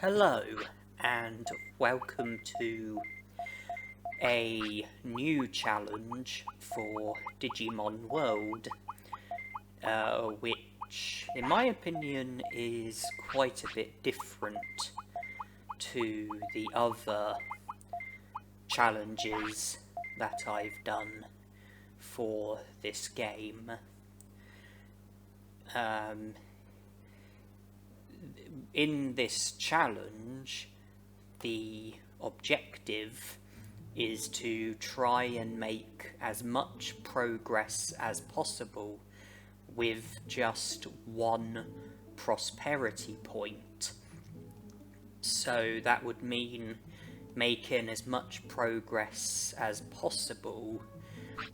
Hello, and welcome to a new challenge for Digimon World, which, in my opinion, is quite a bit different to the other challenges that I've done for this game. In this challenge, the objective is to try and make as much progress as possible with just one prosperity point. So that would mean making as much progress as possible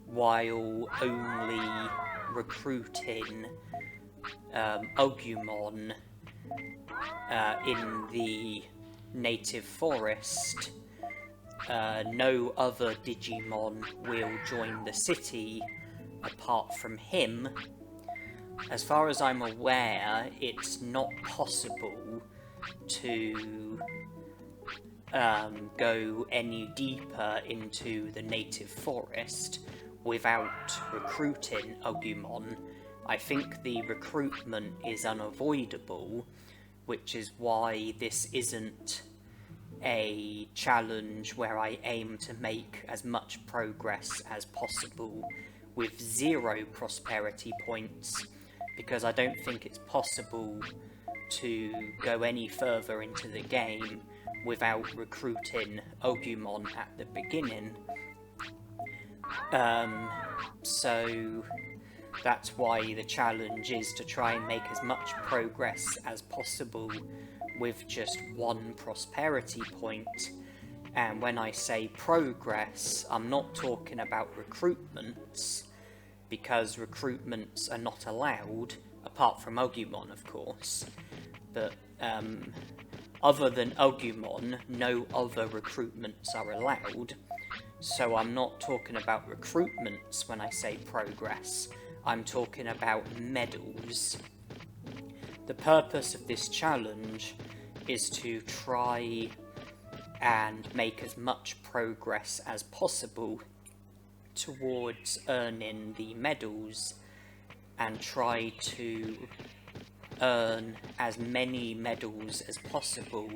while only recruiting Agumon in the native forest. No other Digimon will join the city apart from him. As far as I'm aware, it's not possible to go any deeper into the native forest without recruiting Agumon. I think the recruitment is unavoidable, which is why this isn't a challenge where I aim to make as much progress as possible with 0 prosperity points, because I don't think it's possible to go any further into the game without recruiting Agumon at the beginning. So that's why the challenge is to try and make as much progress as possible with just one prosperity point. And when I say progress, I'm not talking about recruitments, because recruitments are not allowed, apart from Agumon, of course. But other than Agumon, no other recruitments are allowed. So I'm not talking about recruitments when I say progress. I'm talking about medals. The purpose of this challenge is to try and make as much progress as possible towards earning the medals, and try to earn as many medals as possible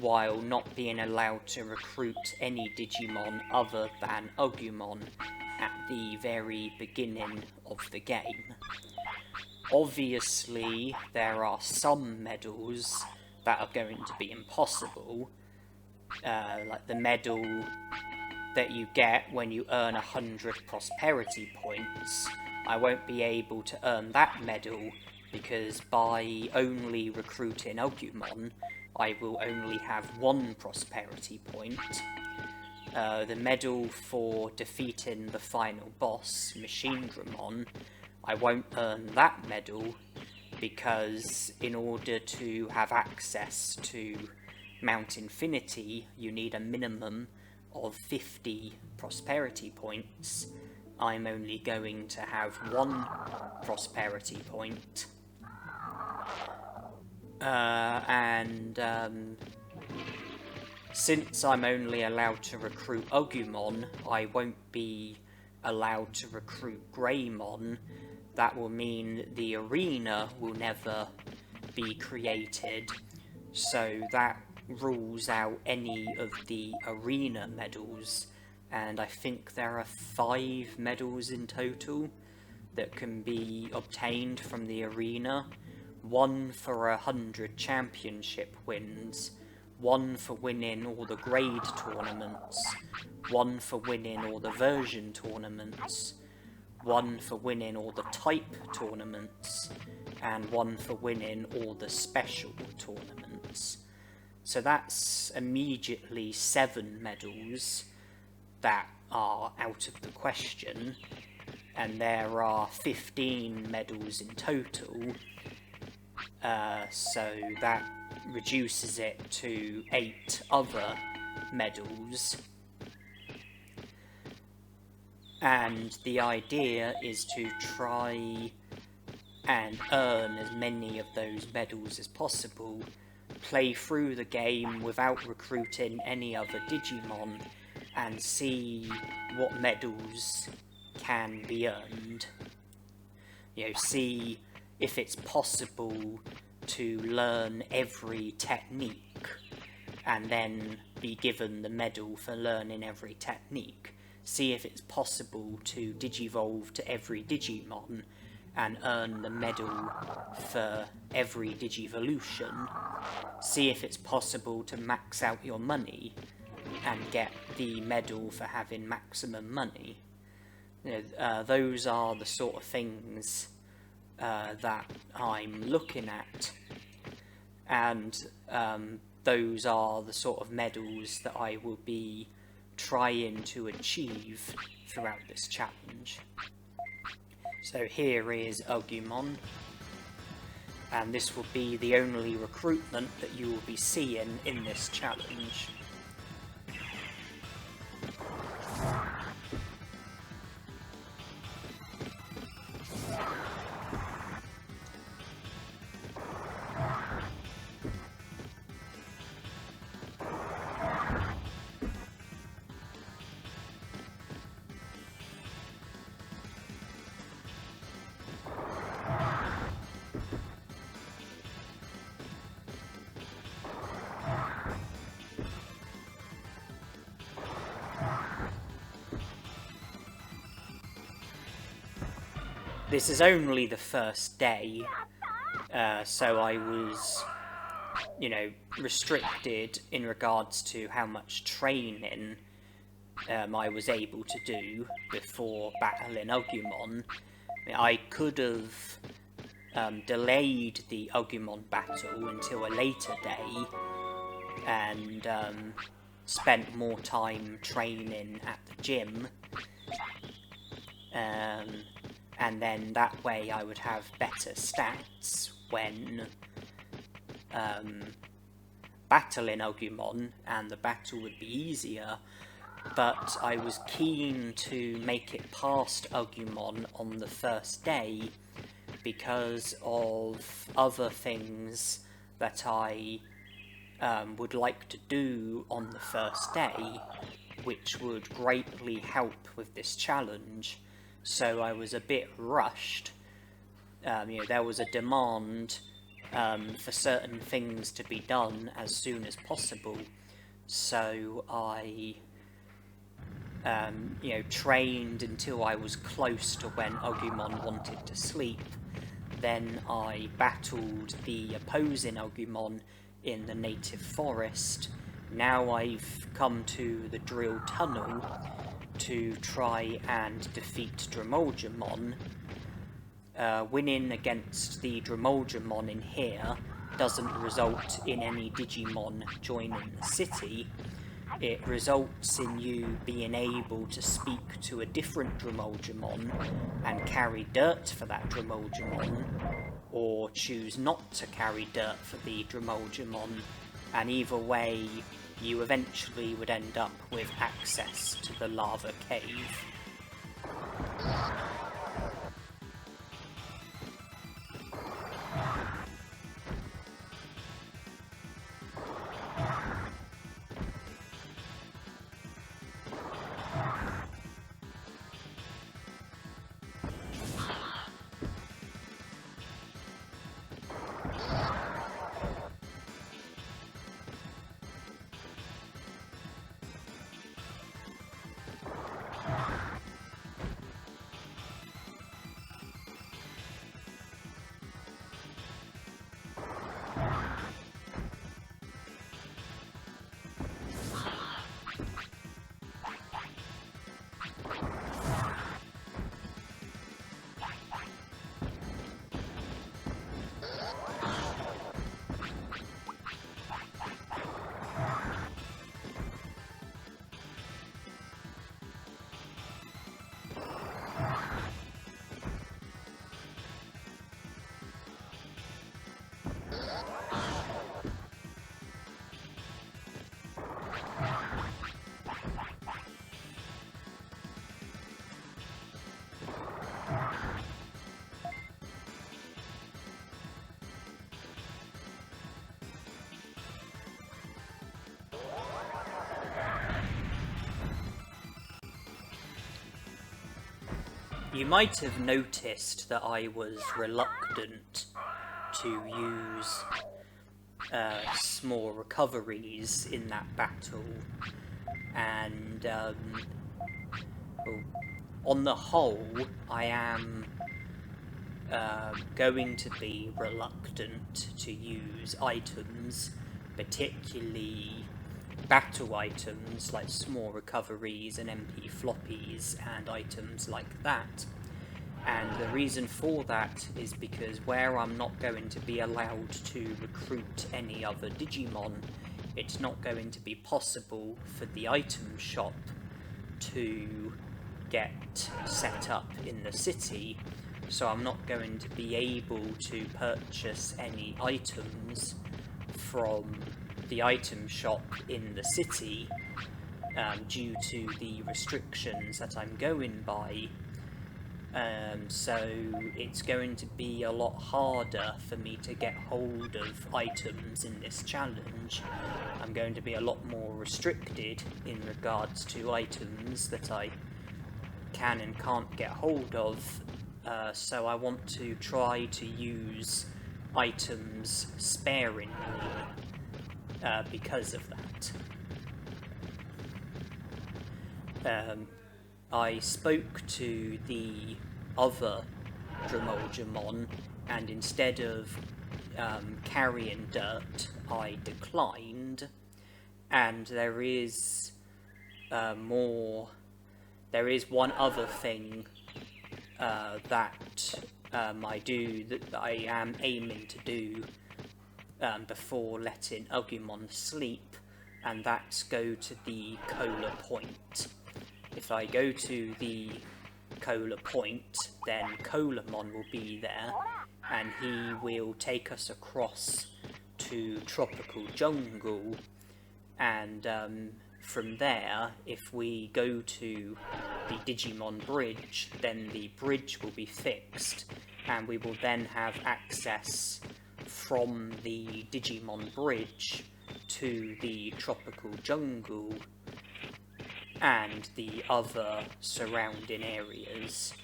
while not being allowed to recruit any Digimon other than Agumon at the very beginning of the game. Obviously, there are some medals that are going to be impossible, like the medal that you get when you earn 100 prosperity points. I won't be able to earn that medal because by only recruiting Agumon, I will only have 1 prosperity point. The medal for defeating the final boss, Machinedramon, I won't earn that medal because in order to have access to Mount Infinity, you need a minimum of 50 prosperity points. I'm only going to have 1 prosperity point. Since I'm only allowed to recruit Agumon, I won't be allowed to recruit Greymon. That will mean the arena will never be created, so that rules out any of the arena medals, and I think there are 5 medals in total that can be obtained from the arena. 1 for 100 championship wins, 1 for winning all the grade tournaments, 1 for winning all the version tournaments, 1 for winning all the type tournaments, and 1 for winning all the special tournaments. So that's immediately 7 medals that are out of the question, and there are 15 medals in total, so that reduces it to 8 other medals. And the idea is to try and earn as many of those medals as possible play through the game without recruiting any other Digimon and see what medals can be earned. See if it's possible to learn every technique and then be given the medal for learning every technique. See if it's possible to digivolve to every Digimon and earn the medal for every Digivolution. See if it's possible to max out your money and get the medal for having maximum money. Those are the sort of things that I'm looking at, and those are the sort of medals that I will be trying to achieve throughout this challenge. So here is Agumon, and this will be the only recruitment that you will be seeing in this challenge. This is only the first day, so I was, restricted in regards to how much training I was able to do before battling Agumon. I could have delayed the Agumon battle until a later day and spent more time training at the gym. And then that way I would have better stats when battling Agumon, and the battle would be easier, but I was keen to make it past Agumon on the first day because of other things that I would like to do on the first day, which would greatly help with this challenge. So I was a bit rushed. There was a demand for certain things to be done as soon as possible. So I, trained until I was close to when Agumon wanted to sleep. Then I battled the opposing Agumon in the native forest. Now I've come to the drill tunnel to try and defeat Digivolving. Winning against the Digivolving in here doesn't result in any Digimon joining the city. It results in you being able to speak to a different Digivolving and carry dirt for that Digivolving, or choose not to carry dirt for the Digivolving, and either way you eventually would end up with access to the lava cave. You might have noticed that I was reluctant to use small recoveries in that battle, and well, on the whole, I am going to be reluctant to use items, particularly battle items like small recoveries and MP floppies and items like that. And the reason for that is because where I'm not going to be allowed to recruit any other Digimon, it's not going to be possible for the item shop to get set up in the city, so I'm not going to be able to purchase any items from the item shop in the city due to the restrictions that I'm going by. So it's going to be a lot harder for me to get hold of items in this challenge. I'm going to be a lot more restricted in regards to items that I can and can't get hold of, so I want to try to use items sparingly because of that. I spoke to the other Digivolving, and instead of carrying dirt, I declined. And there is one other thing that I am aiming to do before letting Agumon sleep, and that's go to the Cola Point. If I go to the Cola Point, then Colamon will be there, and he will take us across to Tropical Jungle, and from there, if we go to the Digimon Bridge, then the bridge will be fixed, and we will then have access from the Digimon Bridge to the Tropical Jungle and the other surrounding areas.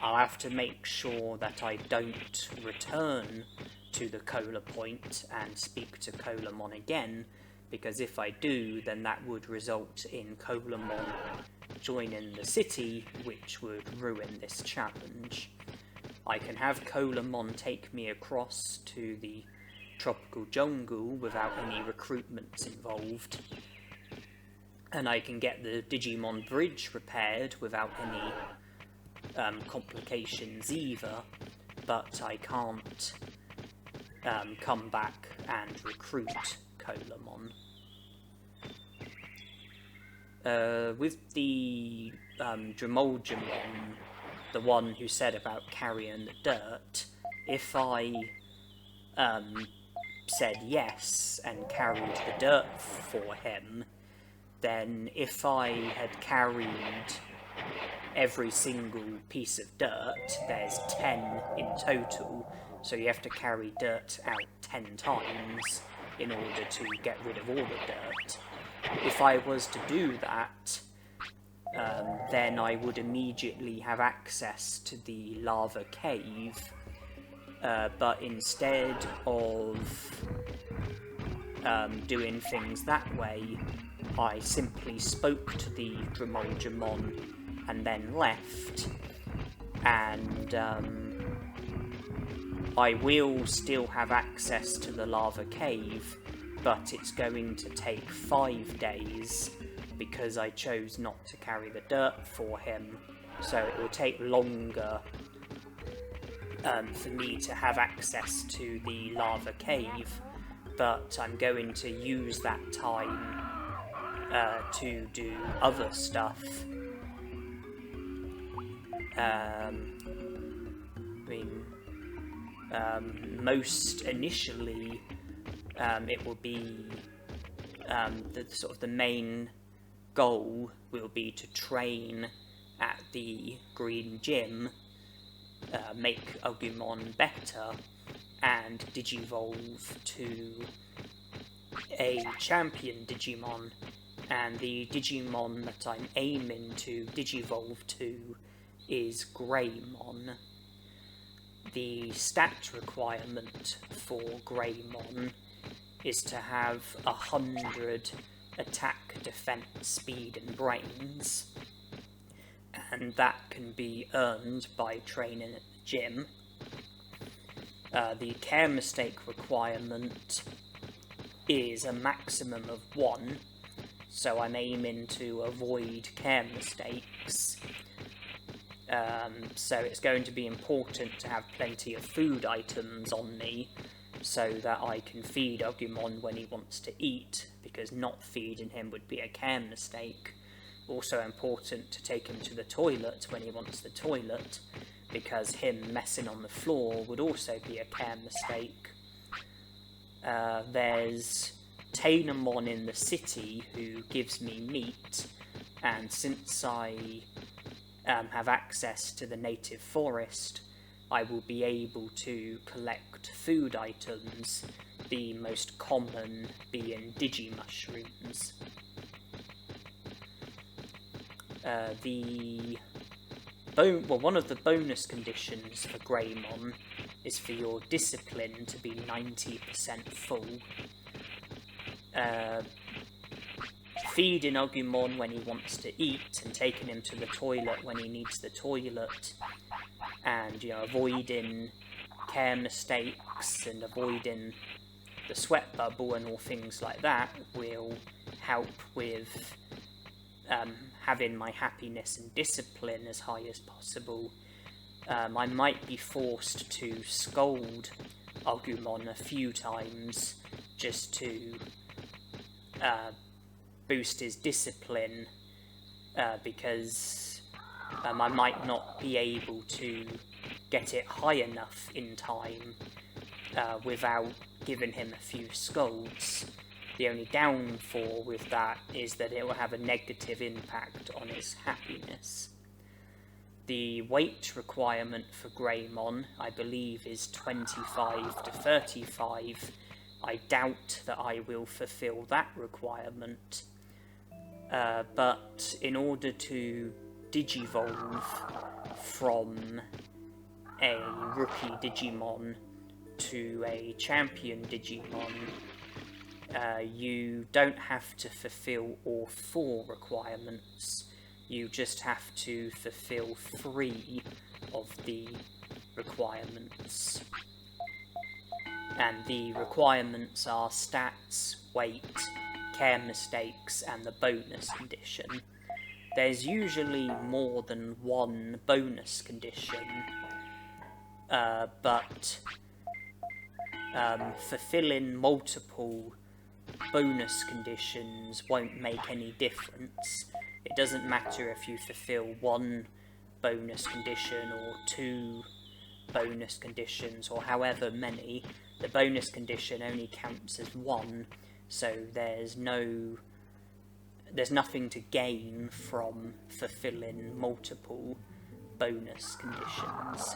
I'll have to make sure that I don't return to the Cola Point and speak to Colamon again, because if I do, then that would result in Colamon joining the city, which would ruin this challenge. I can have Colamon take me across to the Tropical Jungle without any recruitments involved, and I can get the Digimon Bridge repaired without any complications either, but I can't come back and recruit Colamon. With the Digivolving, the one who said about carrying the dirt, if I said yes and carried the dirt for him, then if I had carried every single piece of dirt, there's 10 in total, so you have to carry dirt out 10 times in order to get rid of all the dirt. If I was to do that, then I would immediately have access to the lava cave, but instead of doing things that way, I simply spoke to the Digivolving and then left, and I will still have access to the lava cave, but it's going to take 5 days because I chose not to carry the dirt for him, so it will take longer for me to have access to the lava cave, but I'm going to use that time to do other stuff. Most initially, it will be the main goal will be to train at the Green Gym, make Agumon better, and digivolve to a champion Digimon. And the Digimon that I'm aiming to digivolve to is Greymon. The stat requirement for Greymon is to have 100 attack, defense, speed and brains, and that can be earned by training at the gym. The care mistake requirement is a maximum of 1, so I'm aiming to avoid care mistakes. So it's going to be important to have plenty of food items on me so that I can feed Agumon when he wants to eat, because not feeding him would be a care mistake. Also important to take him to the toilet when he wants the toilet, because him messing on the floor would also be a care mistake. There's Tainomon in the city who gives me meat, and since I have access to the native forest, I will be able to collect food items, the most common being Digimushrooms. One of the bonus conditions for Greymon is for your discipline to be 90% full. Feeding Agumon when he wants to eat and taking him to the toilet when he needs the toilet, and avoiding care mistakes and avoiding the sweat bubble and all things like that will help with having my happiness and discipline as high as possible. I might be forced to scold Agumon a few times just to boost his discipline, because I might not be able to get it high enough in time without giving him a few scolds. The only downfall with that is that it will have a negative impact on his happiness. The weight requirement for Greymon, I believe, is 25 to 35. I doubt that I will fulfill that requirement, but in order to Digivolve from a rookie Digimon to a champion Digimon, you don't have to fulfill all 4 requirements. You just have to fulfill 3 of the requirements. And the requirements are stats, weight, care mistakes, and the bonus condition. There's usually more than 1 bonus condition, but fulfilling multiple bonus conditions won't make any difference. It doesn't matter if you fulfill 1 bonus condition or 2 bonus conditions or however many. The bonus condition only counts as 1, so there's nothing to gain from fulfilling multiple bonus conditions.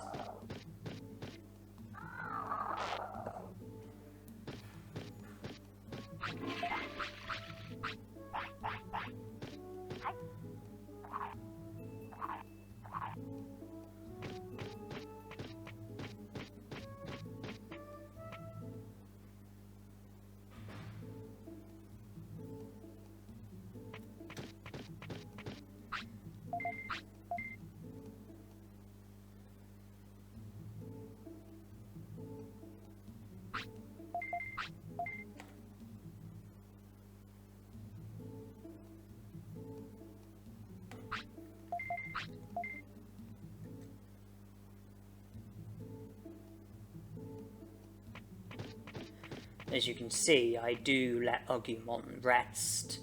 As you can see, I do let Agumon rest,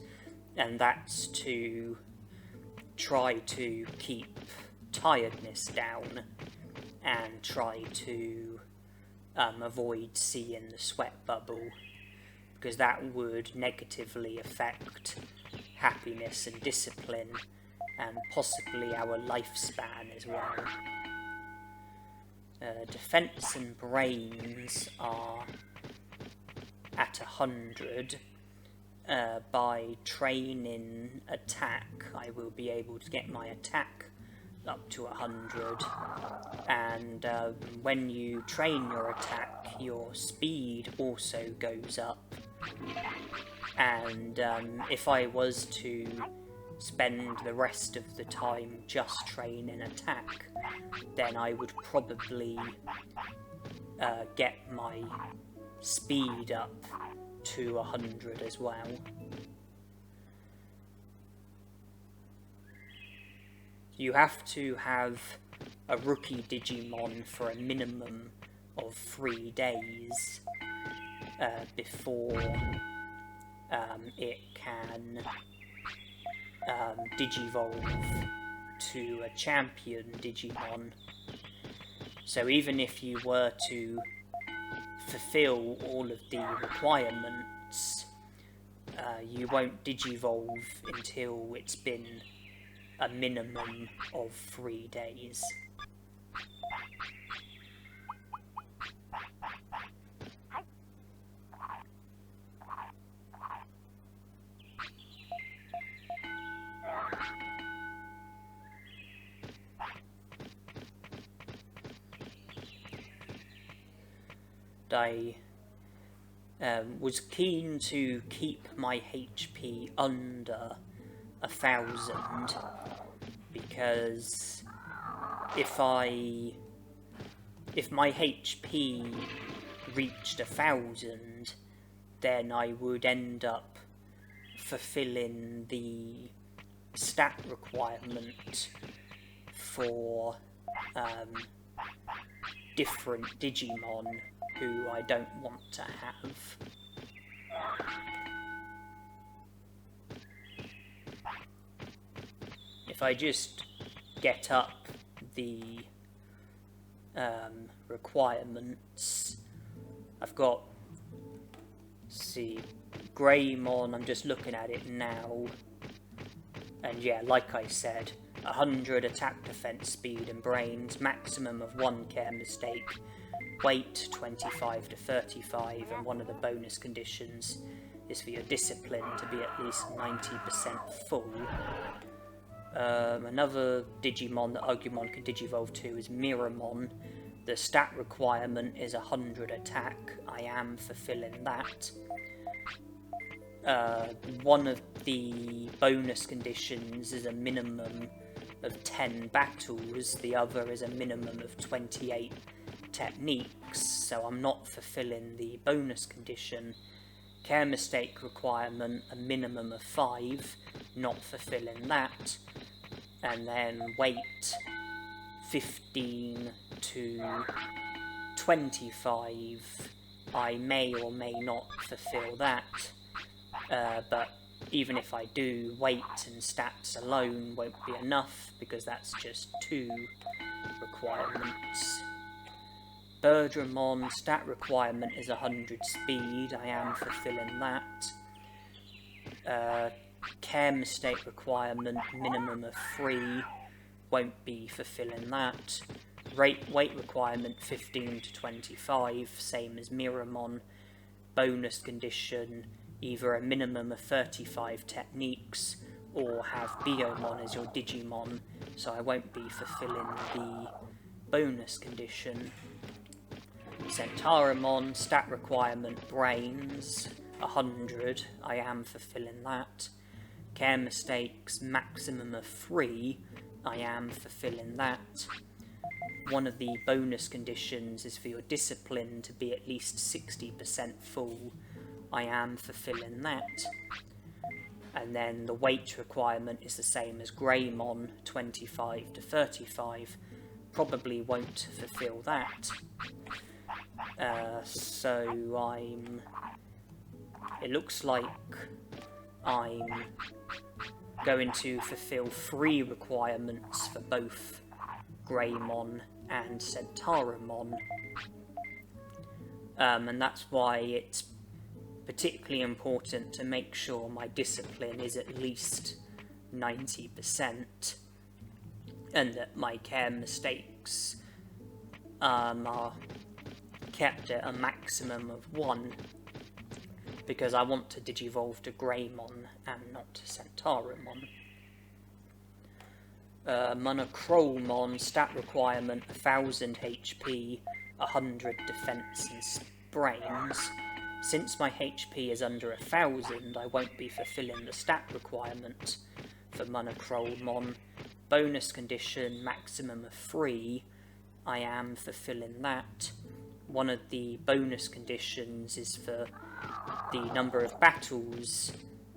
and that's to try to keep tiredness down and try to avoid seeing the sweat bubble, because that would negatively affect happiness and discipline and possibly our lifespan as well. Defense and brains are at 100. By training attack, I will be able to get my attack up to 100, and when you train your attack, your speed also goes up. And if I was to spend the rest of the time just training attack, then I would probably get my speed up to 100 as well. You have to have a rookie Digimon for a minimum of 3 days before it can Digivolve to a champion Digimon. So even if you were to fulfill all of the requirements, you won't Digivolve until it's been a minimum of 3 days. I was keen to keep my HP under 1,000, because if my HP reached 1,000, then I would end up fulfilling the stat requirement for different Digimon who I don't want to have. If I just get up the requirements, I've got, see, Greymon, I'm just looking at it now, and yeah, like I said, 100 attack, defense, speed and brains, maximum of 1 care mistake, weight 25 to 35, and one of the bonus conditions is for your discipline to be at least 90% full. Another Digimon that Agumon can Digivolve to is Miramon. The stat requirement is 100 attack. I am fulfilling that. One of the bonus conditions is a minimum of 10 battles, the other is a minimum of 28 techniques, so I'm not fulfilling the bonus condition. Care mistake requirement, a minimum of 5, not fulfilling that. And then weight 15 to 25, I may or may not fulfill that, but even if I do, weight and stats alone won't be enough, because that's just 2 requirements. Birdramon, stat requirement is 100 speed, I am fulfilling that. Care mistake requirement, minimum of 3, won't be fulfilling that. Weight requirement 15 to 25, same as Miramon. Bonus condition, either a minimum of 35 techniques or have Biomon as your Digimon, so I won't be fulfilling the bonus condition. Centauramon, stat requirement brains 100, I am fulfilling that. Care mistakes, maximum of 3, I am fulfilling that. One of the bonus conditions is for your discipline to be at least 60% full, I am fulfilling that. And then the weight requirement is the same as Greymon, 25 to 35, probably won't fulfill that. So it looks like I'm going to fulfill 3 requirements for both Greymon and Centauramon. And that's why it's particularly important to make sure my discipline is at least 90%, and that my care mistakes are kept at a maximum of 1, because I want to Digivolve to Greymon and not to Centauramon. Monochromon, stat requirement 1000 HP, 100 defense and brains. Since my HP is under 1000, I won't be fulfilling the stat requirement for Monochromon. Bonus condition, maximum of 3, I am fulfilling that. One of the bonus conditions is for the number of battles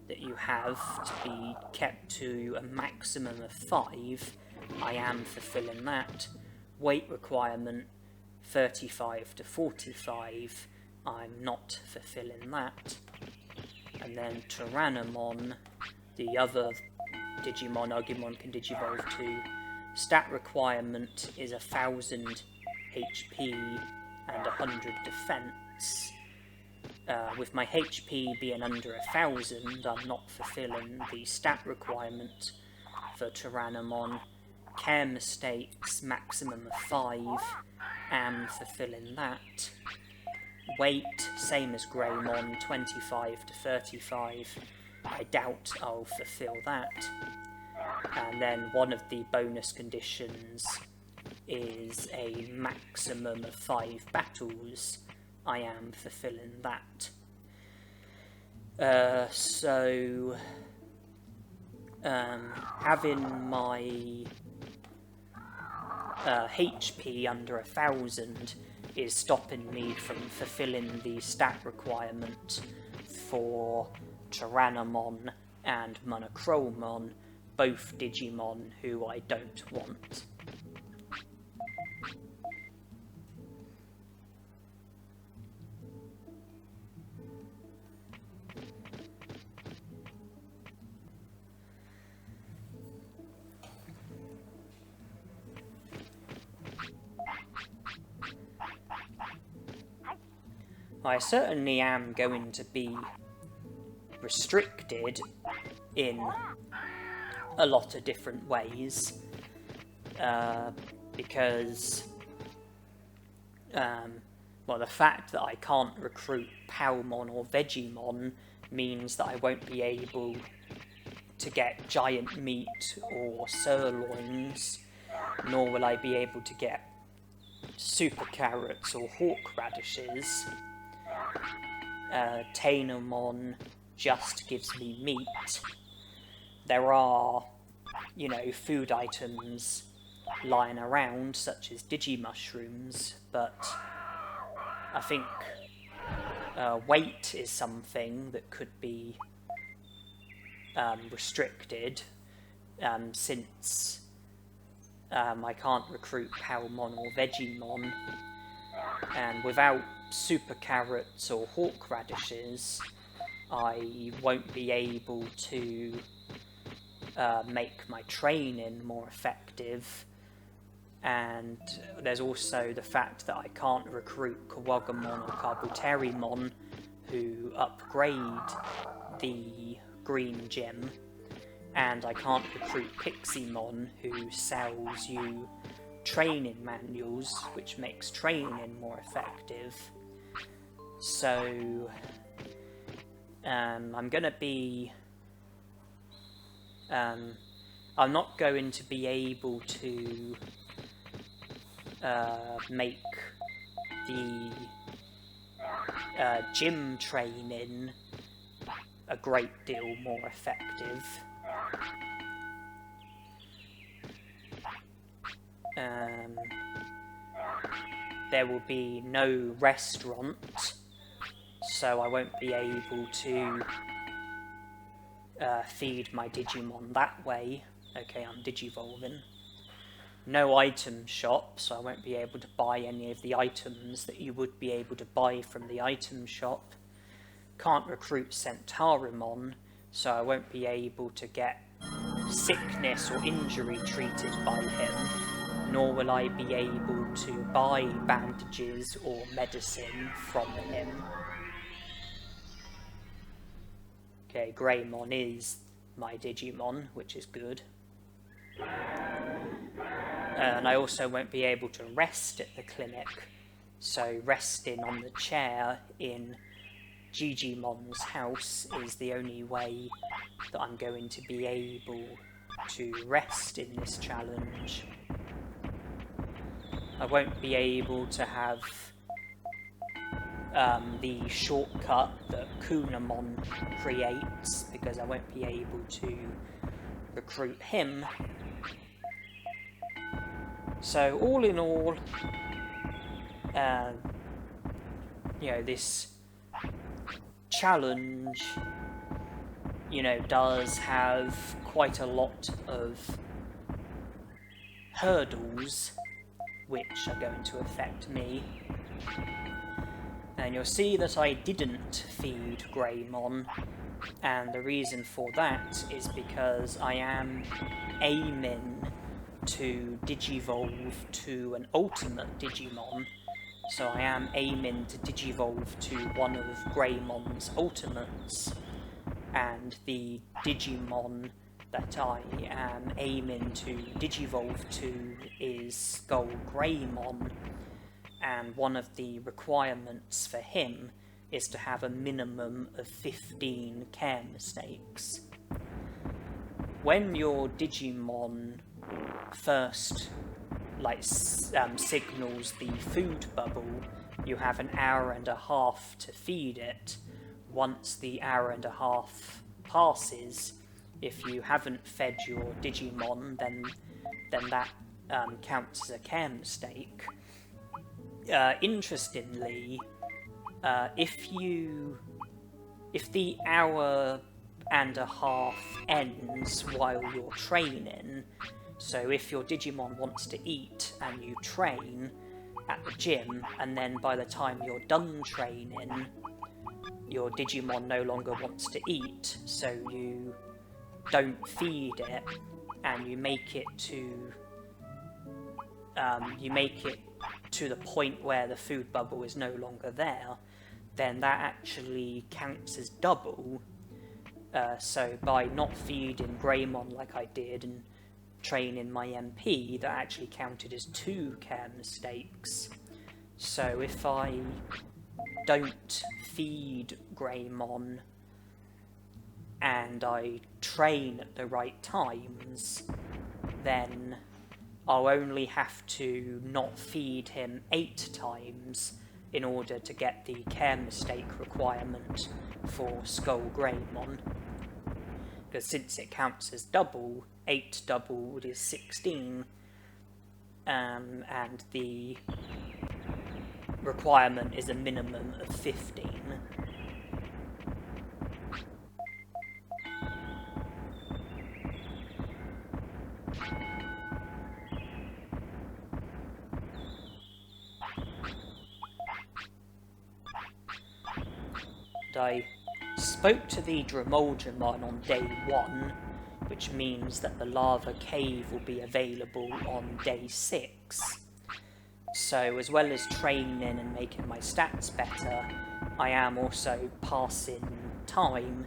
that you have to be kept to a maximum of 5. I am fulfilling that. Weight requirement 35 to 45. I'm not fulfilling that. And then Tyrannomon, the other Digimon Agumon can digivolve to. Stat requirement is 1000 HP and 100 defense. With my HP being under 1000, I'm not fulfilling the stat requirement for Tyrannomon. Care mistakes, maximum of 5, am fulfilling that. Weight, same as Greymon, 25 to 35. I doubt I'll fulfill that. And then one of the bonus conditions is a maximum of 5 battles. I am fulfilling that. Having my HP under 1000 is stopping me from fulfilling the stat requirement for Tyrannomon and Monochromon, both Digimon who I don't want. I certainly am going to be restricted in a lot of different ways, because the fact that I can't recruit Palmon or Vegemon means that I won't be able to get giant meat or sirloins, nor will I be able to get super carrots or hawk radishes. Tainomon just gives me meat. There are, food items lying around, such as Digimushrooms, but I think weight is something that could be restricted, since I can't recruit Palmon or Vegemon, and without super carrots or hawk radishes, I won't be able to make my training more effective. And there's also the fact that I can't recruit Kawagamon or Kabuterimon, who upgrade the green gem, and I can't recruit Piximon, who sells you training manuals, which makes training more effective. So I'm gonna be I'm not going to be able to make the gym training a great deal more effective. There will be no restaurant, so I won't be able to feed my Digimon that way. Okay, I'm Digivolving. No item shop, so I won't be able to buy any of the items that you would be able to buy from the item shop. Can't recruit Centaurimon, so I won't be able to get sickness or injury treated by him, nor will I be able to buy bandages or medicine from him. Okay, Greymon is my Digimon, which is good. And I also won't be able to rest at the clinic, so resting on the chair in Gigimon's house is the only way that I'm going to be able to rest in this challenge. I won't be able to have the shortcut that Kunamon creates, because I won't be able to recruit him. So all in all, you know, this challenge, you know, does have quite a lot of hurdles which are going to affect me. And you'll see that I didn't feed Greymon, and the reason for that is because I am aiming to digivolve to an ultimate Digimon, so I am aiming to digivolve to one of Greymon's ultimates, and the Digimon that I am aiming to digivolve to is Skull Greymon, and one of the requirements for him is to have a minimum of 15 care mistakes. When your Digimon first signals the food bubble, you have an hour and a half to feed it. Once the hour and a half passes, if you haven't fed your Digimon, then that counts as a care mistake. Interestingly, if the hour and a half ends while you're training, so if your Digimon wants to eat and you train at the gym, and then by the time you're done training, your Digimon no longer wants to eat, so you don't feed it, and you make it to the point where the food bubble is no longer there, then that actually counts as double. So by not feeding Greymon like I did and training my MP, that actually counted as 2 care mistakes. So if I don't feed Greymon and I train at the right times, then I'll only have to not feed him 8 times in order to get the care mistake requirement for Skull Greymon. Because since it counts as double, 8 doubled is 16, and the requirement is a minimum of 15. I spoke to the Digivolving on day 1, which means that the lava cave will be available on day 6. So as well as training and making my stats better, I am also passing time,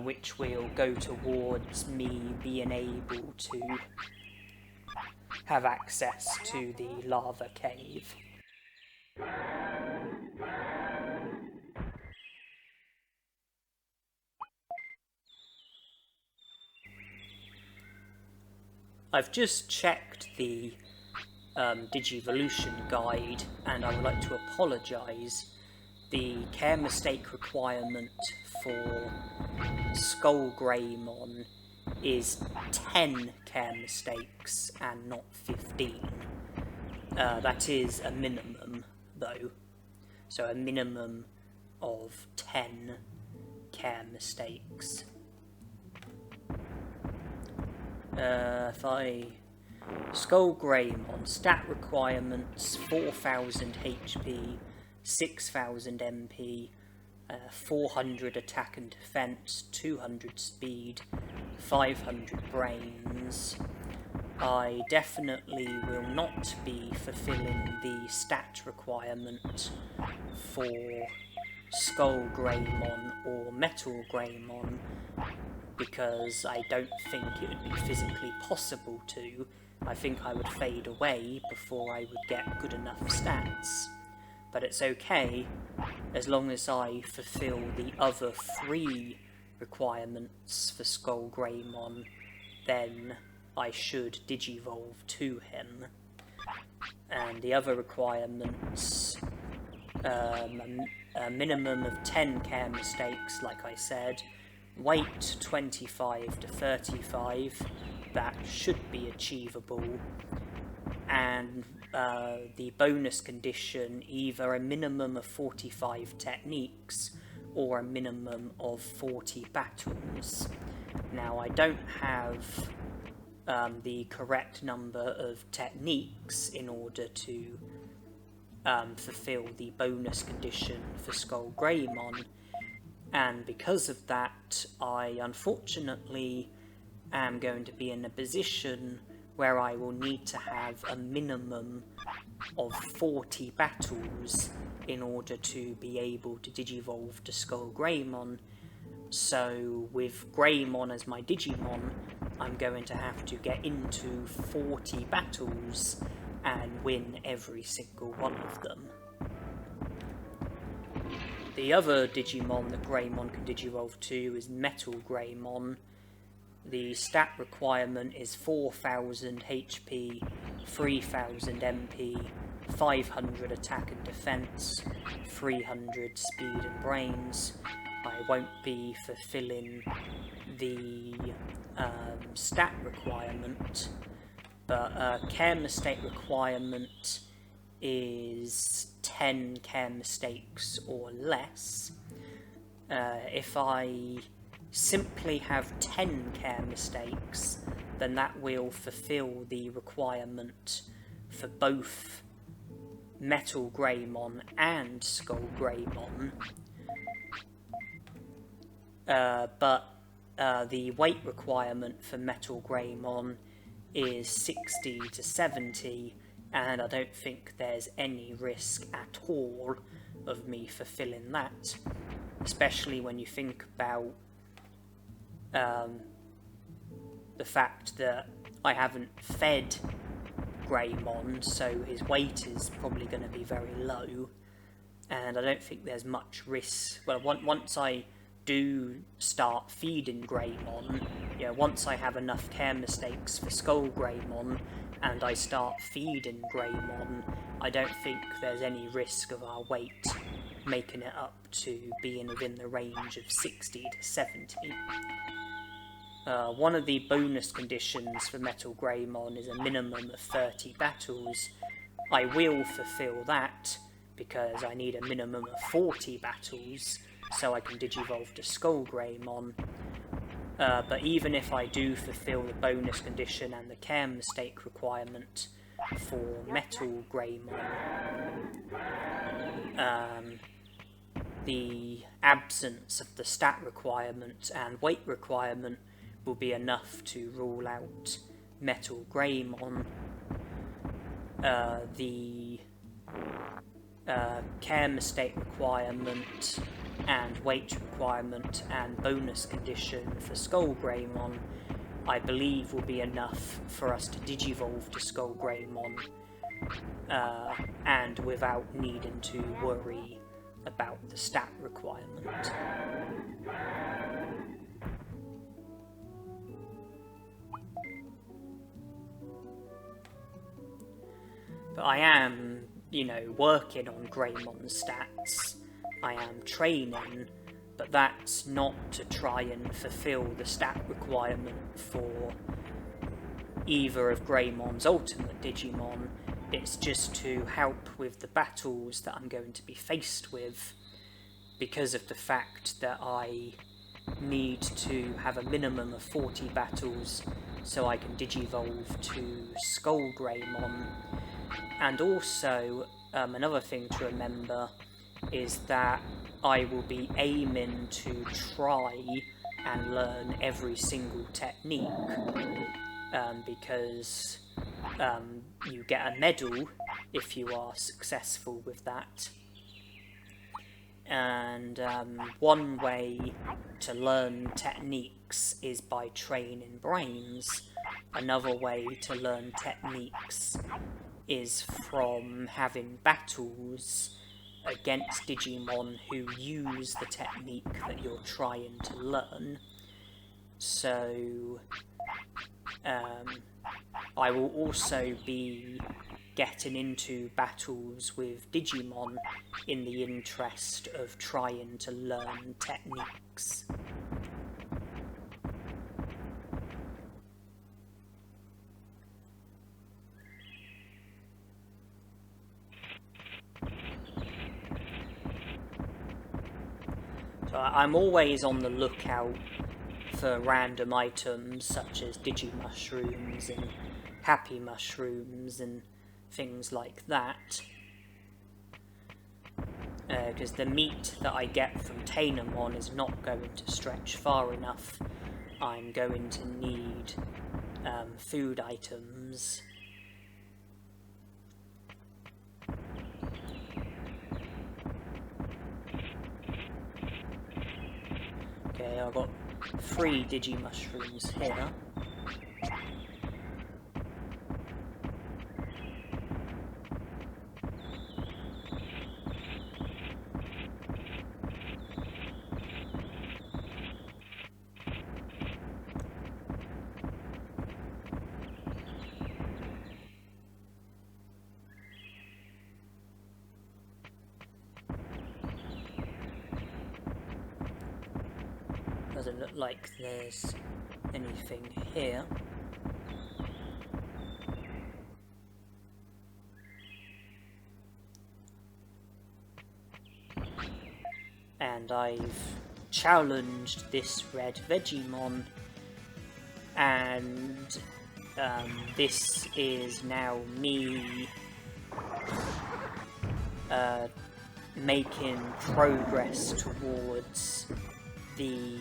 which will go towards me being able to have access to the lava cave. I've just checked the Digivolution guide, and I would like to apologise. The care mistake requirement for Skull Greymon is 10 care mistakes and not 15. That is a minimum, though. So a minimum of 10 care mistakes. Skull Greymon, stat requirements, 4000 HP, 6000 MP, 400 attack and defense, 200 speed, 500 brains. I definitely will not be fulfilling the stat requirement for Skull Greymon or Metal Greymon, because I don't think it would be physically possible to. I think I would fade away before I would get good enough stats. But it's okay, as long as I fulfill the other 3 requirements for Skull Greymon, then I should Digivolve to him. And the other requirements, a minimum of 10 care mistakes, like I said, weight 25 to 35, that should be achievable, and the bonus condition, either a minimum of 45 techniques or a minimum of 40 battles. Now, I don't have the correct number of techniques in order to fulfill the bonus condition for Skull Greymon, and because of that, I unfortunately am going to be in a position where I will need to have a minimum of 40 battles in order to be able to Digivolve to Skull Greymon. So with Greymon as my Digimon, I'm going to have to get into 40 battles and win every single one of them. The other Digimon that Greymon can Digivolve to is Metal Greymon. The stat requirement is 4000 HP, 3000 MP, 500 attack and defense, 300 speed and brains. I won't be fulfilling the stat requirement, but care mistake requirement is 10 care mistakes or less. If I simply have 10 care mistakes, then that will fulfill the requirement for both Metal Greymon and Skull Greymon. But the weight requirement for Metal Greymon is 60 to 70, and I don't think there's any risk at all of me fulfilling that, especially when you think about the fact that I haven't fed Greymon, so his weight is probably going to be very low, and I don't think there's much risk. Well, once I do start feeding Greymon, once I have enough care mistakes for Skull Greymon and I start feeding Greymon, I don't think there's any risk of our weight making it up to being within the range of 60 to 70. One of the bonus conditions for Metal Greymon is a minimum of 30 battles. I will fulfill that because I need a minimum of 40 battles so I can Digivolve to Skull Greymon. But even if I do fulfill the bonus condition and the care mistake requirement for Metal Greymon, the absence of the stat requirement and weight requirement will be enough to rule out Metal Greymon. The care mistake requirement and weight requirement and bonus condition for Skull Greymon, I believe, will be enough for us to Digivolve to Skull Greymon, and without needing to worry about the stat requirement. But I am, working on Greymon's stats. I am training, but that's not to try and fulfill the stat requirement for either of Greymon's ultimate Digimon. It's just to help with the battles that I'm going to be faced with, because of the fact that I need to have a minimum of 40 battles so I can Digivolve to Skull Greymon. And also, another thing to remember is that I will be aiming to try and learn every single technique, because you get a medal if you are successful with that. And one way to learn techniques is by training brains. Another way to learn techniques is from having battles against Digimon who use the technique that you're trying to learn. So I will also be getting into battles with Digimon in the interest of trying to learn techniques. So I'm always on the lookout for random items such as Digimushrooms and Happy Mushrooms and things like that. Because the meat that I get from Tainomon is not going to stretch far enough. I'm going to need food items. Okay, I've got 3 Digimushrooms here. Doesn't look like there's anything here. And I've challenged this red Vegemon, and this is now me making progress towards the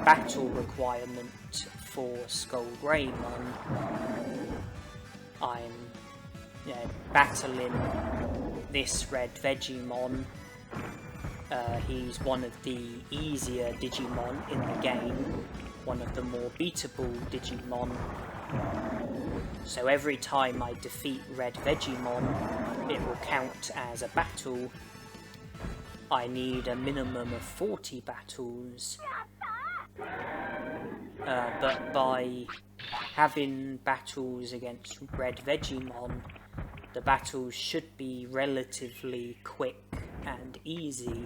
battle requirement for Skullgreymon. I'm battling this red Vegemon. He's one of the easier Digimon in the game, one of the more beatable Digimon. So every time I defeat red Vegemon, it will count as a battle. I need a minimum of 40 battles, but by having battles against red Vegemon, the battles should be relatively quick and easy,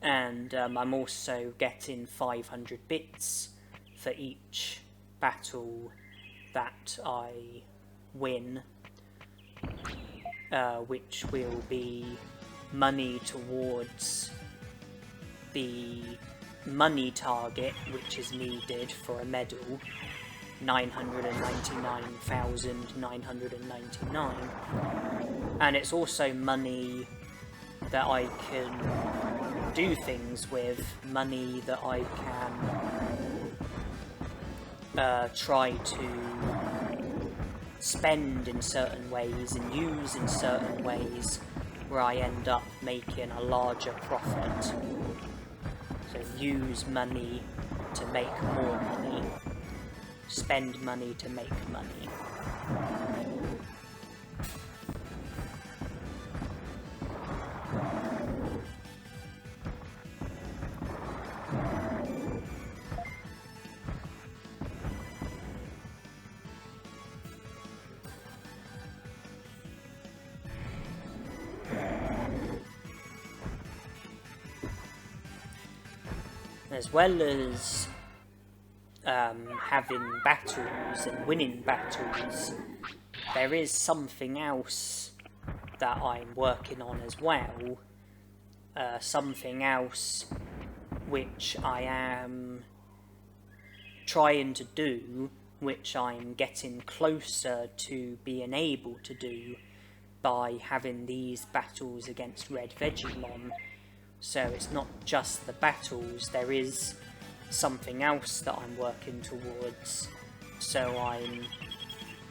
and I'm also getting 500 bits for each battle that I win, which will be money towards the money target which is needed for a medal, 999,999, and it's also money that I can do things with, money that I can try to spend in certain ways and use in certain ways, where I end up making a larger profit. So use money to make more money, spend money to make money. As well as having battles and winning battles, there is something else that I'm working on as well. Something else which I am trying to do, which I'm getting closer to being able to do by having these battles against red Vegemon. So it's not just the battles, there is something else that I'm working towards. So I'm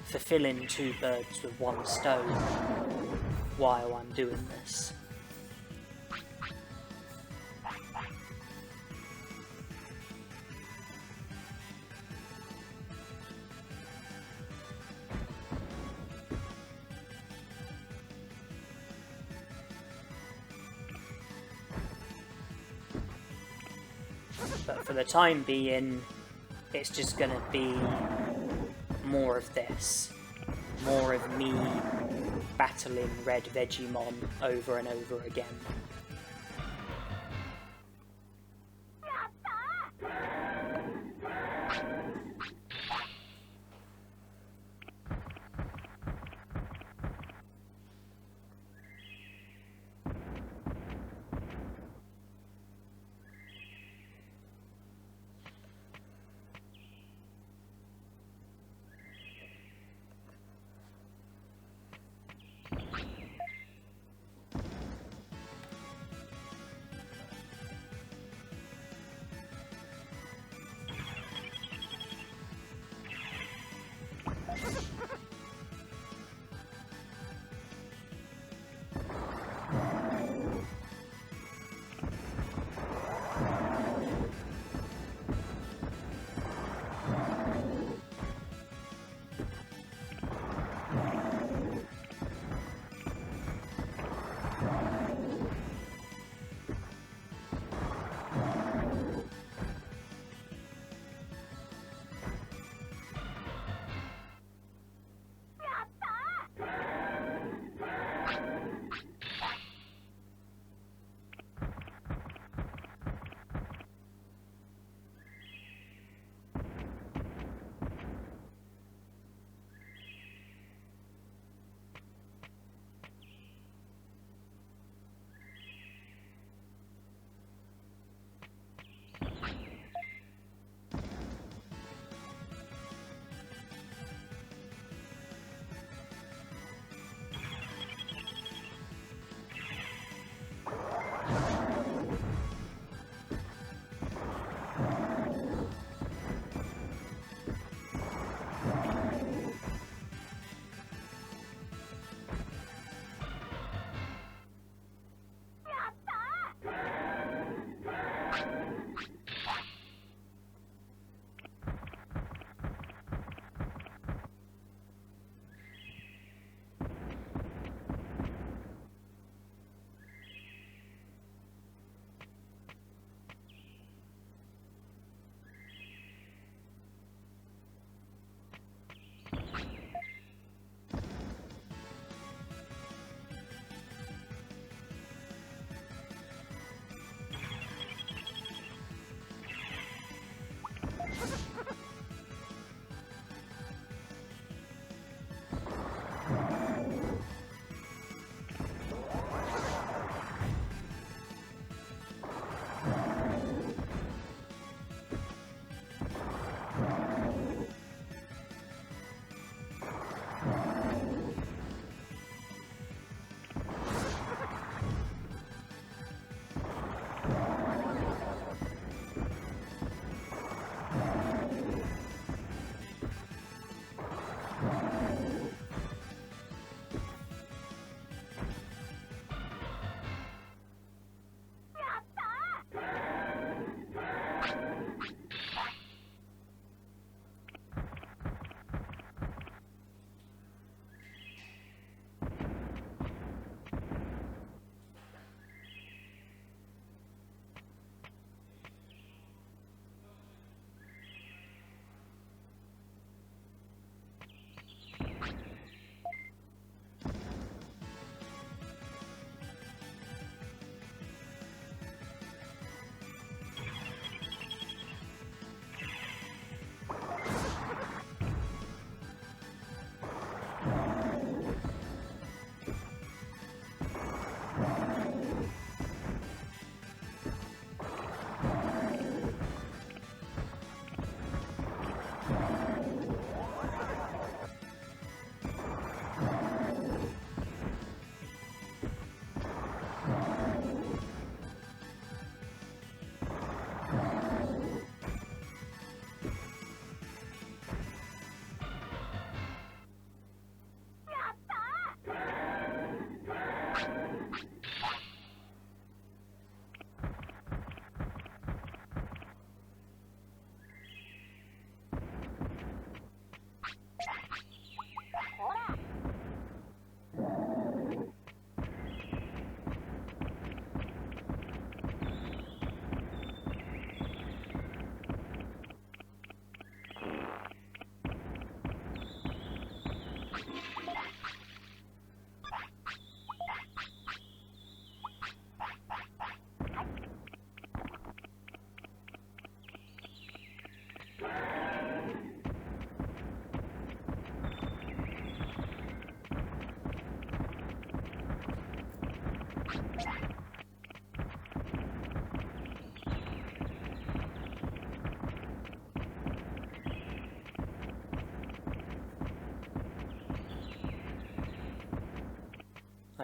fulfilling 2 birds with 1 stone while I'm doing this. But for the time being, it's just gonna be more of this. More of me battling red Digimon over and over again.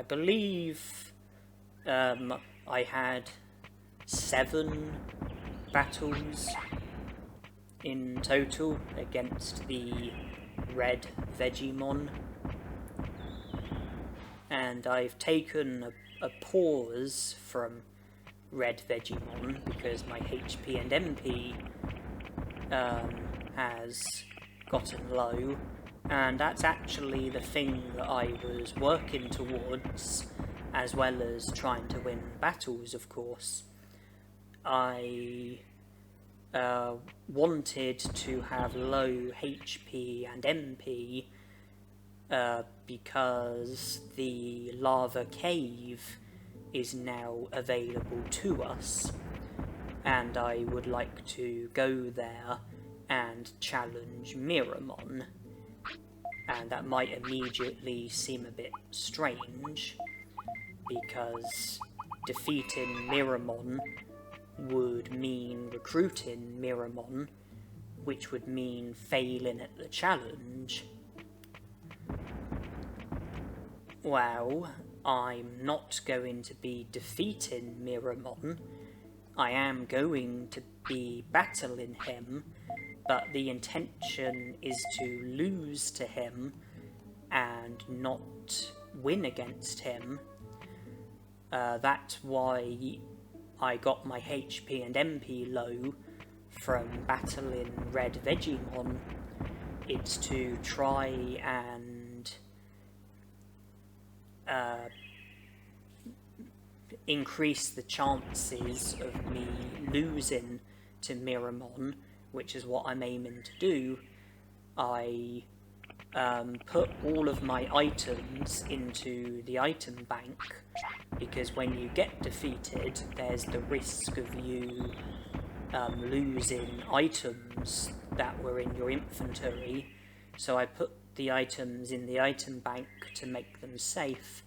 believe I had 7 battles in total against the red Digimon, and I've taken a pause from red Digimon because my HP and MP has gotten low, and that's actually the thing that I was working towards, as well as trying to win battles, of course. I wanted to have low HP and MP because the lava cave is now available to us, and I would like to go there and challenge Miramon. And that might immediately seem a bit strange, because defeating Miramon would mean recruiting Miramon, which would mean failing at the challenge. Well, I'm not going to be defeating Miramon. I am going to be battling him, but the intention is to lose to him and not win against him. That's why I got my HP and MP low from battling red Digimon. It's to try and increase the chances of me losing to Miramon, which is what I'm aiming to do. I put all of my items into the item bank, because when you get defeated, there's the risk of you losing items that were in your inventory. So I put the items in the item bank to make them safe,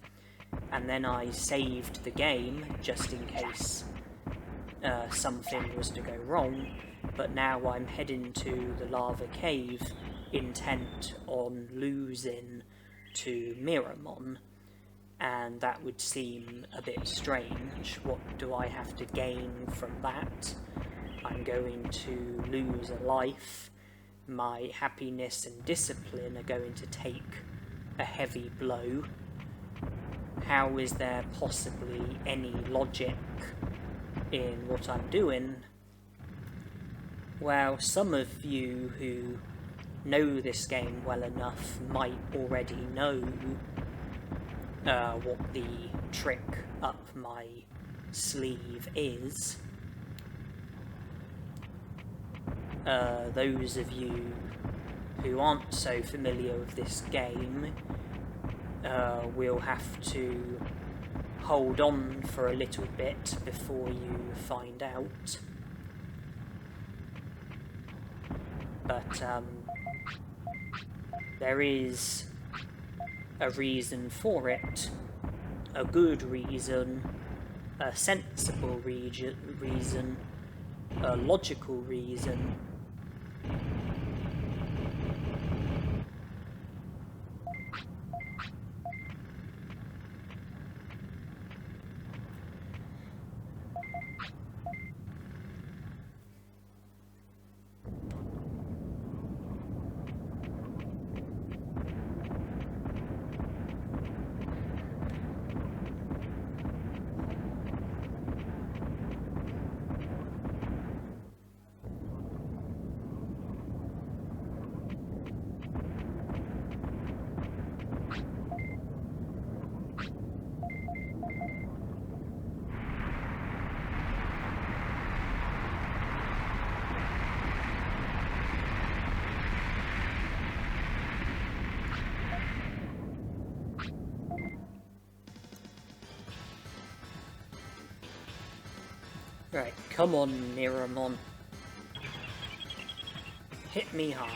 and then I saved the game just in case something was to go wrong. But now I'm heading to the lava cave intent on losing to Miramon, and that would seem a bit strange. What do I have to gain from that? I'm going to lose a life. My happiness and discipline are going to take a heavy blow. How is there possibly any logic in what I'm doing? Well, some of you who know this game well enough might already know what the trick up my sleeve is. Those of you who aren't so familiar with this game will have to hold on for a little bit before you find out. But there is a reason for it, a good reason, a sensible reason, a logical reason. Right, come on, Miramon. Hit me hard.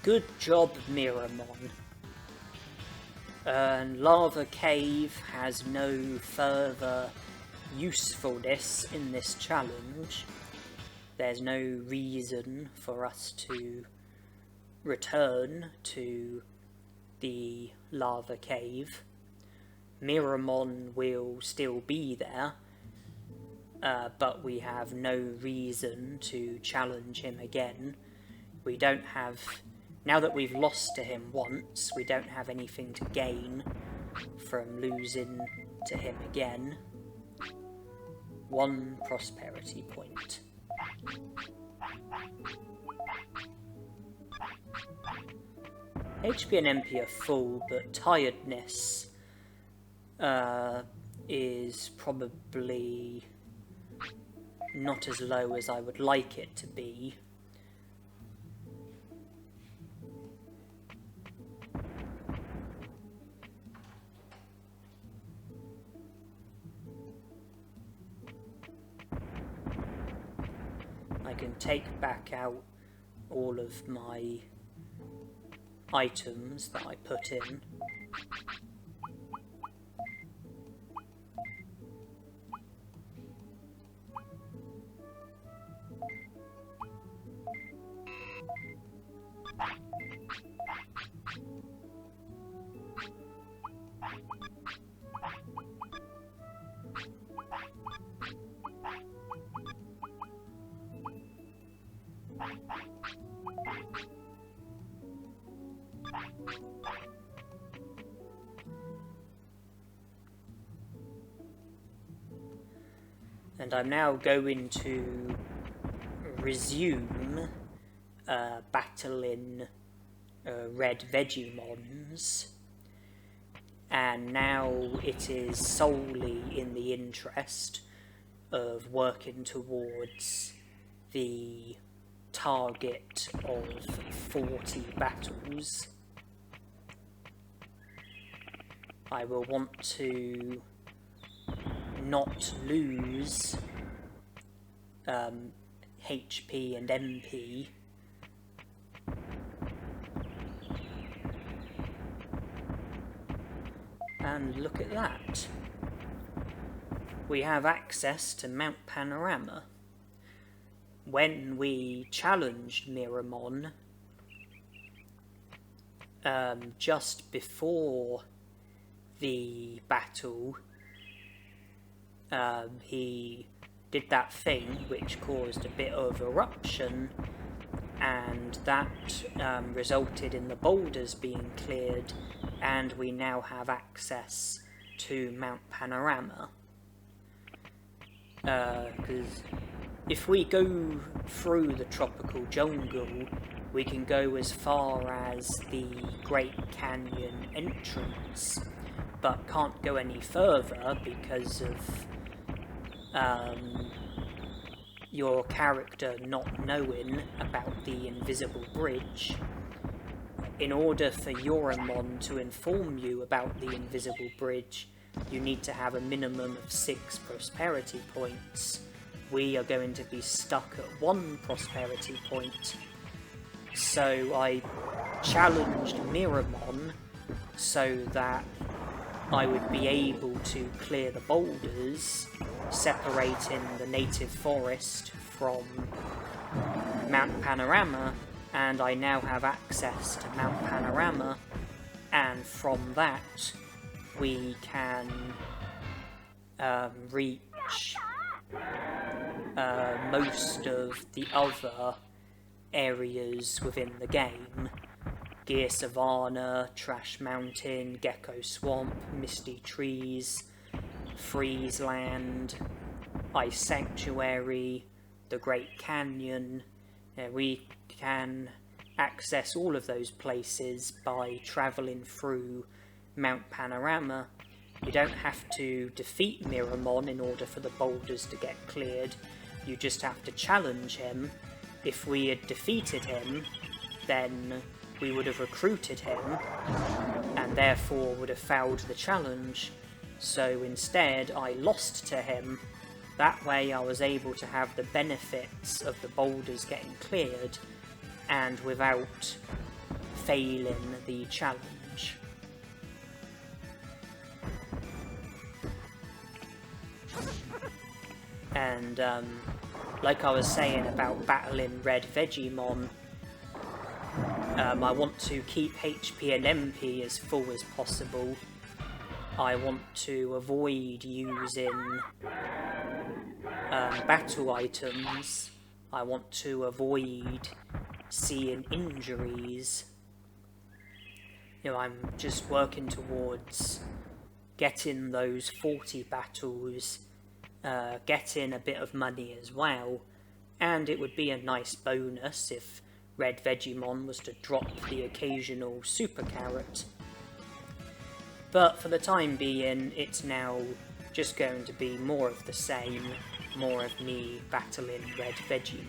Good job, Miramon. Lava Cave has no further usefulness in this challenge. There's no reason for us to return to the Lava Cave. Miramon will still be there, but we have no reason to challenge him again. We don't have... Now that we've lost to him once, we don't have anything to gain from losing to him again. 1 prosperity point. HP and MP are full, but tiredness is probably not as low as I would like it to be. I can take back out all of my items that I put in. And I'm now going to resume battling red Digimons, and now it is solely in the interest of working towards the target of 40 battles. I will want to not lose HP and MP. And look at that. We have access to Mount Panorama. When we challenged Miramon, just before the battle, he did that thing which caused a bit of eruption, and that resulted in the boulders being cleared, and we now have access to Mount Panorama. Because if we go through the tropical jungle, we can go as far as the Great Canyon entrance, but can't go any further because of your character not knowing about the invisible bridge. In order for Yoramon to inform you about the invisible bridge, you need to have a minimum of 6 prosperity points. We are going to be stuck at 1 prosperity point. So I challenged Miramon so that I would be able to clear the boulders, separating the native forest from Mount Panorama, and I now have access to Mount Panorama, and from that we can reach most of the other areas within the game. Gear Savannah, Trash Mountain, Gecko Swamp, Misty Trees, Freeze Land, Ice Sanctuary, the Great Canyon. We can access all of those places by travelling through Mount Panorama. You don't have to defeat Miramon in order for the boulders to get cleared. You just have to challenge him. If we had defeated him, then we would have recruited him, and therefore would have failed the challenge. So instead, I lost to him. That way I was able to have the benefits of the boulders getting cleared, and without failing the challenge. And like I was saying about battling red Digimon, I want to keep HP and MP as full as possible. I want to avoid using battle items. I want to avoid seeing injuries. You know, I'm just working towards getting those 40 battles, getting a bit of money as well, and it would be a nice bonus if red Digimon was to drop the occasional super carrot. But for the time being, it's now just going to be more of the same, more of me battling red Digimon.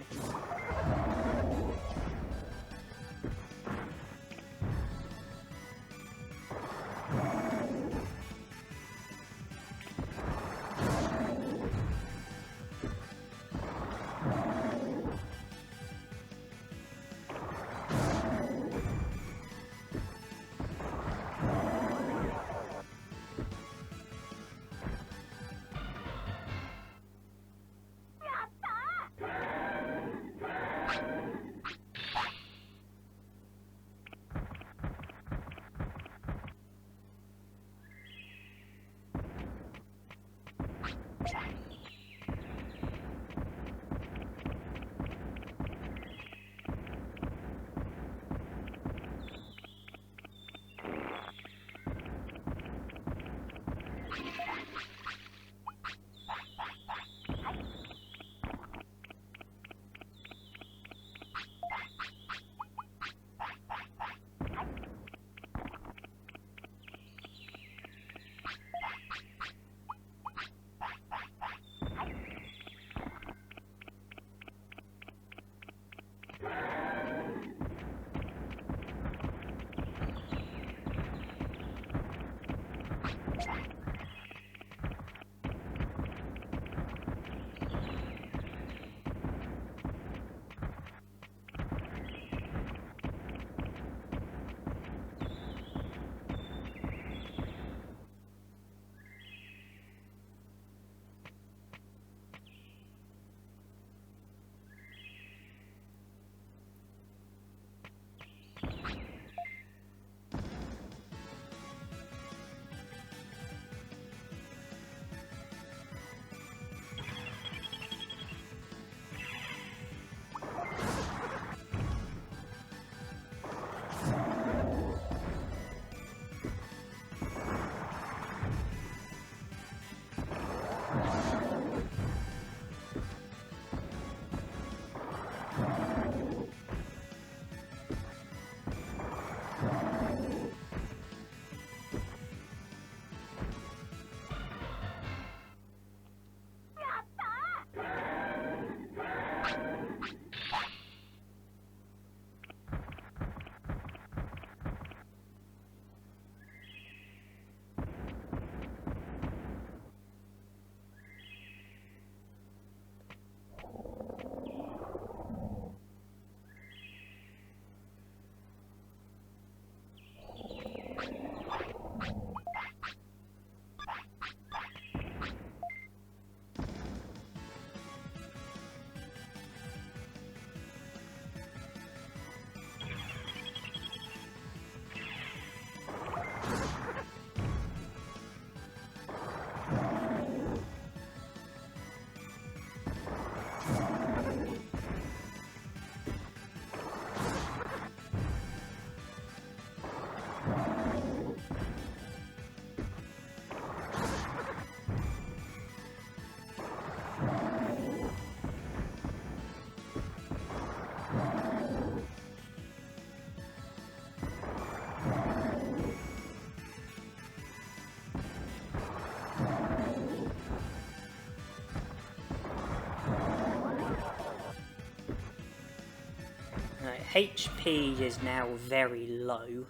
HP is now very low.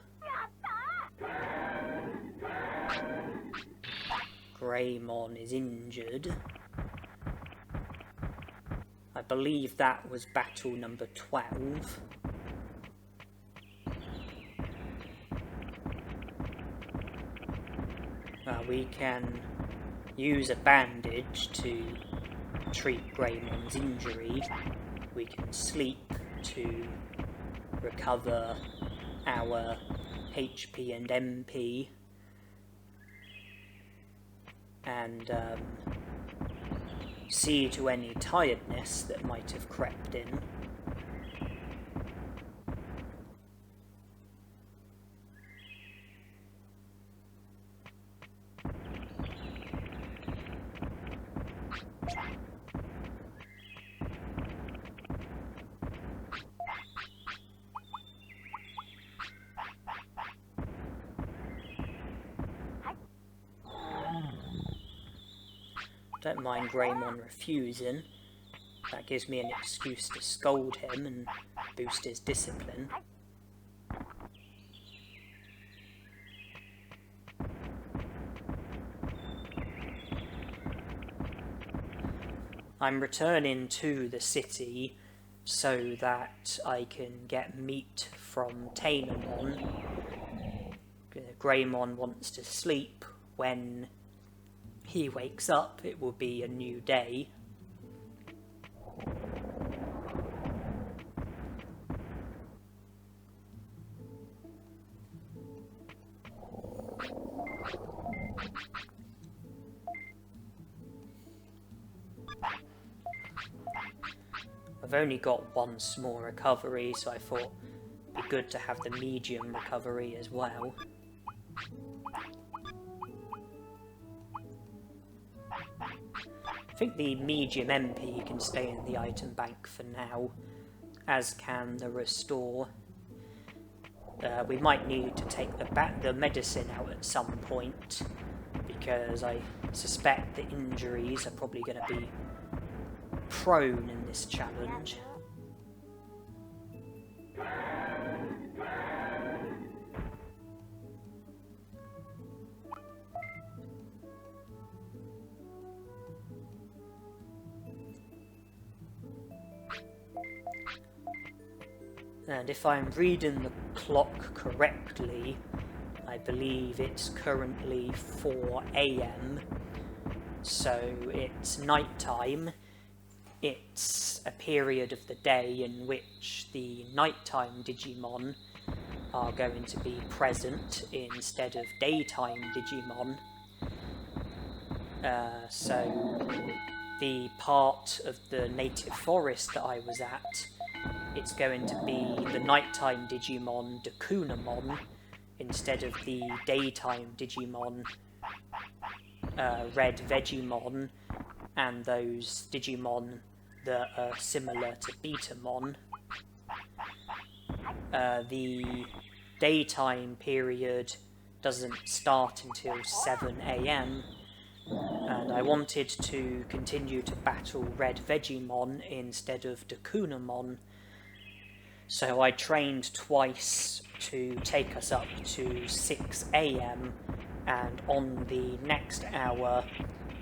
Greymon is injured. I believe that was battle number 12. We can use a bandage to treat Greymon's injury. We can sleep to recover our HP and MP, and see to any tiredness that might have crept in. Don't mind Greymon refusing. That gives me an excuse to scold him and boost his discipline. I'm returning to the city so that I can get meat from Tainomon. Greymon wants to sleep. When he wakes up, it will be a new day. I've only got one small recovery, so I thought it'd be good to have the medium recovery as well. I think the medium MP can stay in the item bank for now, as can the restore. We might need to take the medicine out at some point, because I suspect the injuries are probably going to be prone in this challenge. And if I'm reading the clock correctly, I believe it's currently 4 AM, so it's night time. It's a period of the day in which the nighttime Digimon are going to be present instead of daytime Digimon. So the part of the native forest that I was at, it's going to be the nighttime Digimon Dakunamon instead of the daytime Digimon Red Vegemon and those Digimon that are similar to Betamon. The daytime period doesn't start until 7 AM, and I wanted to continue to battle Red Vegemon instead of Dakunamon, so I trained twice to take us up to 6 AM, and on the next hour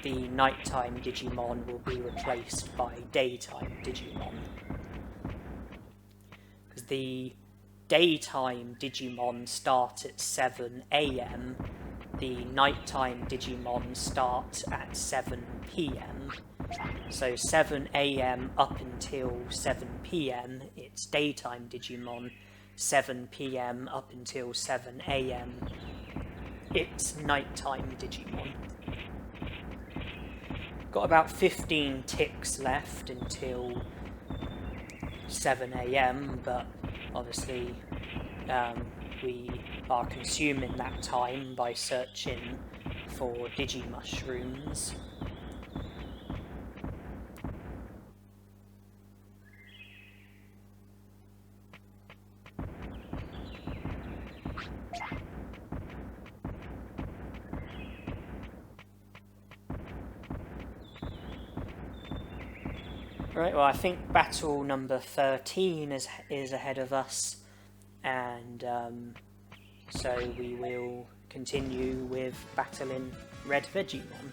the nighttime Digimon will be replaced by daytime Digimon. Because the daytime Digimon start at 7 AM, the nighttime Digimon start at 7 PM. So 7 AM up until 7 PM, it's daytime Digimon. 7 PM up until 7 AM, it's nighttime Digimon. Got about 15 ticks left until 7 AM, but obviously we are consuming that time by searching for Digimushrooms. Right, well, I think battle number 13 is ahead of us, and so we will continue with battling Red Vegemon.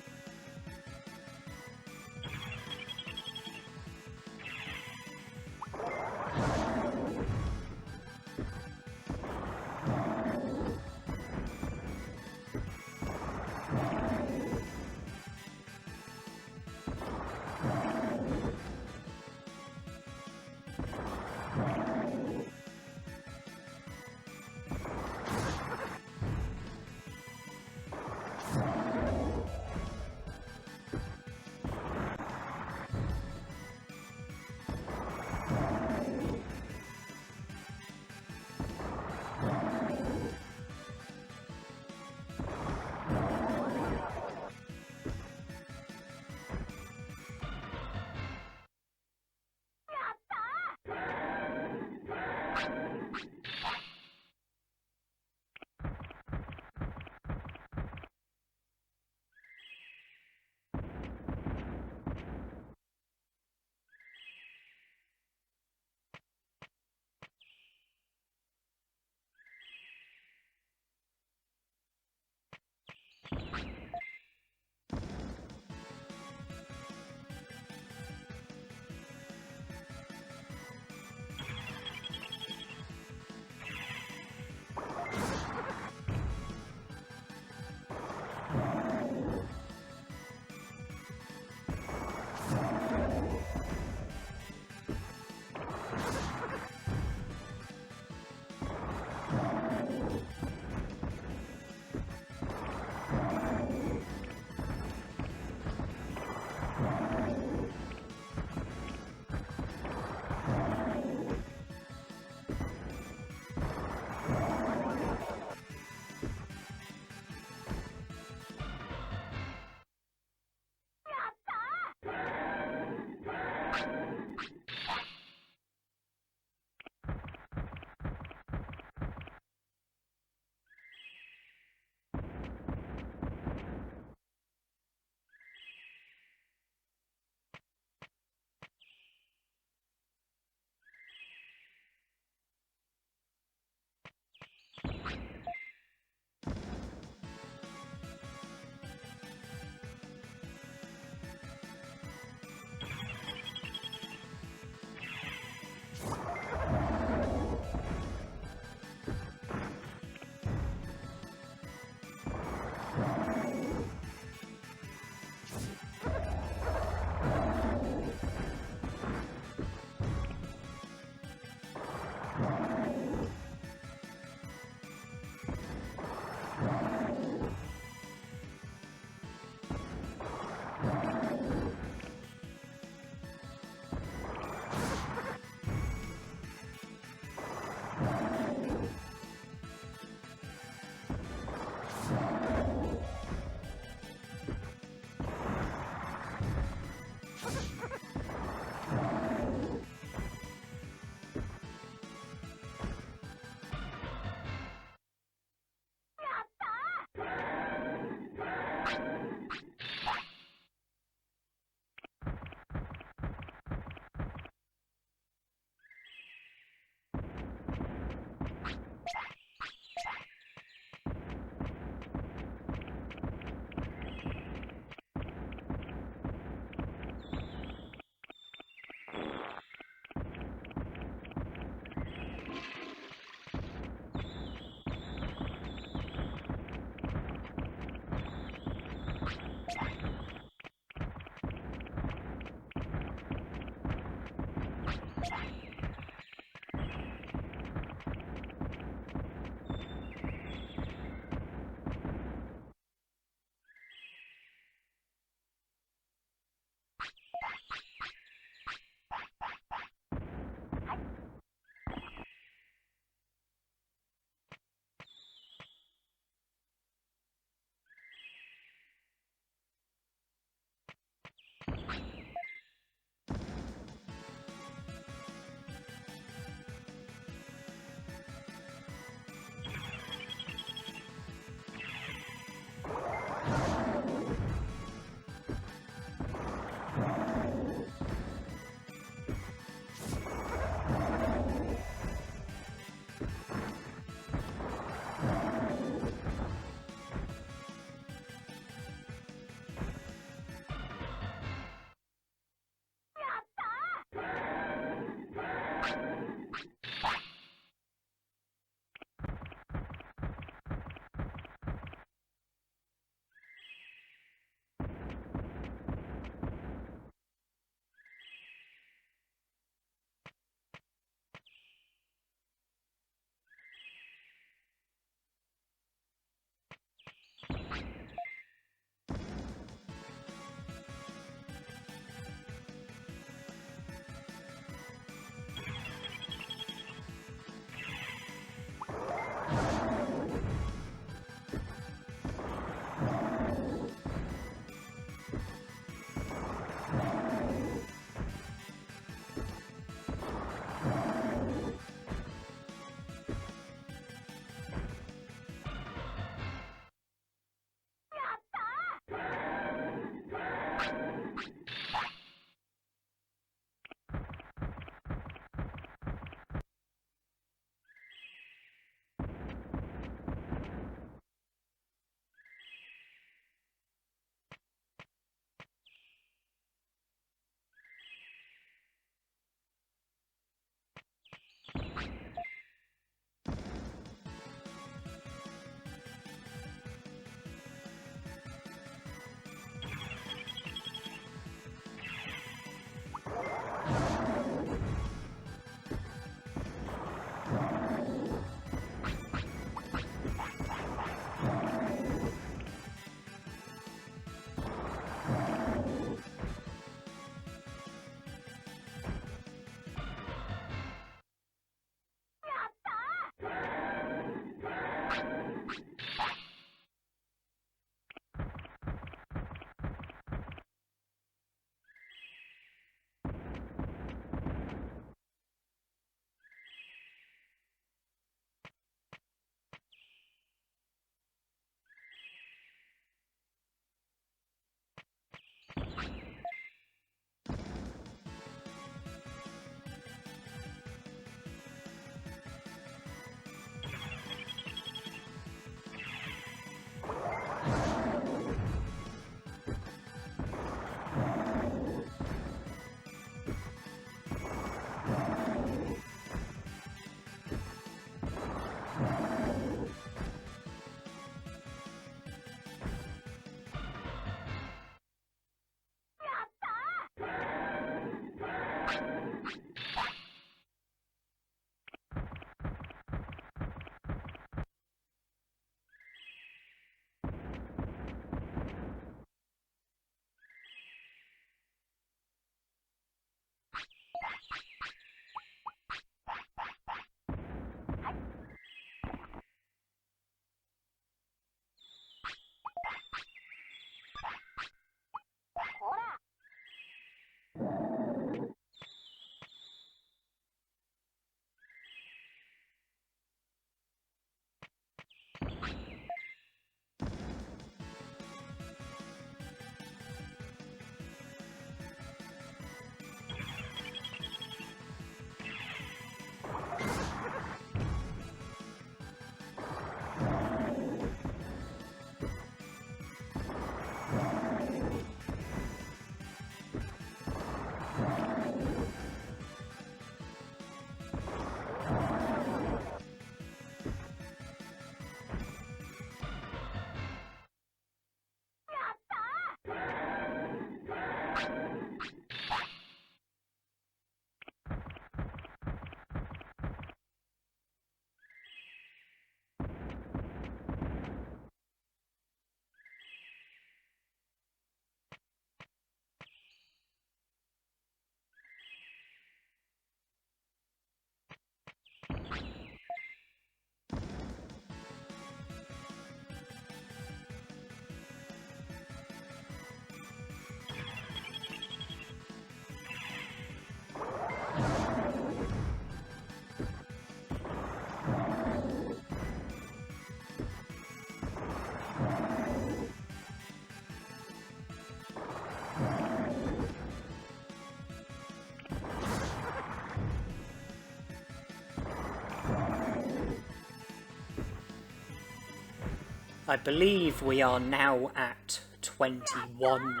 I believe we are now at 21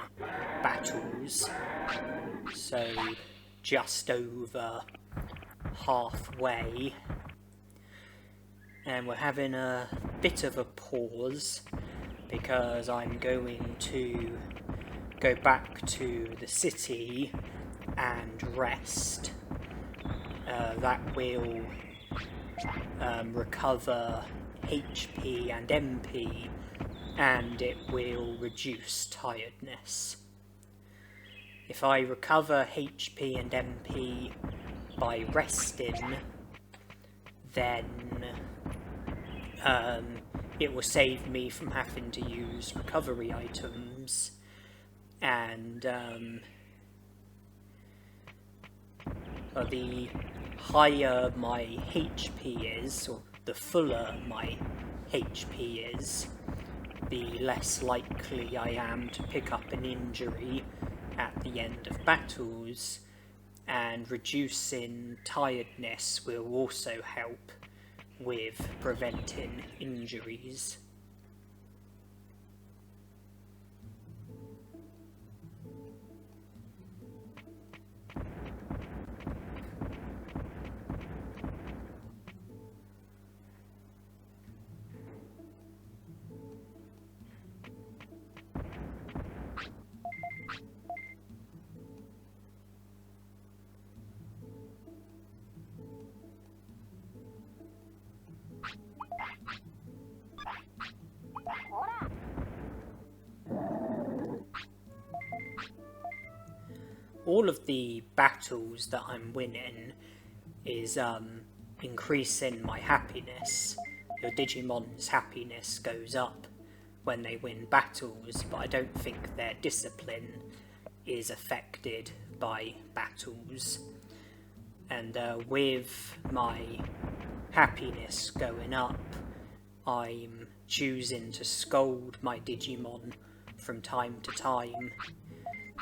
battles, so just over halfway, and we're having a bit of a pause because I'm going to go back to the city and rest. That will recover HP and MP, and it will reduce tiredness. If I recover HP and MP by resting, then it will save me from having to use recovery items, and the higher my HP is, or the fuller my HP is, the less likely I am to pick up an injury at the end of battles, and reducing tiredness will also help with preventing injuries. All of the battles that I'm winning is increasing my happiness. Your Digimon's happiness goes up when they win battles, but I don't think their discipline is affected by battles. And with my happiness going up, I'm choosing to scold my Digimon from time to time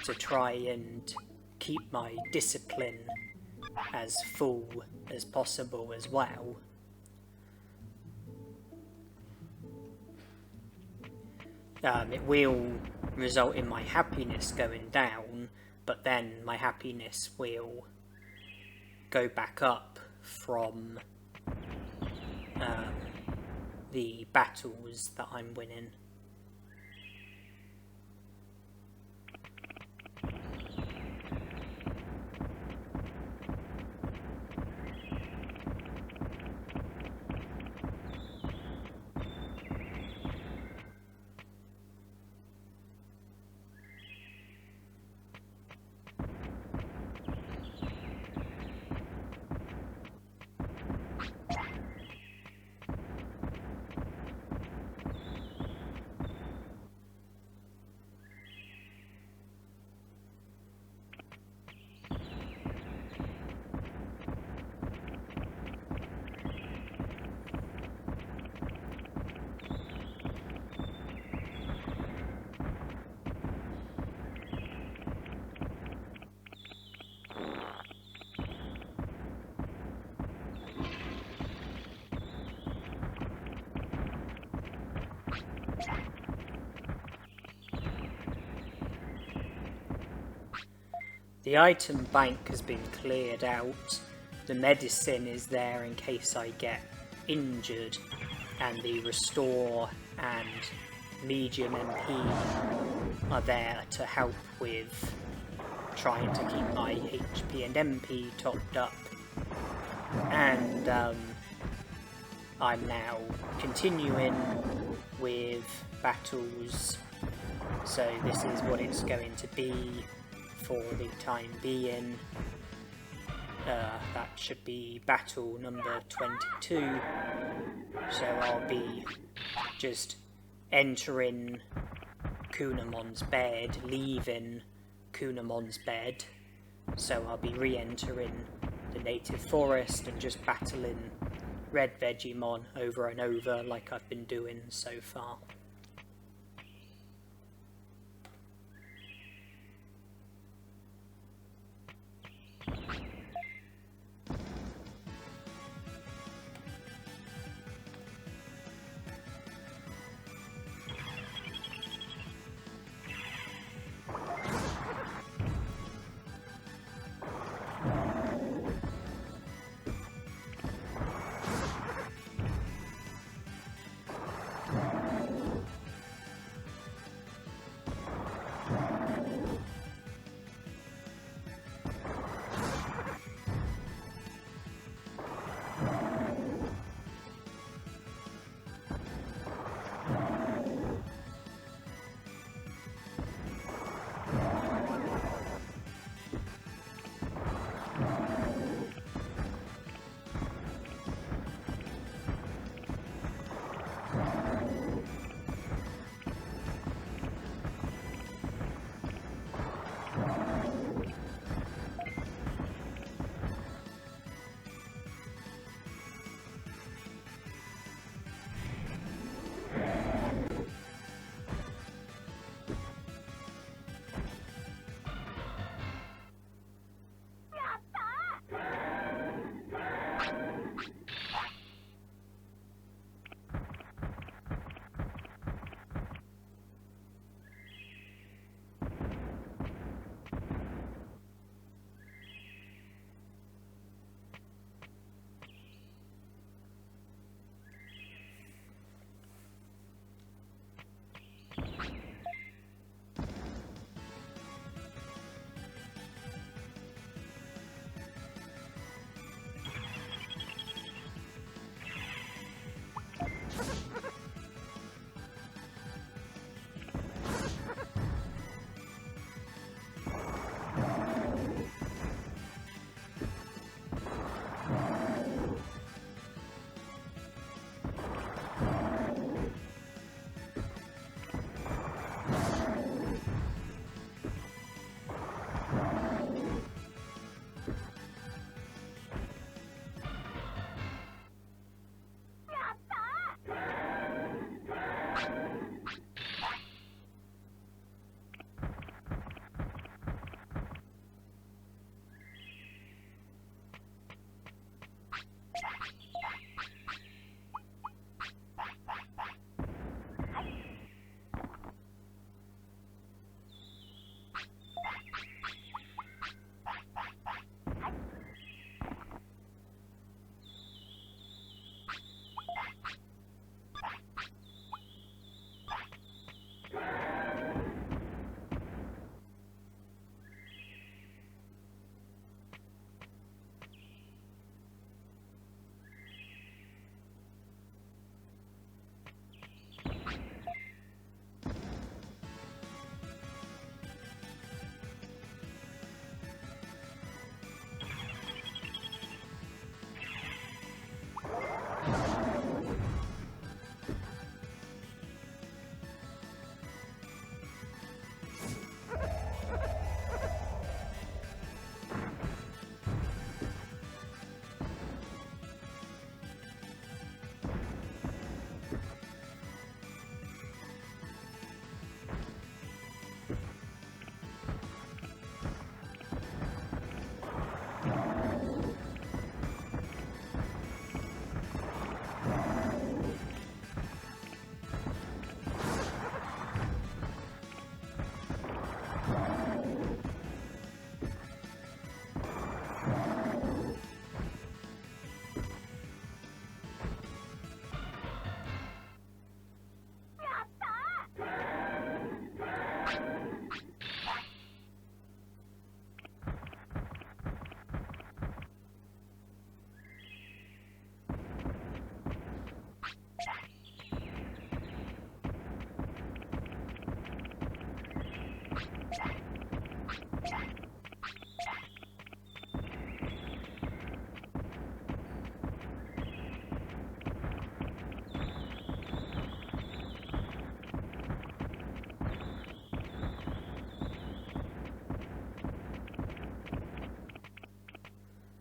to try and keep my discipline as full as possible as well. It will result in my happiness going down, but then my happiness will go back up from the battles that I'm winning. The item bank has been cleared out, the medicine is there in case I get injured, and the restore and medium MP are there to help with trying to keep my HP and MP topped up. And I'm now continuing with battles, so this is what it's going to be for the time being. That should be battle number 22, so I'll be just entering Kunamon's bed, leaving Kunamon's bed, so I'll be re-entering the native forest and just battling Red Vegemon over and over like I've been doing so far.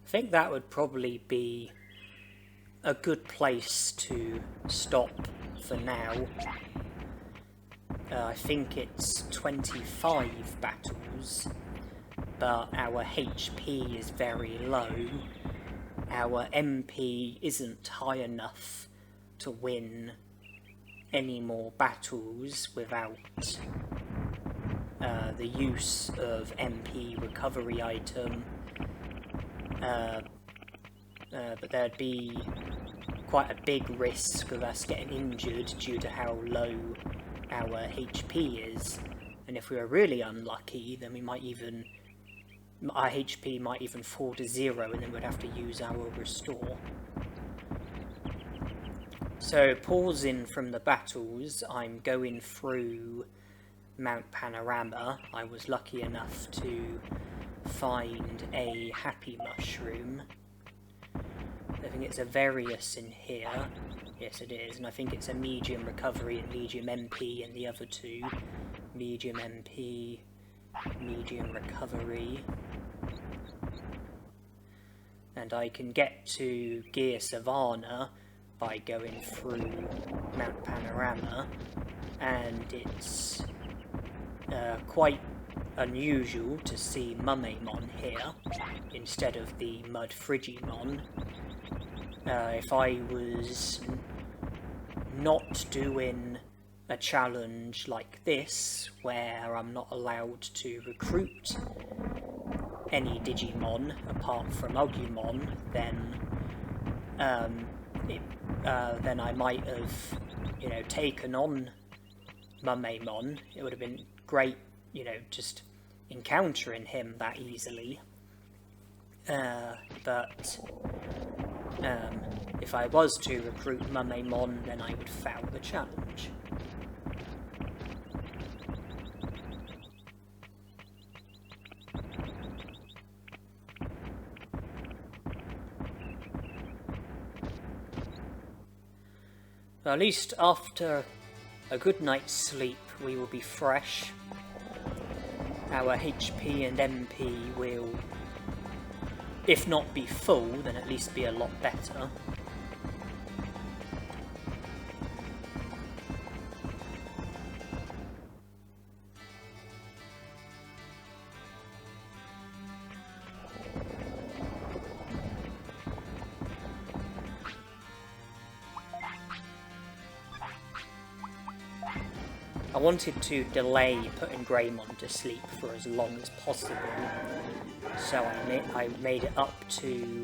I think that would probably be a good place to stop for now. I think it's 25 battles, but our HP is very low. Our MP isn't high enough to win any more battles without the use of MP recovery item. But there'd be quite a big risk of us getting injured due to how low our HP is, and if we were really unlucky, then our HP might even fall to 0, and then we'd have to use our restore. So, pausing from the battles, I'm going through Mount Panorama. I was lucky enough to find a happy mushroom. I think it's a Various in here. Yes, it is, and I think it's a medium recovery and medium MP in the other two. Medium MP, medium recovery. And I can get to Gear Savannah by going through Mount Panorama, and it's quite unusual to see Mumemon here instead of the Mud Frigimon. If I was not doing a challenge like this, where I'm not allowed to recruit any Digimon apart from Agumon, then I might have, taken on Mumemon. It would have been great, just encountering him that easily. But if I was to recruit Mumemon, then I would fail the challenge. At least after a good night's sleep, we will be fresh. Our HP and MP will, if not be full, then at least be a lot better. I wanted to delay putting Greymon to sleep for as long as possible, so I made it up to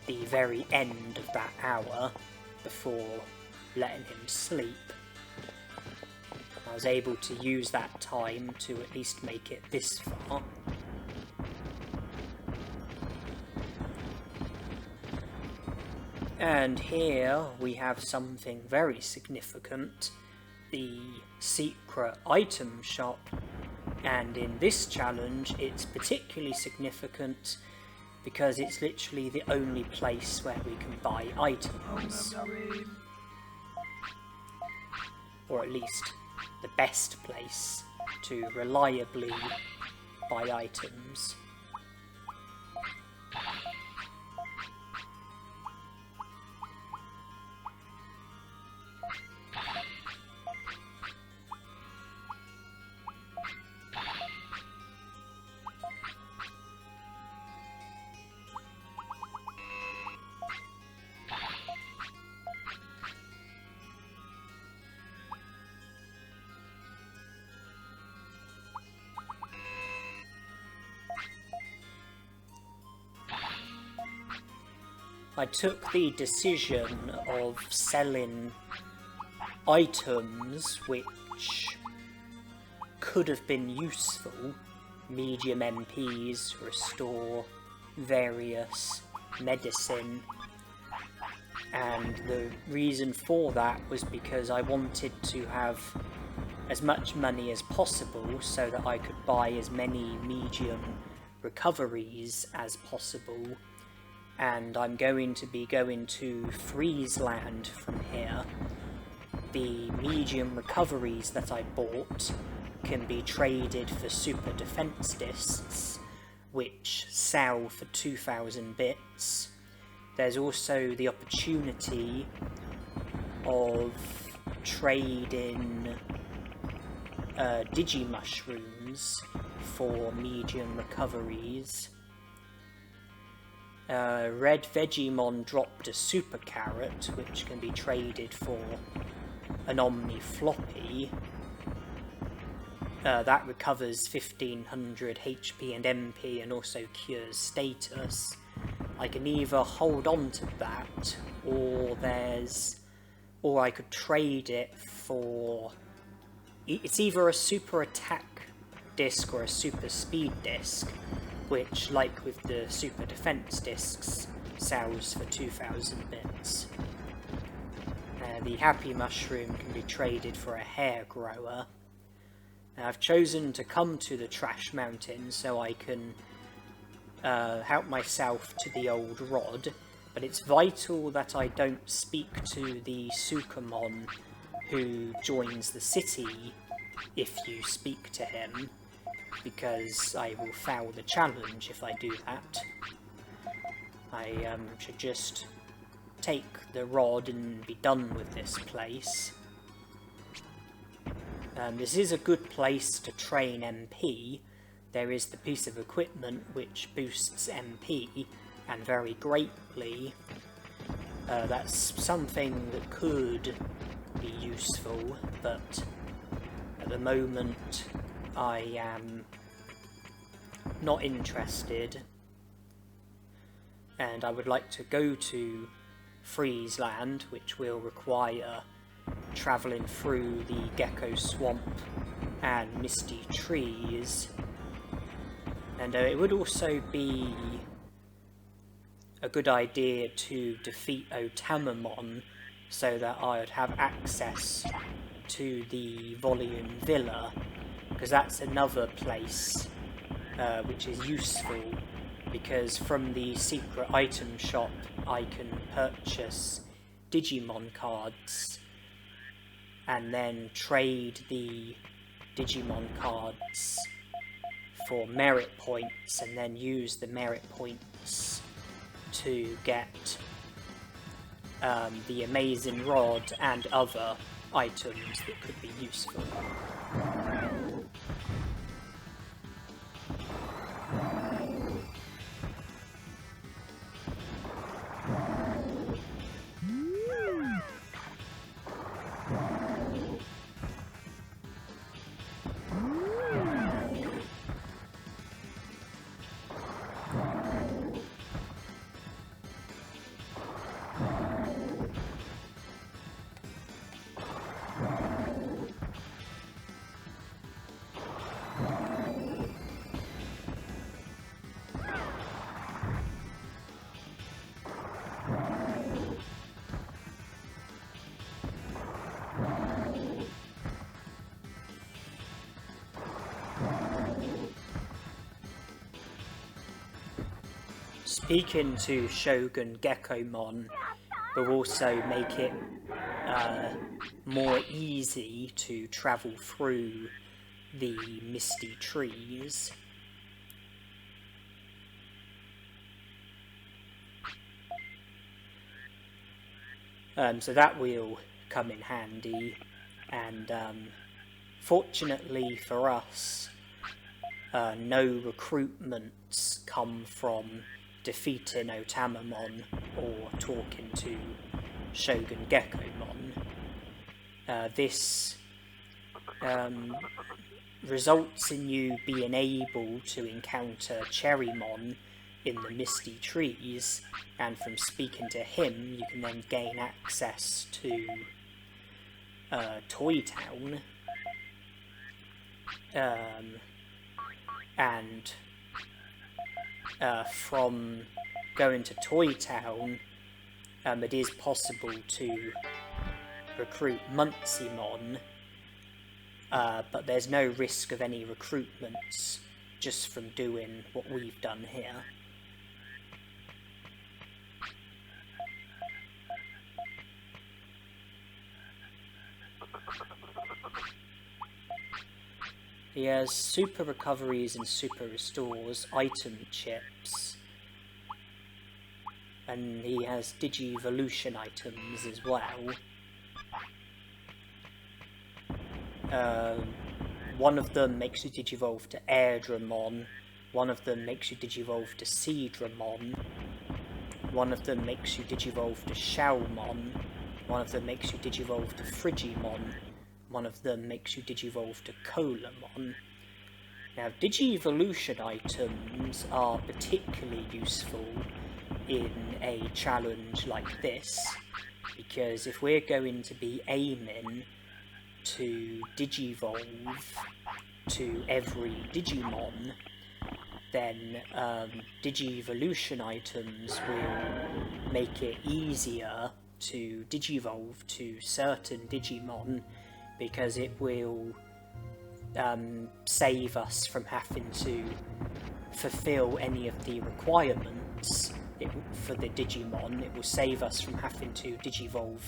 the very end of that hour before letting him sleep. I was able to use that time to at least make it this far. And here we have something very significant. The secret item shop, and in this challenge it's particularly significant because it's literally the only place where we can buy items, or at least the best place to reliably buy items. I took the decision of selling items which could have been useful. Medium MPs, restore, various, medicine. And the reason for that was because I wanted to have as much money as possible so that I could buy as many medium recoveries as possible. And I'm going to be going to Friesland from here. The medium recoveries that I bought can be traded for super defense discs, which sell for 2,000 bits. There's also the opportunity of trading Digimushrooms for medium recoveries. Red Vegemon dropped a Super Carrot, which can be traded for an Omni Floppy. That recovers 1500 HP and MP and also cures status. I can either hold on to that, or I could trade it for... It's either a super attack disc or a super speed disc, which, like with the super defense discs, sells for 2,000 bits. The Happy Mushroom can be traded for a hair grower. I've chosen to come to the Trash Mountain so I can help myself to the old rod, but it's vital that I don't speak to the Sukamon who joins the city if you speak to him, because I will fail the challenge if I do that. I should just take the rod and be done with this place. This is a good place to train MP. There is the piece of equipment which boosts MP, and very greatly. That's something that could be useful, but at the moment I am not interested, and I would like to go to Freeze Land, which will require travelling through the Gecko Swamp and Misty Trees, and it would also be a good idea to defeat Otamamon so that I would have access to the Volume Villa, because that's another place which is useful, because from the secret item shop I can purchase Digimon cards and then trade the Digimon cards for merit points, and then use the merit points to get the amazing rod and other items that could be useful. Speaking to Shogun Geckomon will also make it more easy to travel through the Misty Trees. So that will come in handy, and fortunately for us, no recruitments come from defeating Otamamon or talking to Shogun Geckomon. This results in you being able to encounter Cherrymon in the Misty Trees, and from speaking to him you can then gain access to Toy Town, and from going to Toy Town, it is possible to recruit Muncymon, but there's no risk of any recruitments just from doing what we've done here. He has super recoveries and super restores, item chips, and he has Digivolution items as well. One of them makes you Digivolve to Airdramon, one of them makes you Digivolve to Seedramon, one of them makes you Digivolve to Shaomon, one of them makes you Digivolve to Frigimon, one of them makes you Digivolve to Colamon. Now, Digivolution items are particularly useful in a challenge like this, because if we're going to be aiming to Digivolve to every Digimon, then Digivolution items will make it easier to Digivolve to certain Digimon, because it will save us from having to fulfill any of the requirements for the Digimon. It will save us from having to Digivolve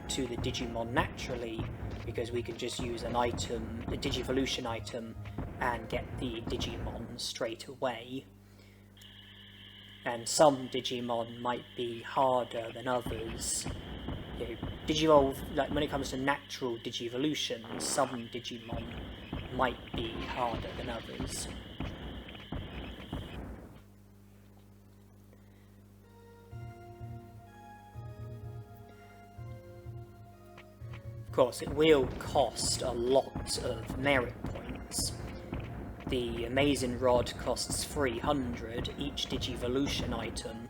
to the Digimon naturally, because we can just use an item, a Digivolution item, and get the Digimon straight away. And some Digimon might be harder than others. You know, Digivolve, like when it comes to natural Digivolution, some Digimon might be harder than others. Of course, it will cost a lot of merit points. The Amazing Rod costs 300, each Digivolution item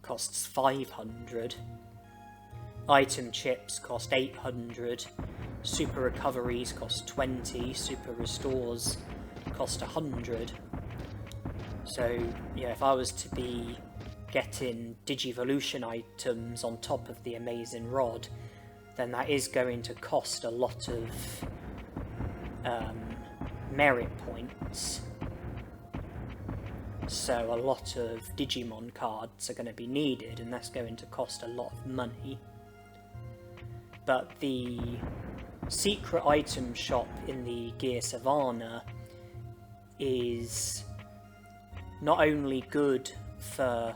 costs 500, item chips cost 800, super recoveries cost 20, super restores cost 100. So, yeah, if I was to be getting Digivolution items on top of the Amazing Rod, then that is going to cost a lot of merit points. So a lot of Digimon cards are going to be needed, and that's going to cost a lot of money. But the secret item shop in the Gear Savannah is not only good for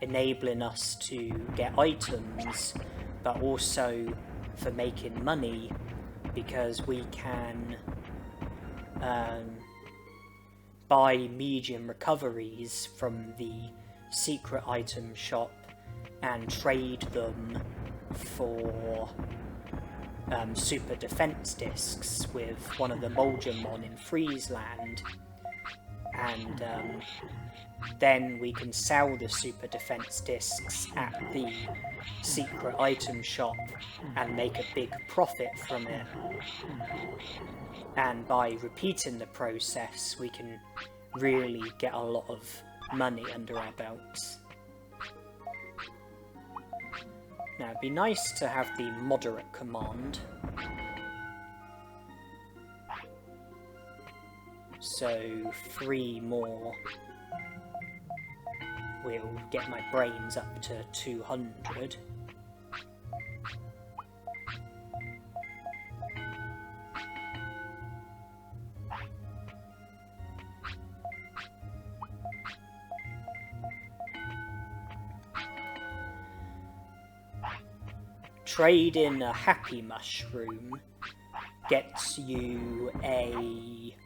enabling us to get items, but also for making money, because we can buy medium recoveries from the secret item shop and trade them for super defense discs with one of the Moldramon in Friesland, and then we can sell the super defense discs at the secret item shop and make a big profit from it. And by repeating the process, we can really get a lot of money under our belts. Now, it'd be nice to have the moderate command. So 3 more will get my brains up to 200. Trading a Happy Mushroom gets you a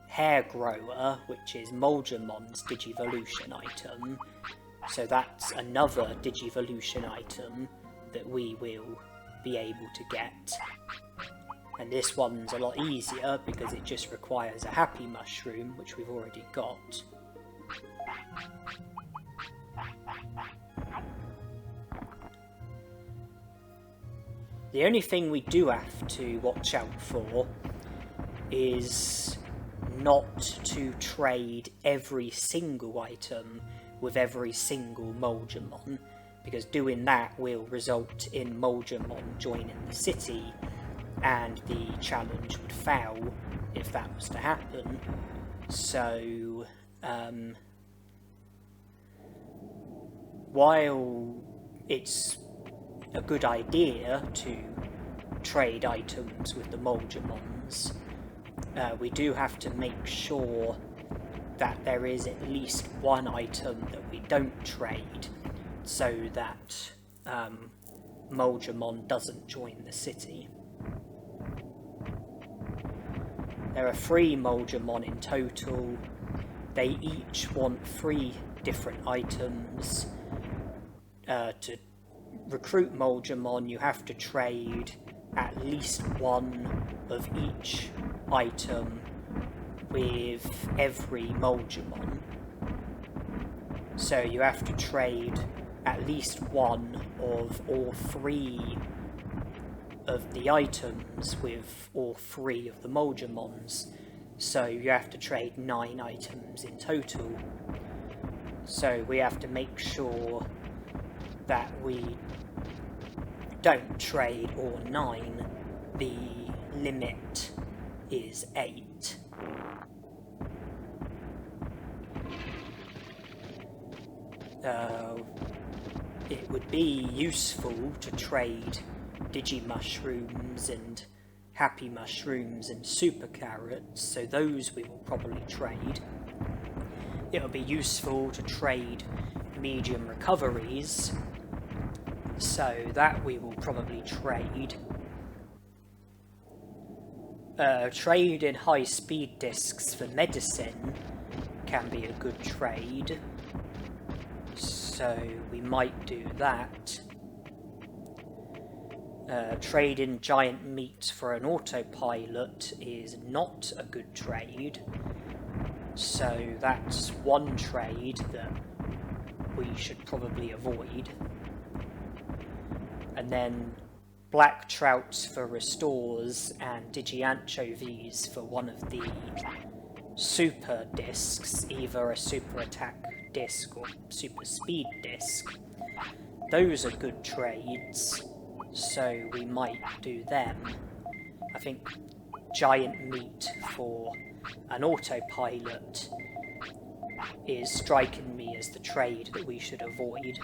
Hair Grower, which is Moldramon's Digivolution item, so that's another Digivolution item that we will be able to get. And this one's a lot easier because it just requires a Happy Mushroom, which we've already got. The only thing we do have to watch out for is not to trade every single item with every single Moldramon, because doing that will result in Moldramon joining the city, and the challenge would fail if that was to happen. So, while it's a good idea to trade items with the Moldramons, we do have to make sure that there is at least one item that we don't trade, so that Moldramon doesn't join the city. There are 3 Moldramon in total. They each want 3 different items. To recruit Moldramon, you have to trade at least one of each item with every Moldramon. So you have to trade at least one of all 3 of the items with all 3 of the Moldramons. So you have to trade 9 items in total. So we have to make sure that we don't trade all 9. The limit is 8. It would be useful to trade Digimushrooms and Happy Mushrooms and Super Carrots, so those we will probably trade. It will be useful to trade medium recoveries, so that we will probably trade. Trade in high speed discs for medicine can be a good trade, so we might do that. Trade in giant meat for an autopilot is not a good trade, so that's one trade that we should probably avoid. And then black trouts for restores and Digianchovies for one of the super discs, either a super attack disc or super speed disc. Those are good trades, so we might do them. I think giant meat for an autopilot is striking me as the trade that we should avoid.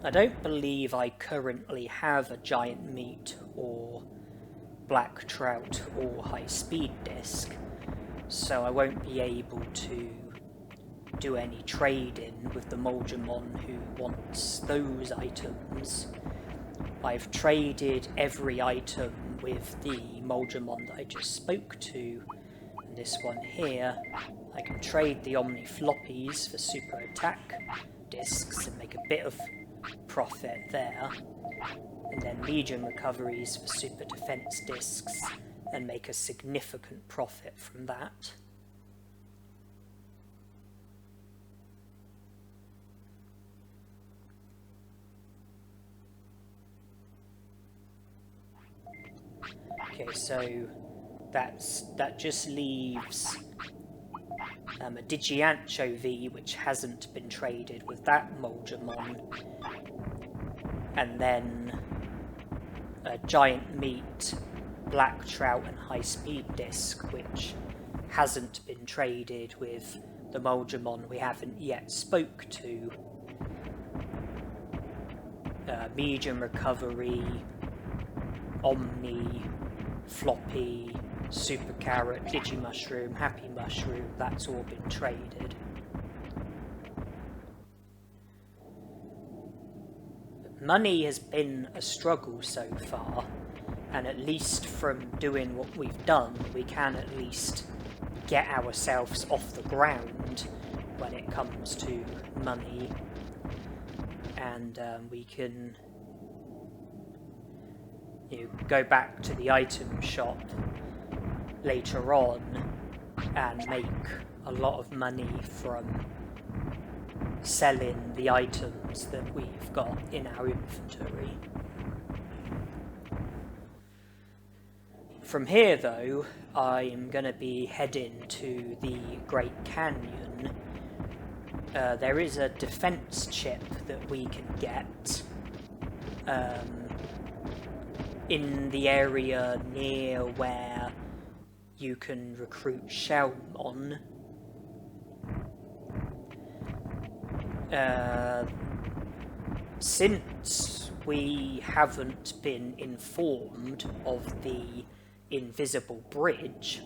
I don't believe I currently have a giant meat or black trout or high speed disc, so I won't be able to do any trading with the Moldramon who wants those items. I've traded every item with the Moldramon that I just spoke to, and this one here. I can trade the Omni Floppies for super attack discs and make a bit of profit there, and then medium recoveries for super defense discs and make a significant profit from that. Okay, so that just leaves a Digianchovy, which hasn't been traded with that Moldramon, and then a giant meat, black trout and high speed disc, which hasn't been traded with the Moldramon we haven't yet spoke to. Medium recovery, Omni, Floppy, Super Carrot, Digimushroom, Happy Mushroom, that's all been traded. But money has been a struggle so far, and at least from doing what we've done, we can at least get ourselves off the ground when it comes to money, and we can go back to the item shop later on and make a lot of money from selling the items that we've got in our inventory. From here though, I'm going to be heading to the Great Canyon. There is a defense chip that we can get in the area near where you can recruit Shellmon, since we haven't been informed of the invisible bridge,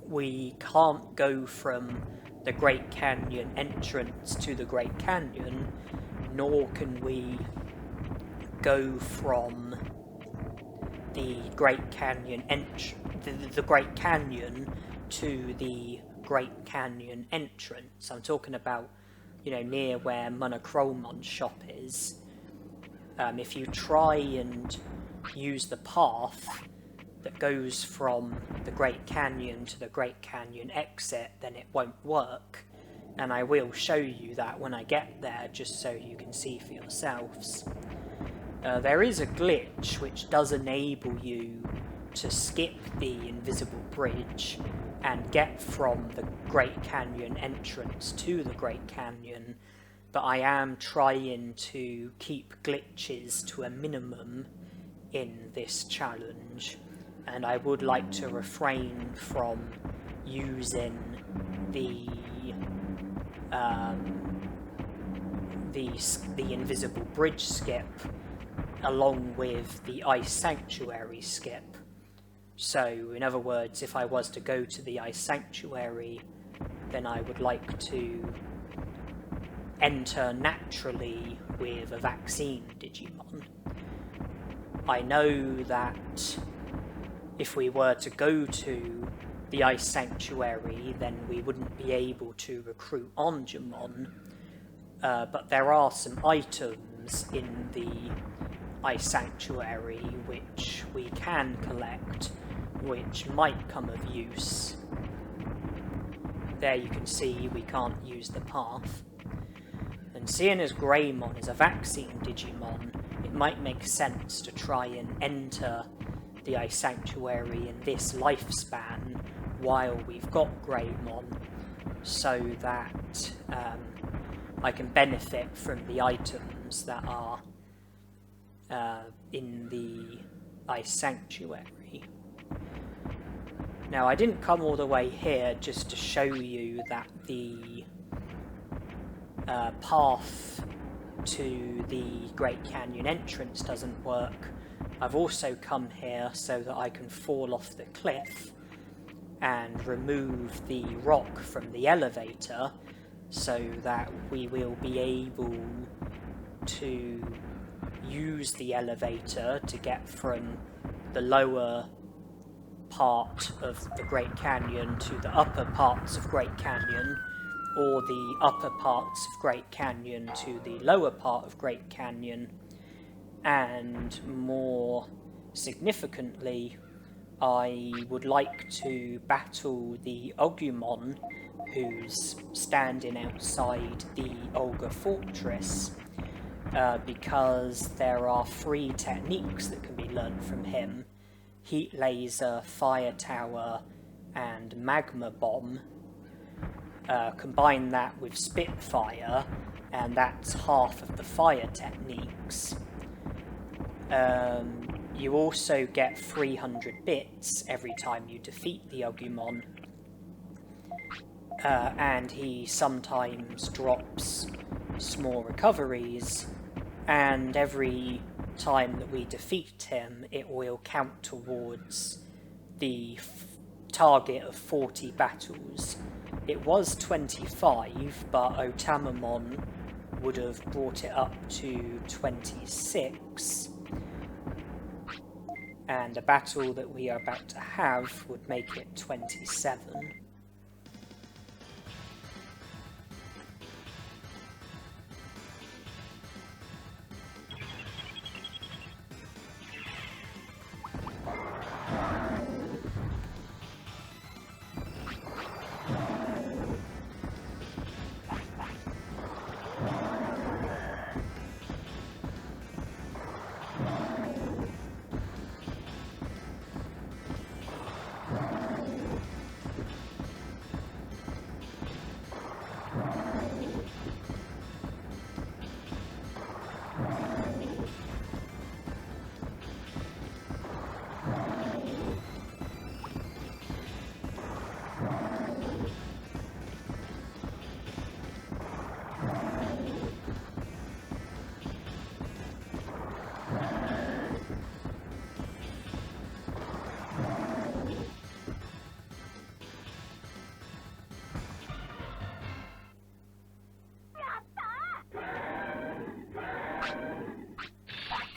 we can't go from the Great Canyon entrance to the Great Canyon, nor can we go from the Great Canyon the Great Canyon to the Great Canyon entrance. I'm talking about, you know, near where Monocromon's shop is. If you try and use the path that goes from the Great Canyon to the Great Canyon exit, then it won't work. And I will show you that when I get there, just so you can see for yourselves. There is a glitch which does enable you to skip the invisible bridge and get from the Great Canyon entrance to the Great Canyon, but I am trying to keep glitches to a minimum in this challenge, and I would like to refrain from using the invisible bridge skip along with the Ice Sanctuary skip. So, in other words, if I was to go to the Ice Sanctuary, then I would like to enter naturally with a vaccine Digimon. I know that if we were to go to the Ice Sanctuary, then we wouldn't be able to recruit Agumon, but there are some items in the Ice Sanctuary which we can collect, which might come of use. There you can see we can't use the path. And seeing as Greymon is a vaccine Digimon, it might make sense to try and enter the Ice Sanctuary in this lifespan while we've got Greymon, so that I can benefit from the items that are in the Ice Sanctuary. Now, I didn't come all the way here just to show you that the path to the Great Canyon entrance doesn't work. I've also come here so that I can fall off the cliff and remove the rock from the elevator, so that we will be able to use the elevator to get from the lower part of the Great Canyon to the upper parts of Great Canyon, or the upper parts of Great Canyon to the lower part of Great Canyon, and more significantly, I would like to battle the Agumon who's standing outside the Olga Fortress, because there are 3 techniques that can be learnt from him: Heat Laser, Fire Tower, and Magma Bomb. Combine that with Spitfire, and that's half of the fire techniques. You also get 300 bits every time you defeat the Agumon, and he sometimes drops small recoveries, and every time that we defeat him, it will count towards the target of 40 battles. It was 25, but Otamamon would have brought it up to 26, and a battle that we are about to have would make it 27.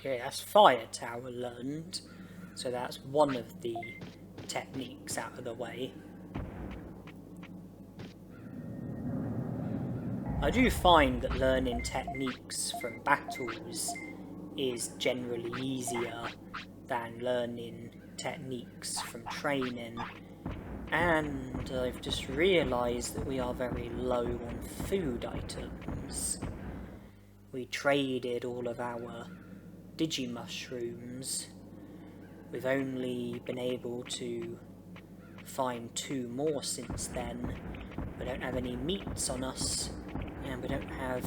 Okay, that's Fire Tower learned. So that's one of the techniques out of the way. I do find that learning techniques from battles is generally easier than learning techniques from training, and I've just realised that we are very low on food items. We traded all of our Digimushrooms. We've only been able to find 2 more since then. We don't have any meats on us, and we don't have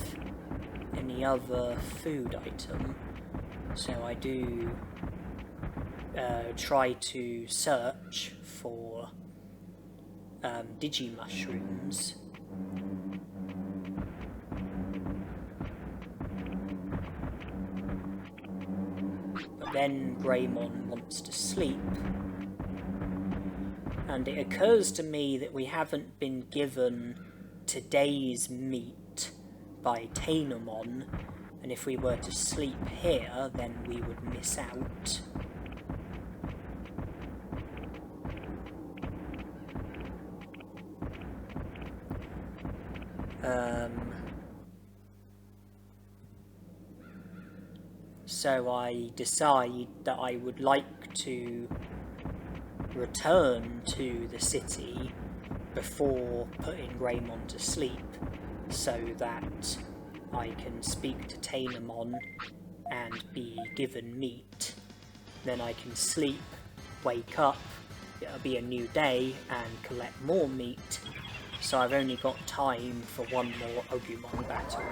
any other food item, so I do try to search for Digimushrooms. But then Greymon wants to sleep, and it occurs to me that we haven't been given today's meat by Tainomon, and if we were to sleep here, then we would miss out. So I decide that I would like to return to the city before putting Greymon to sleep, so that I can speak to Tainomon and be given meat. Then I can sleep, wake up, it'll be a new day, and collect more meat. So I've only got time for one more Agumon battle.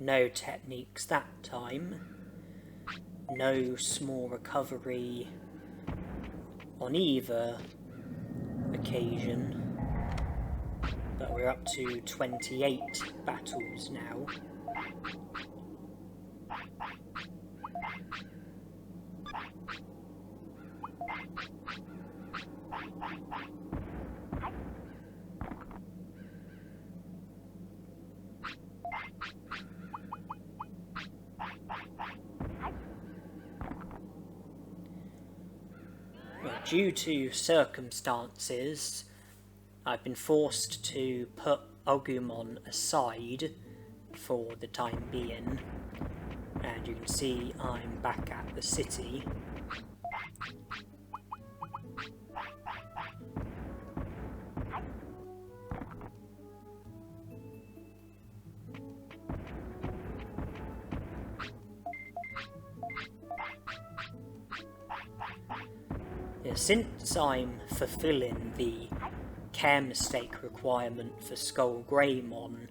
No techniques that time. No small recovery on either occasion. But we're up to 28 battles now. Due to circumstances, I've been forced to put Agumon aside for the time being, and you can see I'm back at the city. Since I'm fulfilling the care mistake requirement for Skull Greymon,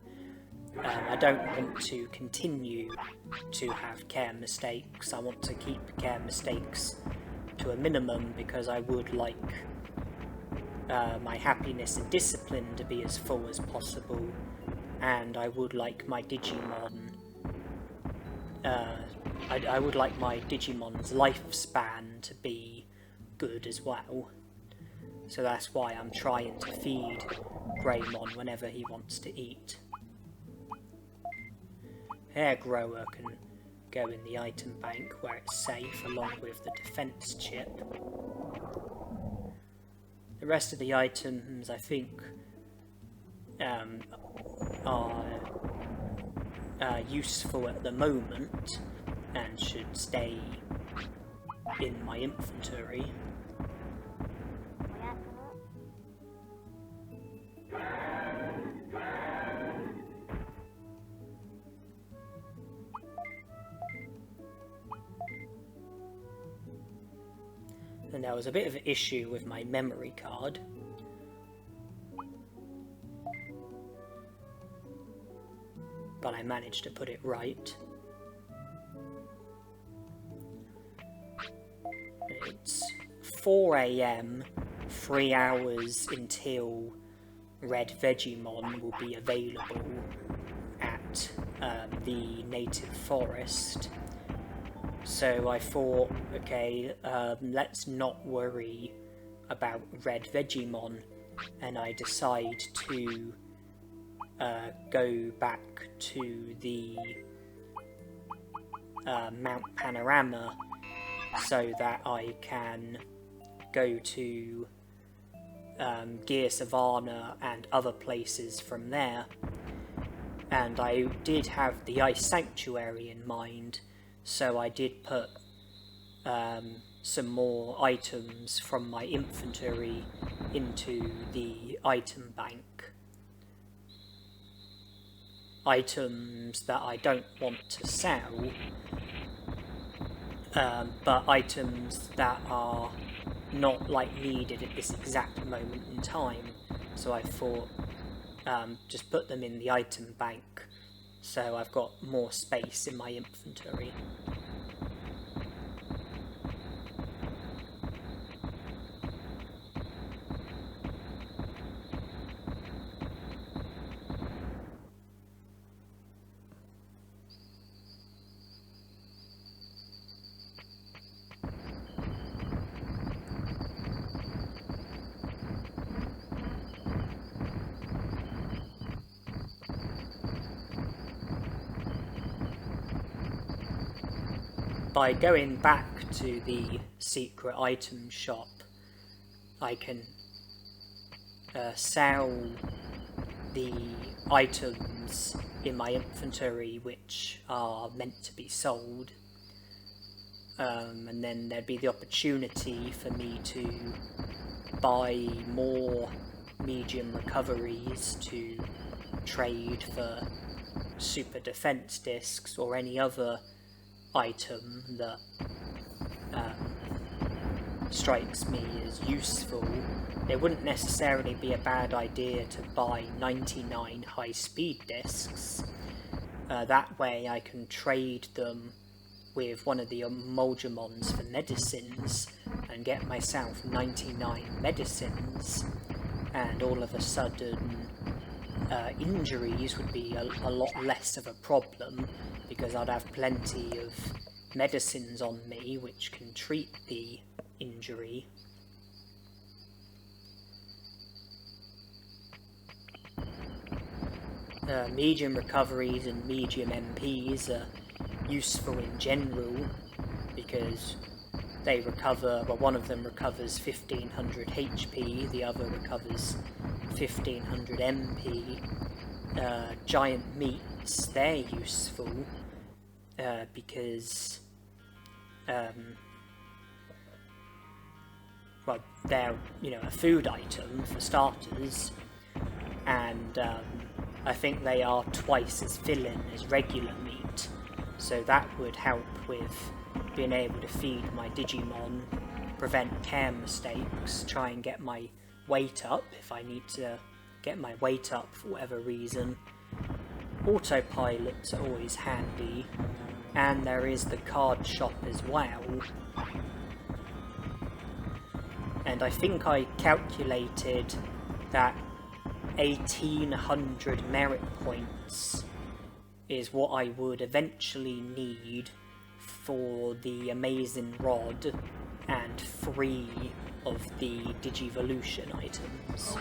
I don't want to continue to have care mistakes. I want to keep care mistakes to a minimum because I would like my happiness and discipline to be as full as possible, and I would like my Digimon I would like my Digimon's lifespan to be good as well. So that's why I'm trying to feed Greymon whenever he wants to eat. Hair Grower can go in the item bank where it's safe along with the defense chip. The rest of the items I think are useful at the moment, and should stay in my inventory. And there was a bit of an issue with my memory card. But I managed to put it right. It's 4 AM, 3 hours until Red Digimon will be available at the native forest. So I thought, okay, let's not worry about Red Digimon, and I decide to go back to the Mount Panorama so that I can go to Gear Savannah and other places from there. And I did have the Ice Sanctuary in mind, so I did put some more items from my inventory into the item bank. Items that I don't want to sell, but items that are not needed at this exact moment in time. So I thought just put them in the item bank so I've got more space in my inventory. By going back to the secret item shop, I can sell the items in my inventory which are meant to be sold, and then there'd be the opportunity for me to buy more medium recoveries to trade for super defense discs or any other item that strikes me as useful. It wouldn't necessarily be a bad idea to buy 99 high-speed discs. That way I can trade them with one of the Emolgemons for medicines and get myself 99 medicines, and all of a sudden injuries would be a lot less of a problem, because I'd have plenty of medicines on me which can treat the injury. Medium recoveries and medium MPs are useful in general because they recover, well, one of them recovers 1500 HP, the other recovers 1500 MP. Giant meats, they're useful because well, they're, a food item for starters, and I think they are twice as filling as regular meat, so that would help with being able to feed my Digimon, prevent care mistakes, try and get my weight up if I need to get my weight up for whatever reason. Autopilots are always handy, and there is the card shop as well. And I think I calculated that 1800 merit points is what I would eventually need for the Amazing Rod and 3 of the Digivolution items.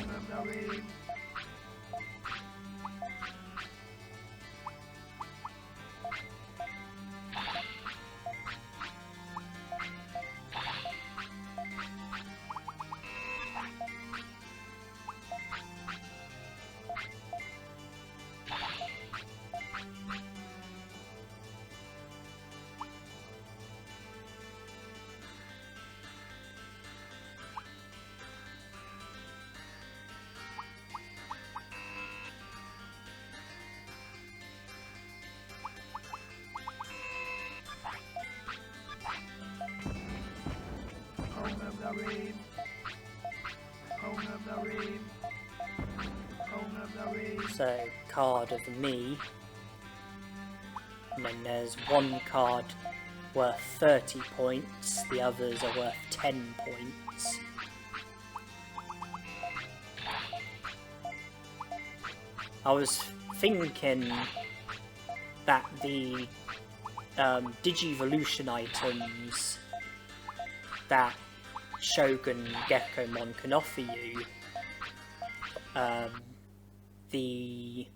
So, card of me. And then there's one card worth 30 points, the others are worth 10 points. I was thinking that the Digivolution items that Shogun Gekomon can offer you, the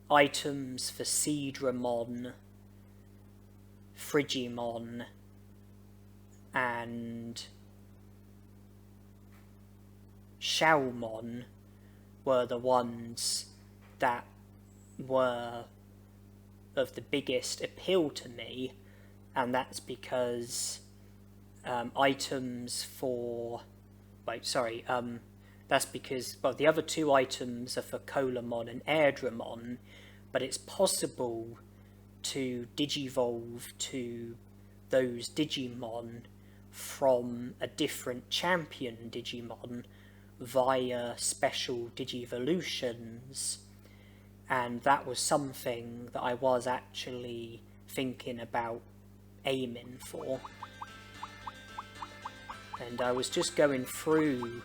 items for Seadramon, Frigimon, and Shaomon were the ones that were of the biggest appeal to me, and that's because items for... that's because, well, the other two items are for Colamon and Airdramon, but it's possible to digivolve to those Digimon from a different champion Digimon via special Digivolutions, and that was something that I was actually thinking about aiming for. And I was just going through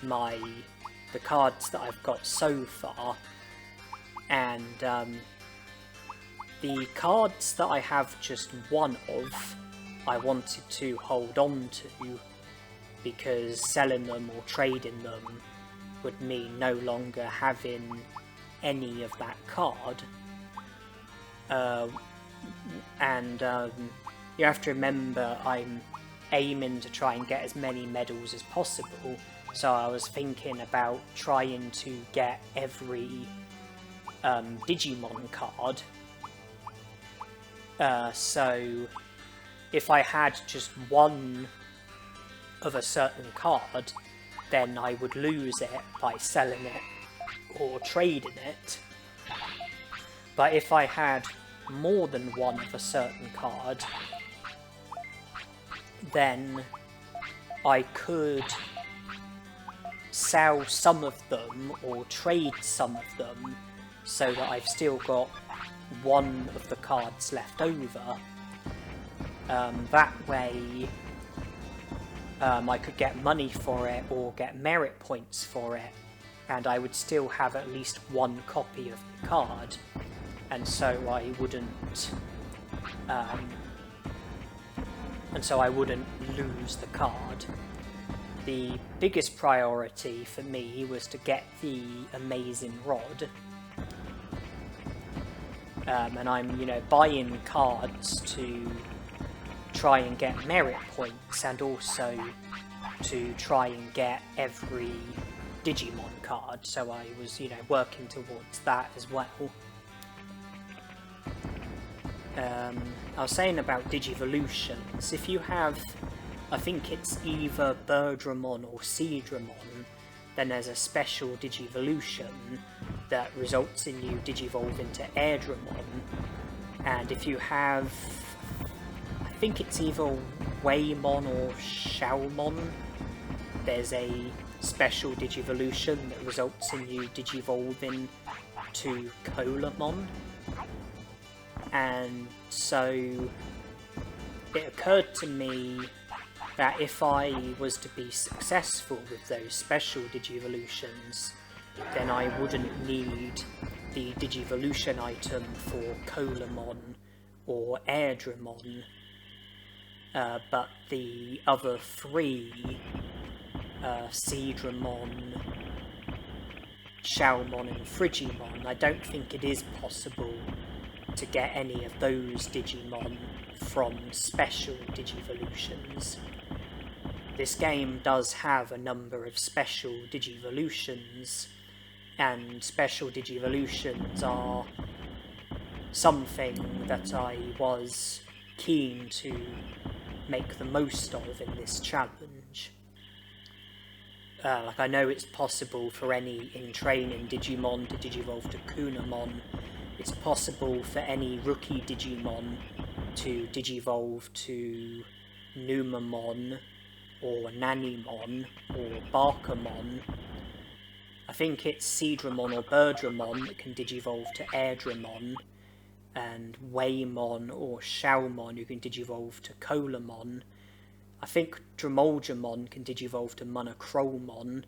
the cards that I've got so far, and the cards that I have just one of, I wanted to hold on to, because selling them or trading them would mean no longer having any of that card. You have to remember I'm aiming to try and get as many medals as possible, so I was thinking about trying to get every Digimon card. So if I had just one of a certain card, then I would lose it by selling it or trading it. But if I had more than one of a certain card, then I could sell some of them or trade some of them so that I've still got one of the cards left over. That way I could get money for it or get merit points for it, and I would still have at least one copy of the card, and so I wouldn't lose the card. The biggest priority for me was to get the amazing rod, and I'm buying cards to try and get merit points, and also to try and get every Digimon card, so I was working towards that as well. I was saying about Digivolutions, if you have, I think it's either Birdramon or Seadramon, then there's a special Digivolution that results in you digivolving to Airdramon, and if you have, I think it's either Waymon or Shaomon, there's a special Digivolution that results in you digivolving to Colamon. And so it occurred to me that if I was to be successful with those special Digivolutions, then I wouldn't need the Digivolution item for Colamon or Airdramon, but the other three, Seadramon, Shaomon and Frigimon, I don't think it is possible to get any of those Digimon from special Digivolutions. This game does have a number of special Digivolutions, and special Digivolutions are something that I was keen to make the most of in this challenge. I know it's possible for any in-training Digimon to digivolve to Kunamon. It's possible for any rookie Digimon to digivolve to Numamon or Nanimon or Barkamon. I think it's Seadramon or Birdramon that can digivolve to Airdramon, and Waymon or Shoutmon who can digivolve to Colamon. I think Dramoldramon can digivolve to Monochromon.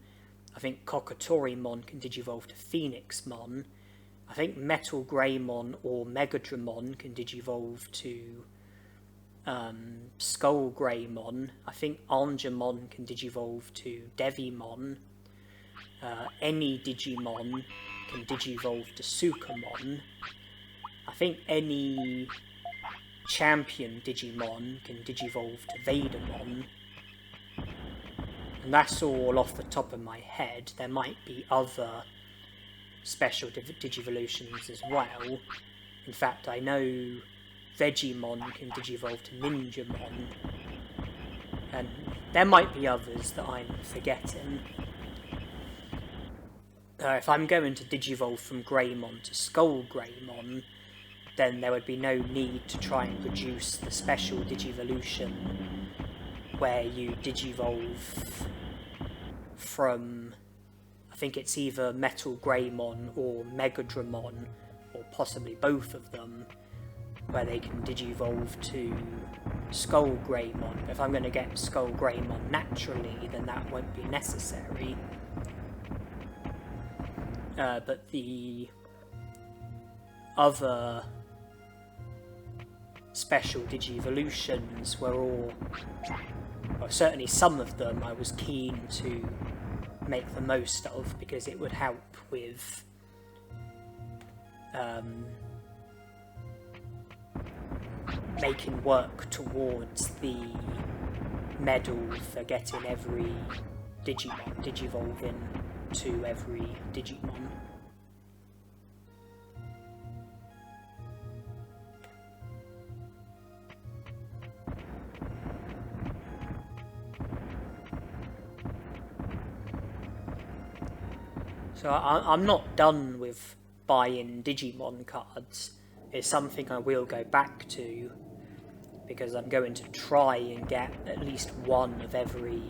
I think Kokatorimon can digivolve to Phoenixmon. I think Metal Greymon or Megadramon can digivolve to Skull Greymon. I think Angemon can digivolve to Devimon. Any Digimon can digivolve to Sukamon. I think any champion Digimon can digivolve to Vadermon. And that's all off the top of my head. There might be other special Digivolutions as well. In fact, I know Vegemon can digivolve to Ninjamon. And there might be others that I'm forgetting. If I'm going to digivolve from Greymon to Skull Greymon, then there would be no need to try and produce the special Digivolution where you digivolve from, I think it's either Metal Greymon or Megadramon, or possibly both of them, where they can digivolve to Skull Greymon. If I'm going to get Skull Greymon naturally, then that won't be necessary. But the other special Digivolutions were all, well, certainly some of them I was keen to make the most of, because it would help with making work towards the medal for getting every Digimon digivolving to every Digimon. So I'm not done with buying Digimon cards. It's something I will go back to, because I'm going to try and get at least one of every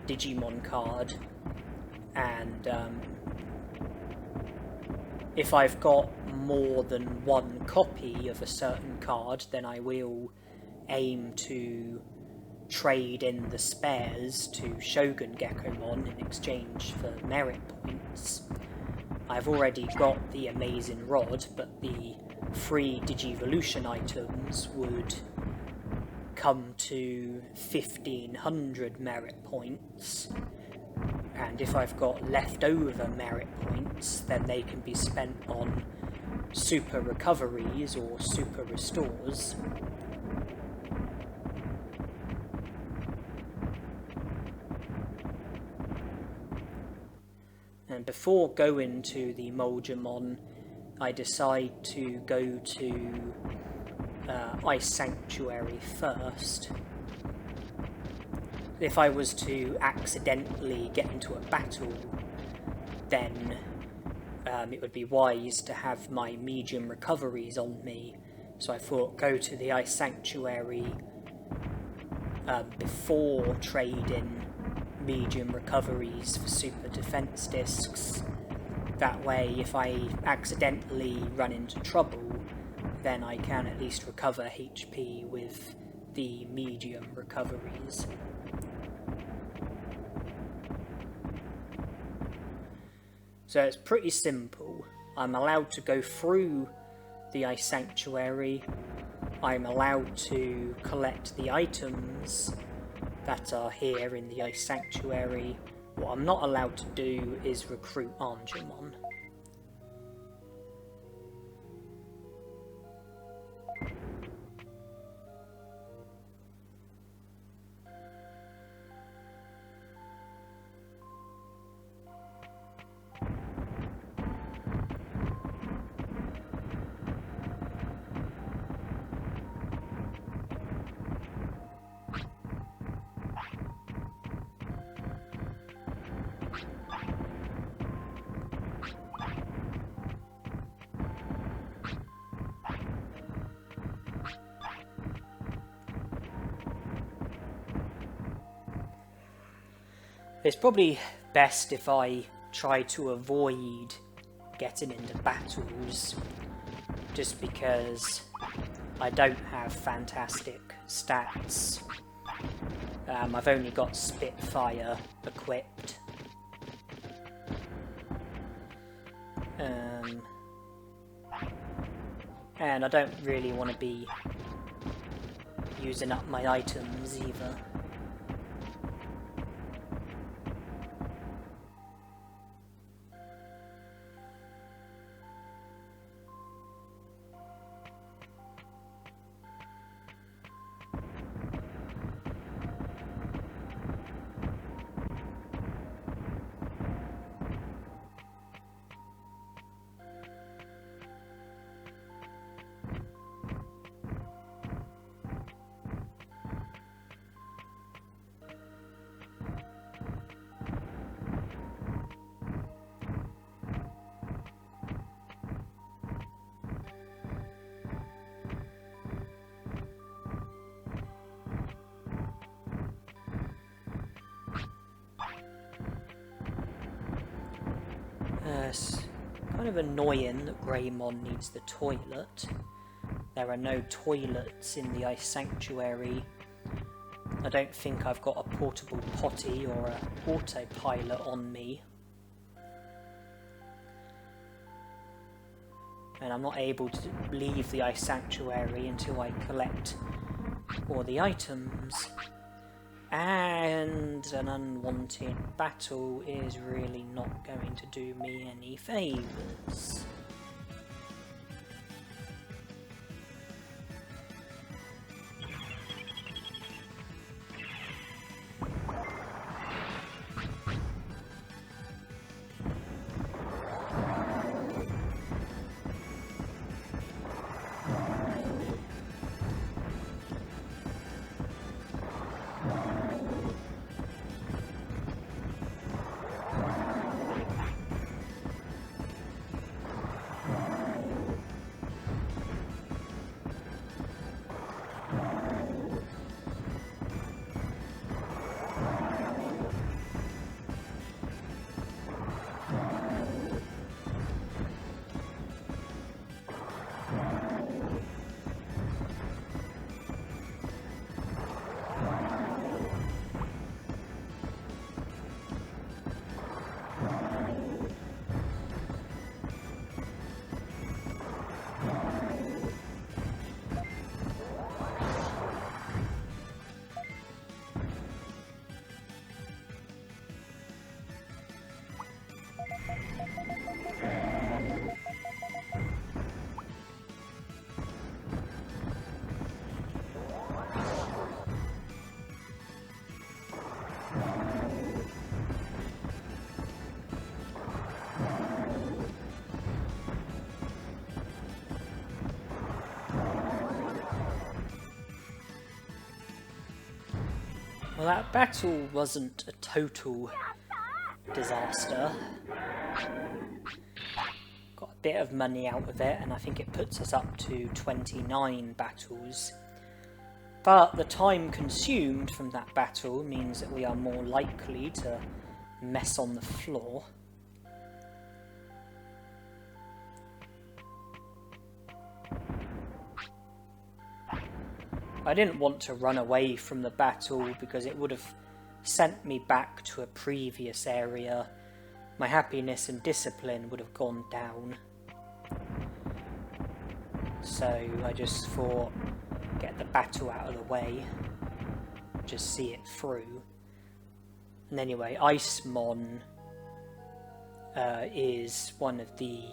Digimon card, and if I've got more than one copy of a certain card, then I will aim to trade in the spares to Shogun Gekomon in exchange for merit points. I've already got the Amazing Rod, but the free Digivolution items would come to 1500 merit points, and if I've got leftover merit points, then they can be spent on super recoveries or super restores. And before going to the Moldramon, I decide to go to Ice Sanctuary first. If I was to accidentally get into a battle, then it would be wise to have my medium recoveries on me. So I thought, go to the Ice Sanctuary before trading medium recoveries for super defense discs. That way, if I accidentally run into trouble, then I can at least recover HP with the medium recoveries. So it's pretty simple. I'm allowed to go through the Ice Sanctuary. I'm allowed to collect the items that are here in the Ice Sanctuary. What I'm not allowed to do is recruit Angemon. It's probably best if I try to avoid getting into battles just because I don't have fantastic stats. I've only got Spitfire equipped. And I don't really want to be using up my items either. It's kind of annoying that Greymon needs the toilet. There are no toilets in the Ice Sanctuary. I don't think I've got a portable potty or an autopilot on me. And I'm not able to leave the Ice Sanctuary until I collect all the items. And an unwanted battle is really not going to do me any favours. Well, that battle wasn't a total disaster. Got a bit of money out of it, and I think it puts us up to 29 battles. But the time consumed from that battle means that we are more likely to mess on the floor. I didn't want to run away from the battle because it would have sent me back to a previous area. My happiness and discipline would have gone down. So I just thought, get the battle out of the way, just see it through. And anyway, Agumon is one of the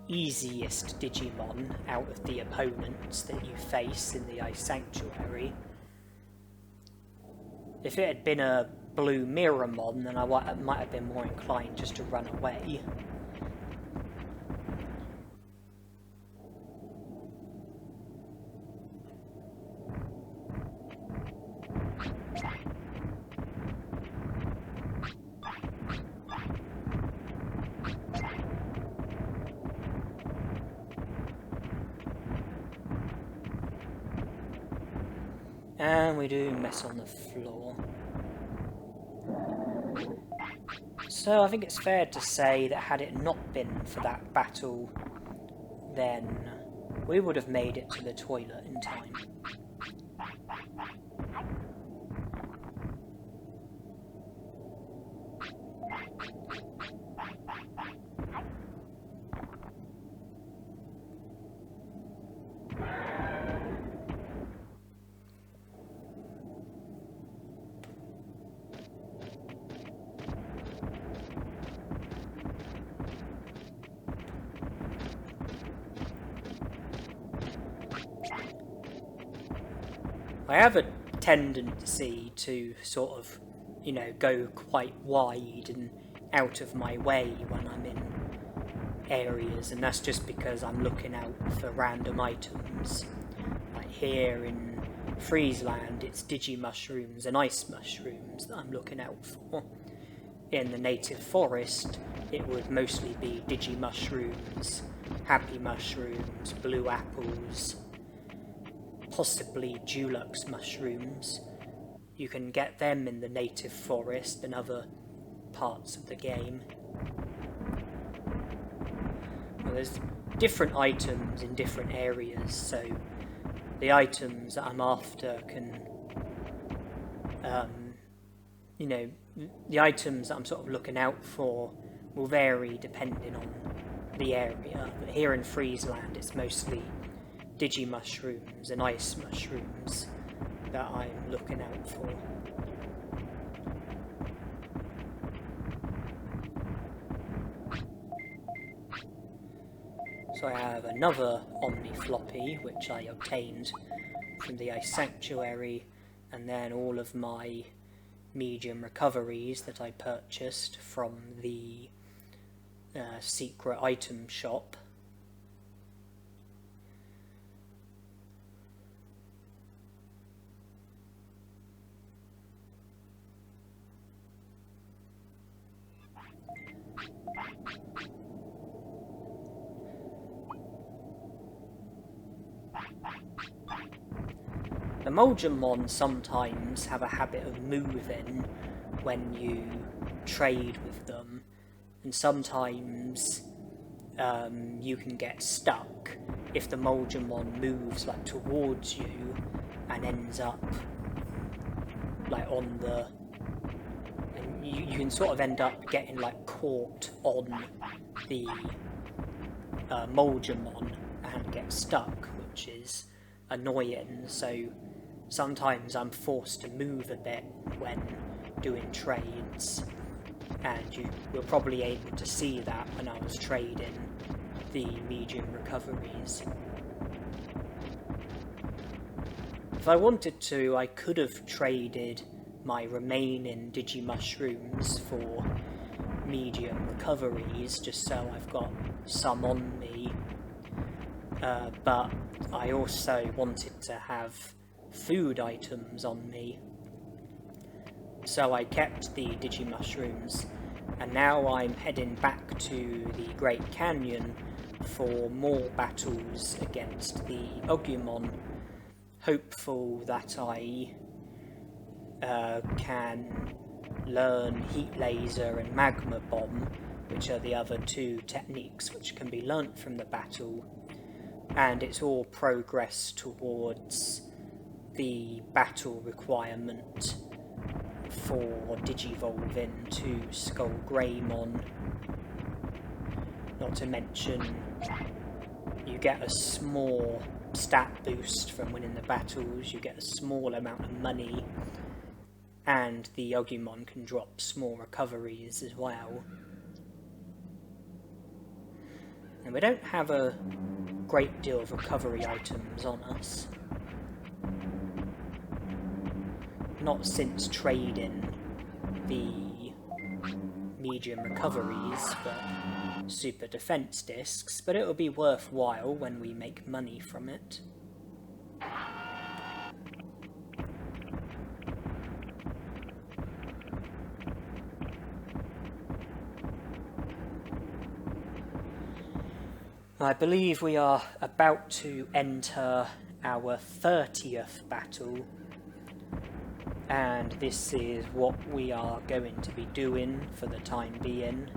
easiest Digimon out of the opponents that you face in the Ice Sanctuary. If it had been a blue Mirrormon, then I might have been more inclined just to run away. And we do mess on the floor. So I think it's fair to say that had it not been for that battle, then we would have made it to the toilet in time. I have a tendency to sort of, you know, go quite wide and out of my way when I'm in areas, and that's just because I'm looking out for random items. Like here in Friesland, it's Digimushrooms and ice mushrooms that I'm looking out for. In the native forest, it would mostly be Digimushrooms, happy mushrooms, blue apples, possibly Dulux mushrooms. You can get them in the native forest and other parts of the game. Well, there's different items in different areas, so the items that I'm after can, you know, the items that I'm sort of looking out for will vary depending on the area. But here in Friesland, it's mostly Digimushrooms and ice mushrooms that I'm looking out for. So I have another Omni Floppy, which I obtained from the Ice Sanctuary, and then all of my medium recoveries that I purchased from the secret item shop. The Digimon sometimes have a habit of moving when you trade with them, and sometimes you can get stuck if the Digimon moves like towards you and ends up like on the... and you can sort of end up getting like caught on the Digimon and get stuck, which is annoying. So sometimes I'm forced to move a bit when doing trades, and you were probably able to see that when I was trading the medium recoveries. If I wanted to, I could have traded my remaining Digimushrooms for medium recoveries, just so I've got some on me, but I also wanted to have food items on me, so I kept the Digimushrooms, and now I'm heading back to the Great Canyon for more battles against the Agumon, hopeful that I can learn Heat Laser and Magma Bomb, which are the other two techniques which can be learnt from the battle, and it's all progress towards the battle requirement for Digivolving to Skullgreymon. Not to mention, you get a small stat boost from winning the battles, you get a small amount of money, and the Agumon can drop small recoveries as well. And we don't have a great deal of recovery items on us. Not since trading the medium recoveries for super defense discs, but it'll be worthwhile when we make money from it. I believe we are about to enter our 30th battle, And this is what we are going to be doing for the time being.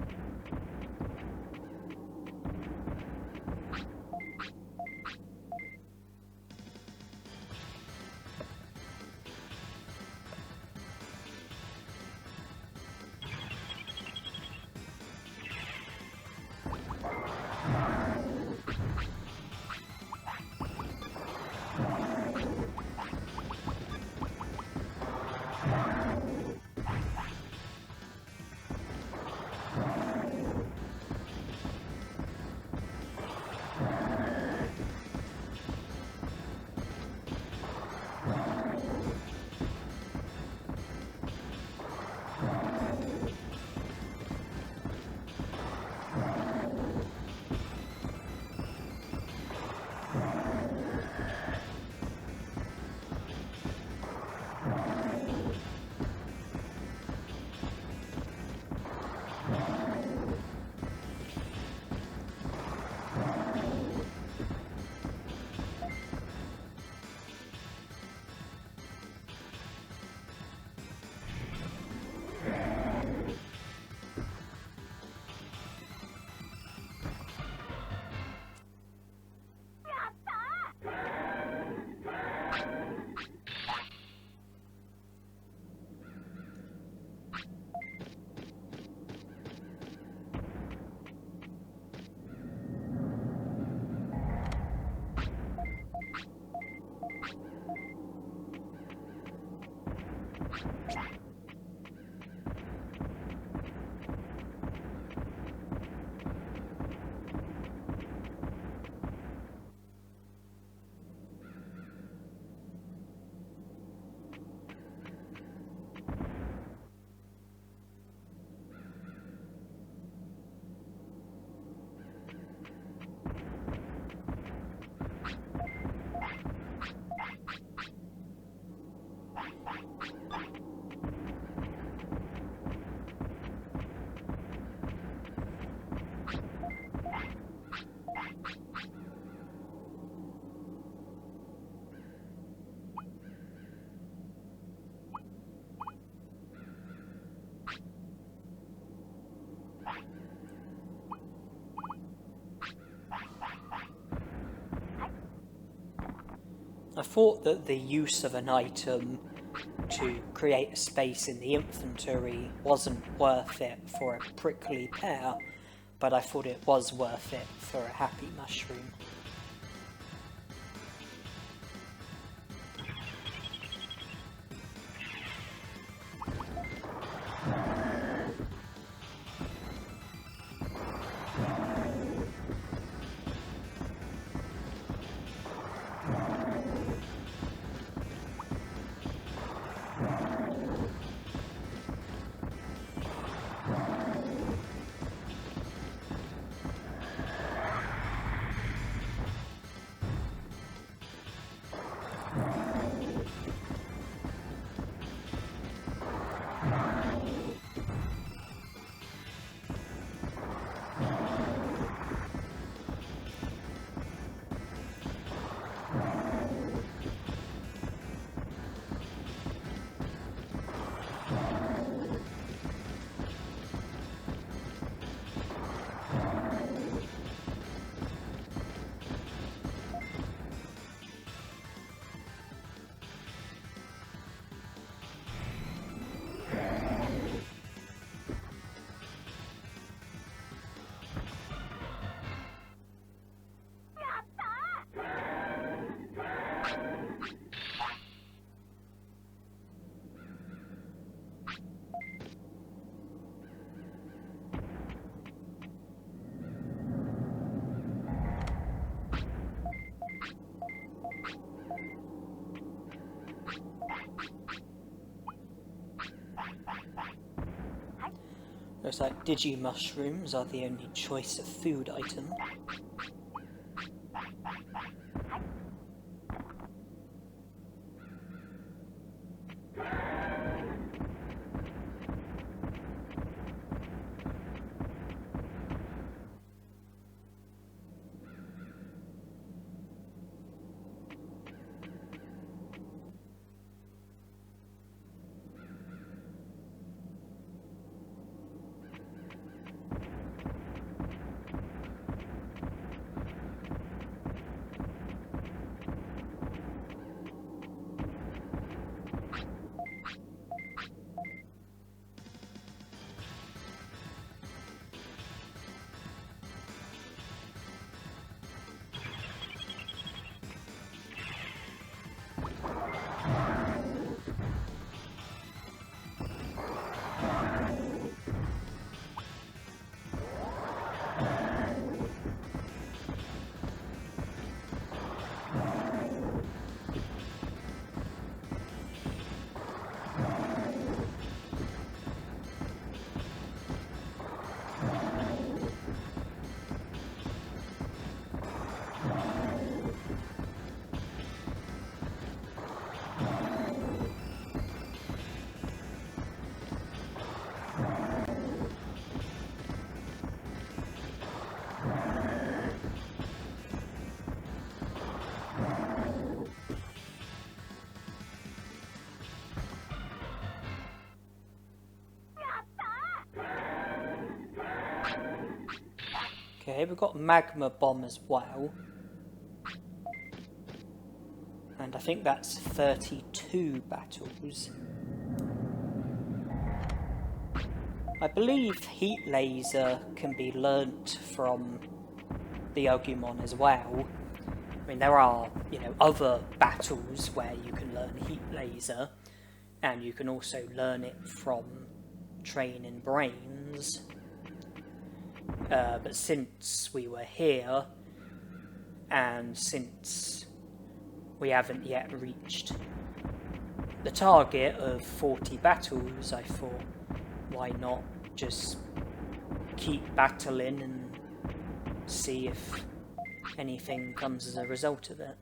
I thought that the use of an item to create a space in the inventory wasn't worth it for a prickly pear, but I thought it was worth it for a happy mushroom. Looks like Digimushrooms are the only choice of food item. Okay, we've got Magma Bomb as well. And I think that's 32 battles. I believe Heat Laser can be learnt from the Agumon as well. I mean, there are, other battles where you can learn Heat Laser, and you can also learn it from training brains. But since we were here, and since we haven't yet reached the target of 40 battles, I thought, why not just keep battling and see if anything comes as a result of it.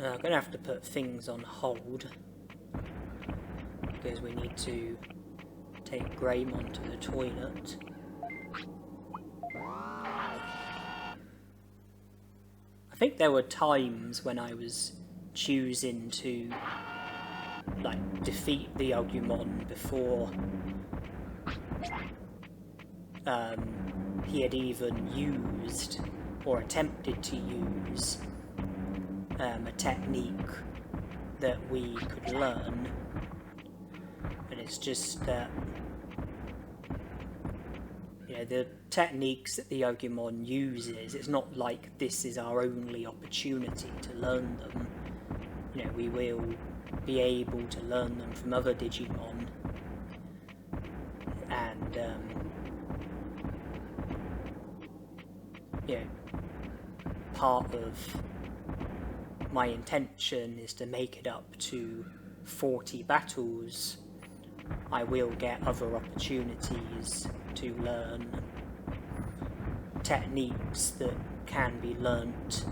I'm going to have to put things on hold because we need to take Greymon to the toilet. I think there were times when I was choosing to defeat the Agumon before he had even used or attempted to use a technique that we could learn, and it's just that the techniques that the Agumon uses, it's not like this is our only opportunity to learn them. We will be able to learn them from other Digimon, and part of my intention is to make it up to 40 battles. I will get other opportunities to learn techniques that can be learnt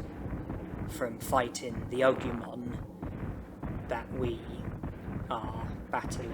from fighting the Agumon that we are battling.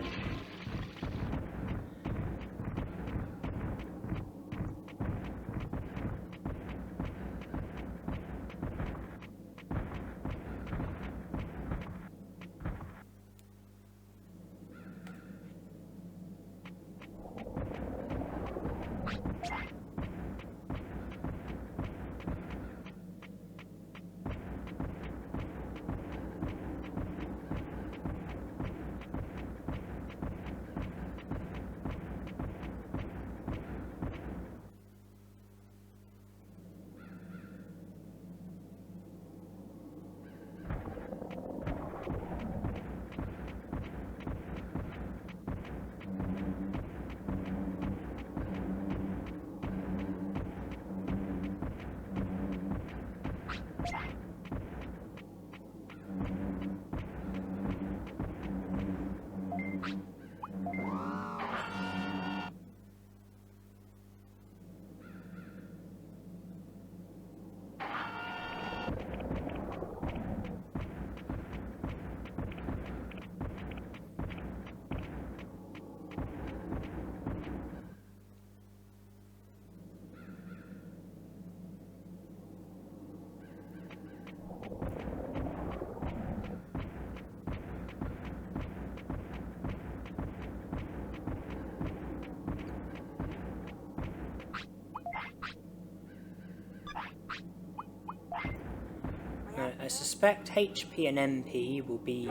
I suspect HP and MP will be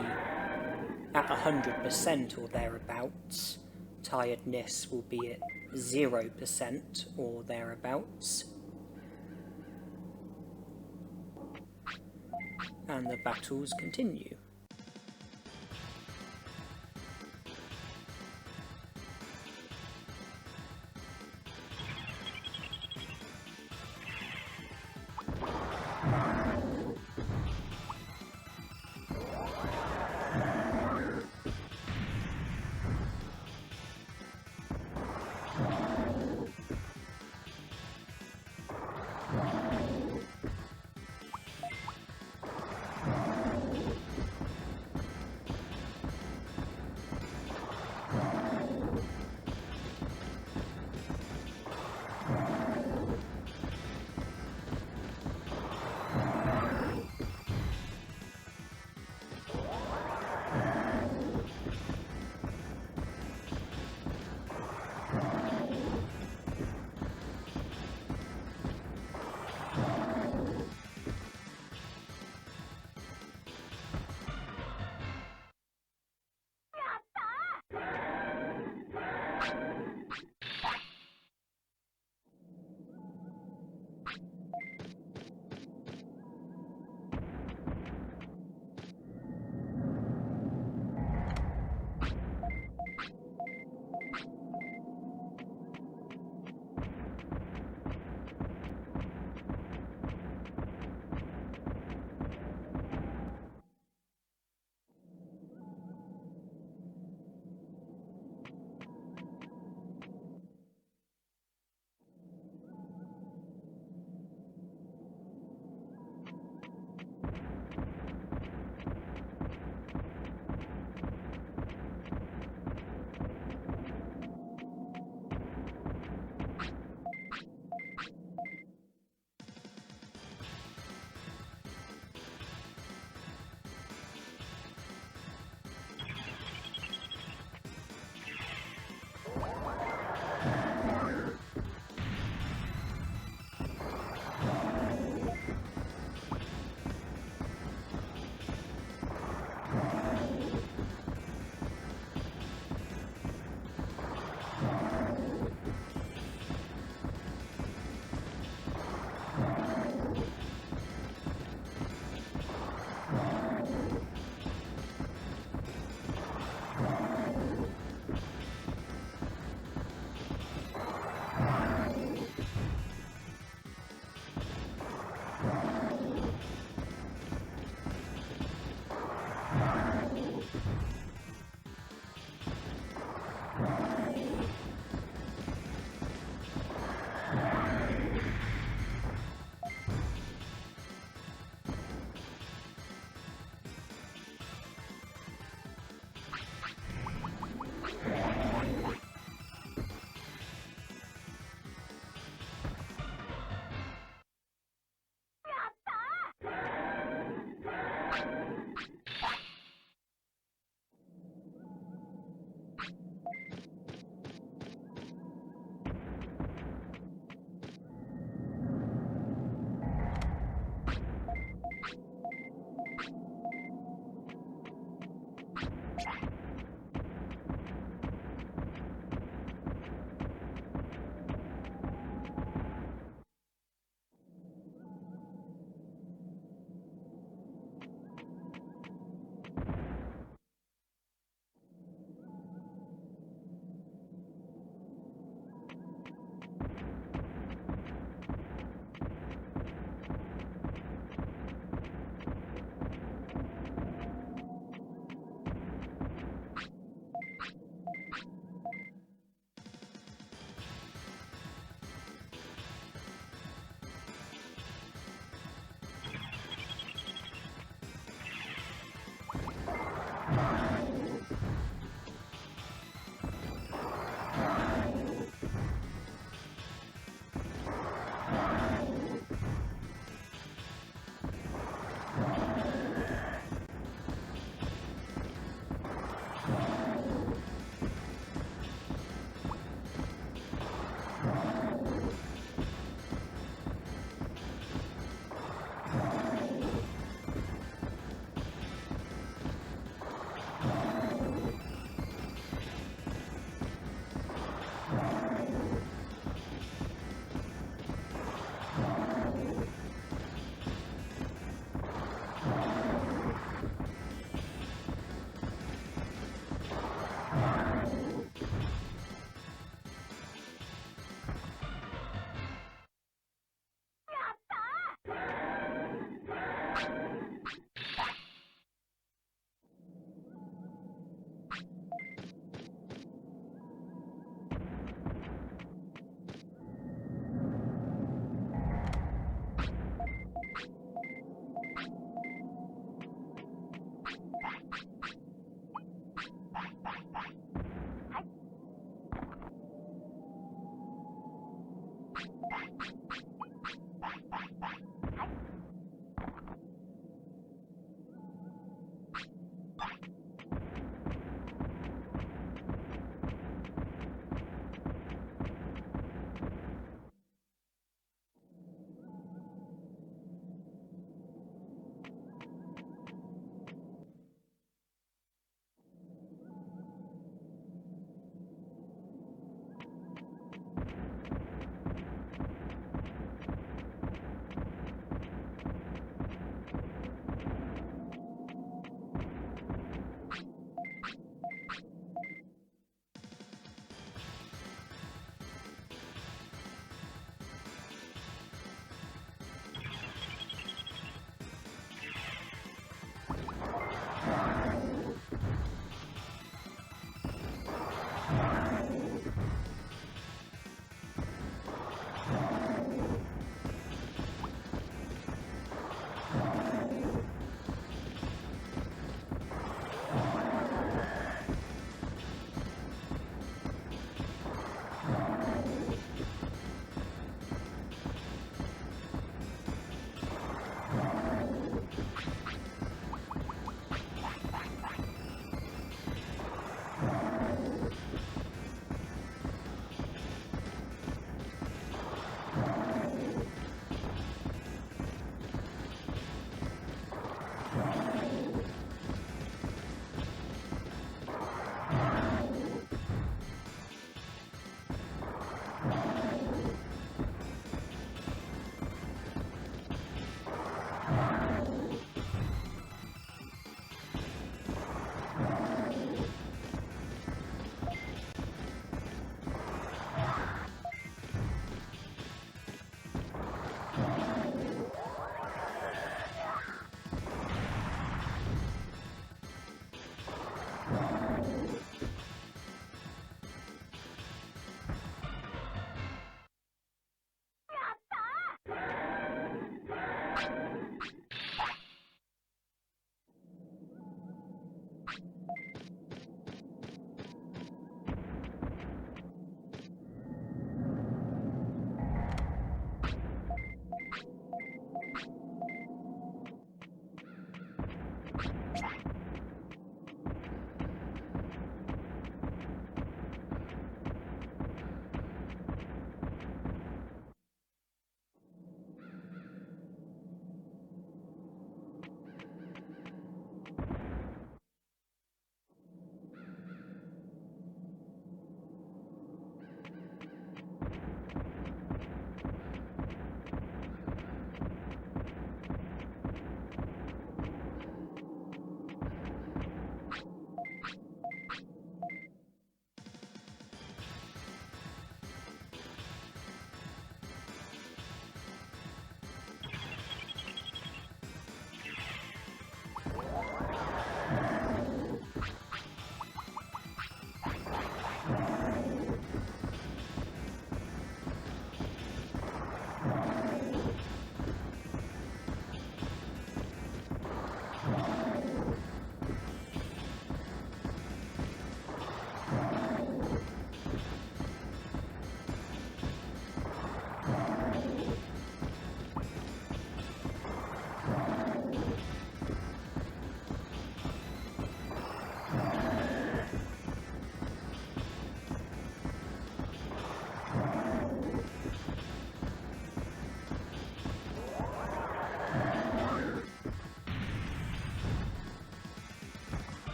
at 100% or thereabouts. Tiredness will be at 0% or thereabouts. And the battles continue.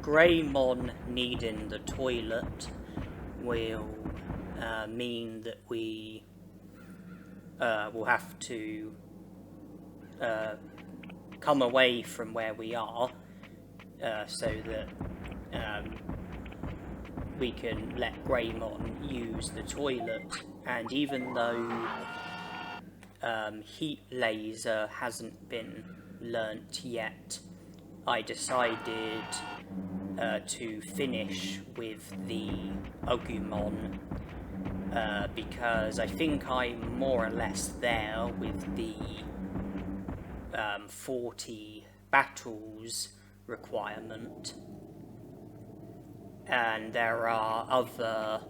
Greymon needing the toilet will mean that we will have to come away from where we are so that we can let Greymon use the toilet. And even though heat laser hasn't been learnt yet, I decided to finish with the Agumon because I think I'm more or less there with the 40 battles requirement, and there are other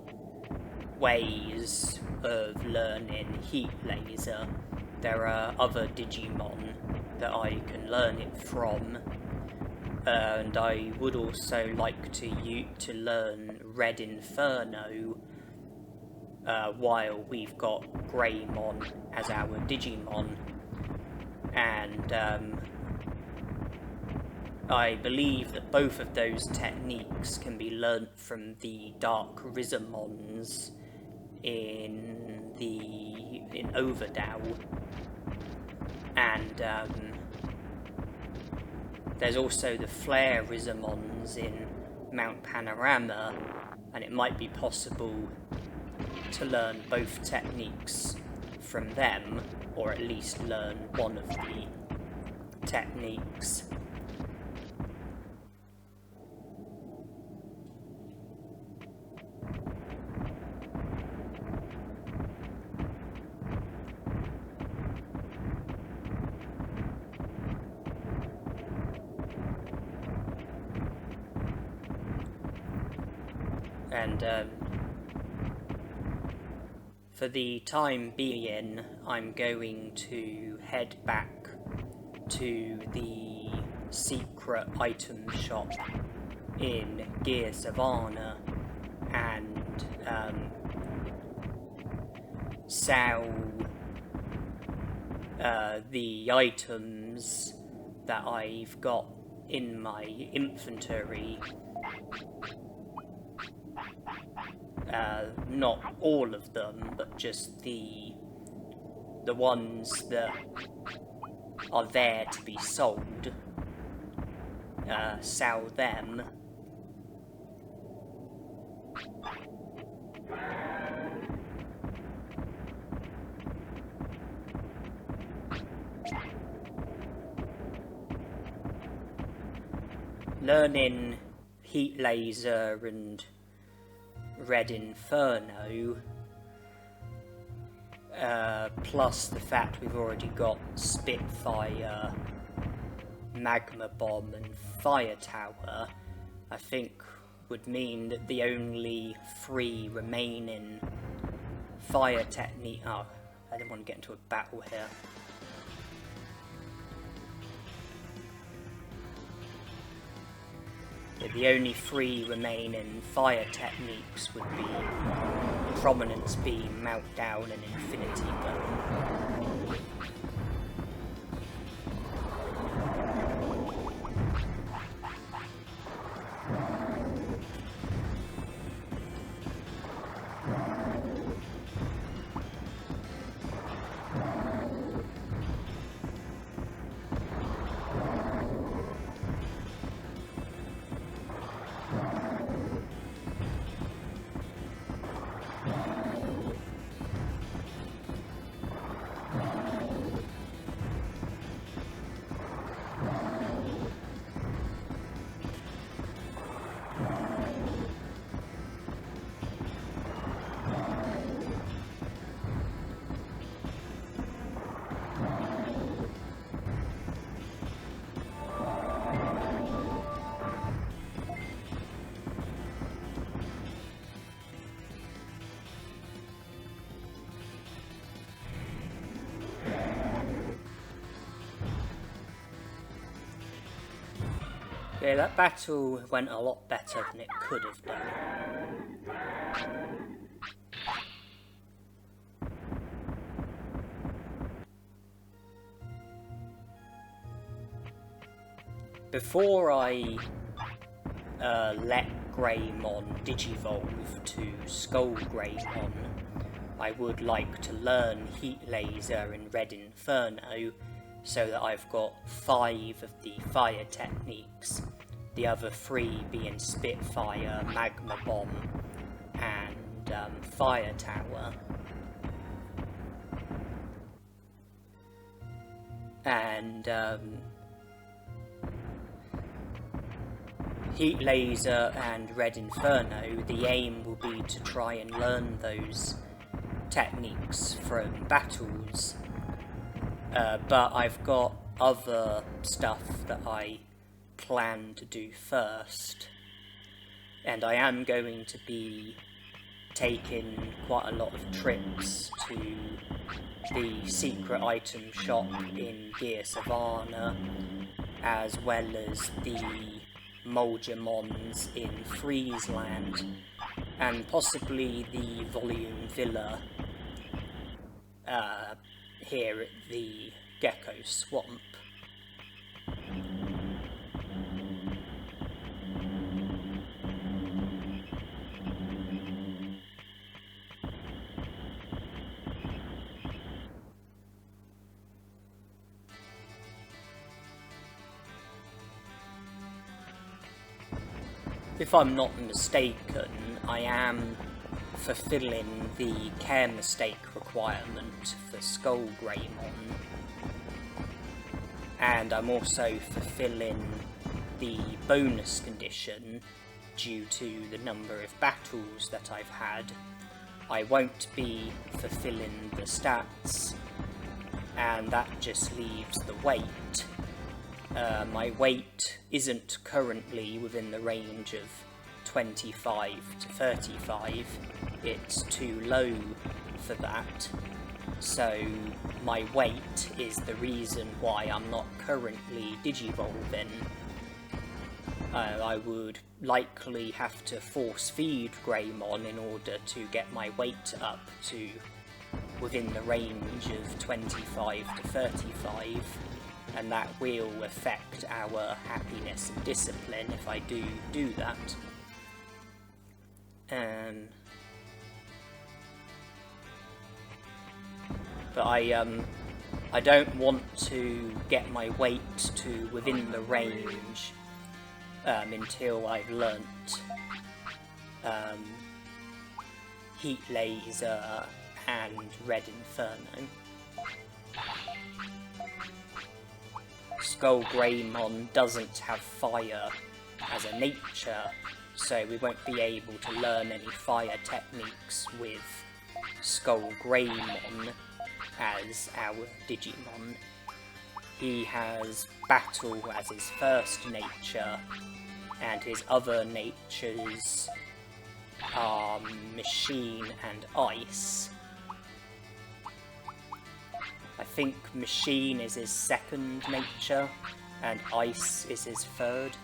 ways of learning heat laser. There are other Digimon that I can learn it from, and I would also like to learn Red Inferno while we've got Greymon as our Digimon. And I believe that both of those techniques can be learnt from the Dark Rizamons in Overdao. And there's also the Flare Rizamons in Mount Panorama, and it might be possible to learn both techniques from them, or at least learn one of the techniques. And for the time being, I'm going to head back to the secret item shop in Gear Savannah and sell the items that I've got in my inventory. Not all of them, but just the ones that are there to be sold. Sell them. learning Heat Laser and Red Inferno, plus the fact we've already got Spitfire, Magma Bomb and Fire Tower, I think would mean that the only 3 remaining fire technique... Oh, I didn't want to get into a battle here. Yeah, the only 3 remaining fire techniques would be Prominence Beam, Meltdown and Infinity Burn. Yeah, that battle went a lot better than it could have done. Before I let Greymon Digivolve to Skull Greymon, I would like to learn Heat Laser and Red Inferno, so that I've got 5 of the fire techniques, the other 3 being Spitfire, Magma Bomb and Fire Tower. And Heat Laser and Red Inferno, the aim will be to try and learn those techniques from battles. But I've got other stuff that I plan to do first, and I am going to be taking quite a lot of trips to the secret item shop in Gear Savannah, as well as the Moldramons in Friesland, and possibly the Volume Villa here at the Gecko Swamp. If I'm not mistaken, I am fulfilling the care mistake requirement for Skull Greymon, and I'm also fulfilling the bonus condition due to the number of battles that I've had. I won't be fulfilling the stats, and that just leaves the weight. My weight isn't currently within the range of 25 to 35, it's too low for that, so my weight is the reason why I'm not currently Digivolving. I would likely have to force feed Greymon in order to get my weight up to within the range of 25 to 35, and that will affect our happiness and discipline if I do that. But I don't want to get my weight to within the range until I've learnt Heat Laser and Red Inferno. Skull Greymon doesn't have fire as a nature, so we won't be able to learn any fire techniques with Skull Greymon as our Digimon. He has battle as his first nature, and his other natures are machine and ice. I think machine is his second nature, and ice is his third.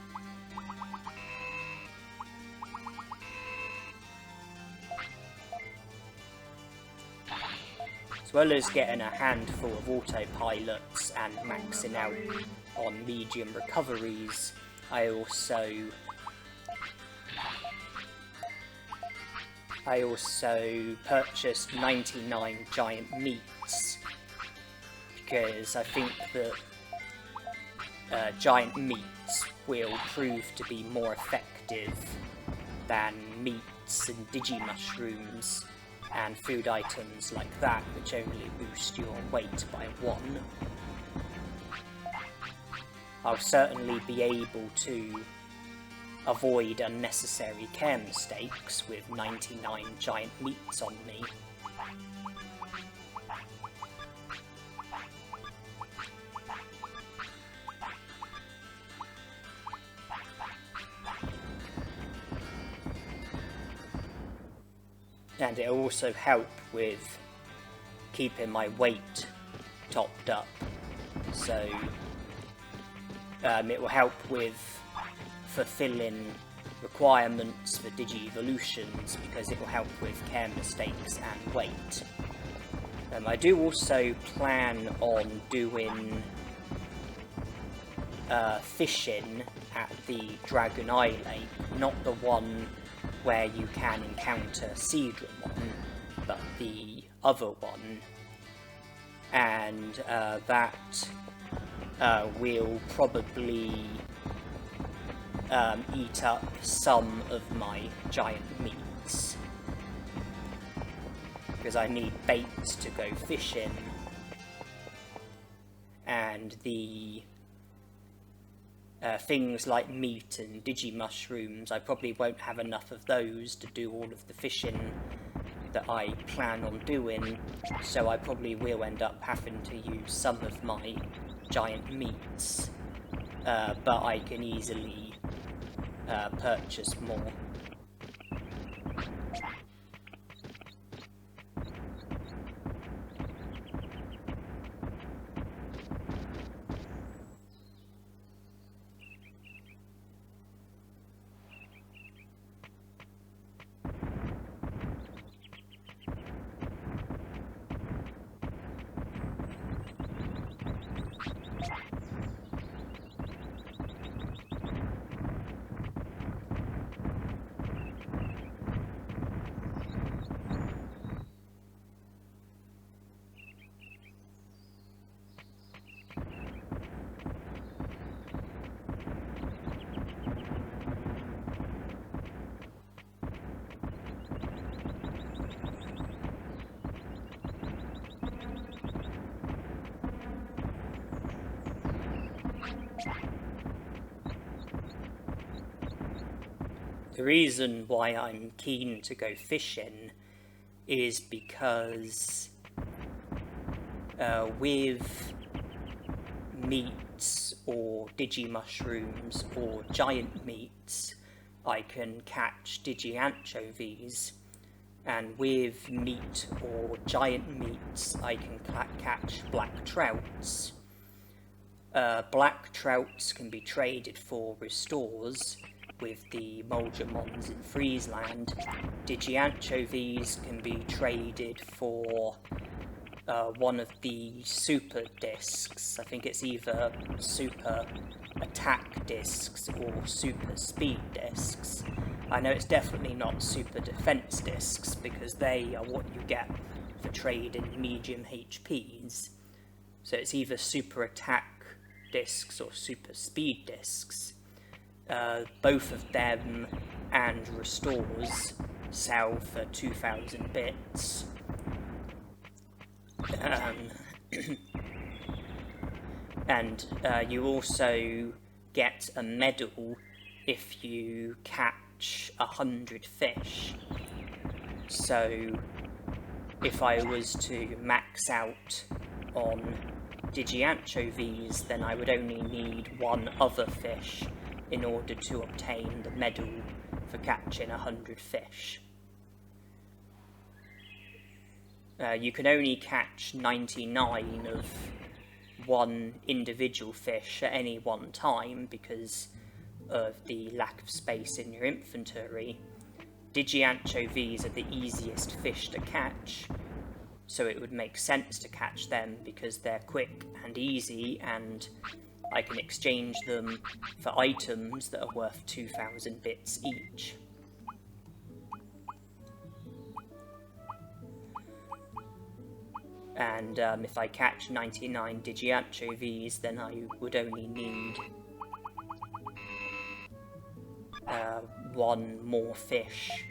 As well as getting a handful of autopilots and maxing out on medium recoveries, I also purchased 99 giant meats, because I think that giant meats will prove to be more effective than meats and Digimushrooms and food items like that, which only boost your weight by 1. I'll certainly be able to avoid unnecessary care mistakes with 99 giant meats on me. And it'll also help with keeping my weight topped up, so it will help with fulfilling requirements for Digi-evolutions, because it will help with care mistakes and weight. I do also plan on doing fishing at the Dragon Eye Lake, not the one where you can encounter Machinedramon, but the other one, and that will probably eat up some of my giant meats, because I need baits to go fishing, and the things like meat and Digimushrooms, I probably won't have enough of those to do all of the fishing that I plan on doing, so I probably will end up having to use some of my giant meats, but I can easily purchase more. The reason why I'm keen to go fishing is because with meats or Digimushrooms or giant meats, I can catch Digi-anchovies, and with meat or giant meats I can catch black trouts. Black trouts can be traded for restores with the Moldramons in Friesland. Digi-anchovies can be traded for one of the super discs. I think it's either super attack discs or super speed discs. I know it's definitely not super defense discs, because they are what you get for trading medium HPs. So it's either super attack discs or super speed discs. Both of them and restores sell for 2,000 bits. And you also get a medal if you catch 100 fish. So if I was to max out on Digianchovies, then I would only need one other fish in order to obtain the medal for catching 100 fish. You can only catch 99 of one individual fish at any one time because of the lack of space in your inventory. Digianchovies are the easiest fish to catch, so it would make sense to catch them because they're quick and easy, and I can exchange them for items that are worth 2,000 bits each. And if I catch 99 Digianchovies, then I would only need one more fish,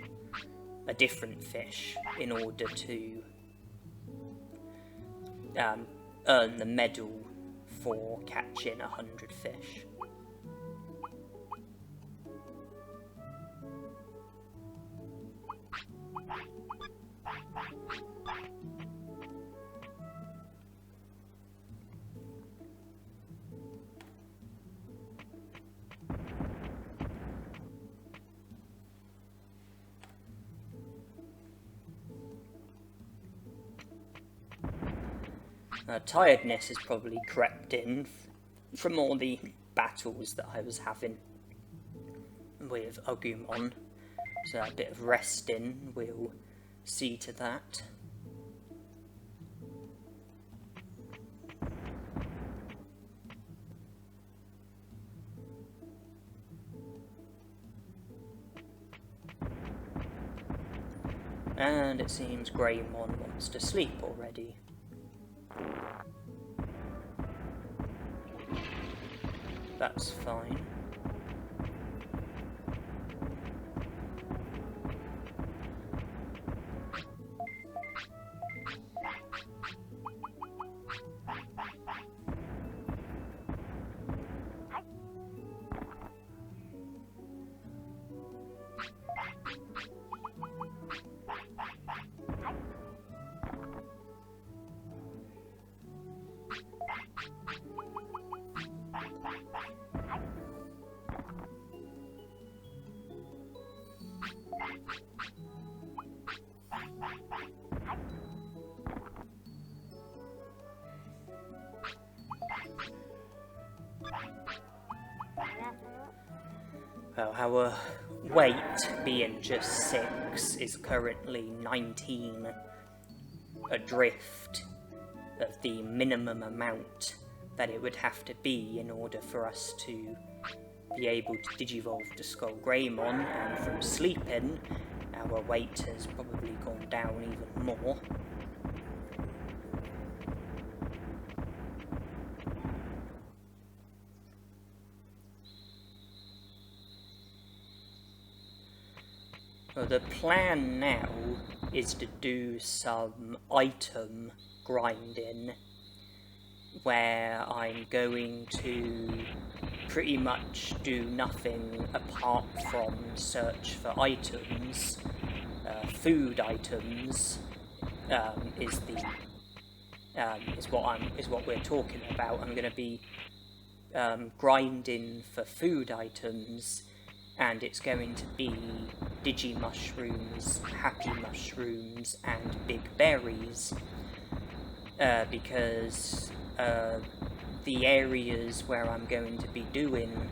a different fish, in order to earn the medal for catching 100 fish. Tiredness has probably crept in from all the battles that I was having with Agumon, so a bit of resting will see to that. And it seems Greymon wants to sleep already. That's fine. Well, our weight, being just 6, is currently 19 adrift of the minimum amount that it would have to be in order for us to be able to digivolve to Skull Greymon, and from sleeping, our weight has probably gone down even more. Well, the plan now is to do some item grinding, where I'm going to pretty much do nothing apart from search for items. Food items is what we're talking about. I'm going to be grinding for food items, and it's going to be Digimushrooms, Happy Mushrooms, and Big Berries, because the areas where I'm going to be doing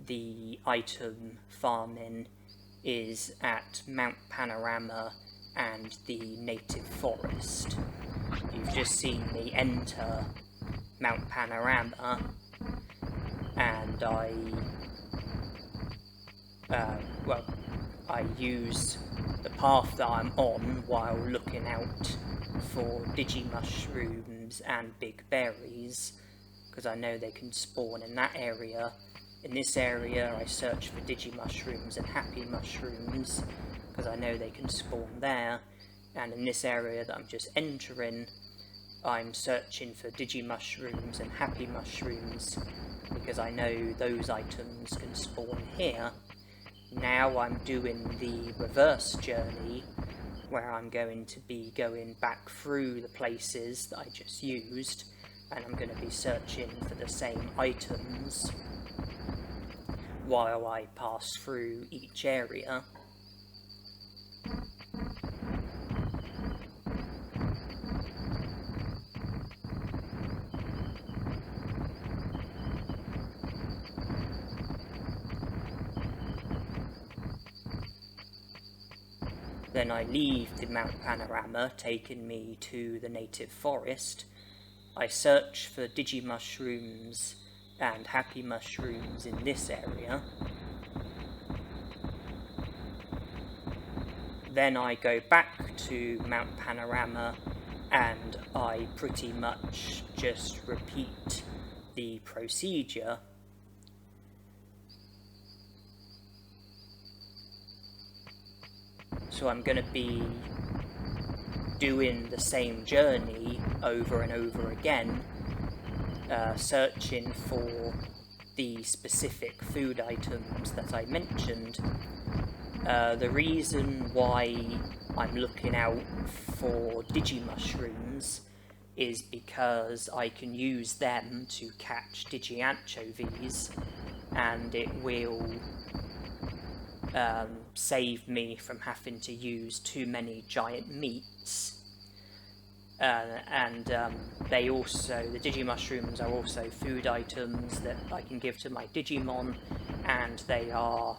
the item farming is at Mount Panorama and the Native Forest. You've just seen me enter Mount Panorama, and I use the path that I'm on while looking out for Digimushrooms and Big Berries, because I know they can spawn in that area. In this area I search for Digimushrooms and Happy Mushrooms, because I know they can spawn there, and in this area that I'm just entering, I'm searching for Digimushrooms and Happy Mushrooms, because I know those items can spawn here. Now I'm doing the reverse journey, where I'm going to be going back through the places that I just used, and I'm going to be searching for the same items while I pass through each area. Then I leave the Mount Panorama, taking me to the native forest. I search for Digimushrooms and Happy Mushrooms in this area. Then I go back to Mount Panorama and I pretty much just repeat the procedure. So I'm going to be doing the same journey over and over again, searching for the specific food items that I mentioned. The reason why I'm looking out for Digimushrooms is because I can use them to catch Digianchovies, and it will save me from having to use too many giant meats. They also, the Digimushrooms are also food items that I can give to my Digimon, and they are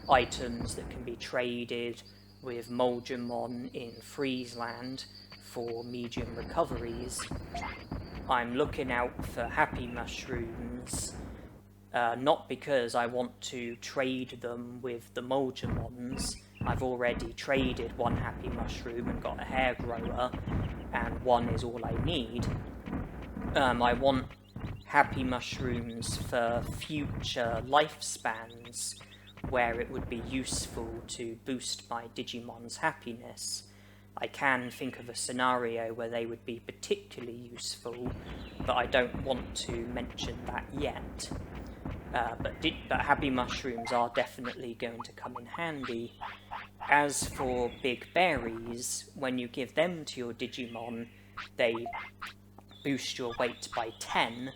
items that can be traded with Moldramon in Friesland for medium recoveries. I'm looking out for Happy Mushrooms, not because I want to trade them with the Moldramons. I've already traded one Happy Mushroom and got a hair grower, and one is all I need. I want Happy Mushrooms for future lifespans, where it would be useful to boost my Digimon's happiness. I can think of a scenario where they would be particularly useful, but I don't want to mention that yet. But Happy Mushrooms are definitely going to come in handy. As for Big Berries, when you give them to your Digimon, they boost your weight by 10,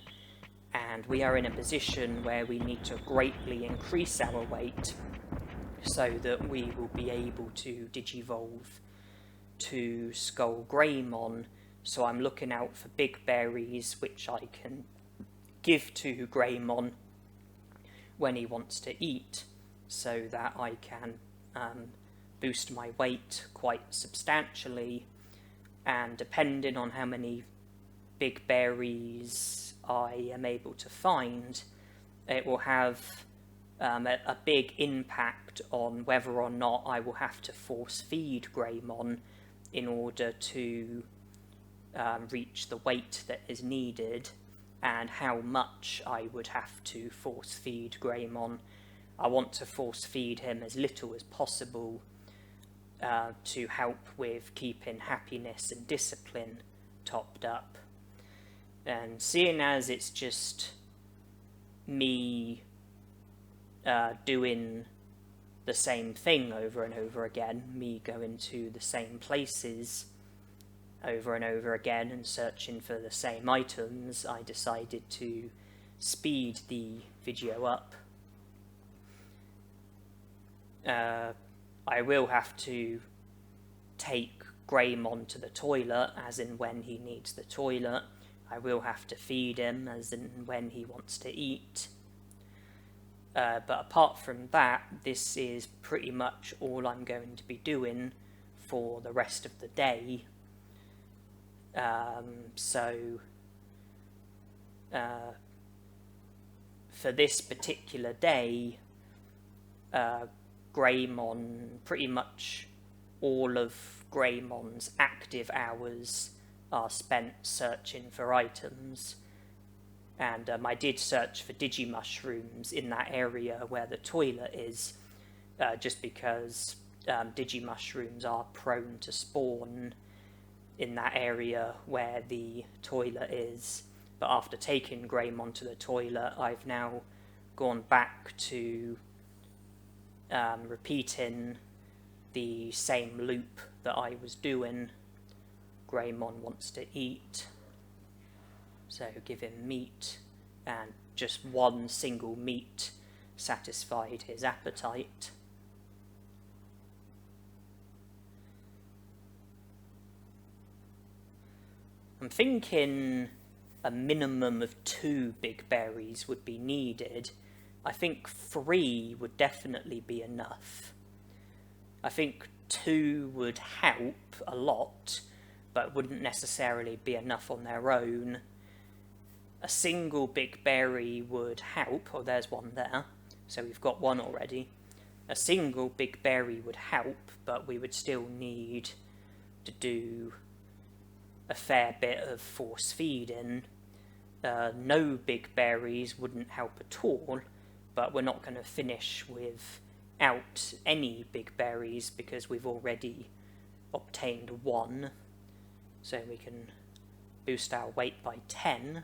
and we are in a position where we need to greatly increase our weight so that we will be able to Digivolve to Skull Greymon. So I'm looking out for Big Berries, which I can give to Greymon when he wants to eat, so that I can boost my weight quite substantially. And depending on how many Big Berries I am able to find, it will have a big impact on whether or not I will have to force feed Greymon in order to reach the weight that is needed, and how much I would have to force feed Greymon. I want to force feed him as little as possible to help with keeping happiness and discipline topped up. And seeing as it's just me doing the same thing over and over again, me going to the same places over and over again and searching for the same items, I decided to speed the video up. I will have to take Greymon to the toilet, as in when he needs the toilet. I will have to feed him, as in when he wants to eat. But apart from that, this is pretty much all I'm going to be doing for the rest of the day. For this particular day, Greymon, pretty much all of Greymon's active hours are spent searching for items. And I did search for Digimushrooms in that area where the toilet is, just because Digimushrooms are prone to spawn in that area where the toilet is. But after taking Greymon to the toilet, I've now gone back to repeating the same loop that I was doing. Greymon wants to eat, so give him meat, and just one single meat satisfied his appetite. I'm thinking a minimum of 2 big berries would be needed. I think 3 would definitely be enough. I think 2 would help a lot, but wouldn't necessarily be enough on their own. A single big berry would help. Oh, there's one there, so we've got one already. A single big berry would help, but we would still need to do a fair bit of force feeding. No big berries wouldn't help at all, but we're not going to finish without any big berries because we've already obtained 1. So we can boost our weight by 10.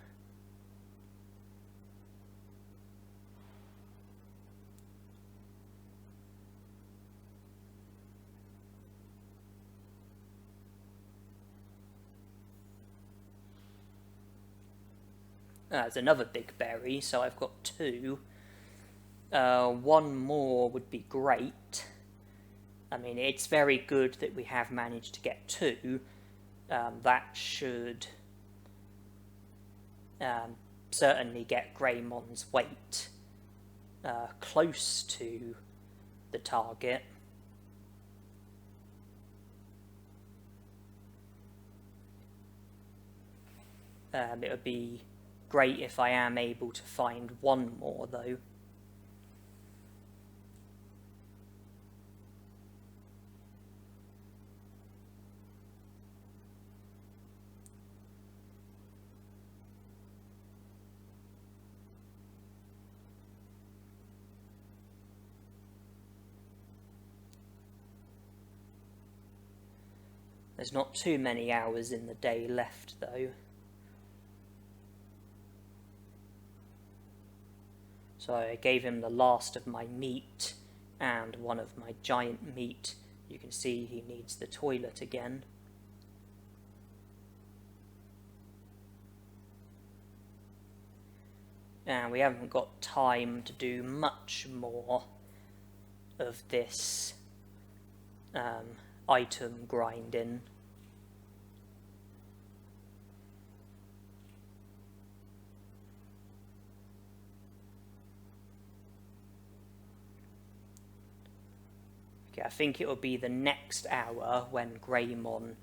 There's another big berry, so I've got 2. 1 more would be great. I mean, it's very good that we have managed to get 2. That should certainly get Greymon's weight close to the target. It would be great if I am able to find 1 more, though. There's not too many hours in the day left, though. So I gave him the last of my meat and one of my giant meat. You can see he needs the toilet again. And we haven't got time to do much more of this item grinding. Okay, I think it will be the next hour when Greymon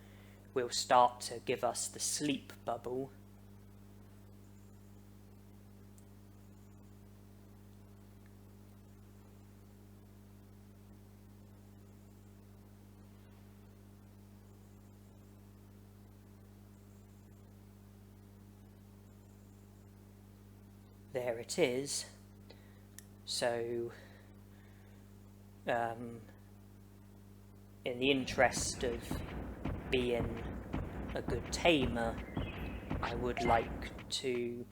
will start to give us the sleep bubble. There it is. So, in the interest of being a good tamer, I would like to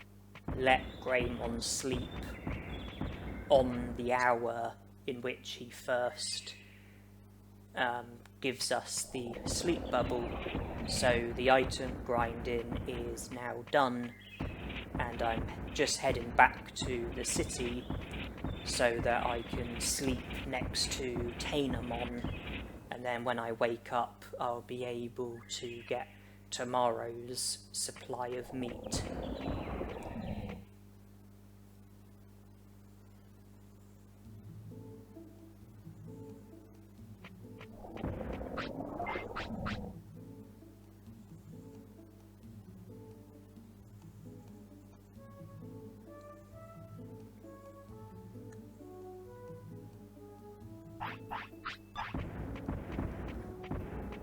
let Greymon sleep on the hour in which he first gives us the sleep bubble. So the item grinding is now done, and I'm just heading back to the city so that I can sleep next to Tainomon, and then when I wake up I'll be able to get tomorrow's supply of meat.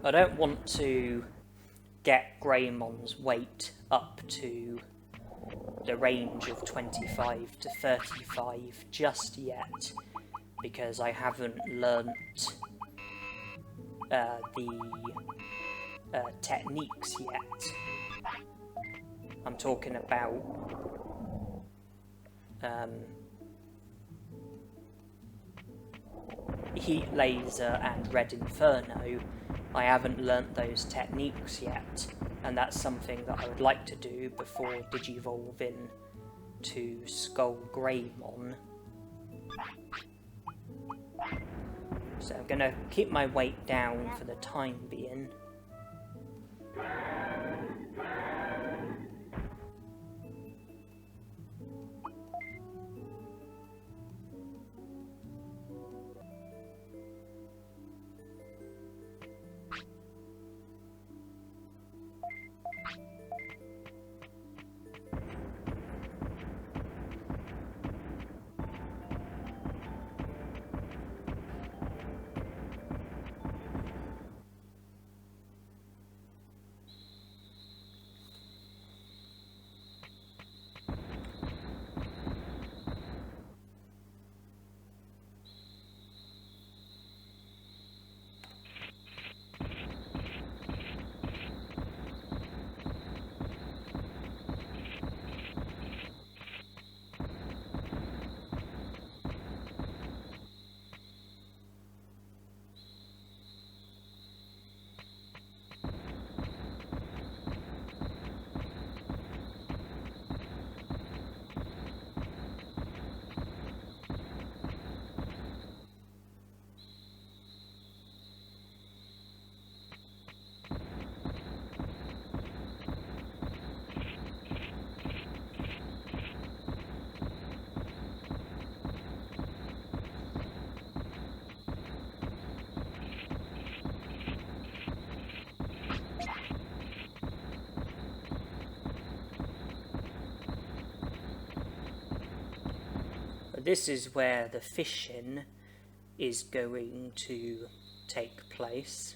I don't want to get Greymon's weight up to the range of 25 to 35 just yet, because I haven't learnt the techniques yet. I'm talking about Heat Laser and Red Inferno. I haven't learnt those techniques yet, and that's something that I would like to do before Digivolving to Skull Greymon. So I'm going to keep my weight down for the time being. This is where the fishing is going to take place.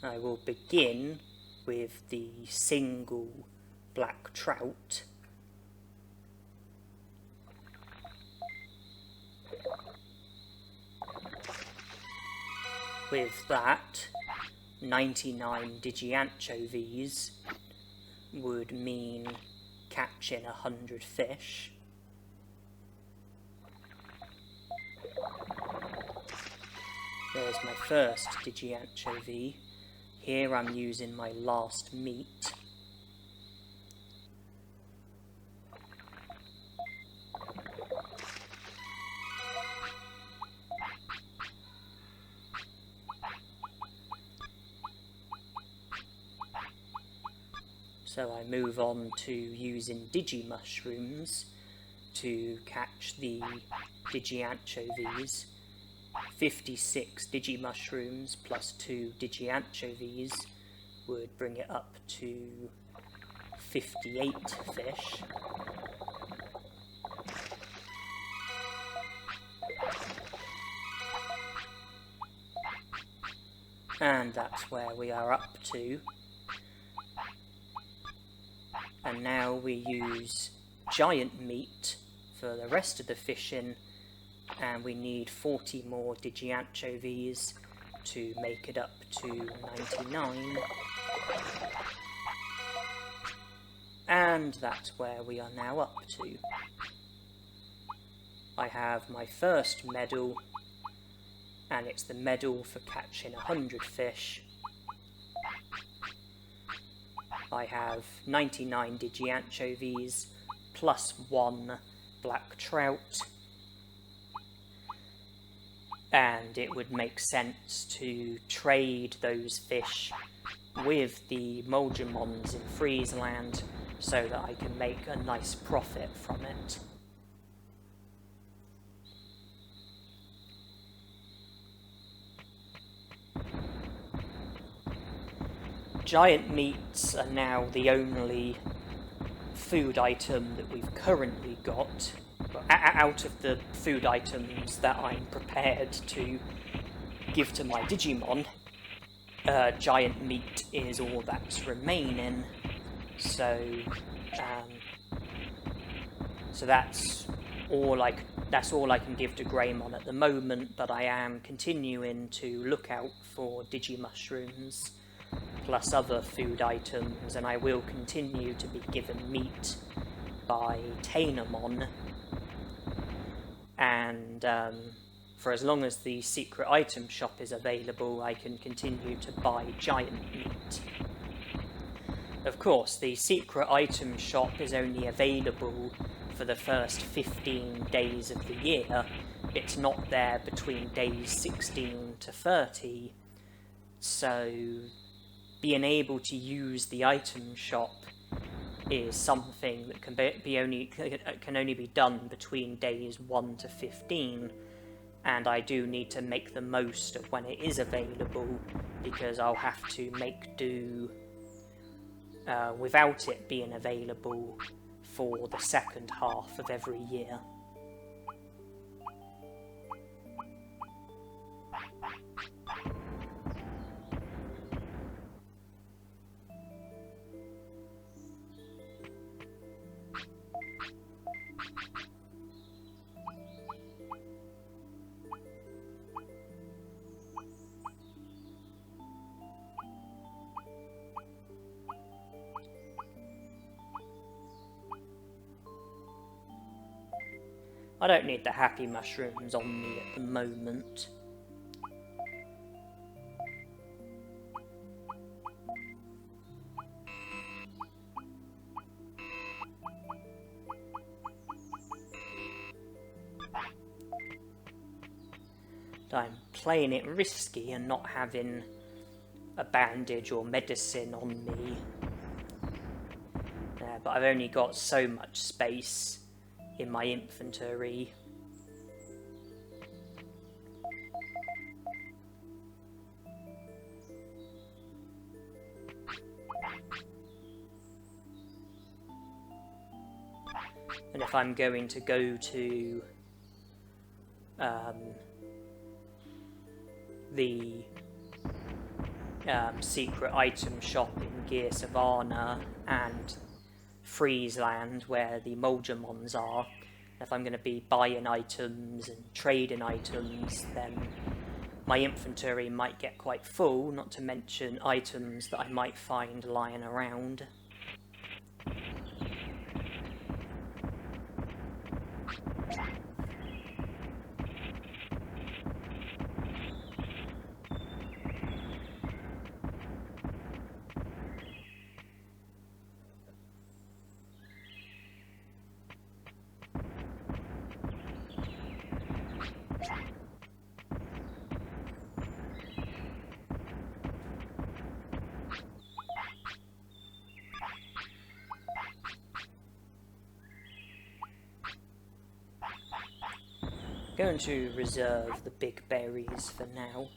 I will begin with the single black trout. With that, 99 Digianchovies would mean catching 100 fish. There's my first Digianchovy. Here I'm using my last meat. So I move on to using Digimushrooms to catch the Digianchovies. 56 Digimushrooms plus 2 Digianchovies would bring it up to 58 fish. And that's where we are up to. And now we use giant meat for the rest of the fishing, and we need 40 more Digianchovies to make it up to 99. And that's where we are now up to. I have my first medal, and it's the medal for catching 100 fish. I have 99 Digianchovies plus 1 black trout. And it would make sense to trade those fish with the Mulgimons in Friesland so that I can make a nice profit from it. Giant meats are now the only food item that we've currently got, out of the food items that I'm prepared to give to my Digimon, giant meat is all that's remaining. So that's all I can give to Greymon at the moment, but I am continuing to look out for Digimushrooms plus other food items, and I will continue to be given meat by Tainomon, and for as long as the secret item shop is available, I can continue to buy giant meat. Of course, the secret item shop is only available for the first 15 days of the year. It's not there between days 16 to 30, so being able to use the item shop is something that can only be done between days 1 to 15, and I do need to make the most of when it is available, because I'll have to make do without it being available for the second half of every year. I don't need the happy mushrooms on me at the moment. I'm playing it risky and not having a bandage or medicine on me. But I've only got so much space in my inventory. And if I'm going to go to the secret item shop in Gear Savannah and Friesland, where the Moldramons are, if I'm going to be buying items and trading items, then my inventory might get quite full, not to mention items that I might find lying around. Going to reserve the big berries for now.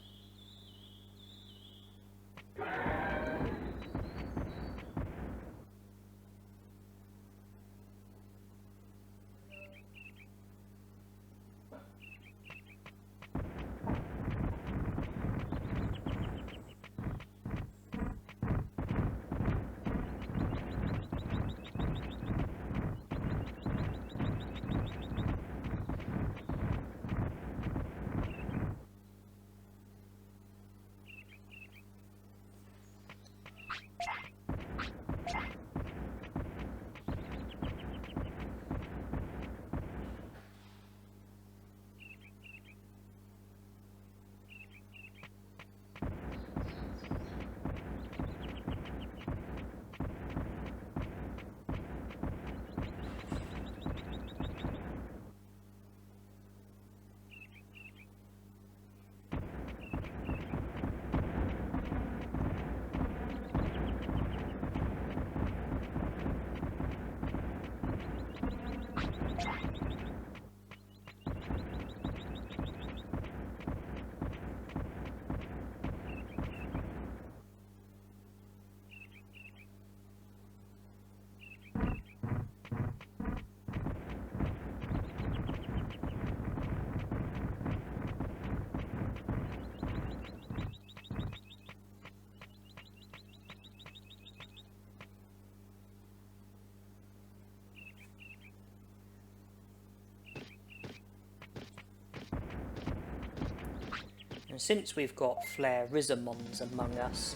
And since we've got Flare-Rizamons among us,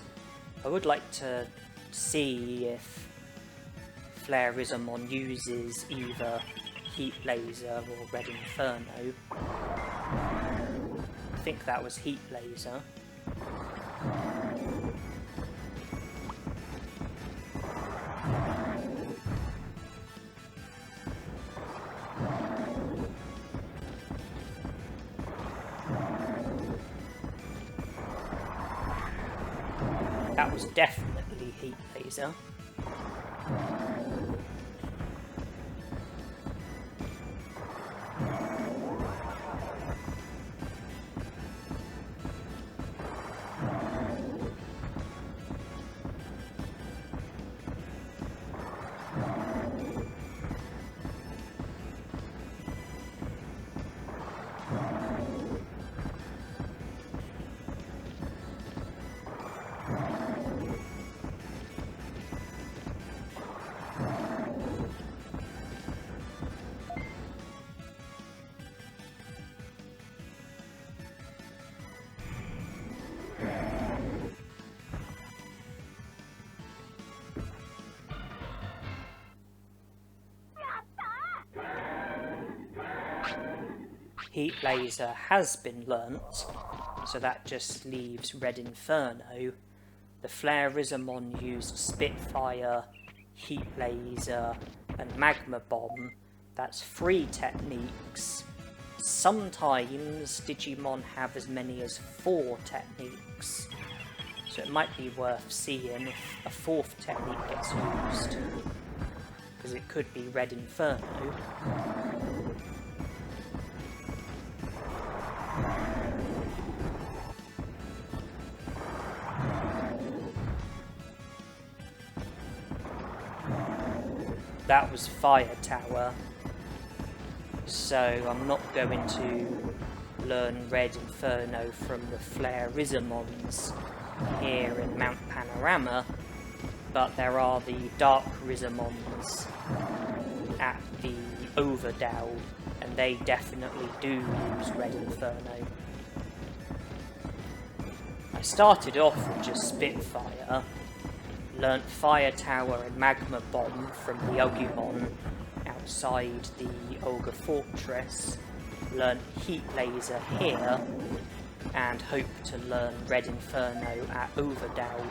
I would like to see if Flare-Rizamon uses either Heat Laser or Red Inferno. I think that was Heat Laser. That was definitely Heat Laser. Heat Laser has been learnt, so that just leaves Red Inferno. The Flare-Rizamon used Spitfire, Heat Laser and Magma Bomb. That's 3 techniques. Sometimes Digimon have as many as 4 techniques, so it might be worth seeing if a 4th technique gets used, because it could be Red Inferno. That was Fire Tower, so I'm not going to learn Red Inferno from the Flare-Rizamons here in Mount Panorama, but there are the Dark Rizamons at the Overdell, and they definitely do use Red Inferno. I started off with just Spitfire, learnt Fire Tower and Magma Bomb from the Agumon outside the Ogre Fortress, learnt Heat Laser here, and hope to learn Red Inferno at Overdell.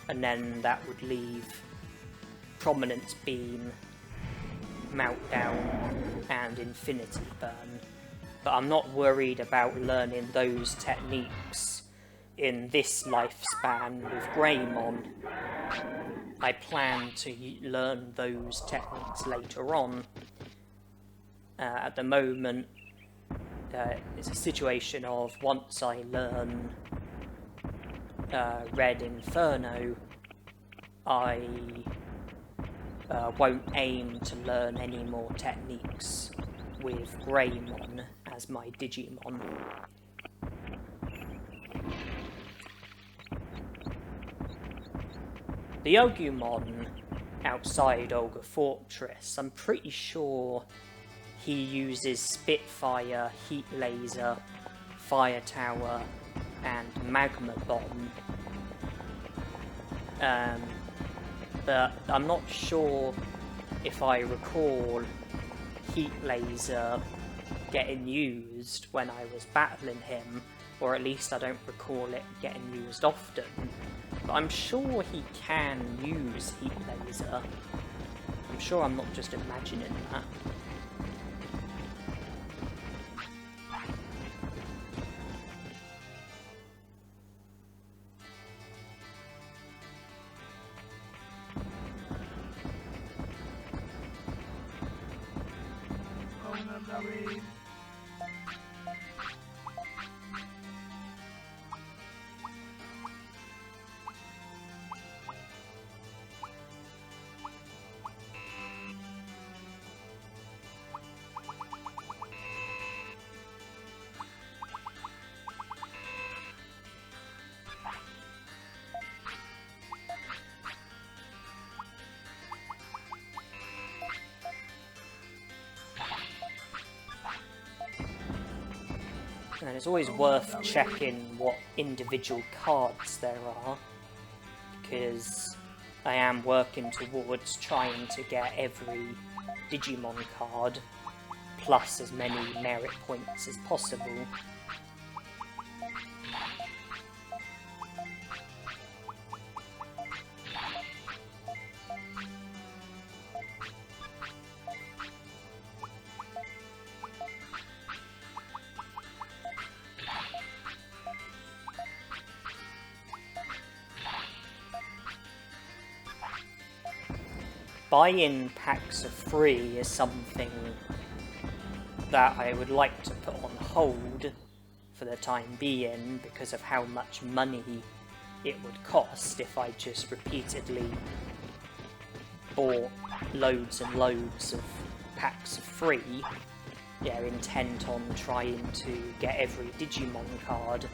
And then that would leave Prominence Beam, Meltdown and Infinity Burn. But I'm not worried about learning those techniques in this lifespan with Greymon. I plan to learn those techniques later on. At the moment, it's a situation of once I learn Red Inferno, I won't aim to learn any more techniques with Greymon as my Digimon. The Agumon outside Ogre Fortress, I'm pretty sure he uses Spitfire, Heat Laser, Fire Tower and Magma Bomb. But I'm not sure if I recall Heat Laser getting used when I was battling him, or at least I don't recall it getting used often. But I'm sure he can use Heat Laser. I'm sure I'm not just imagining that. And it's always worth checking what individual cards there are, because I am working towards trying to get every Digimon card plus as many merit points as possible. Buy-in packs of 3 is something that I would like to put on hold for the time being because of how much money it would cost if I just repeatedly bought loads and loads of packs of 3, yeah, intent on trying to get every Digimon card.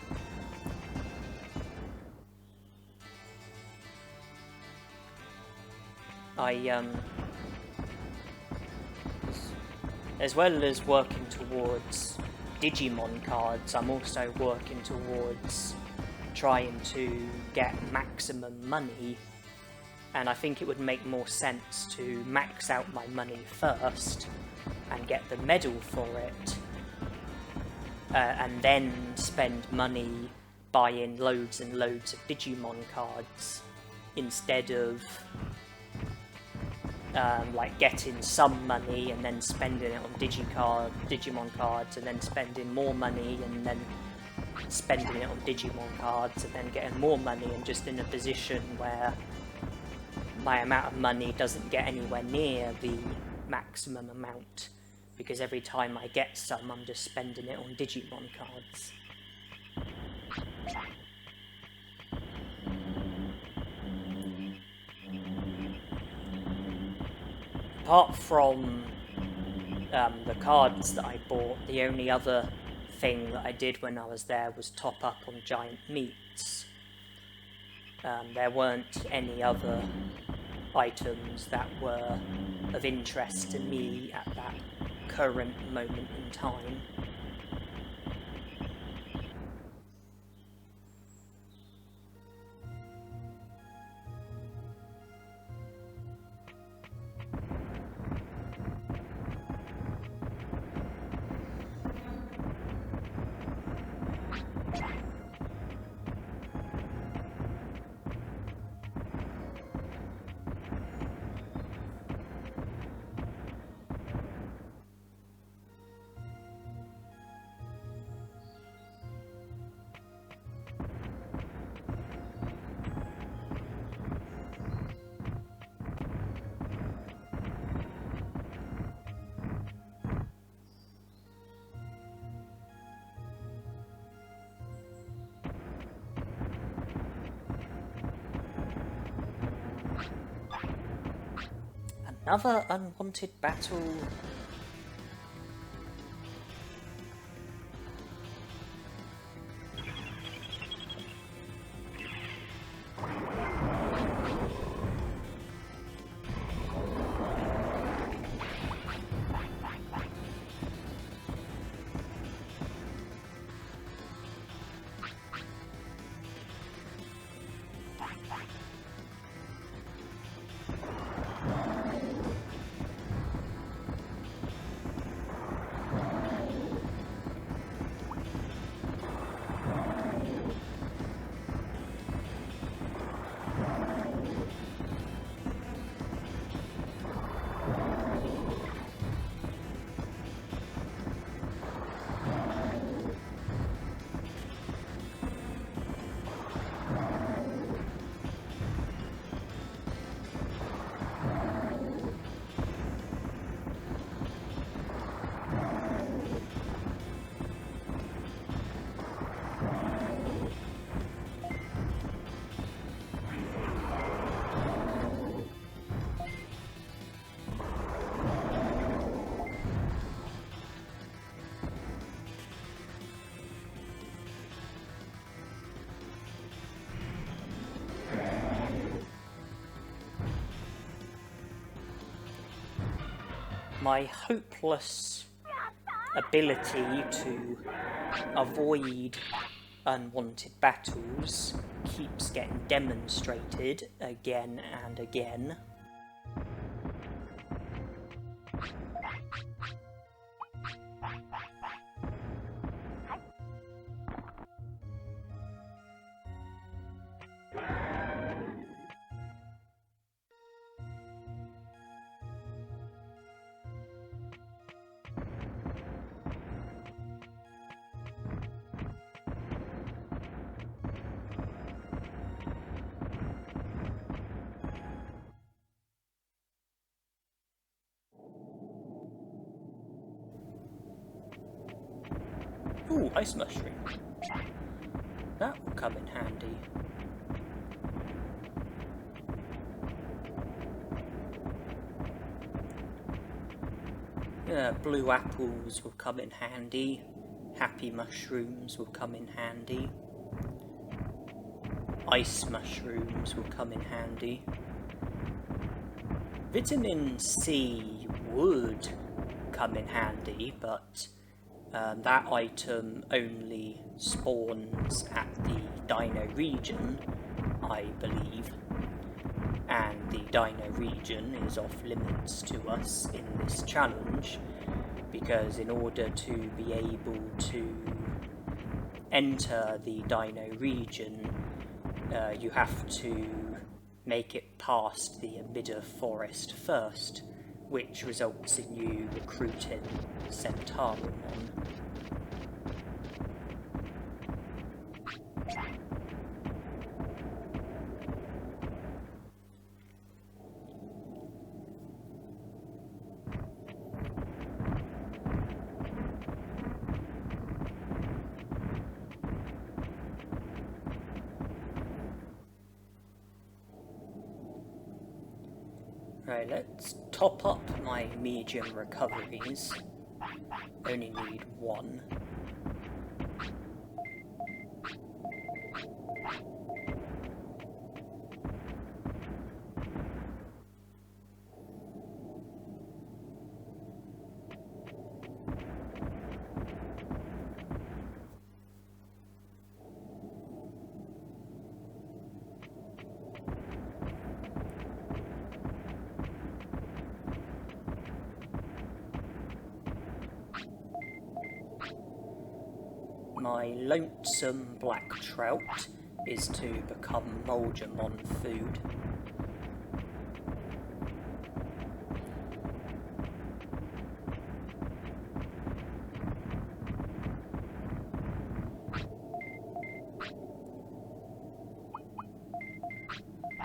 As well as working towards Digimon cards, I'm also working towards trying to get maximum money, and I think it would make more sense to max out my money first and get the medal for it, and then spend money buying loads and loads of Digimon cards instead of like getting some money and then spending it on Digimon cards, and then spending more money and then spending it on Digimon cards and then getting more money, and just in a position where my amount of money doesn't get anywhere near the maximum amount, because every time I get some I'm just spending it on Digimon cards. Apart from the cards that I bought, the only other thing that I did when I was there was top up on giant meats. There weren't any other items that were of interest to me at that current moment in time. Another unwanted battle. My hopeless ability to avoid unwanted battles keeps getting demonstrated again and again. Ooh, ice mushroom. That will come in handy. Yeah, blue apples will come in handy. Happy mushrooms will come in handy. Ice mushrooms will come in handy. Vitamin C would come in handy, but that item only spawns at the Dino region, I believe, and the Dino region is off limits to us in this challenge, because in order to be able to enter the Dino region, you have to make it past the Amida forest first, which results in you recruiting Centaurimon. Right, let's top up my medium recoveries. Only need one. My lonesome black trout is to become Moldramon food.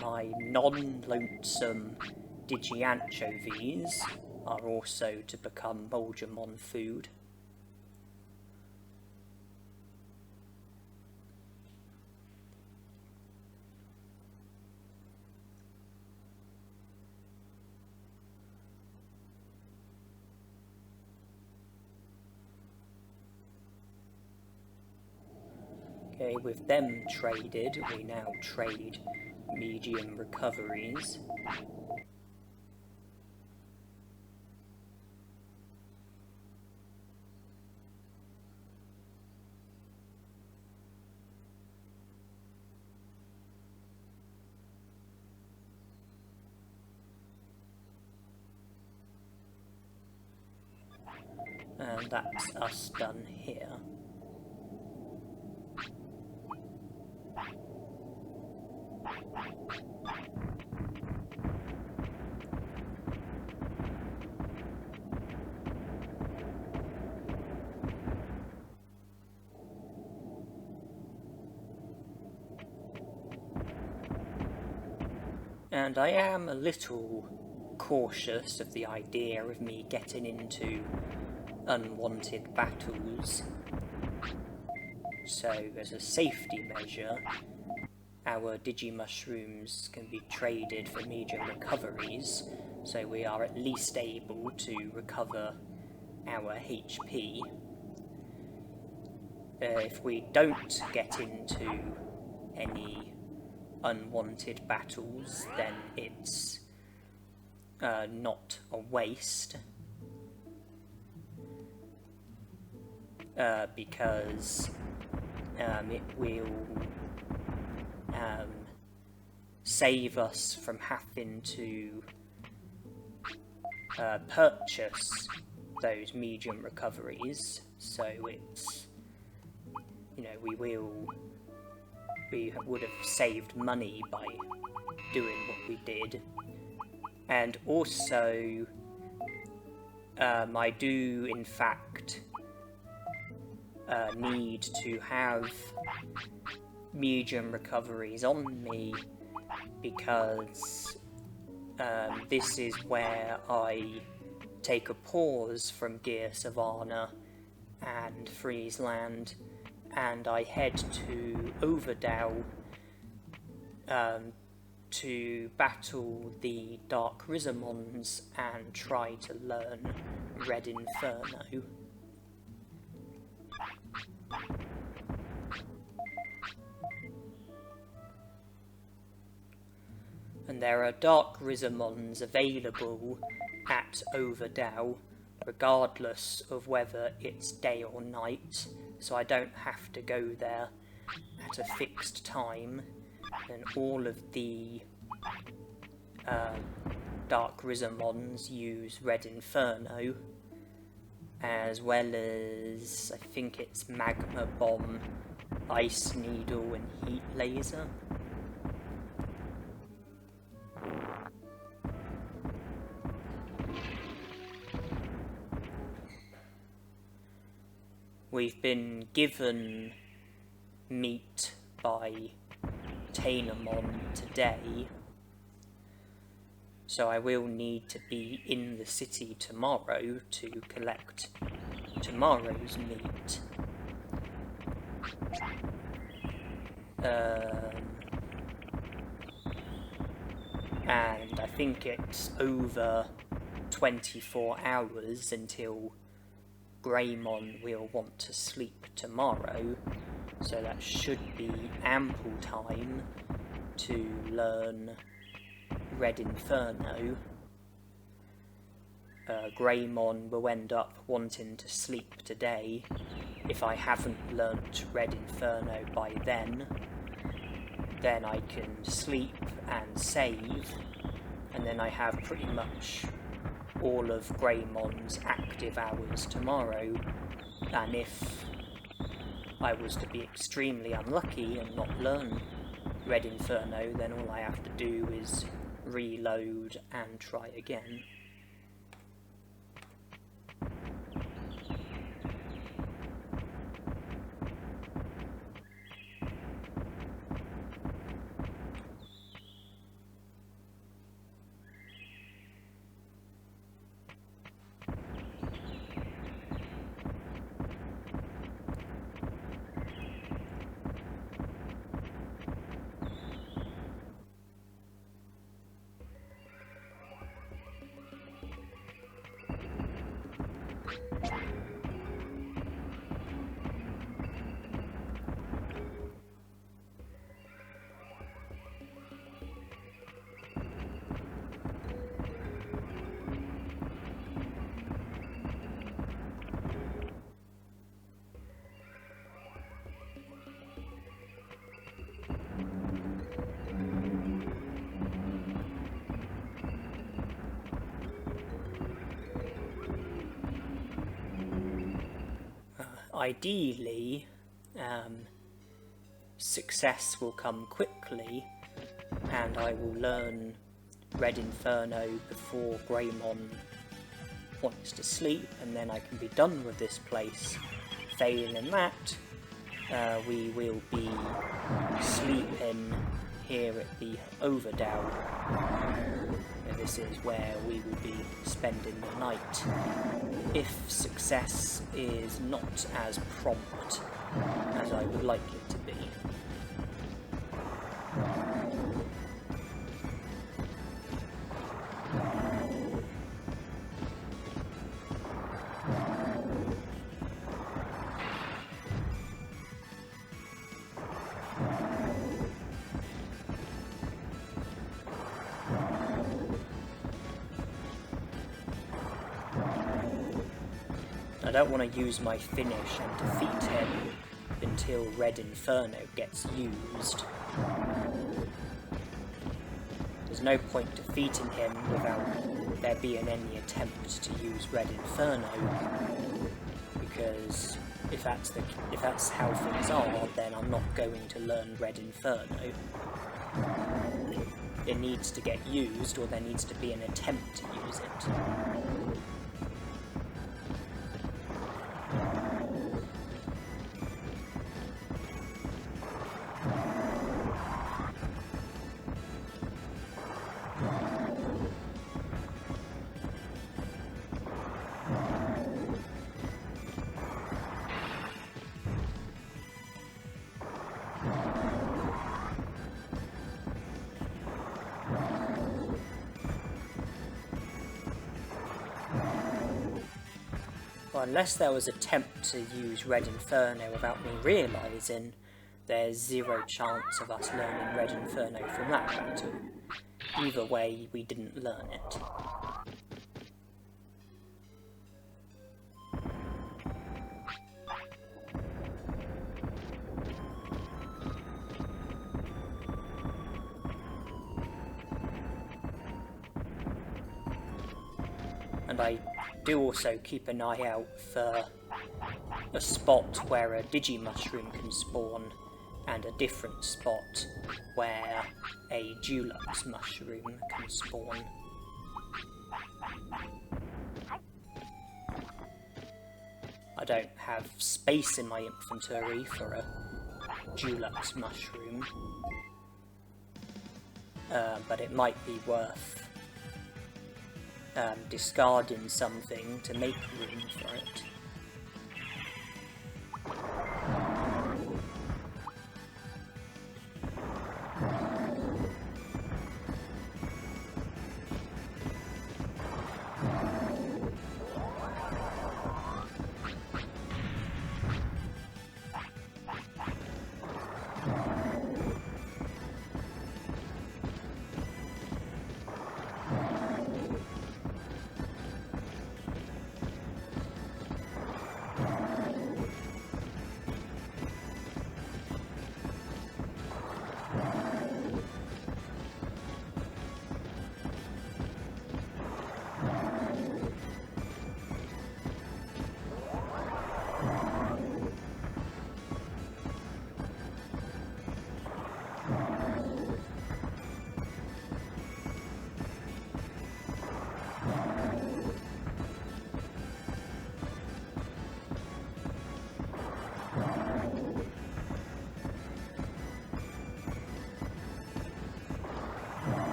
My non-lonesome Digianchovies are also to become Moldramon food. Okay, with them traded, we now trade medium recoveries. And that's us done here. And I am a little cautious of the idea of me getting into unwanted battles. So, as a safety measure, our Digimushrooms can be traded for medium recoveries, so we are at least able to recover our HP. If we don't get into any unwanted battles, then it's not a waste. because it will save us from having to purchase those medium recoveries. So it's, you know, we would have saved money by doing what we did. And also I do in fact need to have medium recoveries on me, because this is where I take a pause from Gear Savannah and Friesland, and I head to Overdale to battle the Dark Rizamons and try to learn Red Inferno. And there are Dark Rizamons available at Overdale, regardless of whether it's day or night, so I don't have to go there at a fixed time. And all of the Dark Rizamons use Red Inferno, as well as, I think it's Magma Bomb, Ice Needle and Heat Laser. We've been given meat by Tainomon today, so I will need to be in the city tomorrow to collect tomorrow's meat. And I think it's over 24 hours until Greymon will want to sleep tomorrow, so that should be ample time to learn Red Inferno. Greymon will end up wanting to sleep today. If I haven't learnt Red Inferno by then I can sleep and save, and then I have pretty much all of Greymon's active hours tomorrow. And if I was to be extremely unlucky and not learn Red Inferno, then all I have to do is reload and try again. Ideally, success will come quickly, and I will learn Red Inferno before Greymon wants to sleep, and then I can be done with this place. Failing that, we will be sleeping here at the Overdale. This is where we will be spending the night, if success is not as prompt as I would like it to be. don't want to use my finish and defeat him until Red Inferno gets used. There's no point defeating him without there being any attempt to use Red Inferno, because if that's how things are, then I'm not going to learn Red Inferno. It needs to get used, or there needs to be an attempt to use it. Well, unless there was an attempt to use Red Inferno without me realising, there's zero chance of us learning Red Inferno from that battle. Either way, we didn't learn it. And I do also keep an eye out for a spot where a Digimushroom can spawn, and a different spot where a Dulux mushroom can spawn. I don't have space in my inventory for a Dulux mushroom, but it might be worth discarding something to make room for it.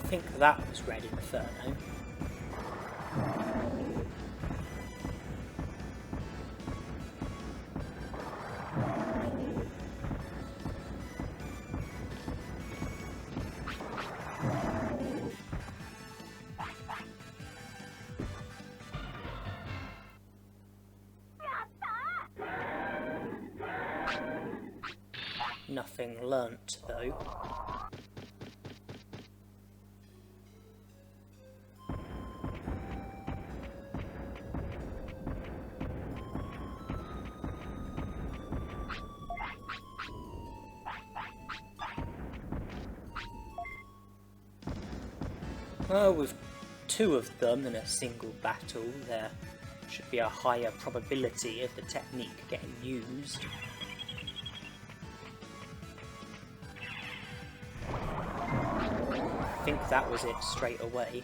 I think that was Red Inferno. Nothing learnt though. Well, with two of them in a single battle, there should be a higher probability of the technique getting used. I think that was it straight away.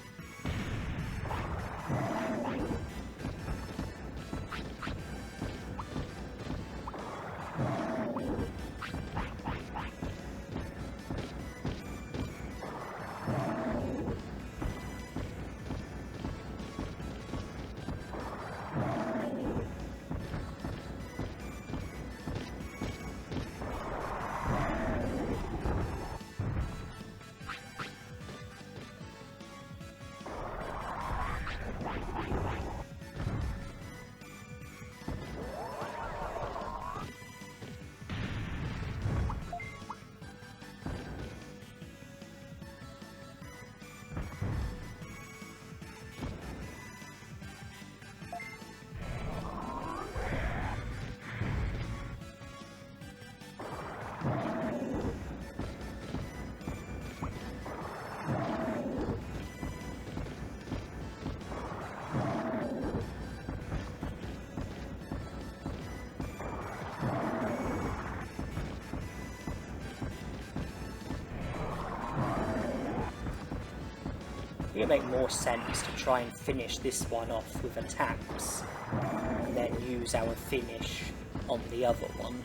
it make more sense to try and finish this one off with attacks, and then use our finish on the other one.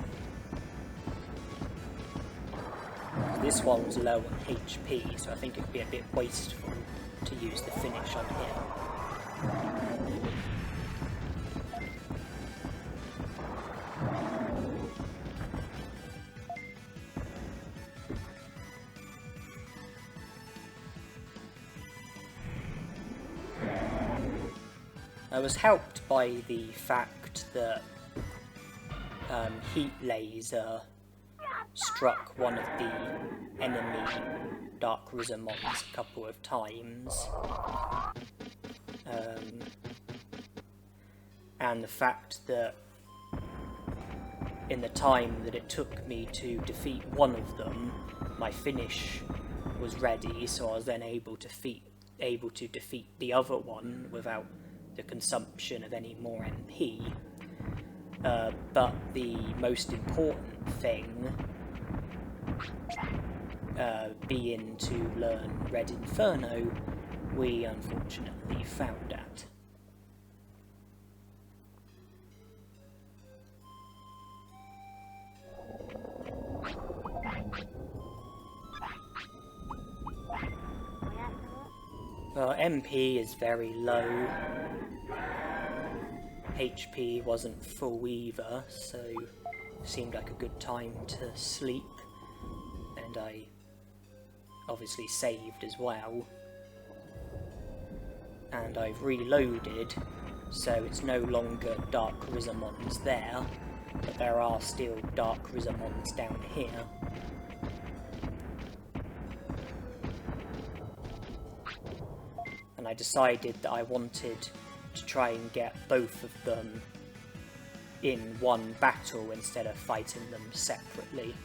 This one's low on HP, so I think it'd be a bit wasteful to use the finish on him. I was helped by the fact that Heat Laser struck one of the enemy Dark Rizamons a couple of times, and the fact that in the time that it took me to defeat one of them, my finish was ready, so I was then able to defeat the other one without the consumption of any more MP. But the most important thing being to learn Red Inferno, we unfortunately found at. Well, MP is very low. HP wasn't full either, so it seemed like a good time to sleep, and I obviously saved as well. And I've reloaded, so it's no longer Dark Rizamons there, but there are still Dark Rizamons down here. And I decided that I wanted to try and get both of them in one battle instead of fighting them separately.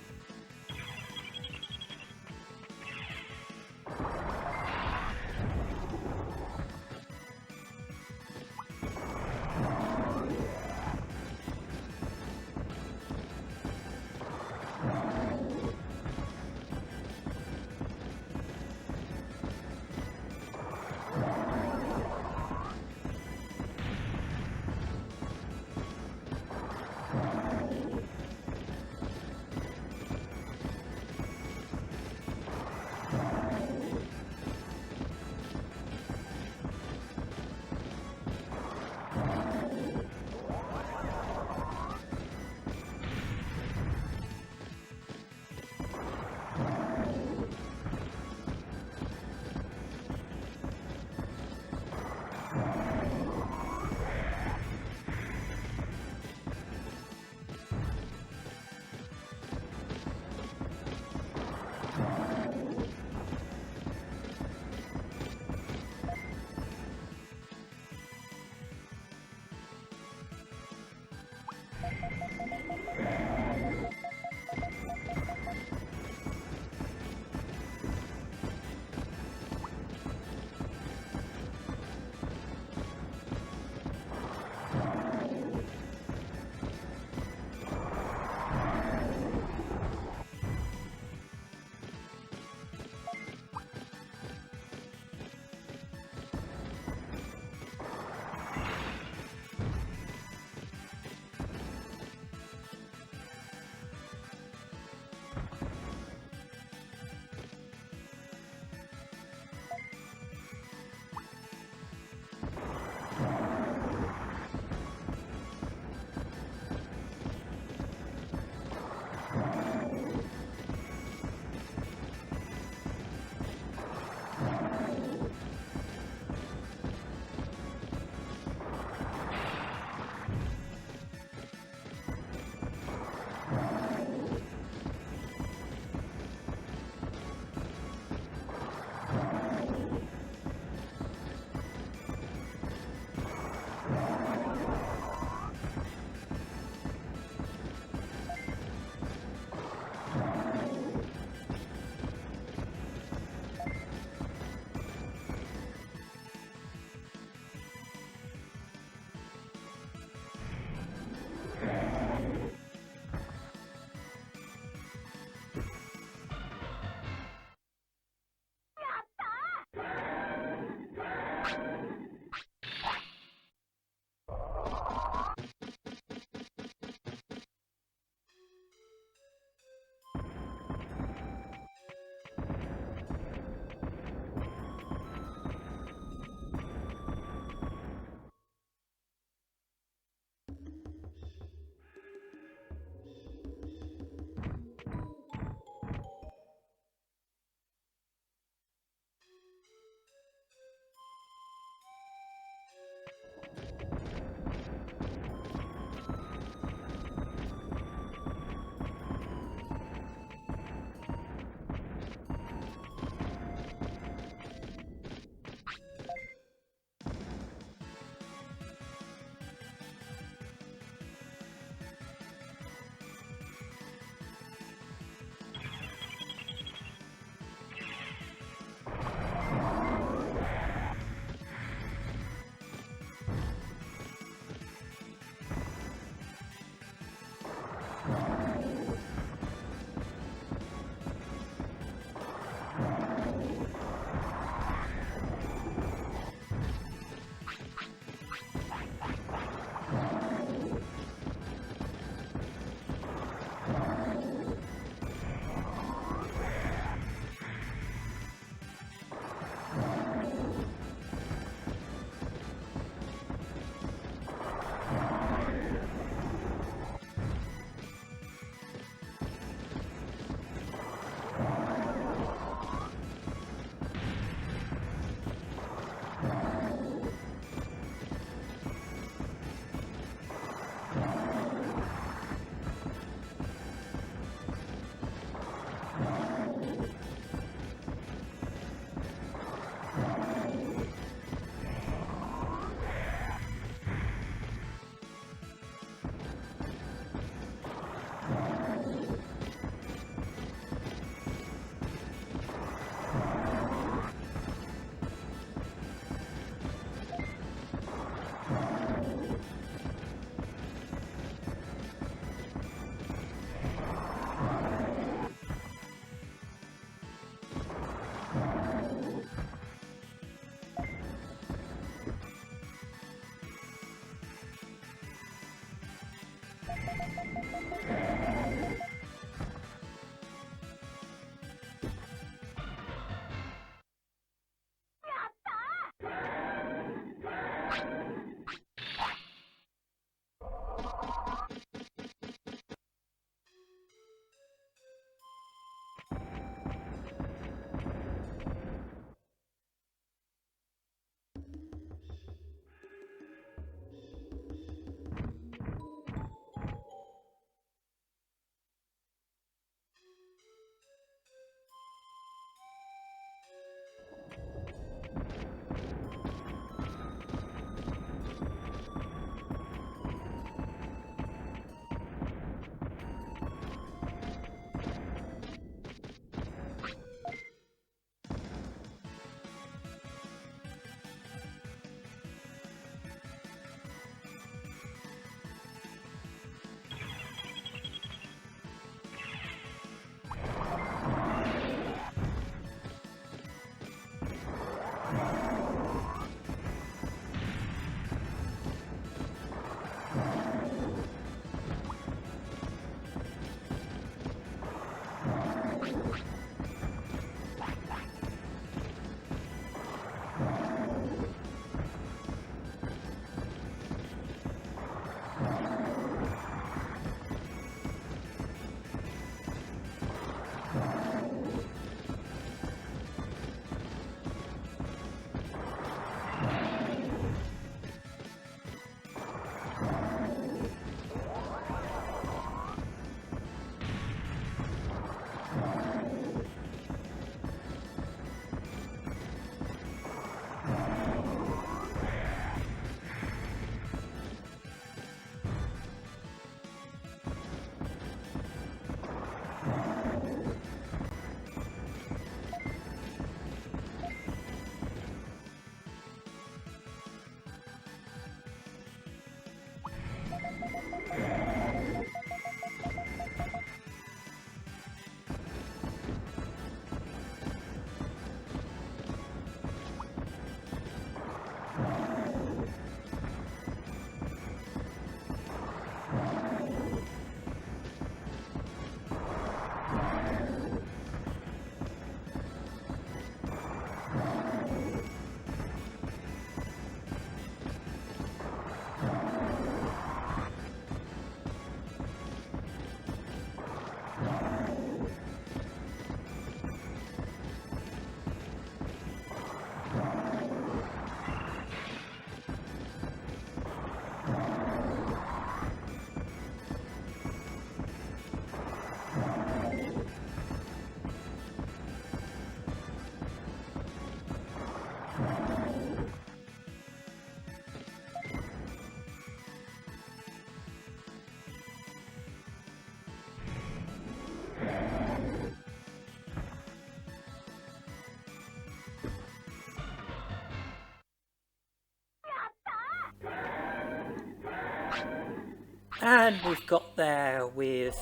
And we've got there with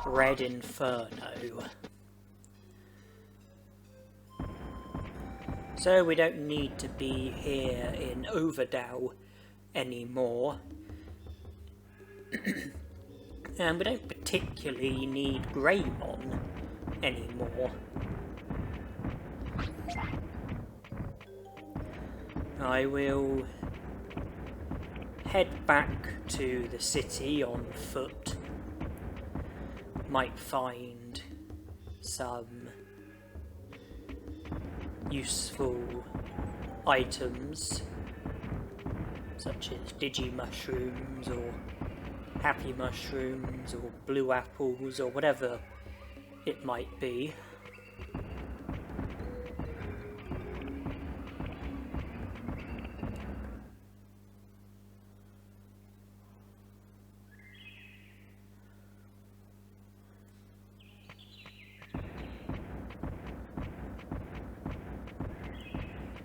Red Inferno. So we don't need to be here in Overdale anymore. And we don't particularly need Greymon anymore. I will head back to the city on foot. Might find some useful items such as Digimushrooms or Happy Mushrooms or Blue Apples or whatever it might be.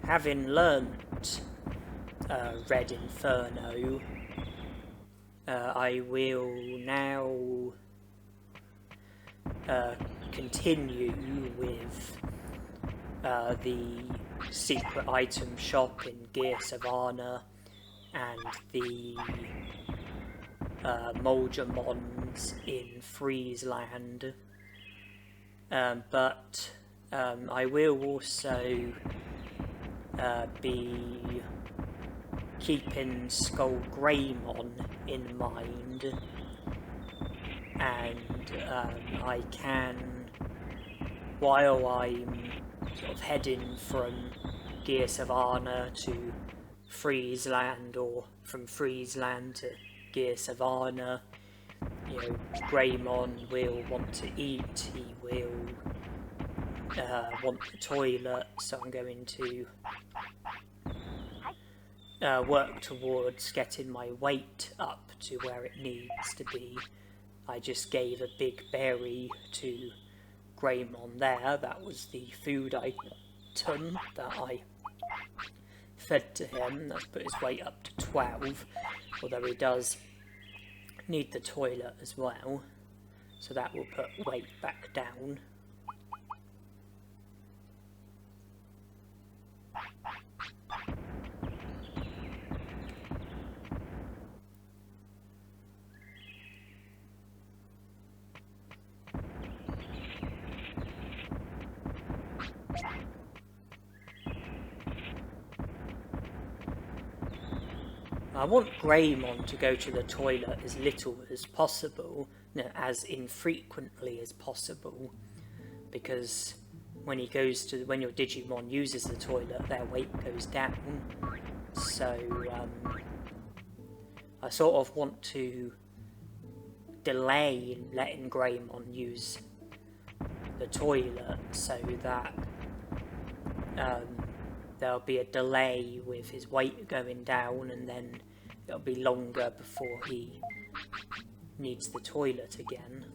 Having learnt Red Inferno, I will now continue with the secret item shop in Gear Savannah and the Moldramons in Friesland, but I will also be keeping Skullgreymon in mind, and I can, while I'm sort of heading from Gear Savannah to Friesland, or from Friesland to Gear Savannah, you know, Greymon will want to eat, he will want the toilet, so I'm going to work towards getting my weight up to where it needs to be. I just gave a big berry to Greymon there. That was the food item that I fed to him. That's put his weight up to 12, although he does need the toilet as well, so that will put weight back down. I want Greymon to go to the toilet as little as possible, as infrequently as possible, because when your Digimon uses the toilet, their weight goes down. So I sort of want to delay letting Greymon use the toilet so that there'll be a delay with his weight going down, and then it'll be longer before he needs the toilet again.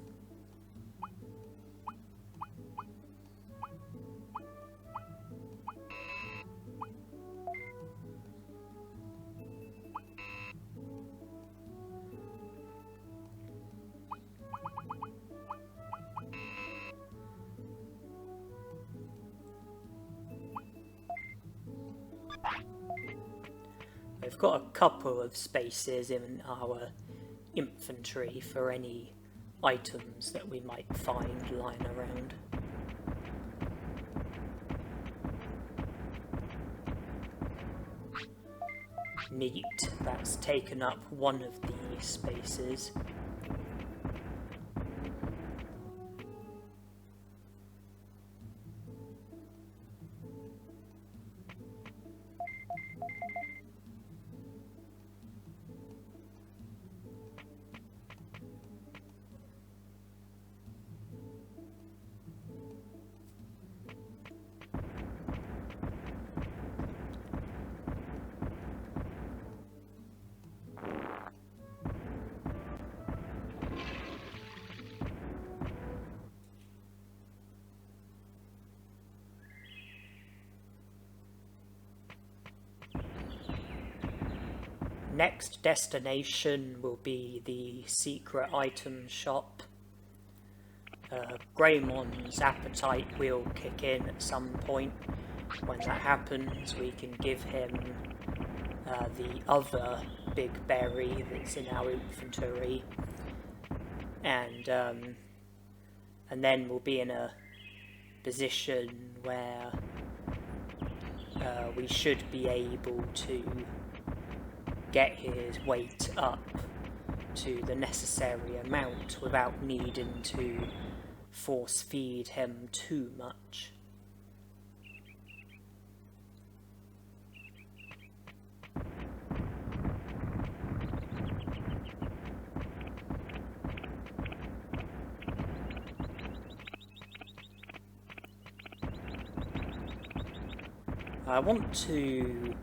We've got a couple of spaces in our infantry for any items that we might find lying around. Neat, that's taken up one of the spaces. Next destination will be the secret item shop. Greymon's appetite will kick in at some point. When that happens, we can give him the other big berry that's in our infantry, and then we'll be in a position where we should be able to get his weight up to the necessary amount without needing to force feed him too much. I want to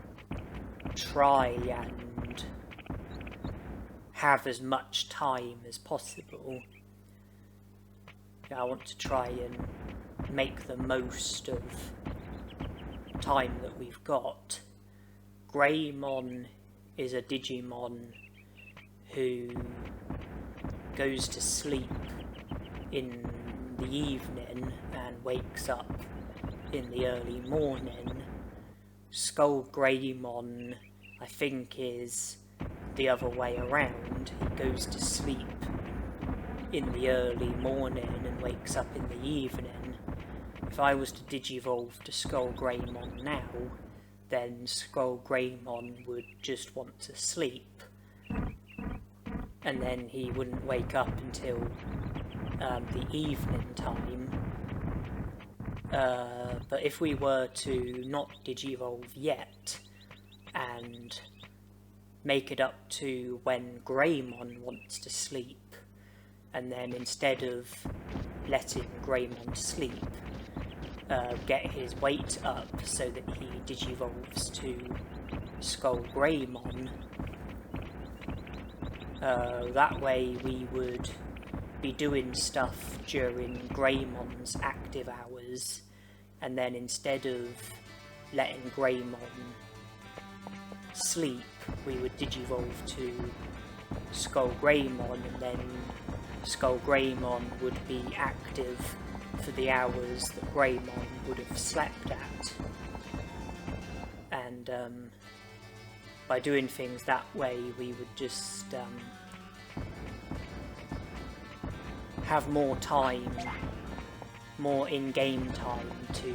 try and have as much time as possible. I want to try and make the most of time that we've got. Greymon is a Digimon who goes to sleep in the evening and wakes up in the early morning. Skullgreymon, I think, is the other way around. He goes to sleep in the early morning and wakes up in the evening. If I was to digivolve to Skull Greymon now, then Skull Greymon would just want to sleep, and then he wouldn't wake up until the evening time. But if we were to not digivolve yet and make it up to when Greymon wants to sleep, and then instead of letting Greymon sleep, get his weight up so that he digivolves to Skull Greymon, that way we would be doing stuff during Greymon's active hours, and then instead of letting Greymon sleep, we would digivolve to Skull Greymon, and then Skull Greymon would be active for the hours that Greymon would have slept at. And by doing things that way, we would just have more time, more in-game time to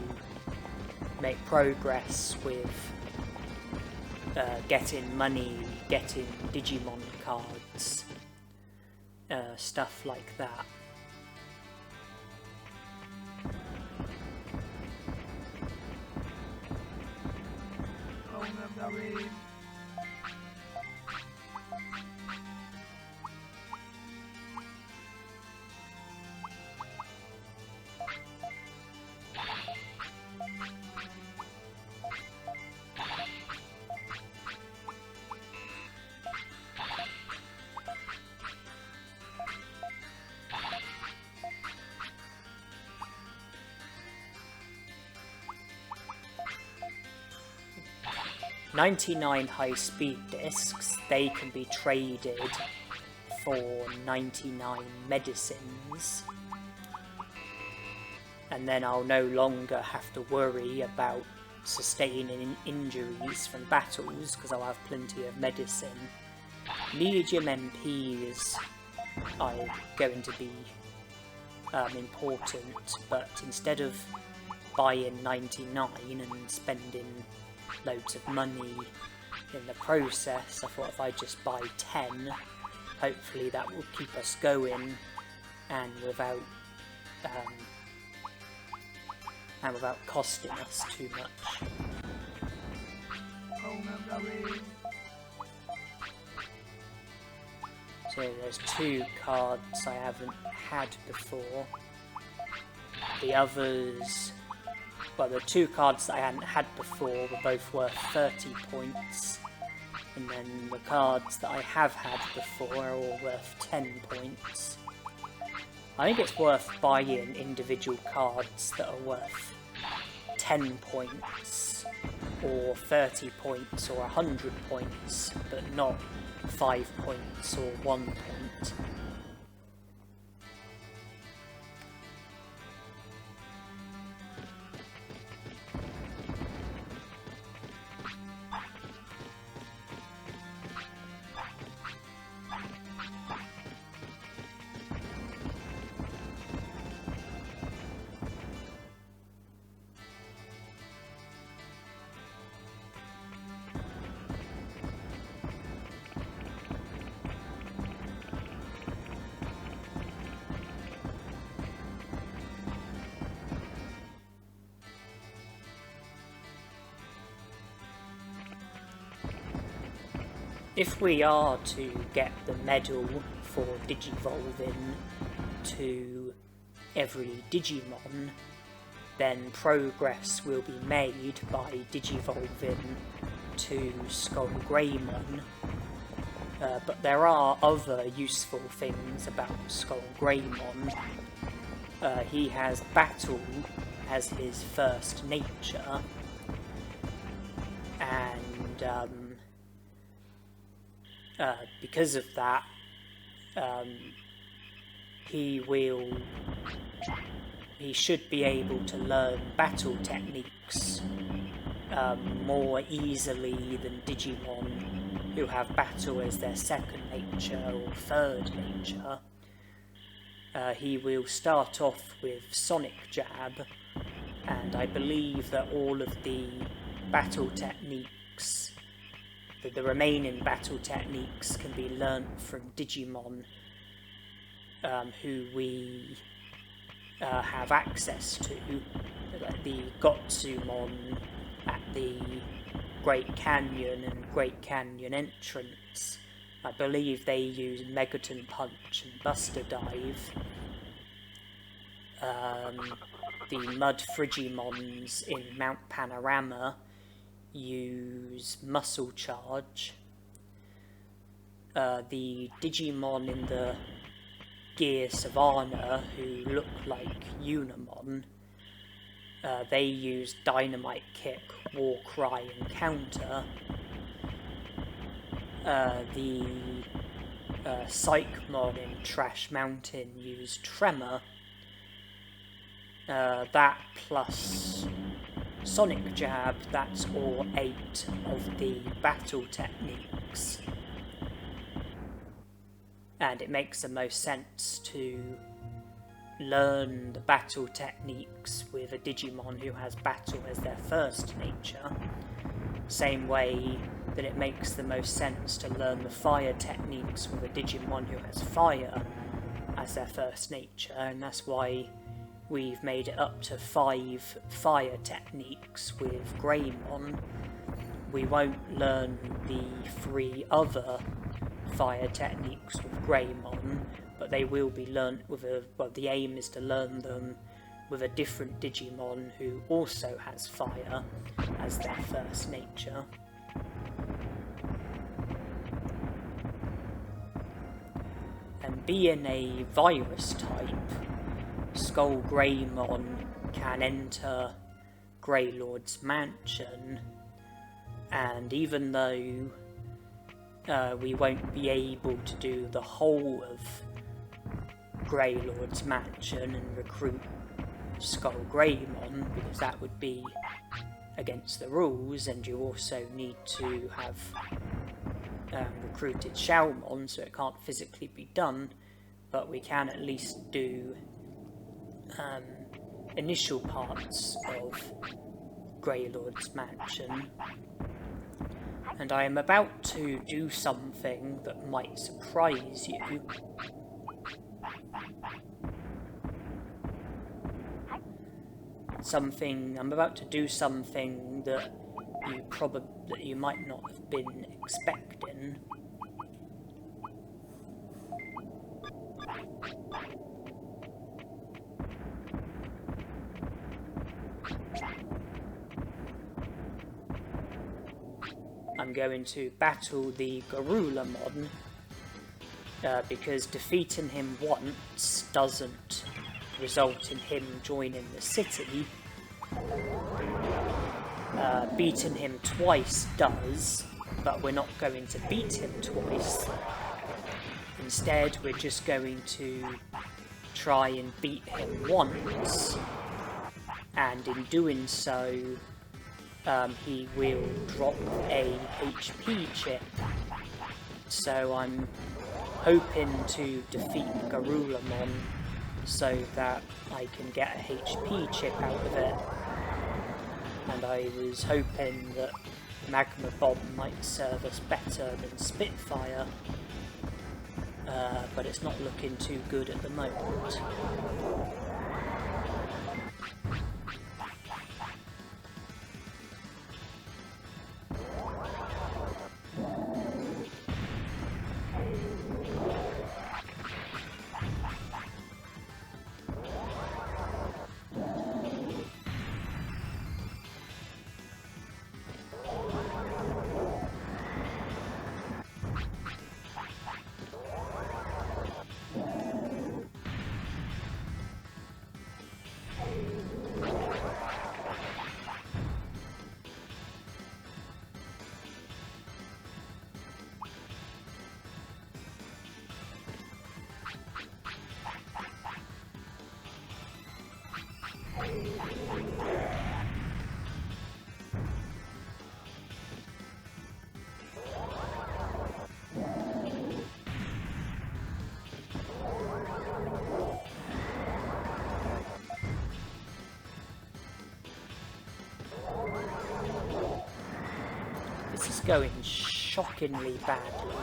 make progress with getting money, getting Digimon cards, stuff like that. Oh, 99 high-speed discs, they can be traded for 99 medicines, and then I'll no longer have to worry about sustaining injuries from battles because I'll have plenty of medicine. Medium MPs are going to be important, but instead of buying 99 and spending loads of money in the process, I thought if I just buy 10, hopefully that will keep us going and without costing us too much. So there's 2 cards I haven't had before. The others, well, the 2 cards that I hadn't had before were both worth 30 points, and then the cards that I have had before are all worth 10 points. I think it's worth buying individual cards that are worth 10 points, or 30 points, or 100 points, but not 5 points or 1 point. If we are to get the medal for Digivolving to every Digimon, then progress will be made by Digivolving to Skull Greymon. But there are other useful things about Skull Greymon. He has battle as his first nature, and because of that, he should be able to learn battle techniques more easily than Digimon who have battle as their second nature or third nature, he will start off with Sonic Jab, and I believe that all of the battle techniques, the remaining battle techniques, can be learnt from Digimon who we have access to, like the Gotsumon at the Great Canyon and Great Canyon entrance. I believe they use Megaton Punch and Buster Dive. The Mud Frigimons in Mount Panorama use Muscle Charge. The Digimon in the Gear Savannah, who look like Unimon, they use Dynamite Kick, War Cry and Counter. The Psychmon in Trash Mountain use Tremor. That plus Sonic Jab, that's all 8 of the battle techniques. And it makes the most sense to learn the battle techniques with a Digimon who has battle as their first nature. Same way that it makes the most sense to learn the fire techniques with a Digimon who has fire as their first nature, and that's why we've made it up to 5 fire techniques with Greymon. We won't learn the 3 other fire techniques with Greymon, but they will be learnt with the aim is to learn them with a different Digimon who also has fire as their first nature. And being a virus type, Skull Greymon can enter Greylord's mansion, and even though we won't be able to do the whole of Greylord's mansion and recruit Skull Greymon, because that would be against the rules, and you also need to have recruited Xiaomon, so it can't physically be done, but we can at least do initial parts of Greylord's mansion. And I am about to do something that might surprise you. I'm about to do something that you might not have been expecting. I'm going to battle the Garulamon, because defeating him once doesn't result in him joining the city. Beating him twice does, but we're not going to beat him twice. Instead, we're just going to try and beat him once, and in doing so, he will drop a HP chip. So I'm hoping to defeat Garulamon so that I can get a HP chip out of it. And I was hoping that Magma Bomb might serve us better than Spitfire, but it's not looking too good at the moment. going shockingly badly.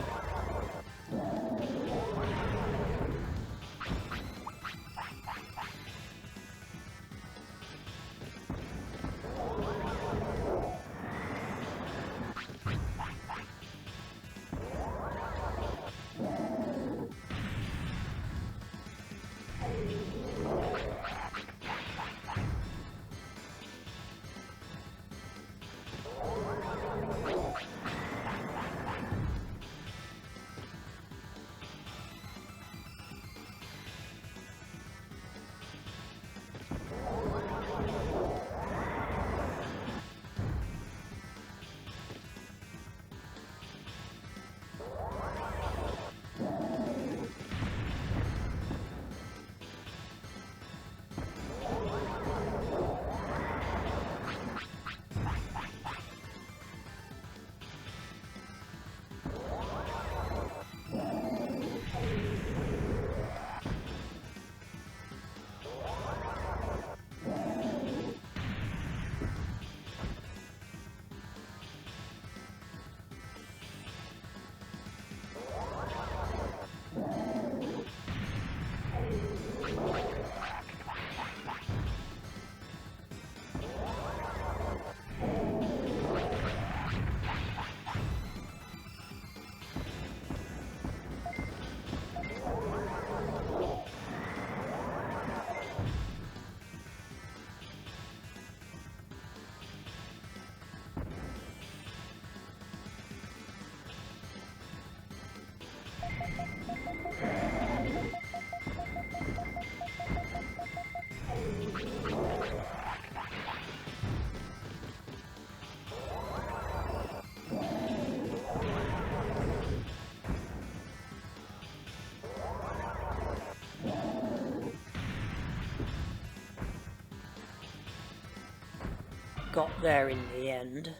Got there in the end.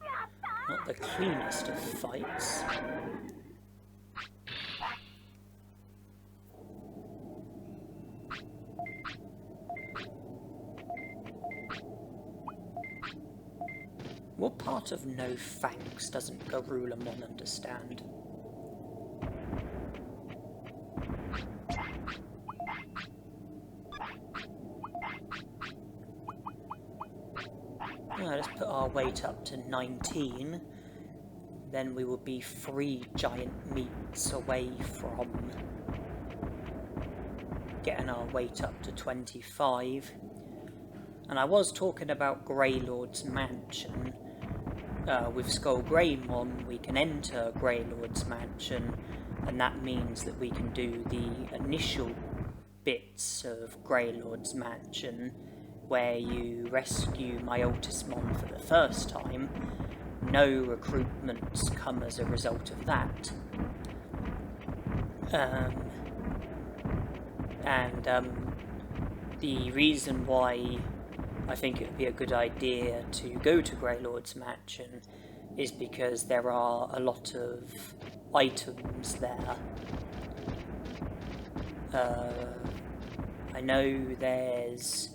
Not the cleanest of fights. What part of no thanks doesn't Garurumon understand? Let's put our weight up to 19, then we will be 3 giant meats away from getting our weight up to 25. And I was talking about Greylord's Mansion. With Skullgreymon we can enter Greylord's Mansion, and that means that we can do the initial bits of Greylord's Mansion where you rescue Machinedramon for the first time. No recruitments come as a result of that. The reason why I think it would be a good idea to go to Greylord's Mansion is because there are a lot of items there. I know there's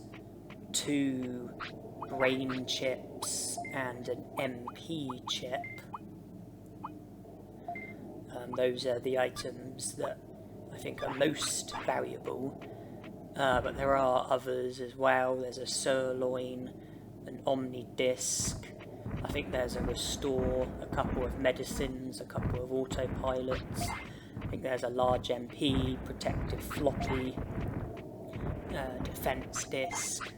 2 brain chips and an MP chip. Those are the items that I think are most valuable. But there are others as well. There's a sirloin, an omni disc. I think there's a restore, a couple of medicines, a couple of autopilots. I think there's a large MP, protective floppy, defense disc.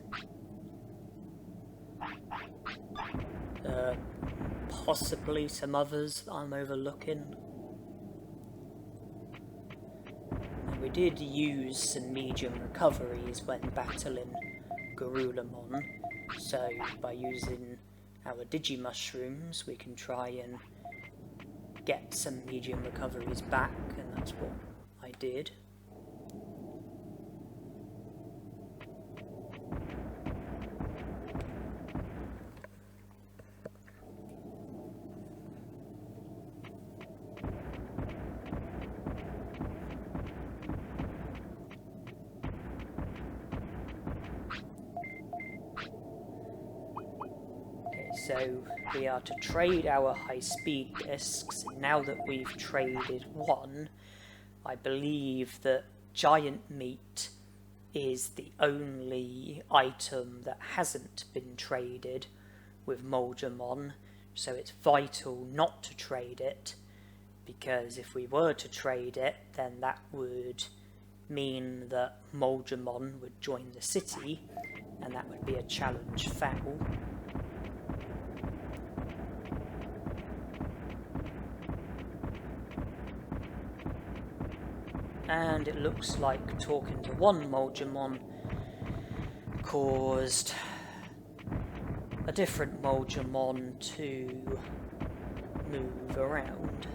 Possibly some others that I'm overlooking. And we did use some medium recoveries when battling Garurumon, so by using our Digimushrooms we can try and get some medium recoveries back, and that's what I did. So we are to trade our high-speed discs. Now that we've traded one, I believe that giant meat is the only item that hasn't been traded with Moldramon, so it's vital not to trade it, because if we were to trade it, then that would mean that Moldramon would join the city, and that would be a challenge foul. And it looks like talking to one Moldramon caused a different Moldramon to move around.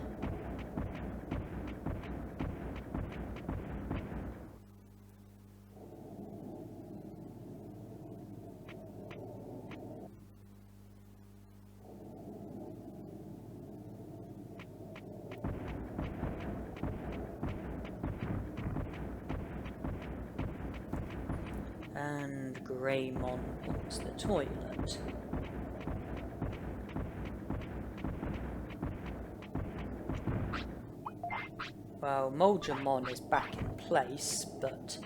And Greymon wants the toilet. Well, Moldramon is back in place, but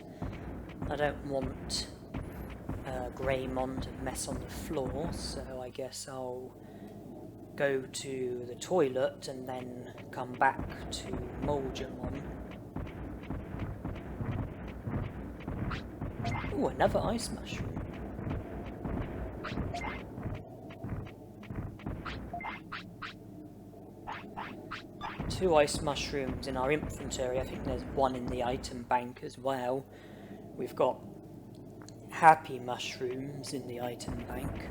I don't want Greymon to mess on the floor, so I guess I'll go to the toilet and then come back to Moldramon. Oh, another ice mushroom. Two ice mushrooms in our inventory. I think there's one in the item bank as well. We've got happy mushrooms in the item bank.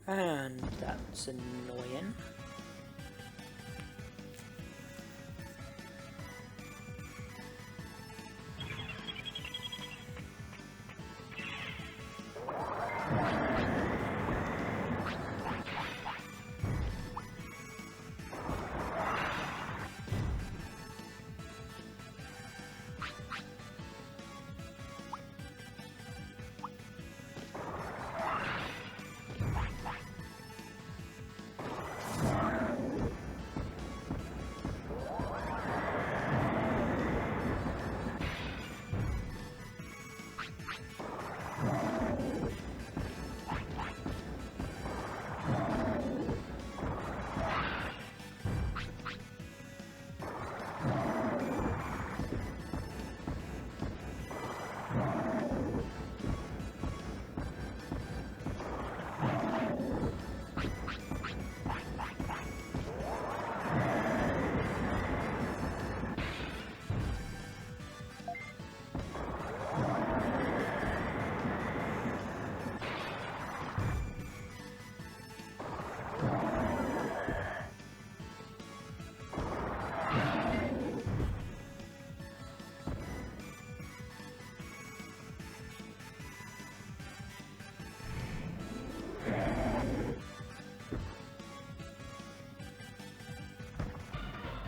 And that's annoying.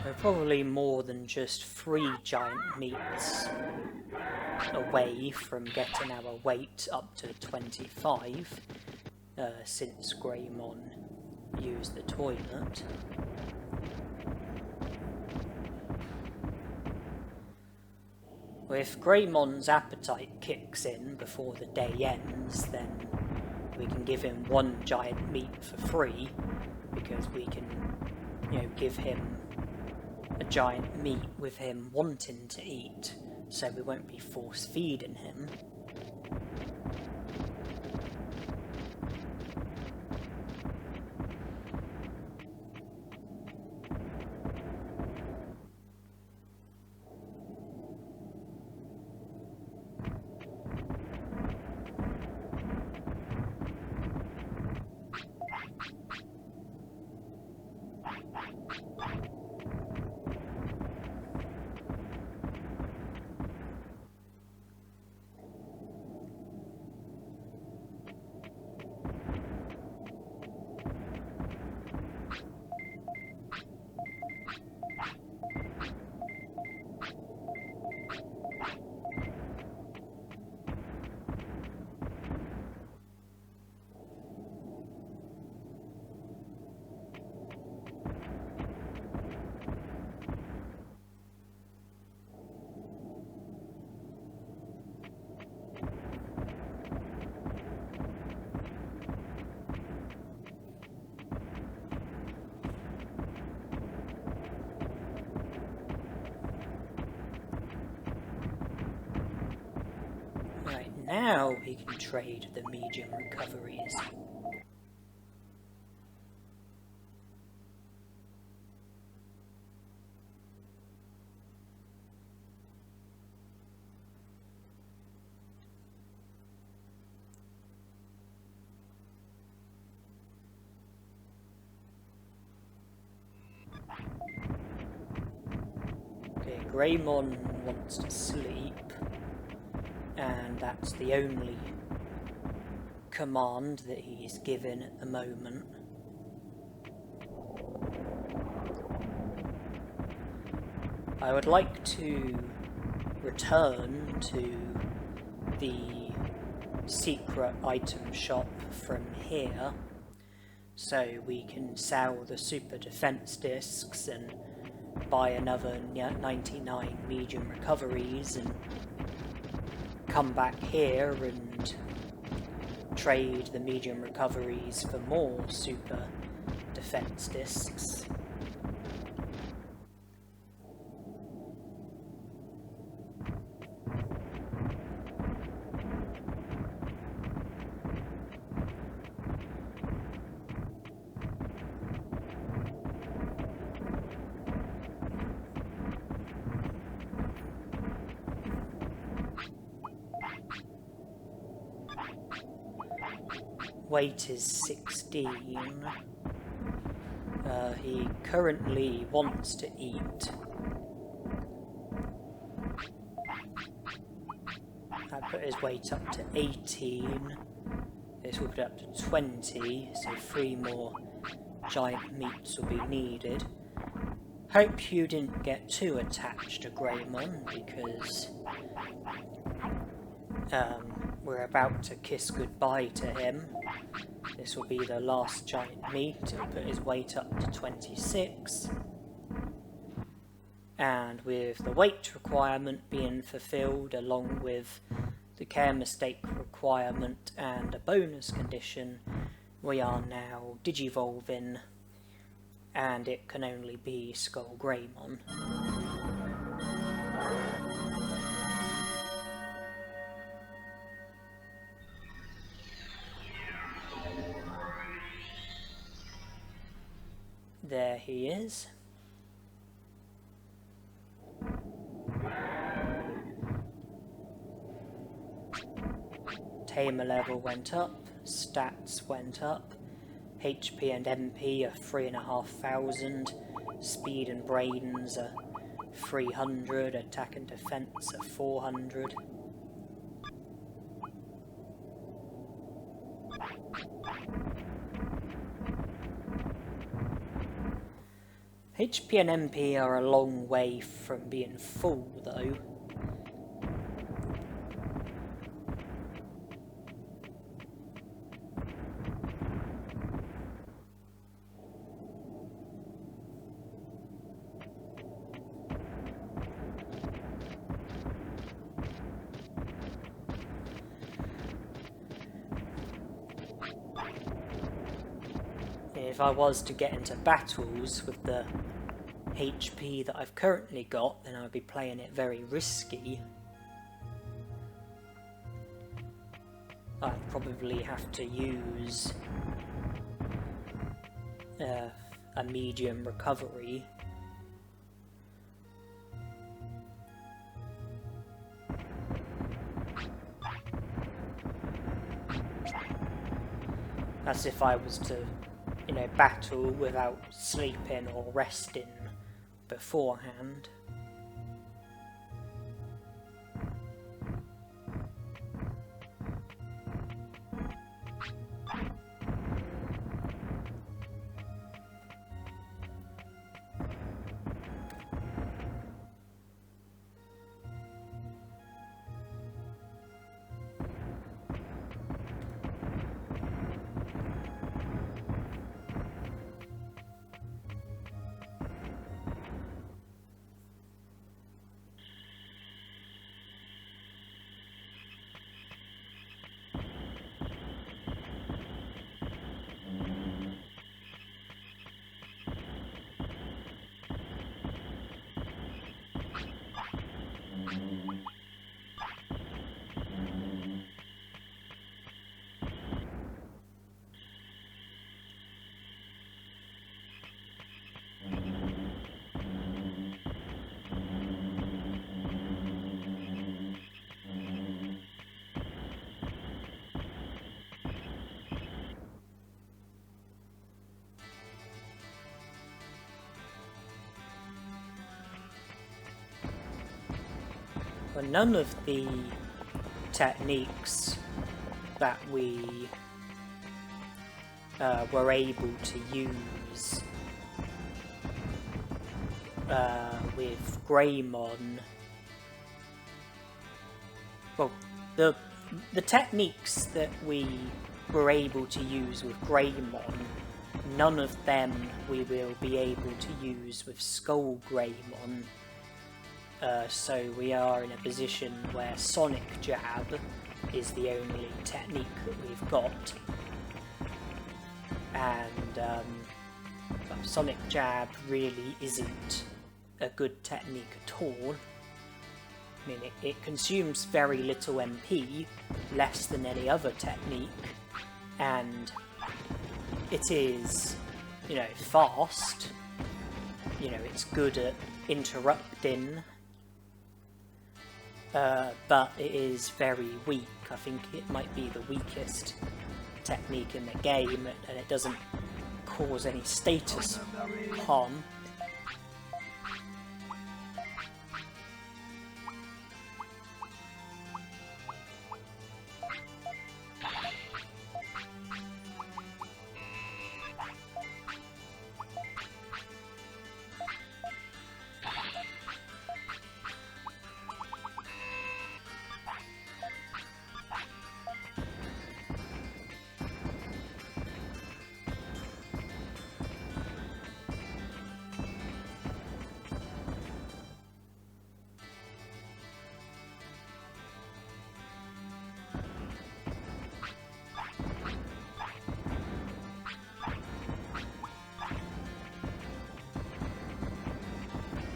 We're probably more than just 3 giant meats away from getting our weight up to 25, since Greymon used the toilet. Well, if Greymon's appetite kicks in before the day ends, then we can give him 1 giant meat for free, because we can, give him a giant meat with him wanting to eat, so we won't be force-feeding him. Now he can trade the medium recoveries. Okay, Greymon wants to sleep. And that's the only command that he's given at the moment. I would like to return to the secret item shop from here so we can sell the super defense discs and buy another 99 medium recoveries and come back here and trade the medium recoveries for more super defense discs. Weight is 16. He currently wants to eat. I put his weight up to 18. This will put it up to 20, so 3 more giant meats will be needed. Hope you didn't get too attached to Greymon, because we're about to kiss goodbye to him. This will be the last giant meat. It'll put his weight up to 26. And with the weight requirement being fulfilled, along with the care mistake requirement and a bonus condition, we are now Digivolving, and it can only be Skull Greymon. There he is. Tamer level went up, stats went up, HP and MP are 3,500, speed and brains are 300, attack and defense are 400. HP and MP are a long way from being full though. If I was to get into battles with the HP that I've currently got, then I'd be playing it very risky. probably have to use a medium recovery. As if I was to, you know, battle without sleeping or resting beforehand. But none of the techniques that we were able to use with Greymon, well, the techniques that we were able to use with Greymon, none of them we will be able to use with Skull Greymon. So we are in a position where Sonic Jab is the only technique that we've got, and Sonic Jab really isn't a good technique at all. I mean, it consumes very little MP, less than any other technique, and it is, you know, fast, you know, it's good at interrupting, but it is very weak. I think it might be the weakest technique in the game, and it doesn't cause any status harm.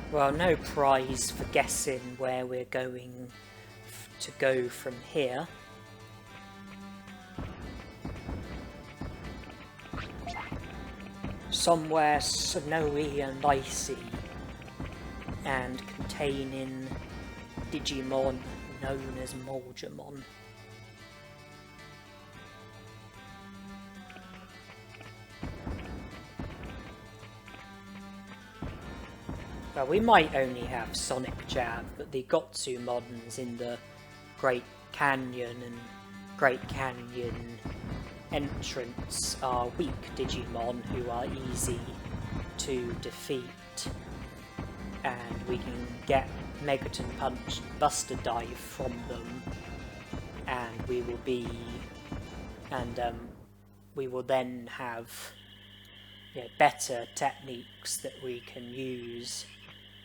Well, no prize for guessing where we're going to go from here. Somewhere snowy and icy, and containing Digimon known as Moldramon. Well, we might only have Sonic Jab, but the Gotsumons in the Great Canyon and Great Canyon entrance are weak Digimon who are easy to defeat, and we can get Megaton Punch and Buster Dive from them, and we will then have, you know, better techniques that we can use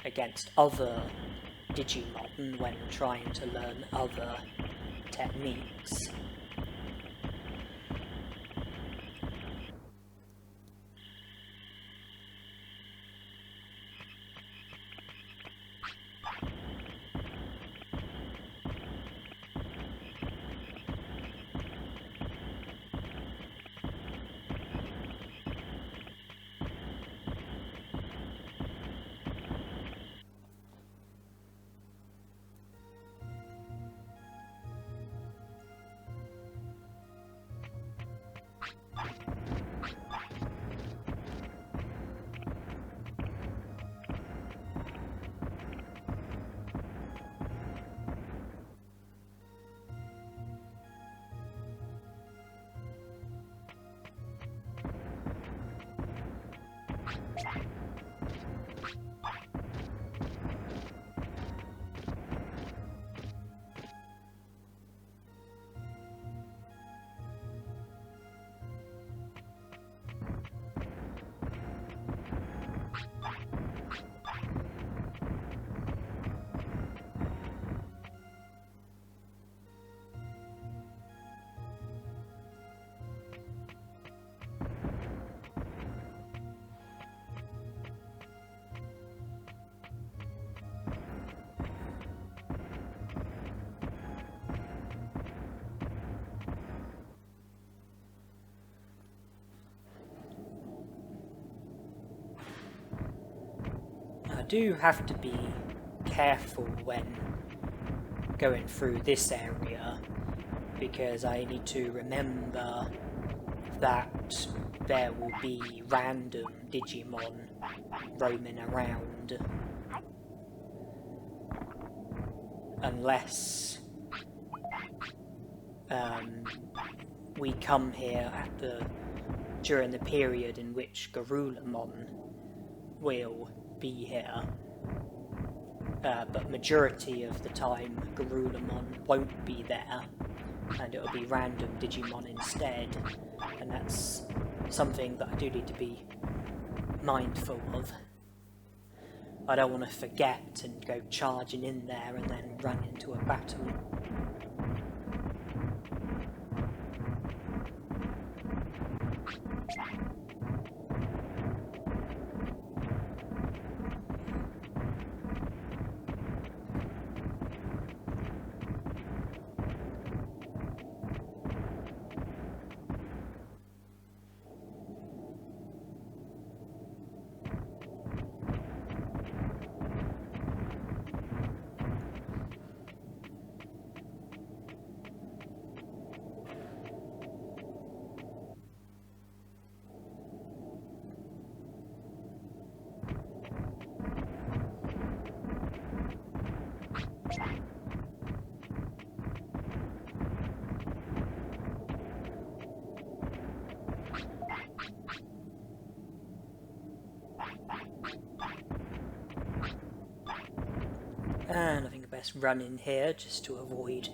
against other Digimon when trying to learn other techniques. I do have to be careful when going through this area, because I need to remember that there will be random Digimon roaming around, unless we come here during the period in which Garulamon will be here. But majority of the time Garulamon won't be there, and it'll be random Digimon instead, and that's something that I do need to be mindful of. I don't want to forget and go charging in there and then run into a battle. And I think I best run in here just to avoid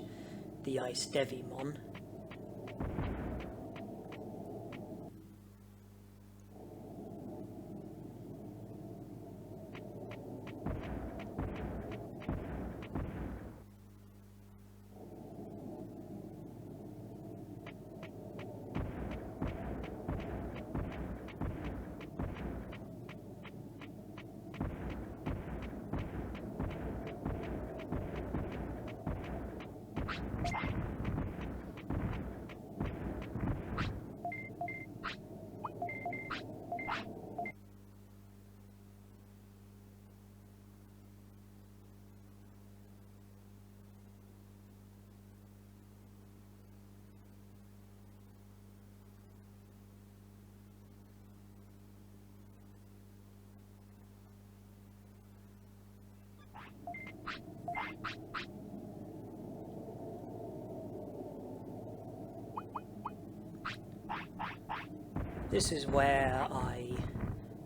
the Ice Devimon. This is where I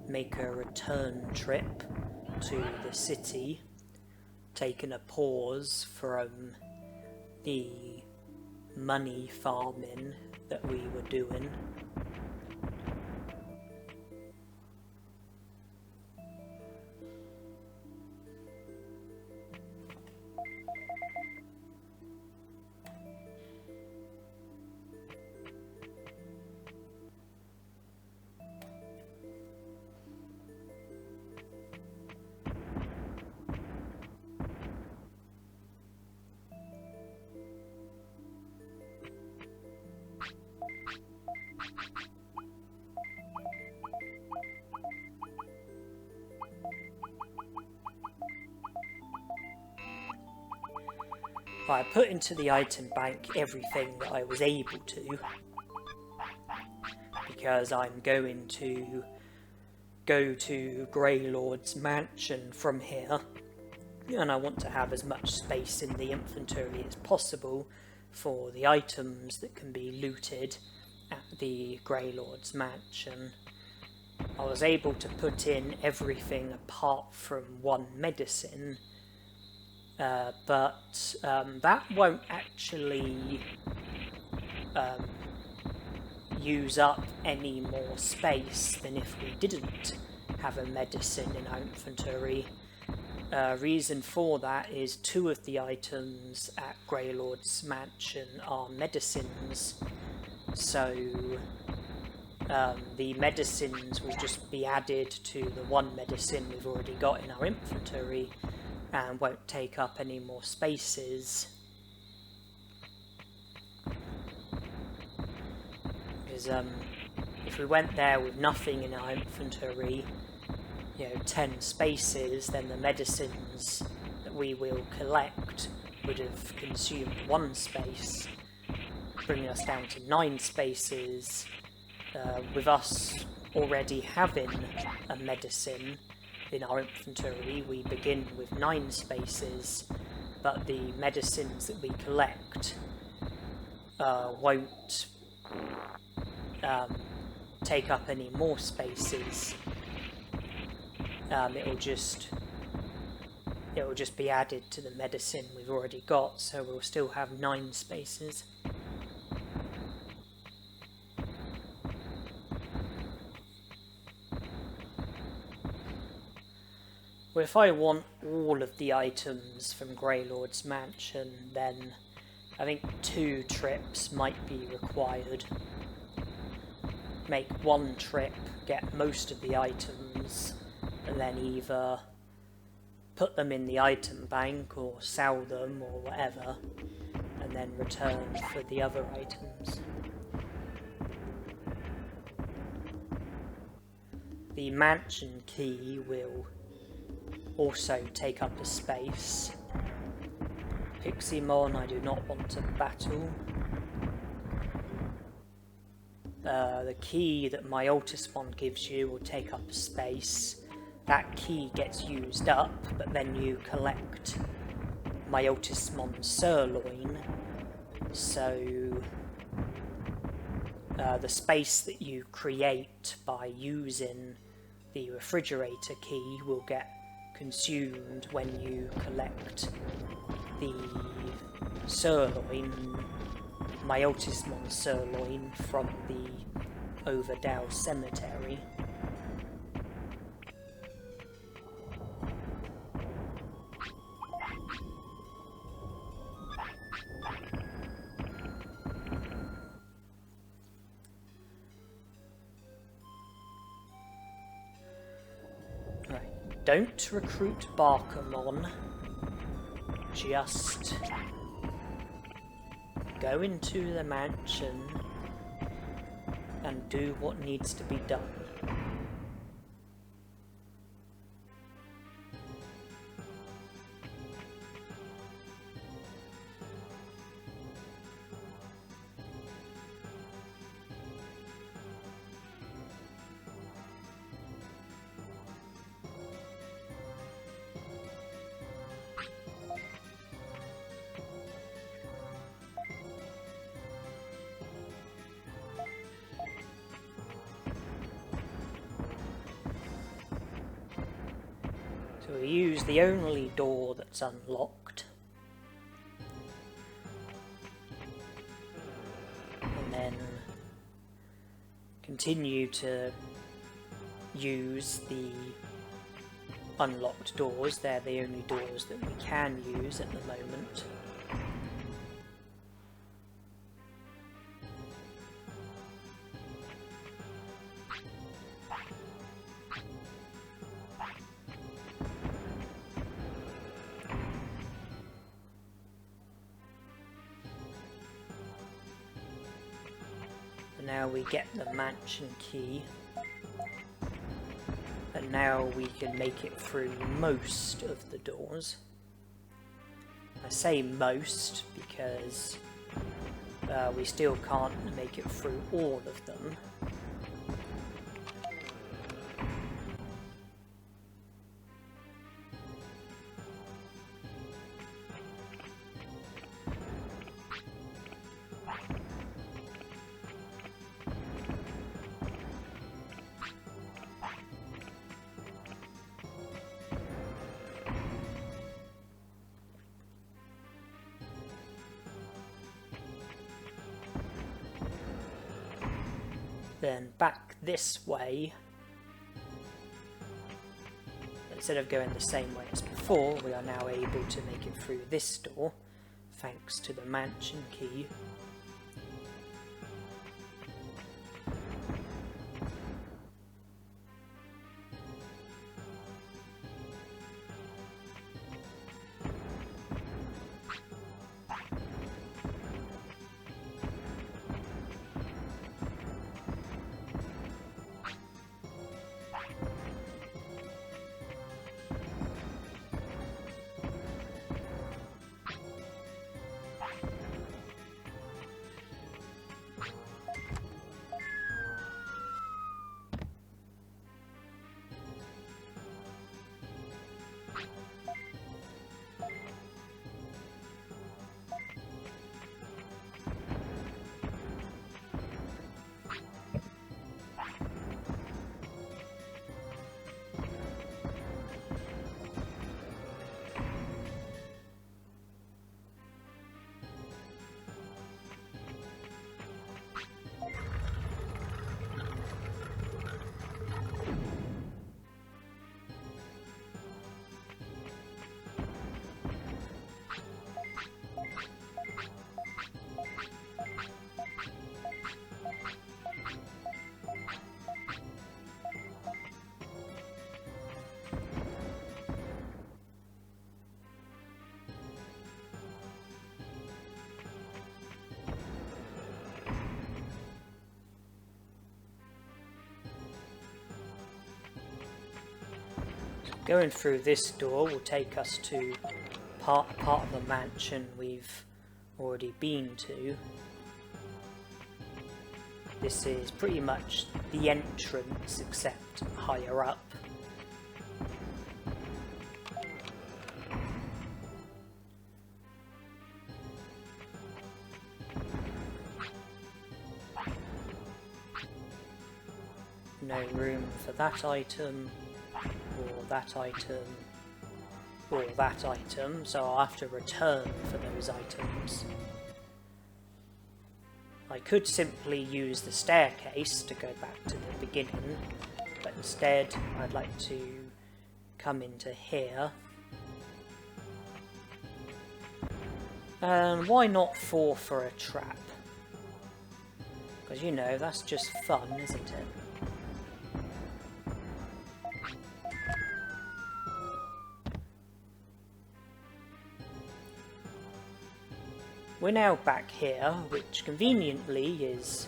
make a return trip to the city, taking a pause from the money farming that we were doing. I put into the item bank everything that I was able to, because I'm going to go to Greylord's mansion from here, and I want to have as much space in the inventory as possible for the items that can be looted at the Greylord's mansion. I was able to put in everything apart from one medicine, but that won't actually use up any more space than if we didn't have a medicine in our inventory. Reason for that is 2 of the items at Greylord's mansion are medicines, so the medicines will just be added to the one medicine we've already got in our inventory and won't take up any more spaces. Because if we went there with nothing in our inventory, 10 spaces, then the medicines that we will collect would have consumed 1 space, bringing us down to 9 spaces. With us already having a medicine in our inventory, we begin with 9 spaces, but the medicines that we collect won't take up any more spaces. It'll just be added to the medicine we've already got, so we'll still have 9 spaces. Well, if I want all of the items from Greylord's mansion, then I think 2 trips might be required. Make 1 trip, get most of the items, and then either put them in the item bank or sell them or whatever, and then return for the other items. The mansion key will also take up a space. Piximon I do not want to battle. The key that my Altismon gives you will take up a space. That key gets used up, but then you collect my Altismon's sirloin, so the space that you create by using the refrigerator key will get consumed when you collect the sirloin, my Altismon's sirloin, from the Overdow Cemetery. Don't recruit Barkamon, just go into the mansion and do what needs to be done. So we use the only door that's unlocked, and then continue to use the unlocked doors. They're the only doors that we can use at the moment. Now we get the mansion key, and now we can make it through most of the doors. I say most because we still can't make it through all of them. Then back this way, instead of going the same way as before, we are now able to make it through this door, thanks to the mansion key. Going through this door will take us to part of the mansion we've already been to. This is pretty much the entrance, except higher up. No room for that item, or that item, or that item, so I'll have to return for those items. I could simply use the staircase to go back to the beginning, but instead I'd like to come into here. And why not fall for a trap? Because, you know, that's just fun, isn't it? We're now back here, which conveniently is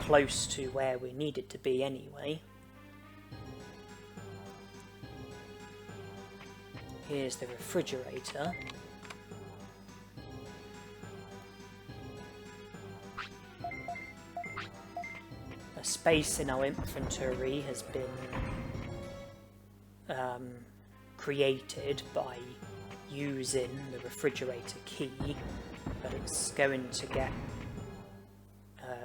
close to where we needed to be anyway. Here's the refrigerator. A space in our inventory has been created by using the refrigerator key, but it's going to get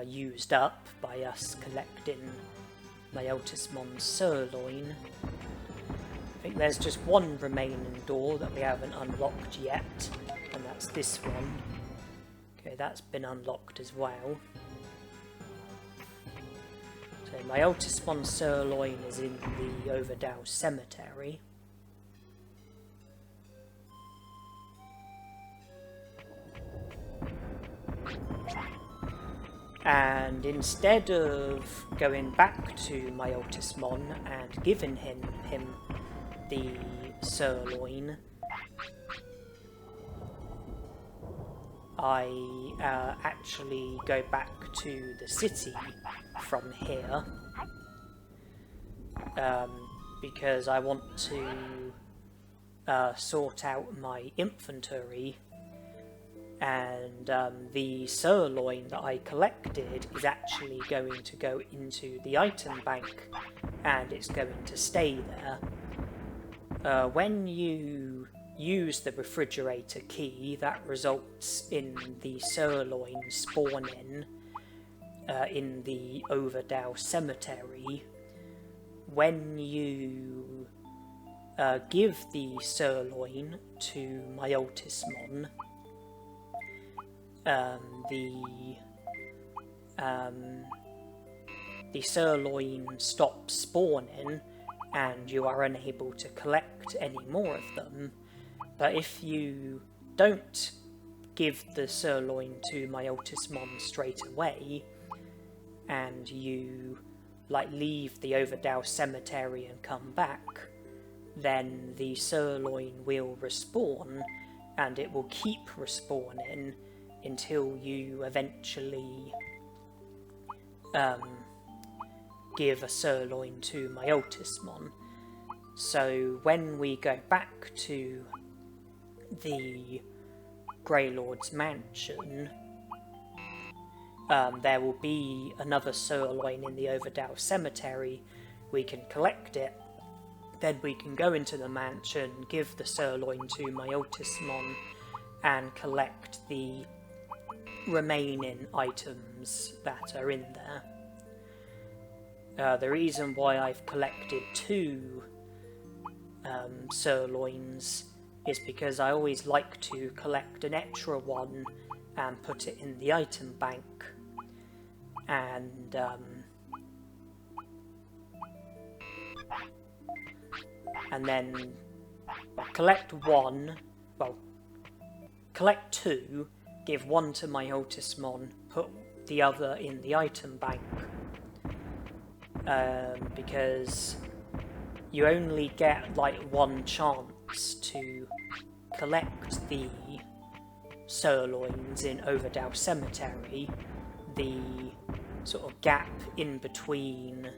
used up by us collecting Machinedramon's sirloin. I think there's just one remaining door that we haven't unlocked yet, and that's this one. Okay, that's been unlocked as well. So Machinedramon's sirloin is in the Overdow Cemetery. And instead of going back to Machinedramon and giving him the sirloin, I actually go back to the city from here, because I want to sort out my inventory. And the sirloin that I collected is actually going to go into the item bank, and it's going to stay there. When you use the refrigerator key, that results in the sirloin spawning in the Overdow Cemetery. When you give the sirloin to Machinedramon, the sirloin stops spawning and you are unable to collect any more of them. But if you don't give the sirloin to Machinedramon straight away, and you leave the Overdow Cemetery and come back, then the sirloin will respawn, and it will keep respawning until you eventually give a sirloin to Machinedramon. So when we go back to the Grey Lord's mansion, there will be another sirloin in the Overdow Cemetery. We can collect it, then we can go into the mansion, give the sirloin to Machinedramon, and collect the remaining items that are in there. The reason why I've collected 2 sirloins is because I always like to collect an extra one and put it in the item bank, and then collect 2, give 1 to Machinedramon, put the other in the item bank, because you only get 1 chance to collect the sirloins in Overdow Cemetery. The sort of gap in between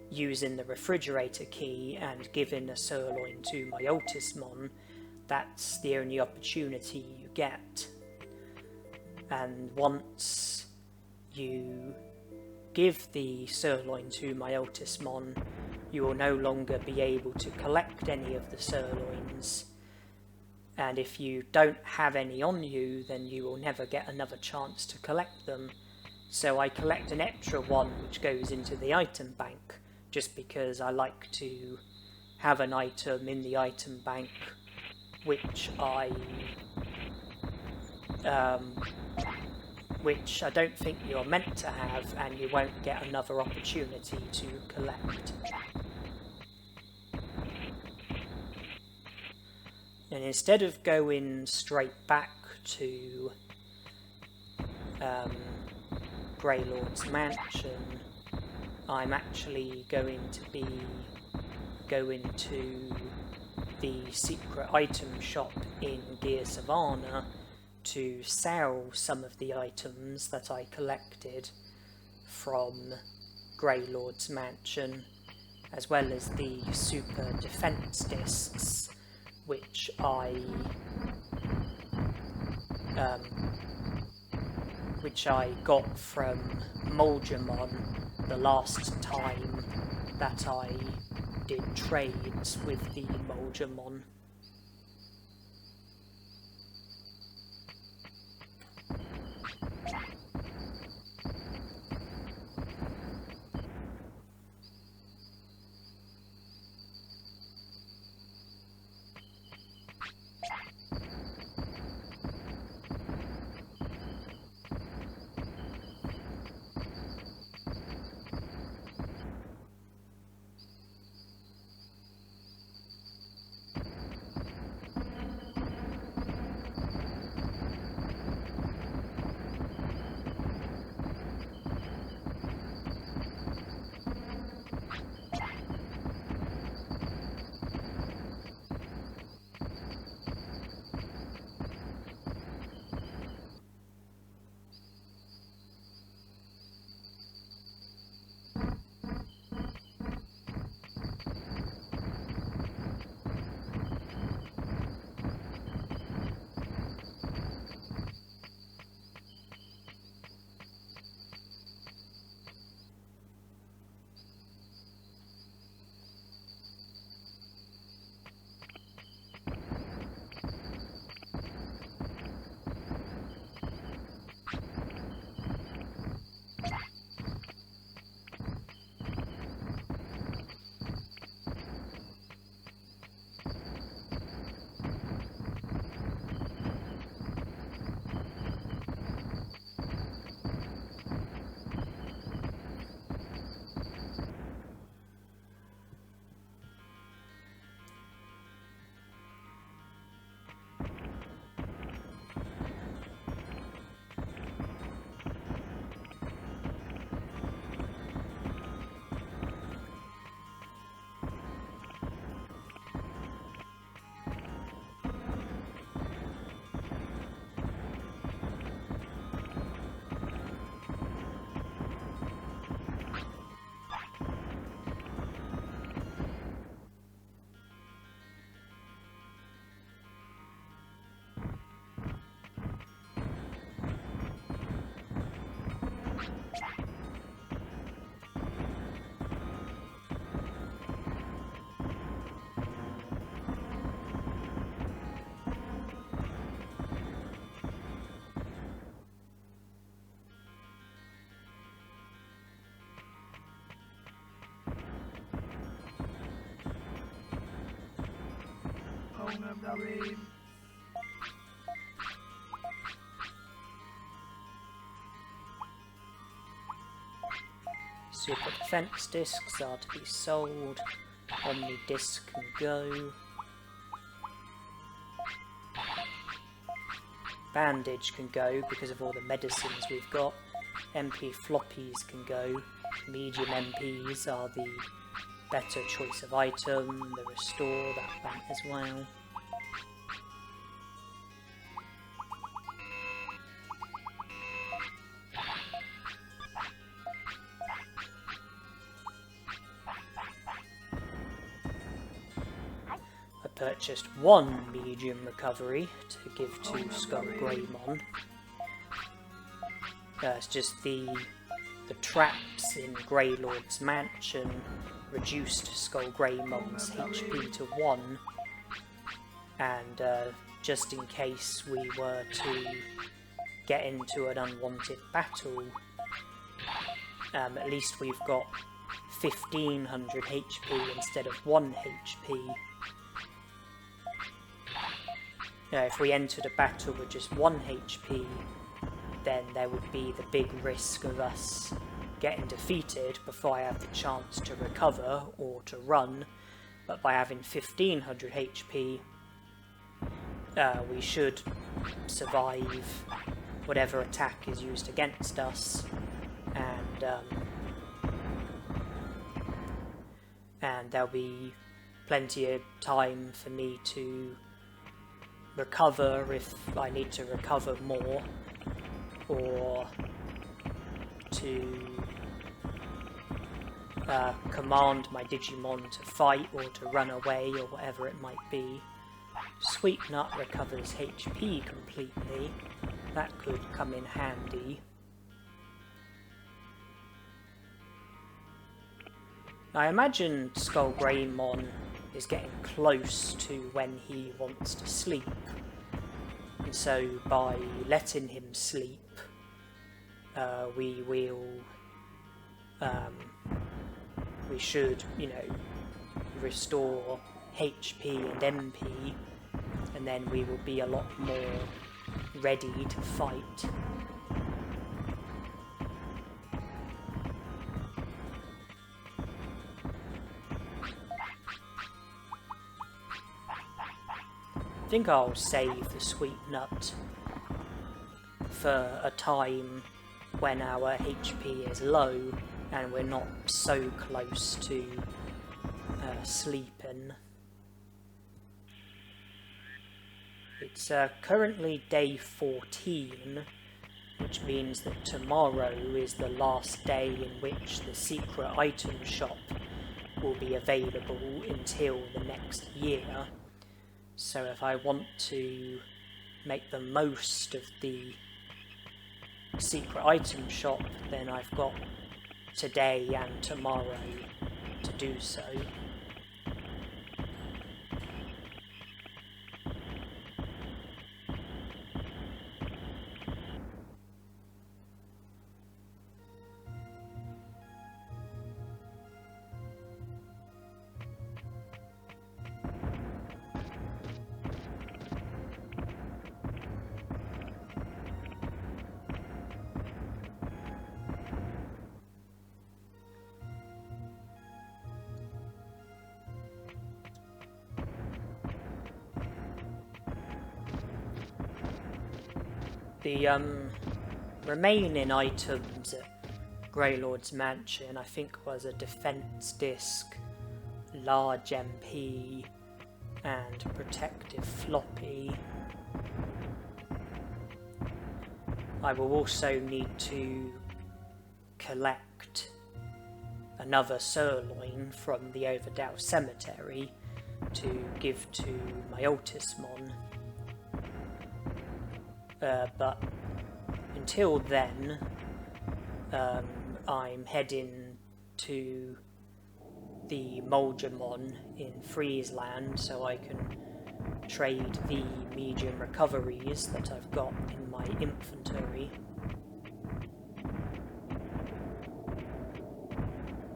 using the refrigerator key and giving a sirloin to my Ultismon, that's the only opportunity you get. And once you give the sirloin to my Ultismon, you will no longer be able to collect any of the sirloins. And if you don't have any on you, then you will never get another chance to collect them. So I collect an extra one which goes into the item bank, just because I like to have an item in the item bank which I don't think you're meant to have, and you won't get another opportunity to collect. And instead of going straight back to Greylord's mansion, I'm actually going to be going to the secret item shop in Gear Savannah to sell some of the items that I collected from Greylord's mansion, as well as the super defense discs which I got from Moldramon the last time that I did trades with the Moldramon. Super defense discs are to be sold. Omni disc can go. Bandage can go because of all the medicines we've got. MP floppies can go. Medium MPs are the better choice of item. The restore, that as well. purchased one medium recovery to give to Skullgreymon. It's just the traps in Greylord's mansion reduced Skullgreymon's HP to 1, and just in case we were to get into an unwanted battle, at least we've got 1500 HP instead of 1 HP. If we entered a battle with just 1 HP, then there would be the big risk of us getting defeated before I have the chance to recover or to run. But by having 1500 HP, we should survive whatever attack is used against us, and there'll be plenty of time for me to recover if I need to recover more, or to command my Digimon to fight or to run away or whatever it might be. Sweet Nut recovers HP completely. That could come in handy. I imagine Skullgreymon is getting close to when he wants to sleep, and so by letting him sleep, we should, restore HP and MP, and then we will be a lot more ready to fight. I think I'll save the Sweet Nut for a time when our HP is low and we're not so close to sleeping. It's currently day 14, which means that tomorrow is the last day in which the secret item shop will be available until the next year. So if I want to make the most of the secret item shop, then I've got today and tomorrow to do so. The remaining items at Greylord's mansion, I think, was a defense disc, large MP, and protective floppy. I will also need to collect another sirloin from the Overdale Cemetery to give to my Altismon. But until then, I'm heading to the Moldramon in Friesland so I can trade the medium recoveries that I've got in my inventory.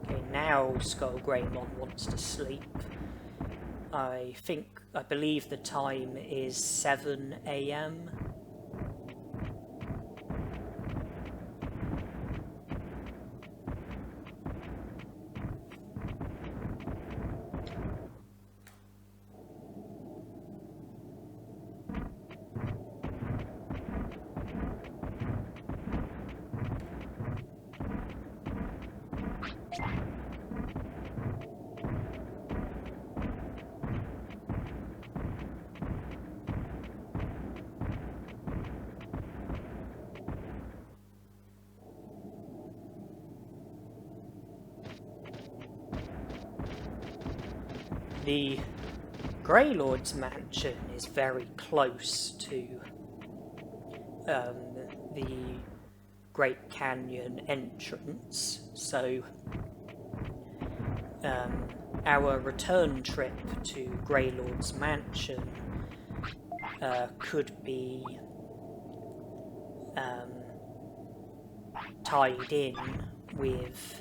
Okay, now Skullgreymon wants to sleep. I believe the time is 7 AM. The Greylord's mansion is very close to the Great Canyon entrance, so our return trip to Greylord's mansion could be tied in with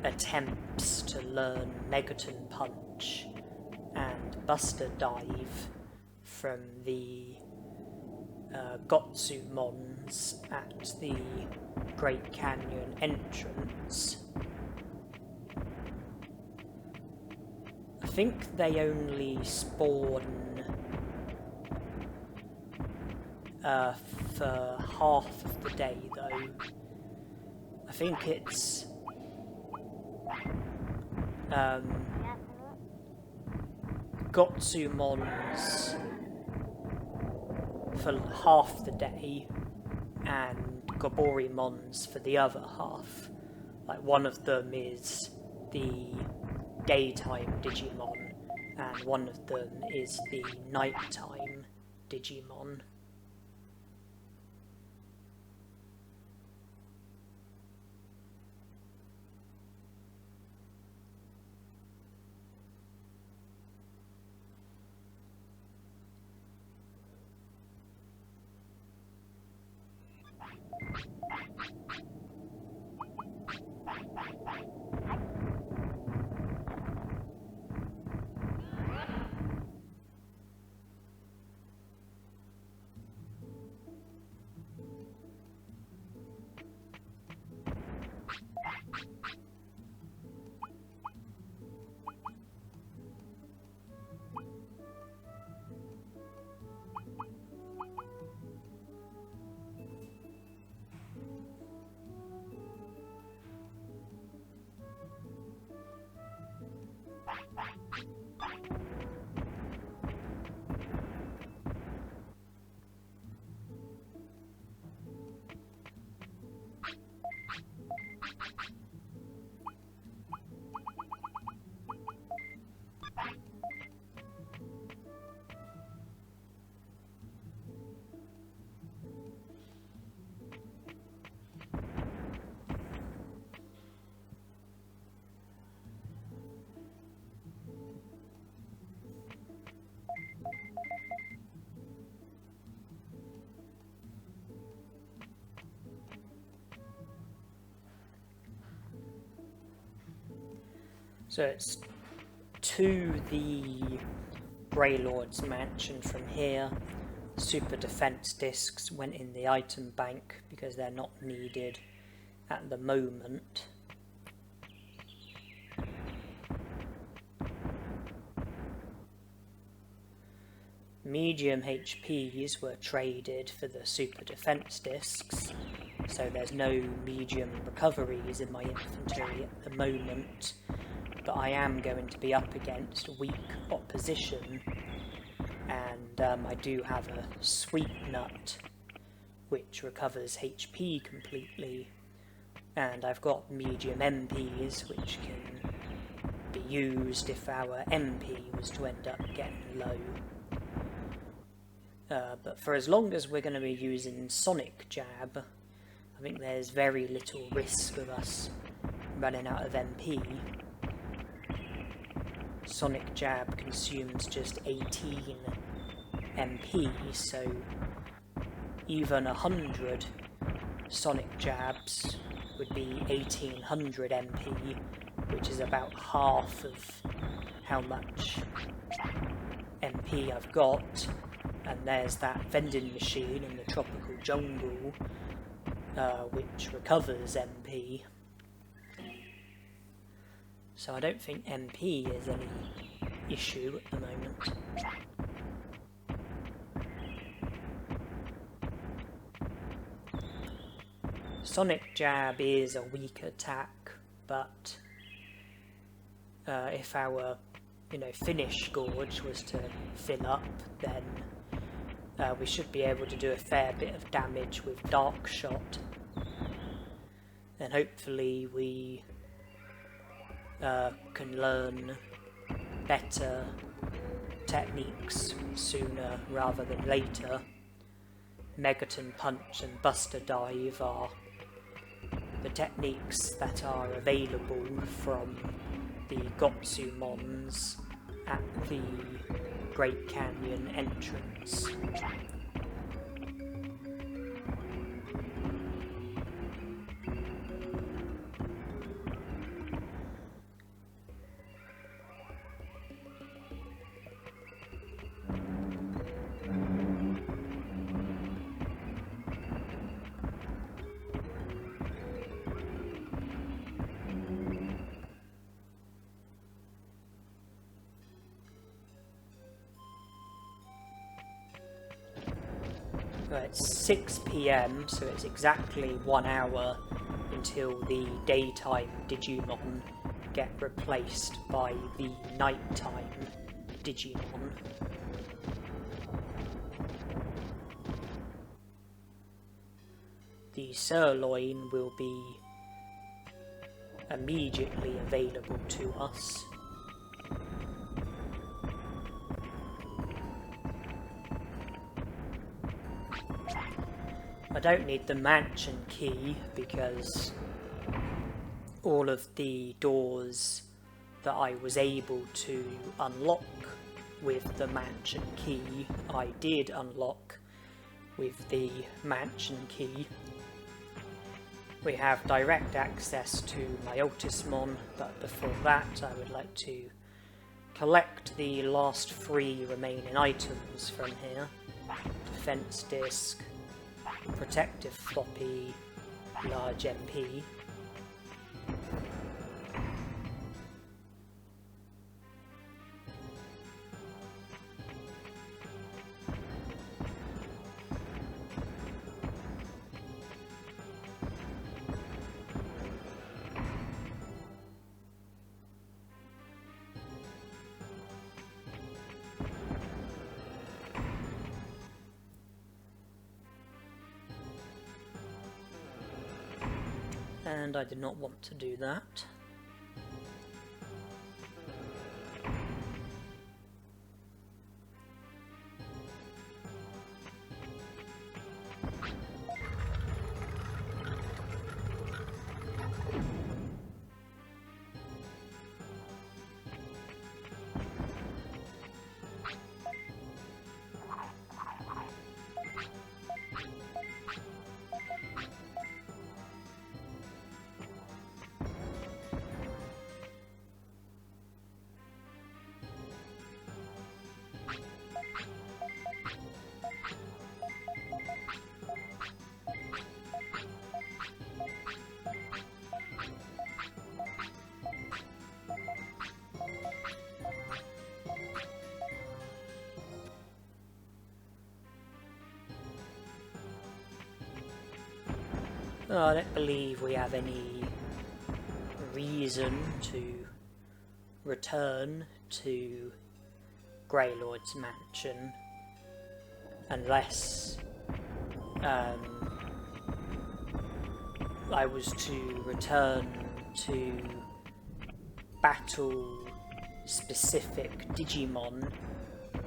attempts to learn Megaton Punch and Buster Dive from the Gotsumons at the Great Canyon entrance. I think they only spawn for half of the day though. I think it's Gotsumons for half the day and Goborimons for the other half. Like, one of them is the daytime Digimon and one of them is the nighttime Digimon. So it's to the Greylord's mansion from here. Super defense discs went in the item bank because they're not needed at the moment. Medium HPs were traded for the super defense discs, so there's no medium recoveries in my inventory at the moment. But I am going to be up against weak opposition, and I do have a sweet nut which recovers HP completely, and I've got medium MPs which can be used if our MP was to end up getting low. But for as long as we're going to be using Sonic Jab, I think there's very little risk of us running out of MP. Sonic Jab consumes just 18 MP, so even 100 Sonic Jabs would be 1800 MP, which is about half of how much MP I've got. And there's that vending machine in the tropical jungle, which recovers MP. So I don't think MP is any issue at the moment. Sonic Jab is a weak attack, but if our finish gorge was to fill up, then we should be able to do a fair bit of damage with Dark Shot. And hopefully we can learn better techniques sooner rather than later. Megaton Punch and Buster Dive are the techniques that are available from the Gotsumons at the Great Canyon entrance. It's 6 PM, so it's exactly 1 hour until the daytime Digimon get replaced by the nighttime Digimon. The sirloin will be immediately available to us. I don't need the mansion key because all of the doors that I was able to unlock with the mansion key, I did unlock with the mansion key. We have direct access to my Ultismon, but before that I would like to collect the last 3 remaining items from here. Defense disc, protective floppy, large MP. And I did not want to do that. I don't believe we have any reason to return to Greylord's mansion unless I was to return to battle specific Digimon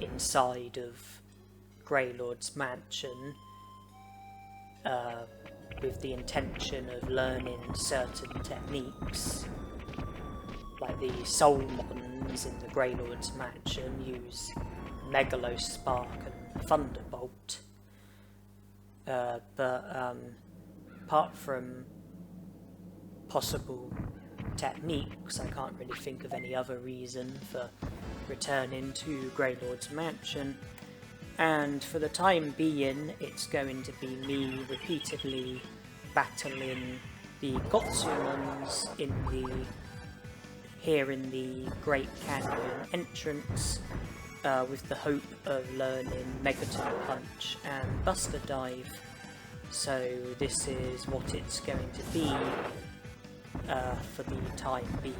inside of Greylord's mansion with the intention of learning certain techniques. Like the Soulmons in the Greylord's mansion use Megalospark and Thunderbolt. But apart from possible techniques, I can't really think of any other reason for returning to Greylord's mansion. And for the time being, it's going to be me repeatedly battling the Gotsumons here in the Great Canyon entrance, with the hope of learning Megaton Punch and Buster Dive. So this is what it's going to be for the time being.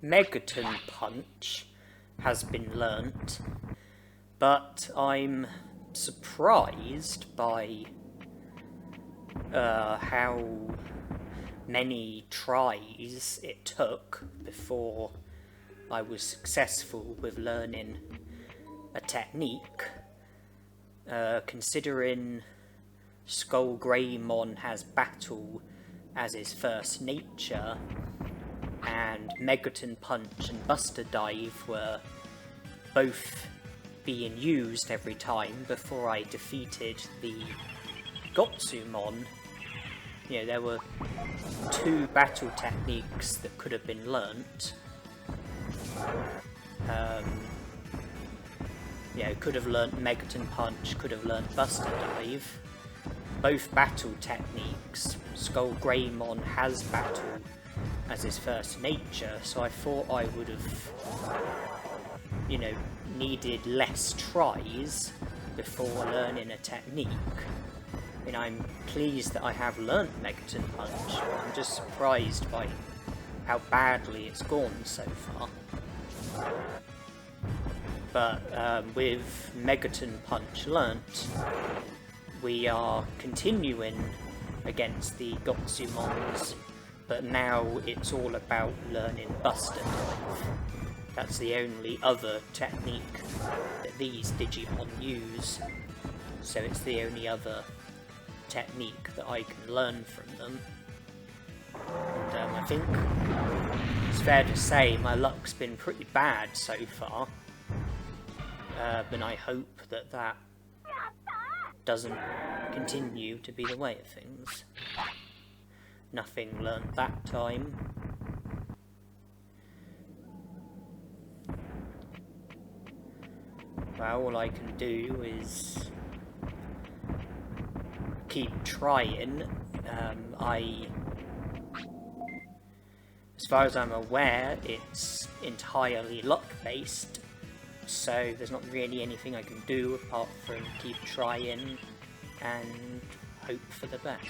Megaton Punch has been learnt, but I'm surprised by how many tries it took before I was successful with learning a technique, considering Skullgreymon has Battle as his first nature, and Megaton Punch and Buster Dive were both being used every time before I defeated the Gotsumon. You know, there were 2 battle techniques that could have been learnt. Could have learnt Megaton Punch, could have learnt Buster Dive. Both battle techniques, Skullgreymon has Battle as his first nature, so I thought I would have, needed less tries before learning a technique. I mean, I'm pleased that I have learnt Megaton Punch, but I'm just surprised by how badly it's gone so far. But with Megaton Punch learnt, we are continuing against the Gotsumons, but now it's all about learning Buster Dive. That's the only other technique that these Digimon use, so it's the only other technique that I can learn from them. And I think it's fair to say my luck's been pretty bad so far, and I hope that that doesn't continue to be the way of things. Nothing learnt that time. Well, all I can do is keep trying. As far as I'm aware, it's entirely luck-based, so there's not really anything I can do apart from keep trying and hope for the best.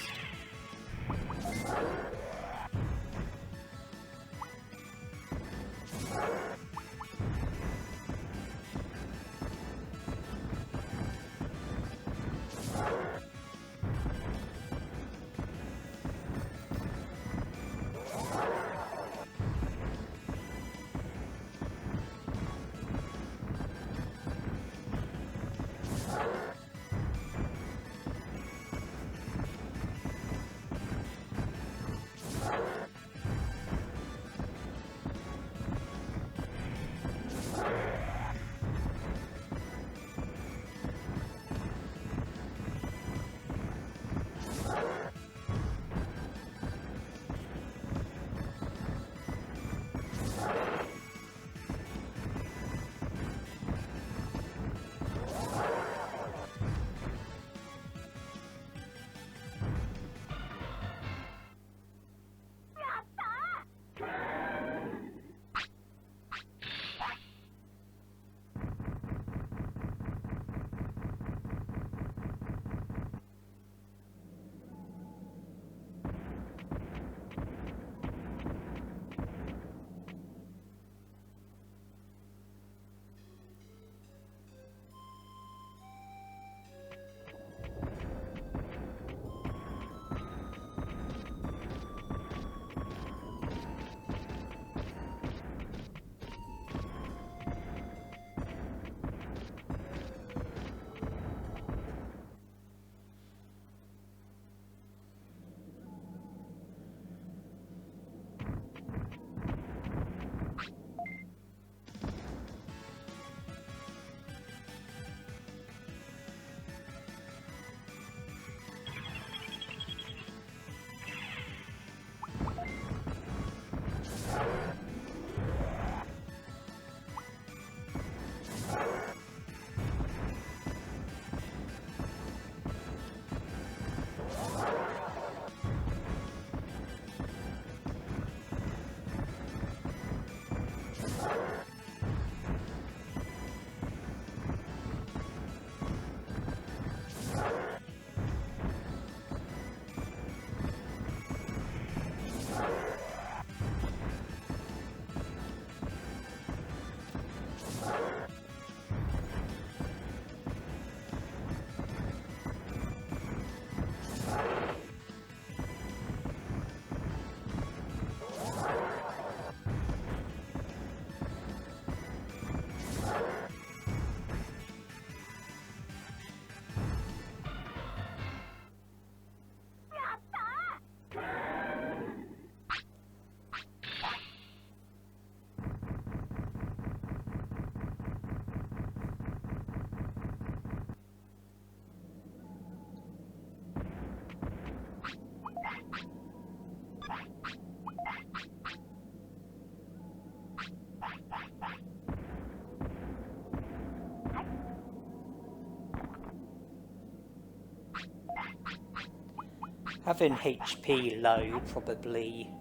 having HP low probably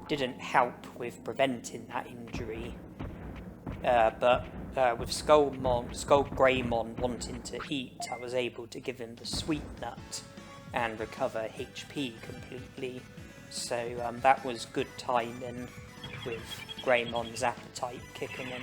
didn't help with preventing that injury, but with Skullgreymon wanting to eat, I was able to give him the sweet nut and recover HP completely, so that was good timing with Greymon's appetite kicking in.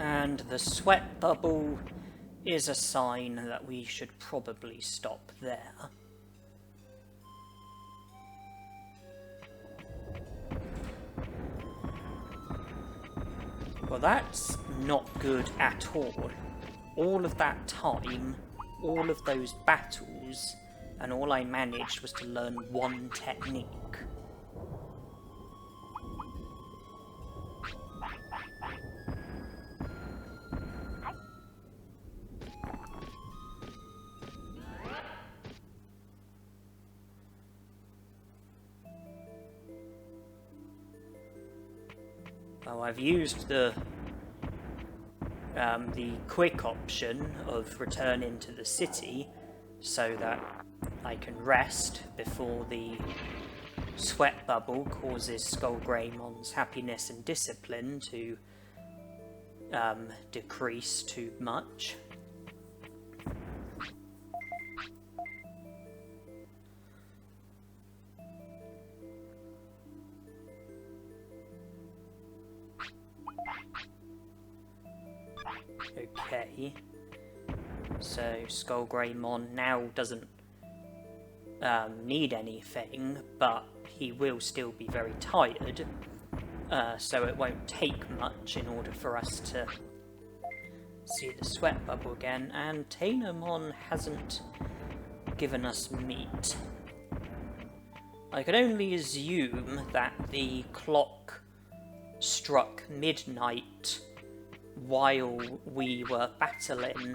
And the sweat bubble is a sign that we should probably stop there. Well, that's not good at all. All of that time, all of those battles, and all I managed was to learn one technique. Well, I've used the quick option of returning to the city so that I can rest before the sweat bubble causes Skullgreymon's happiness and discipline to decrease too much. Okay, so Skullgreymon now doesn't need anything, but he will still be very tired, so it won't take much in order for us to see the sweat bubble again, and Tainomon hasn't given us meat. I can only assume that the clock struck midnight while we were battling,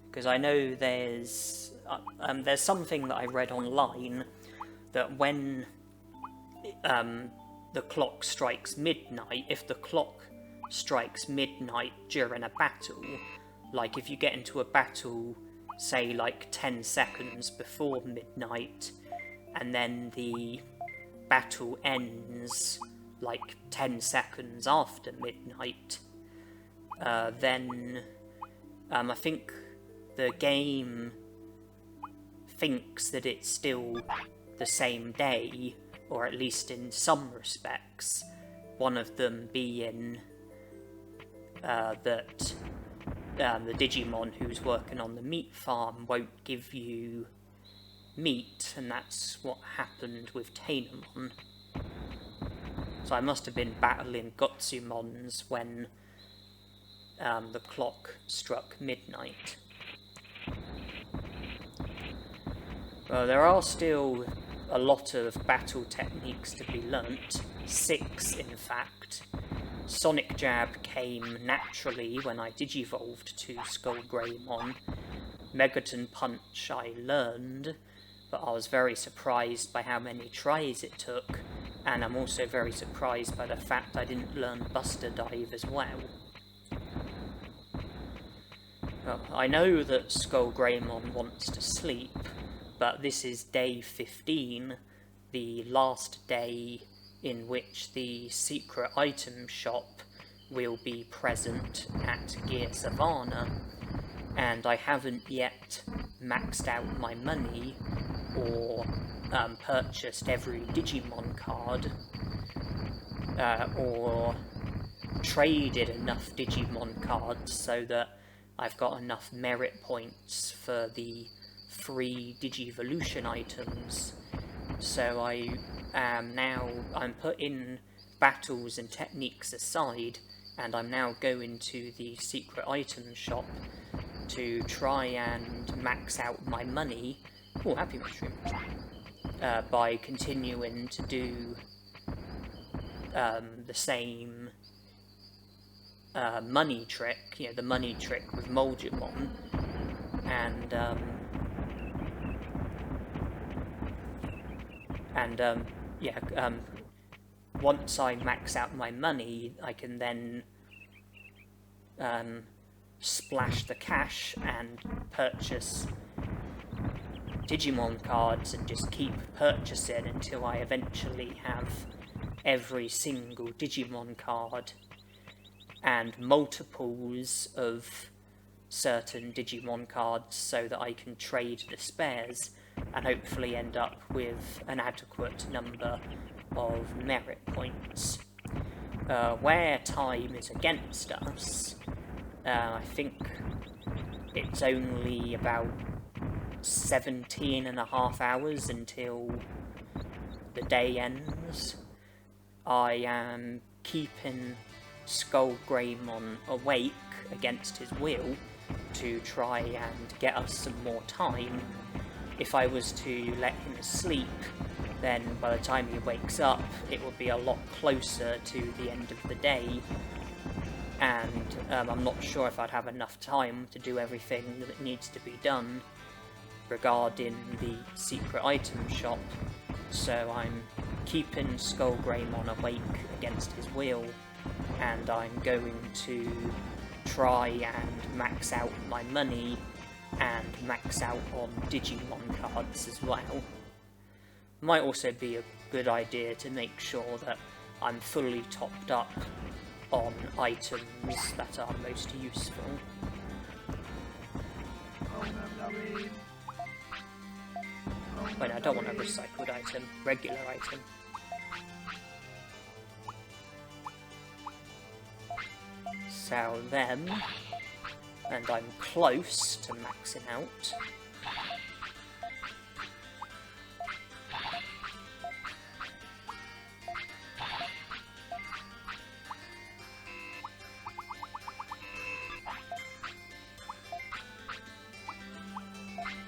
because I know there's something that I read online that when the clock strikes midnight, if the clock strikes midnight during a battle, like if you get into a battle, say like 10 seconds before midnight, and then the battle ends like 10 seconds after midnight, then I think the game thinks that it's still the same day, or at least in some respects, one of them being that the Digimon who's working on the meat farm won't give you meat, and that's what happened with Tainomon. So I must have been battling Gotsumons when the clock struck midnight. Well, there are still a lot of battle techniques to be learnt, 6 in fact. Sonic Jab came naturally when I digivolved to Skullgreymon. Megaton Punch I learned, but I was very surprised by how many tries it took, and I'm also very surprised by the fact I didn't learn Buster Dive as well. Well, I know that Skullgreymon wants to sleep, but this is day 15, the last day in which the secret item shop will be present at Gear Savannah, and I haven't yet maxed out my money or purchased every Digimon card, or traded enough Digimon cards so that I've got enough merit points for the free Digivolution items. So I'm putting battles and techniques aside, and I'm now going to the secret item shop to try and max out my money. Oh, happy mushroom. By continuing to do the same money trick, the money trick with Moldumon, and once I max out my money, I can then splash the cash and purchase Digimon cards and just keep purchasing until I eventually have every single Digimon card and multiples of certain Digimon cards so that I can trade the spares and hopefully end up with an adequate number of merit points. Where time is against us I think it's only about 17.5 hours until the day ends. I am keeping Skullgreymon awake against his will to try and get us some more time. If I was to let him sleep, then by the time he wakes up, it will be a lot closer to the end of the day, and I'm not sure if I'd have enough time to do everything that needs to be done regarding the secret item shop, so I'm keeping Skullgreymon awake against his will, and I'm going to try and max out my money and max out on Digimon cards as well. Might also be a good idea to make sure that I'm fully topped up on items that are most useful. Wait, I don't want a recycled item, regular item. Sell them, and I'm close to maxing out.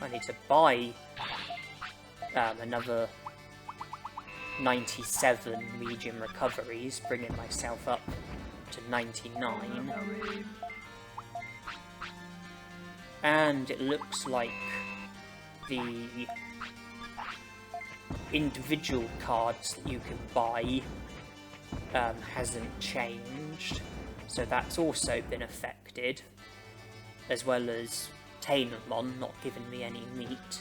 I need to buy another 97 medium recoveries, bringing myself up to 99. And it looks like the individual cards that you can buy hasn't changed, so that's also been affected, as well as Tainomon not giving me any meat.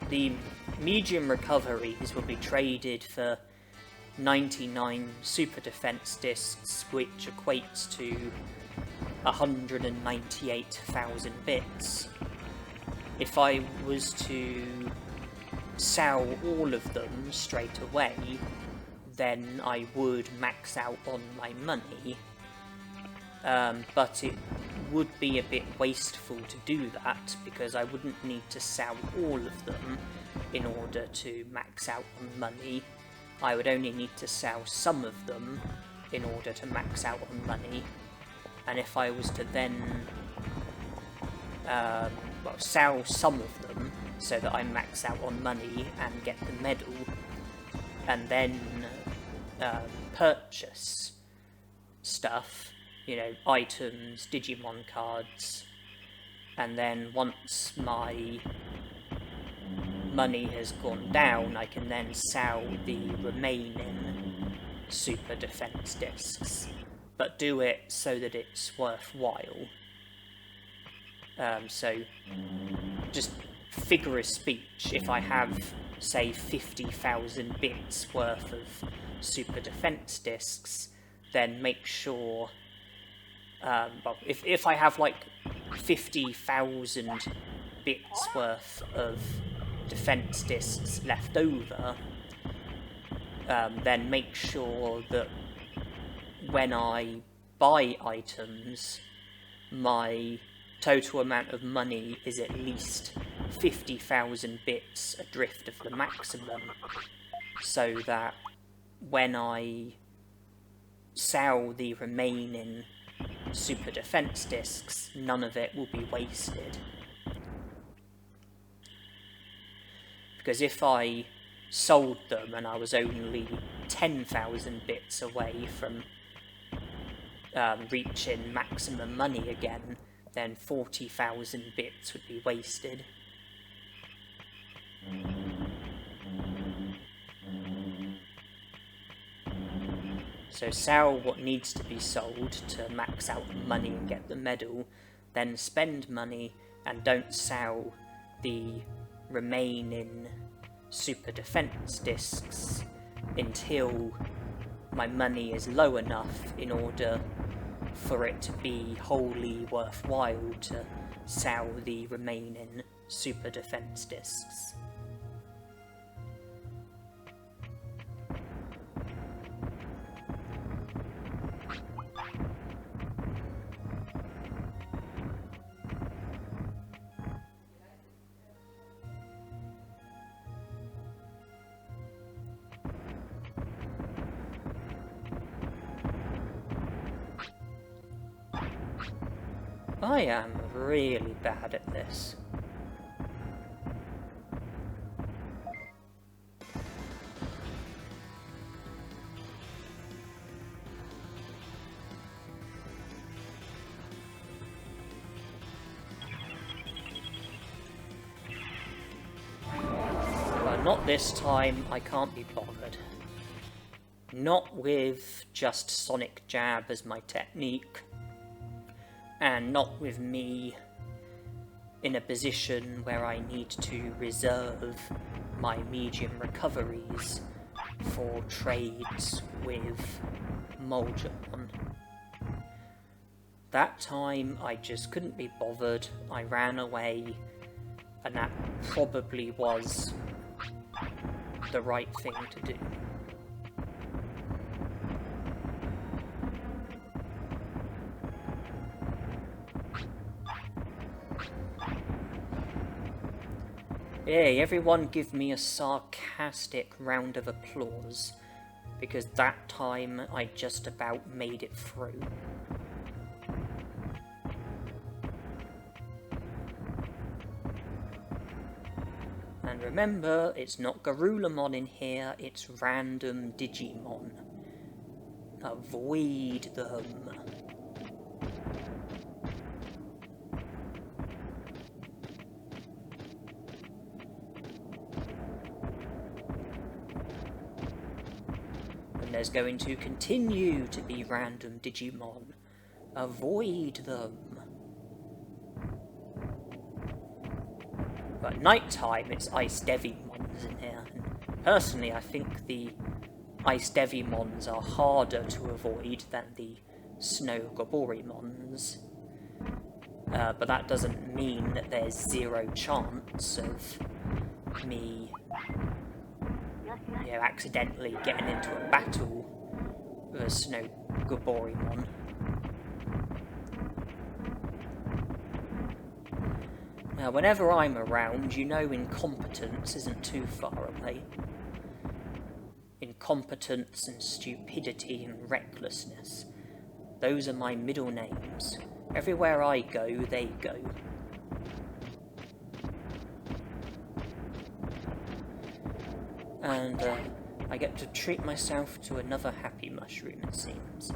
The medium recoveries will be traded for 99 super defense discs, which equates to 198,000 bits. If I was to sell all of them straight away, then I would max out on my money, but it would be a bit wasteful to do that, because I wouldn't need to sell all of them in order to max out on money. I would only need to sell some of them in order to max out on money, and if I was to then sell some of them so that I max out on money and get the medal, and then purchase stuff, you know, items, Digimon cards, and then once my money has gone down, I can then sell the remaining super defense discs, but do it so that it's worthwhile. So just figure of speech, if I have, say, 50,000 bits worth of super defense discs, then make sure, if I have like 50,000 bits worth of defense discs left over, then make sure that when I buy items, my total amount of money is at least 50,000 bits adrift of the maximum, so that when I sell the remaining super defense discs, none of it will be wasted. Because if I sold them and I was only 10,000 bits away from reaching maximum money again, then 40,000 bits would be wasted. So sell what needs to be sold to max out the money and get the medal, then spend money and don't sell the remaining super defense discs until my money is low enough in order for it to be wholly worthwhile to sell the remaining super defense discs. I am really bad at this. But not this time, I can't be bothered. Not with just Sonic Jab as my technique, and not with me in a position where I need to reserve my medium recoveries for trades with Moldramon. That time I just couldn't be bothered, I ran away, and that probably was the right thing to do. Hey, everyone give me a sarcastic round of applause, because that time I just about made it through. And remember, it's not Garulamon in here, it's random Digimon. Avoid them. And there's going to continue to be random Digimon. Avoid them. But nighttime, it's Ice Devimons in here. And personally, I think the Ice Devimons are harder to avoid than the Snow Goborimons. But that doesn't mean that there's zero chance of me, accidentally getting into a battle with a Snow Goborimon. Now, whenever I'm around, you know incompetence isn't too far away. Incompetence and stupidity and recklessness. Those are my middle names. Everywhere I go, they go. And I get to treat myself to another happy mushroom, it seems.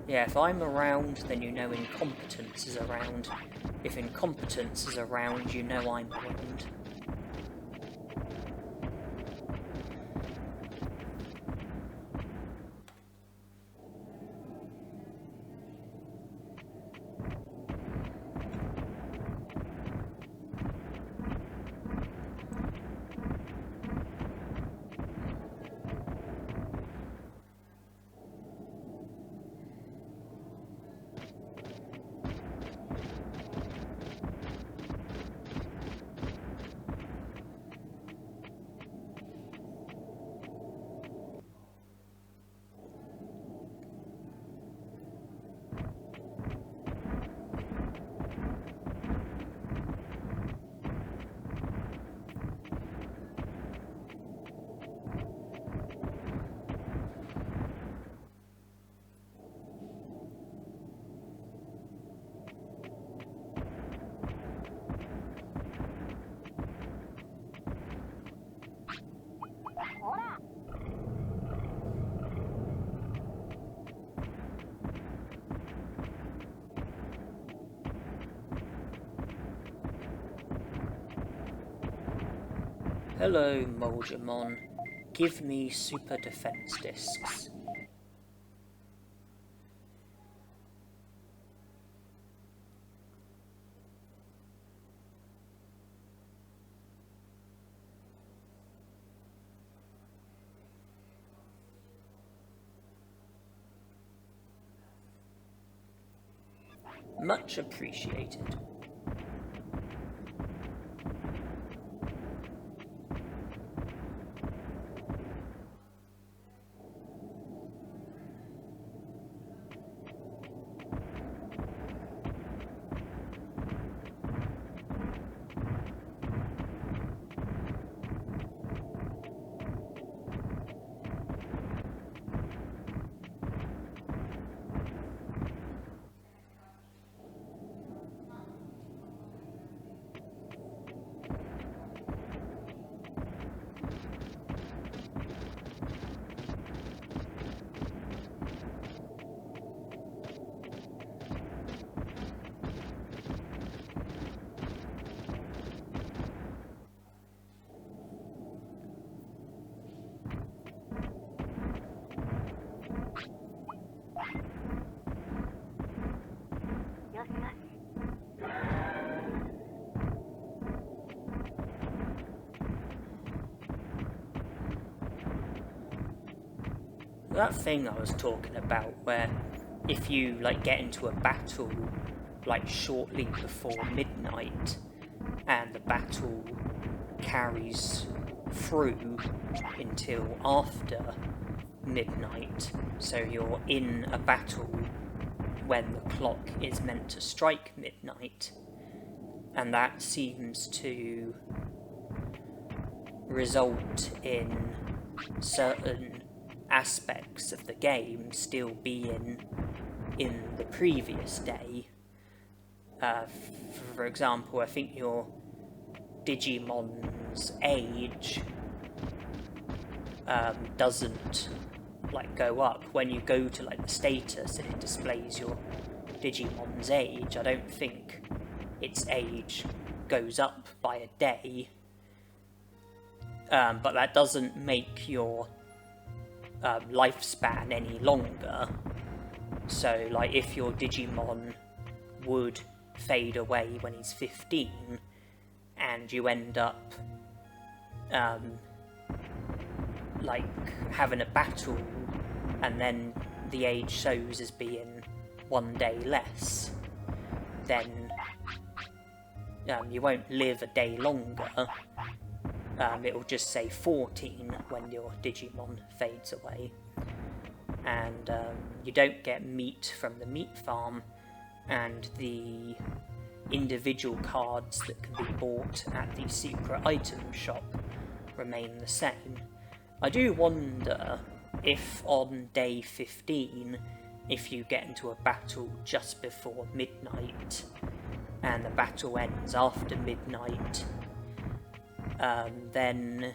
Yeah, if I'm around, then you know incompetence is around. If incompetence is around, you know I'm around. Hello, Moldramon. Give me super defense discs. Much appreciated. that thing I was talking about, where if you like get into a battle like shortly before midnight, and the battle carries through until after midnight, so you're in a battle when the clock is meant to strike midnight, and that seems to result in certain aspects of the game still being in the previous day. For example, I think your Digimon's age doesn't like go up when you go to like the status and it displays your Digimon's age. I don't think its age goes up by a day, but that doesn't make your lifespan any longer. So like if your Digimon would fade away when he's 15 and you end up like having a battle and then the age shows as being 1 day less, then you won't live a day longer. It'll just say 14 when your Digimon fades away. And you don't get meat from the meat farm, and the individual cards that can be bought at the secret item shop remain the same. I do wonder if on day 15, if you get into a battle just before midnight and the battle ends after midnight, then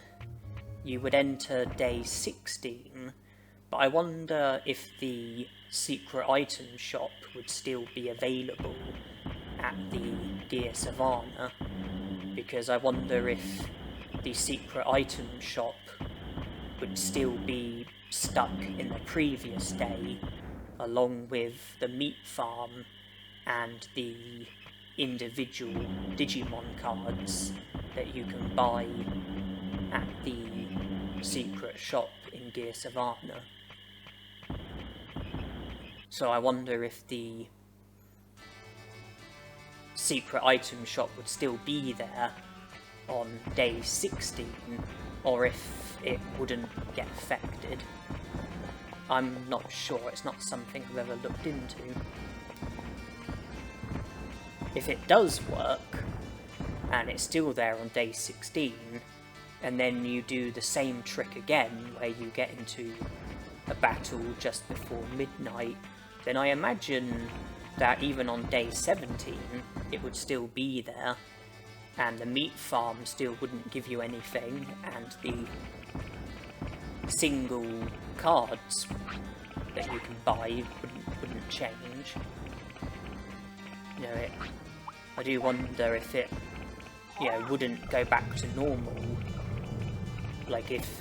you would enter day 16, but I wonder if the secret item shop would still be available at the Gear Savannah, because I wonder if the secret item shop would still be stuck in the previous day, along with the meat farm and the individual Digimon cards that you can buy at the secret shop in Gear Savannah. So I wonder if the secret item shop would still be there on day 16, or if it wouldn't get affected. I'm not sure, it's not something I've ever looked into. If it does work, and it's still there on day 16, and then you do the same trick again, where you get into a battle just before midnight, then I imagine that even on day 17, it would still be there, and the meat farm still wouldn't give you anything, and the single cards that you can buy wouldn't change. You know, I do wonder if it, you know, wouldn't go back to normal, like if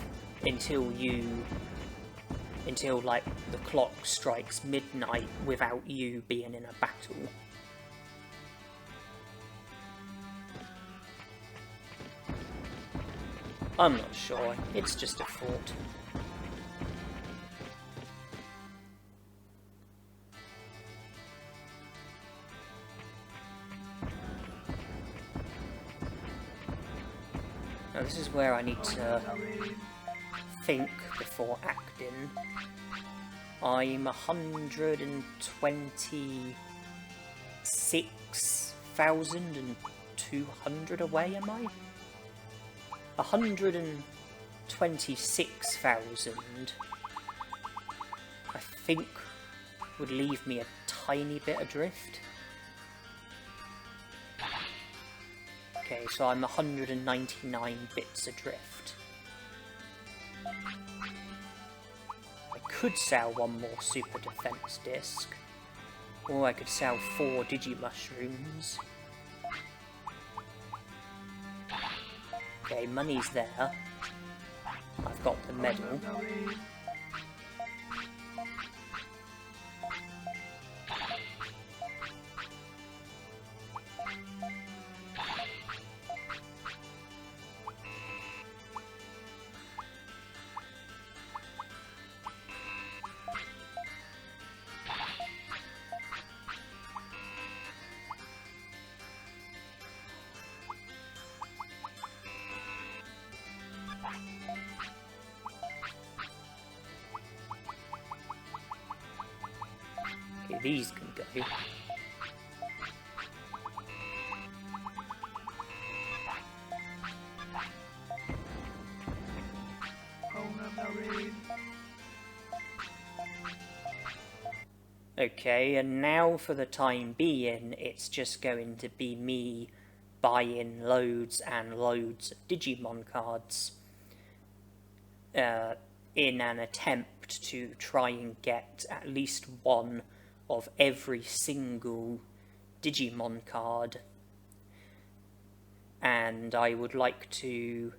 until like the clock strikes midnight without you being in a battle. I'm not sure, it's just a thought. Now this is where I need to think before acting. I'm 126,200 away, am I? 126,000, I think, would leave me a tiny bit adrift. Okay, so I'm 199 bits adrift. I could sell one more super defense disc, or I could sell 4 Digimushrooms. Okay, money's there. I've got the medal. These can go. Okay, and now for the time being, it's just going to be me buying loads and loads of Digimon cards in an attempt to try and get at least one of every single Digimon card. And I would like to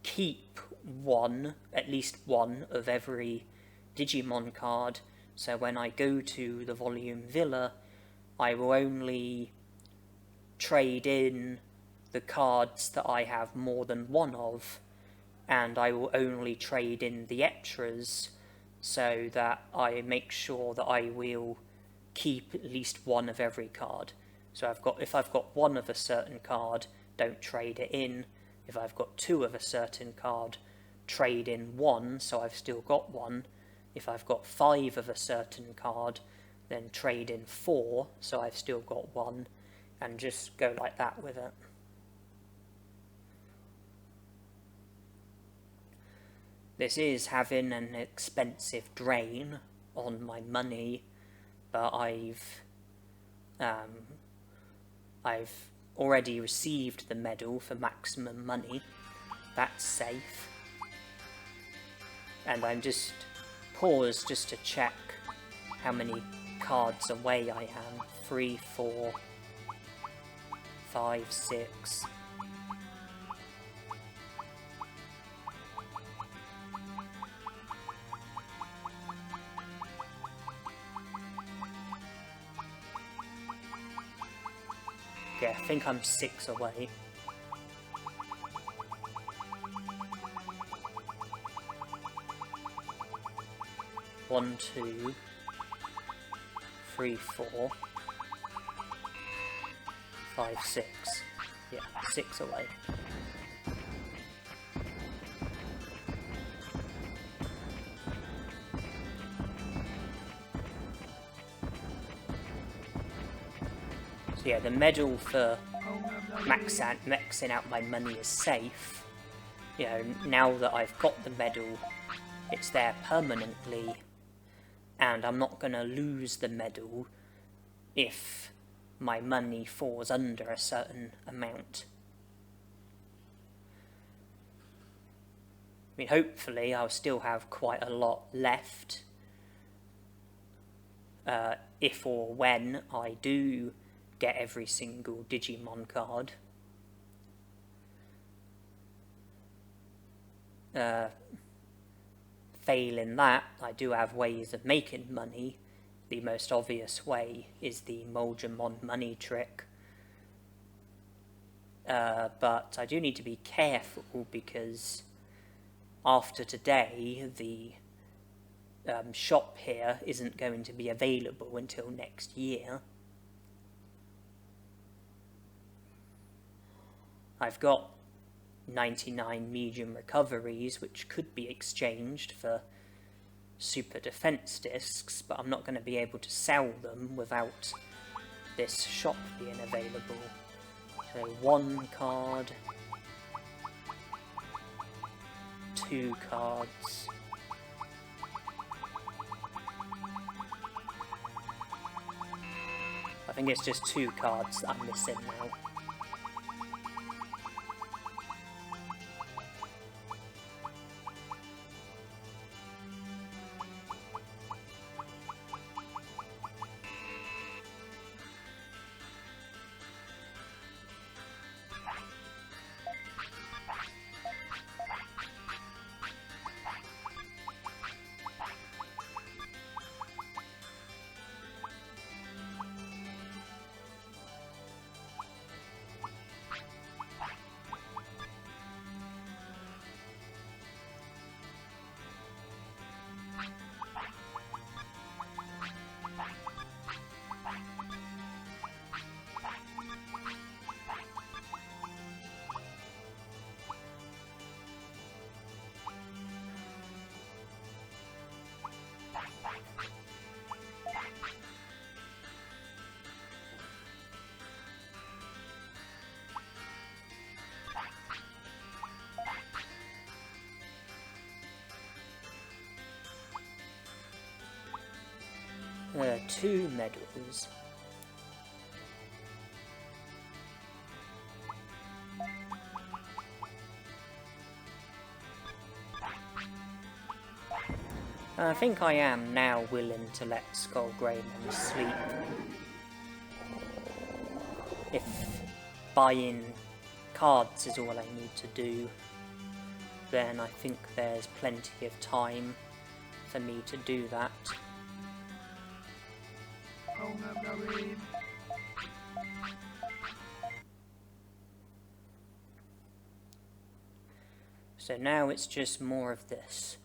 keep one, at least one, of every Digimon card. So when I go to the Volume Villa, I will only trade in the cards that I have more than one of, and I will only trade in the extras so that I make sure that I will keep at least one of every card. So if I've got one of a certain card, don't trade it in. If I've got two of a certain card, trade in one, so I've still got one. If I've got 5 of a certain card, then trade in 4, so I've still got 1, and just go like that with it. This is having an expensive drain on my money, but I've already received the medal for maximum money. That's safe. And I'm just pause just to check how many cards away I am. 3, 4, 5, 6. Okay, I think I'm 6 away. One, 2, 3, 4, 5, 6. Yeah, 6 away. So yeah, the medal for maxing out my money is safe. You know, now that I've got the medal, it's there permanently. And I'm not going to lose the medal if my money falls under a certain amount. I mean, hopefully I'll still have quite a lot left if or when I do get every single Digimon card. Failing that, I do have ways of making money. The most obvious way is the Moldramon money trick. But I do need to be careful because after today, the shop here isn't going to be available until next year. I've got 99 medium recoveries, which could be exchanged for super defense discs, but I'm not going to be able to sell them without this shop being available. So 1 card, 2 cards, I think it's just 2 cards that I'm missing now. 2 medals. I think I am now willing to let Skullgreymon sleep. If buying cards is all I need to do, then I think there's plenty of time for me to do that. So now it's just more of this.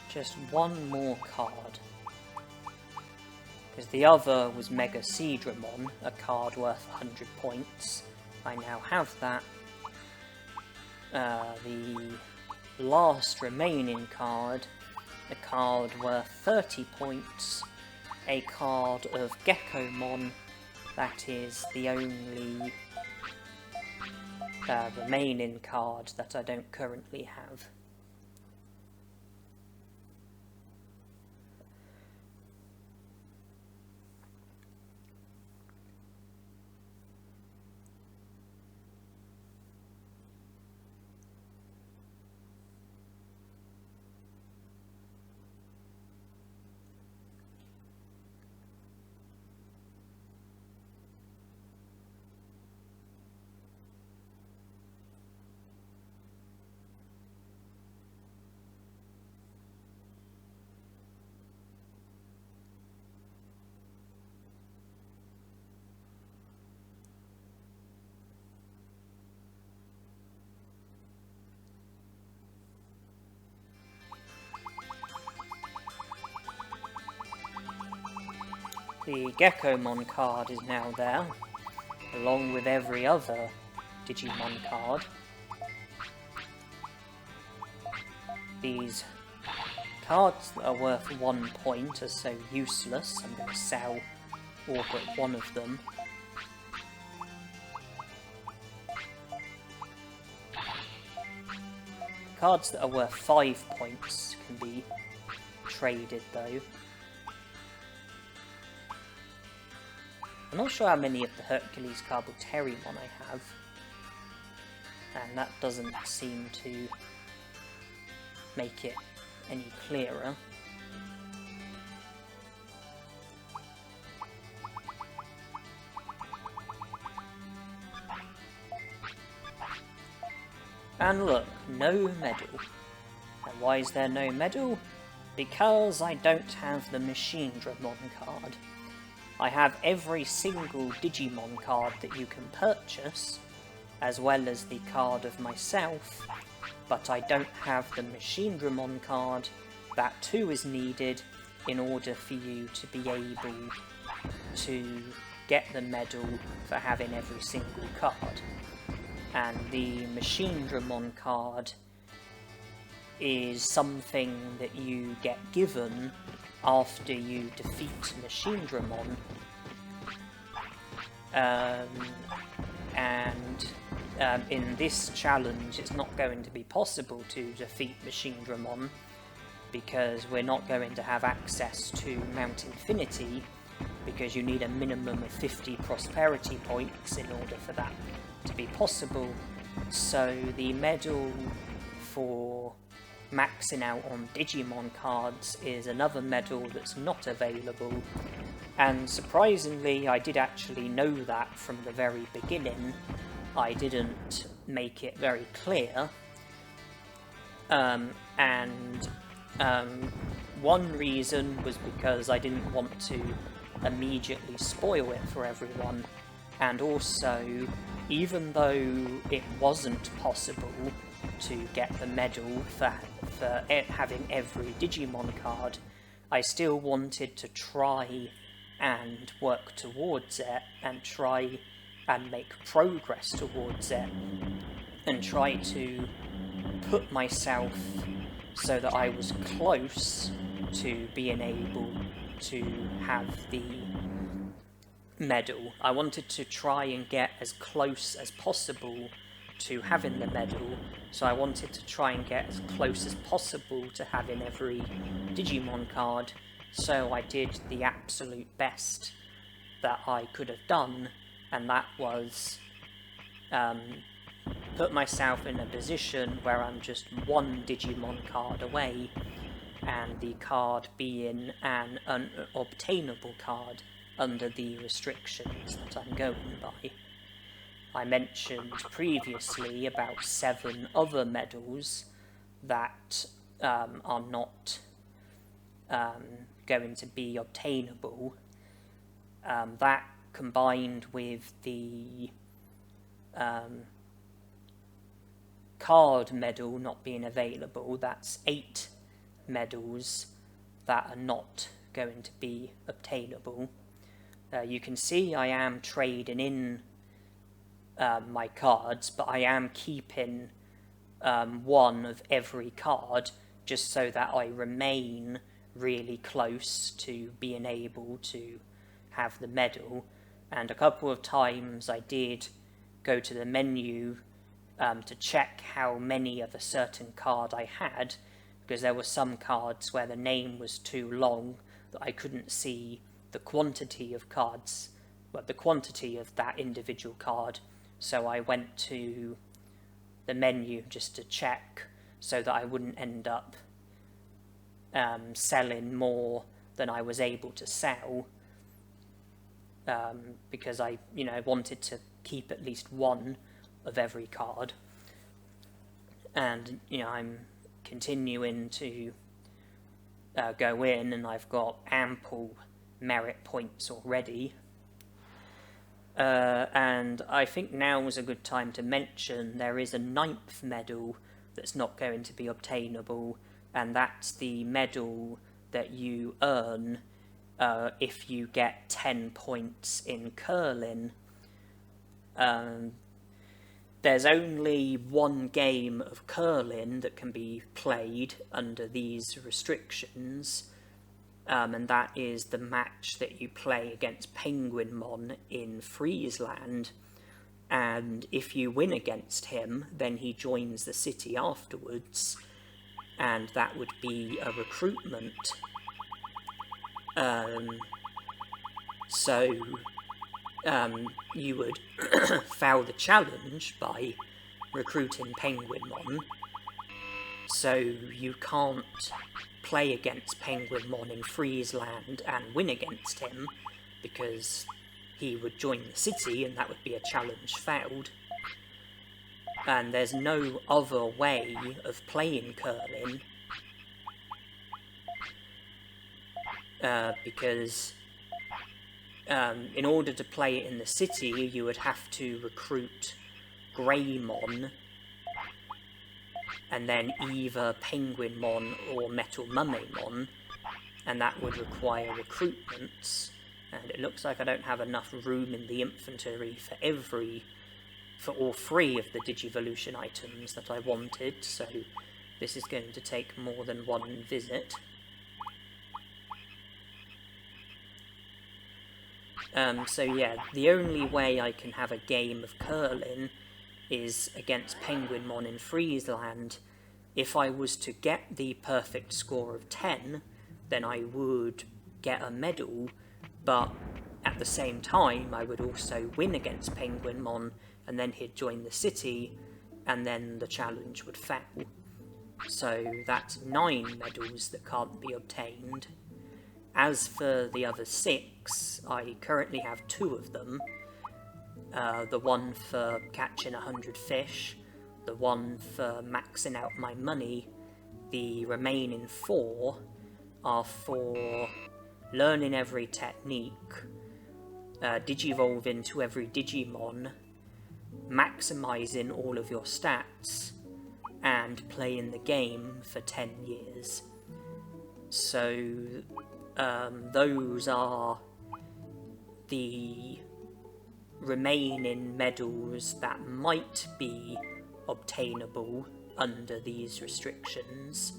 Just one more card. Because the other was Machinedramon, a card worth 100 points. I now have that. The last remaining card, a card worth 30 points, a card of Agumon. That is the only remaining card that I don't currently have. The Agumon card is now there, along with every other Digimon card. These cards that are worth 1 point are so useless, I'm going to sell all but one of them. Cards that are worth 5 points can be traded though. I'm not sure how many of the Hercules Carboterimon I have, and that doesn't seem to make it any clearer. And look, no medal. And why is there no medal? Because I don't have the Machinedramon card. I have every single Digimon card that you can purchase, as well as the card of myself, but I don't have the Machinedramon card. That too is needed in order for you to be able to get the medal for having every single card. And the Machinedramon card is something that you get given after you defeat Machinedramon, and in this challenge it's not going to be possible to defeat Machinedramon, because we're not going to have access to Mount Infinity, because you need a minimum of 50 prosperity points in order for that to be possible. So the medal for maxing out on Digimon cards is another medal that's not available, and surprisingly I did actually know that from the very beginning. I didn't make it very clear, one reason was because I didn't want to immediately spoil it for everyone, and also, even though it wasn't possible to get the medal for having every Digimon card, I still wanted to try and work towards it, and try and make progress towards it, and try to put myself so that I was close to being able to have the medal. I wanted to try and get as close as possible to having the medal, so I wanted to try and get as close as possible to having every Digimon card, so I did the absolute best that I could have done, and that was put myself in a position where I'm just one Digimon card away, and the card being an unobtainable card under the restrictions that I'm going by. I mentioned previously about 7 other medals that are not going to be obtainable. That combined with the card medal not being available, that's 8 medals that are not going to be obtainable. You can see I am trading in my cards, but I am keeping one of every card just so that I remain really close to being able to have the medal. And a couple of times I did go to the menu to check how many of a certain card I had, because there were some cards where the name was too long that I couldn't see the quantity of cards, but the quantity of that individual card. So I went to the menu just to check so that I wouldn't end up selling more than I was able to sell, because I wanted to keep at least one of every card. And I'm continuing to go in, and I've got ample merit points already. And I think now is a good time to mention there is a 9th medal that's not going to be obtainable, and that's the medal that you earn if you get 10 points in curling. There's only one game of curling that can be played under these restrictions, and that is the match that you play against Penguinmon in Friesland, and if you win against him, then he joins the city afterwards, and that would be a recruitment. So you would fail the challenge by recruiting Penguinmon, so you can't play against Penguinmon in Friesland and win against him, because he would join the city and that would be a challenge failed. And there's no other way of playing curling, because in order to play it in the city you would have to recruit Greymon, and then either Penguinmon or Metal Mummemon, and that would require recruitments, and it looks like I don't have enough room in the inventory for all 3 of the Digivolution items that I wanted, so this is going to take more than one visit. So yeah, the only way I can have a game of curling is against Penguinmon in Friesland. If I was to get the perfect score of 10, then I would get a medal, but at the same time I would also win against Penguinmon, and then he'd join the city, and then the challenge would fail. So that's 9 medals that can't be obtained. As for the other 6, I currently have 2 of them. The one for catching 100 fish, the one for maxing out my money. The remaining 4 are for learning every technique, digivolving to every Digimon, maximising all of your stats, and playing the game for 10 years. So those are the remaining medals that might be obtainable under these restrictions,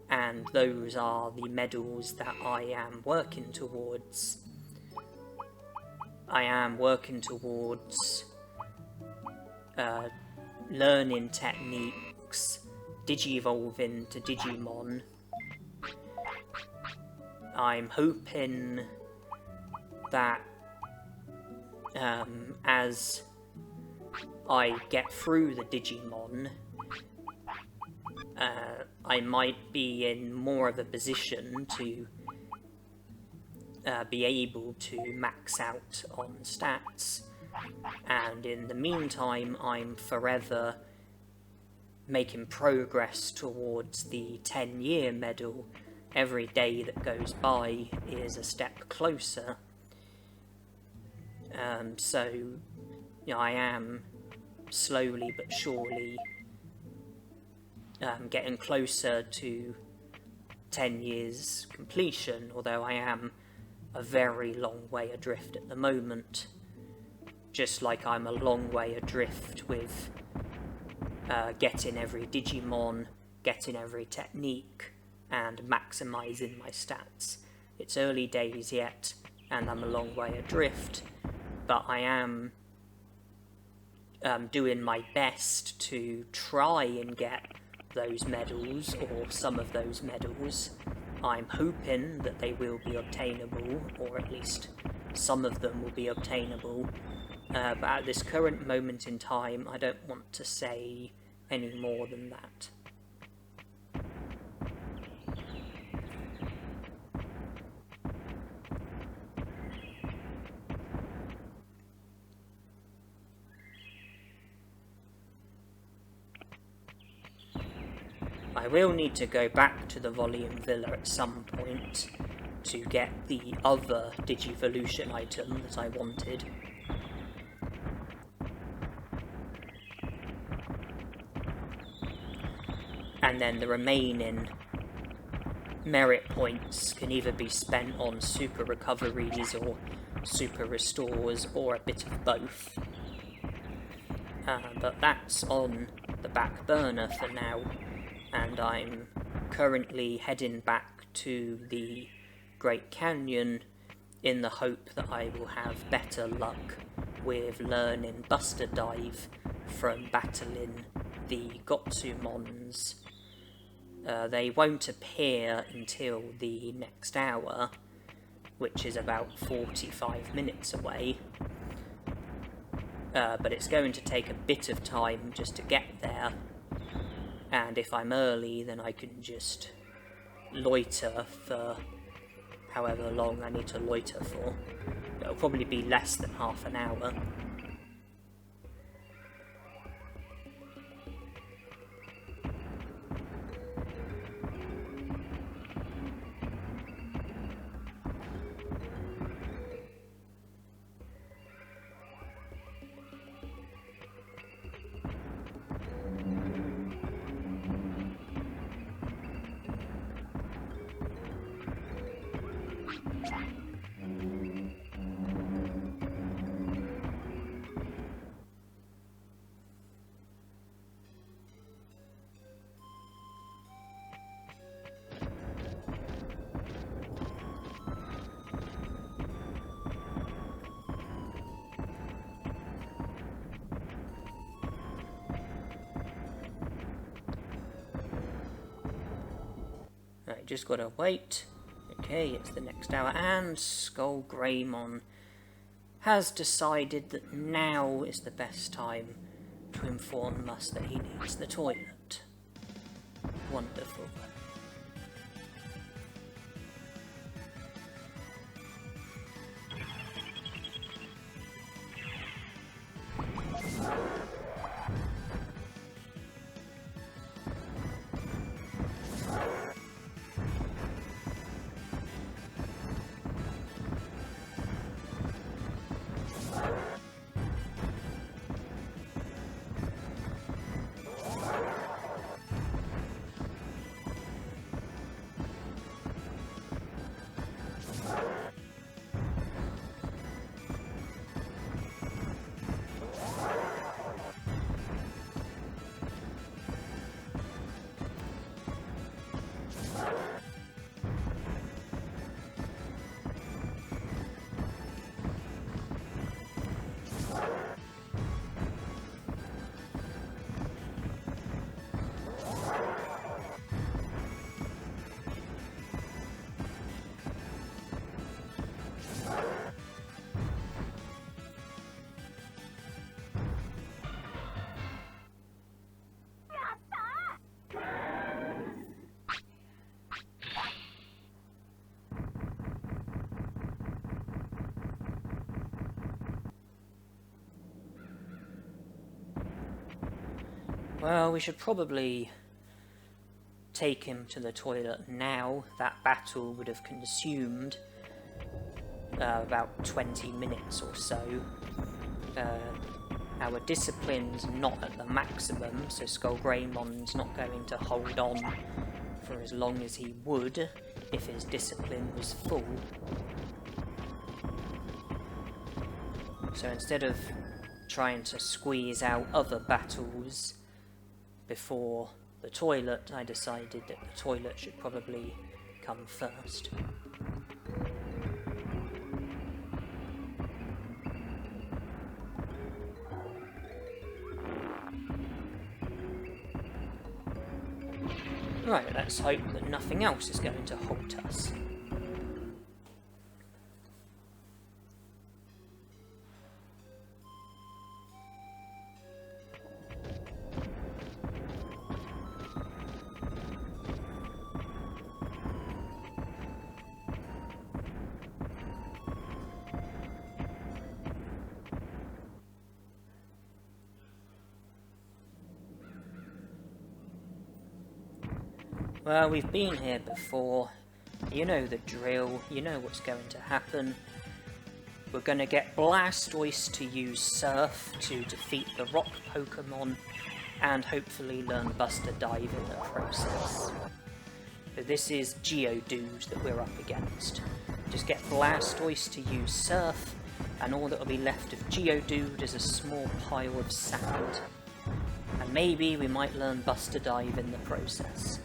and those are the medals that I am working towards. I am working towards learning techniques, digivolving to Digimon. I'm hoping that as I get through the Digimon, I might be in more of a position to be able to max out on stats, and in the meantime I'm forever making progress towards the 10-year medal. Every day that goes by is a step closer. So, you know, I am slowly but surely getting closer to 10 years completion, although I am a very long way adrift at the moment. Just like I'm a long way adrift with getting every Digimon, getting every technique, and maximising my stats. It's early days yet, and I'm a long way adrift, but I am doing my best to try and get those medals, or some of those medals. I'm hoping that they will be obtainable, or at least some of them will be obtainable, but at this current moment in time I don't want to say any more than that. I will need to go back to the Volume Villa at some point to get the other Digivolution item that I wanted. And then the remaining merit points can either be spent on super recoveries or super restores, or a bit of both. But that's on the back burner for now, and I'm currently heading back to the Great Canyon in the hope that I will have better luck with learning Buster Dive from battling the Gotsumons. They won't appear until the next hour, which is about 45 minutes away. But it's going to take a bit of time just to get there, and if I'm early then I can just loiter for however long I need to loiter for. It'll probably be less than half an hour. just gotta wait. Okay, it's the next hour, and Skullgreymon has decided that now is the best time to inform us that he needs the toilet. Wonderful. Well, we should probably take him to the toilet now. That battle would have consumed about 20 minutes or so. Our discipline's not at the maximum, so Skullgreymon's not going to hold on for as long as he would if his discipline was full. So instead of trying to squeeze out other battles before the toilet, I decided that the toilet should probably come first. Right, let's hope that nothing else is going to halt us. Well, we've been here before. You know the drill. You know what's going to happen. We're going to get Blastoise to use Surf to defeat the Rock Pokemon, and hopefully learn Buster Dive in the process. But this is Geodude that we're up against. Just get Blastoise to use Surf, and all that will be left of Geodude is a small pile of sand. And maybe we might learn Buster Dive in the process.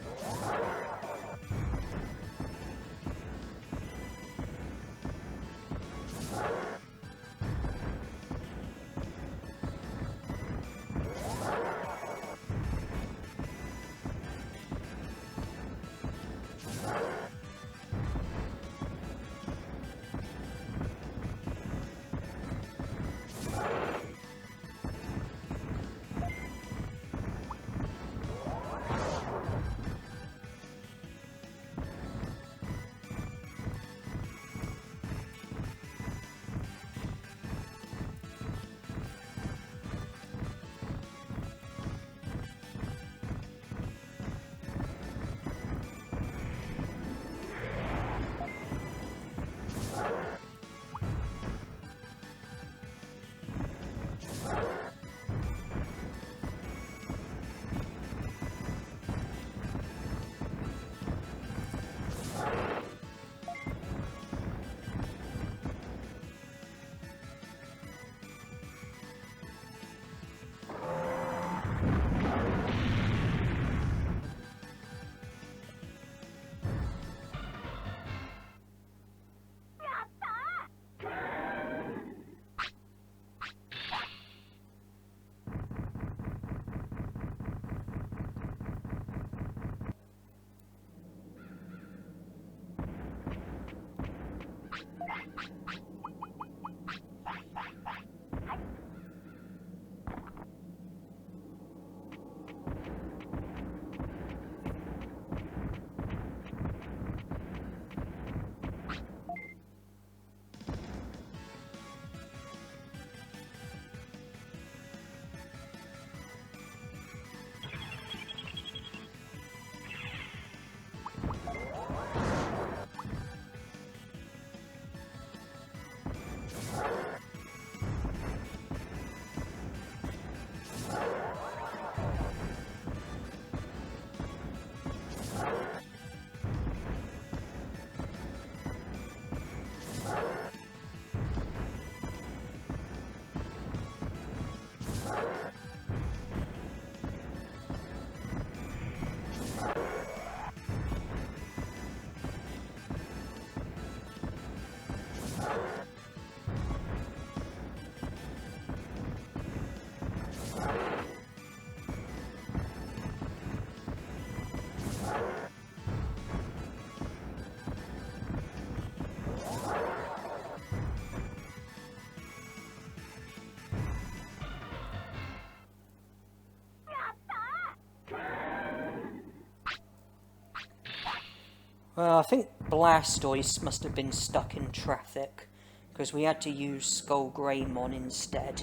Well, I think Blastoise must have been stuck in traffic, because we had to use Skullgreymon instead.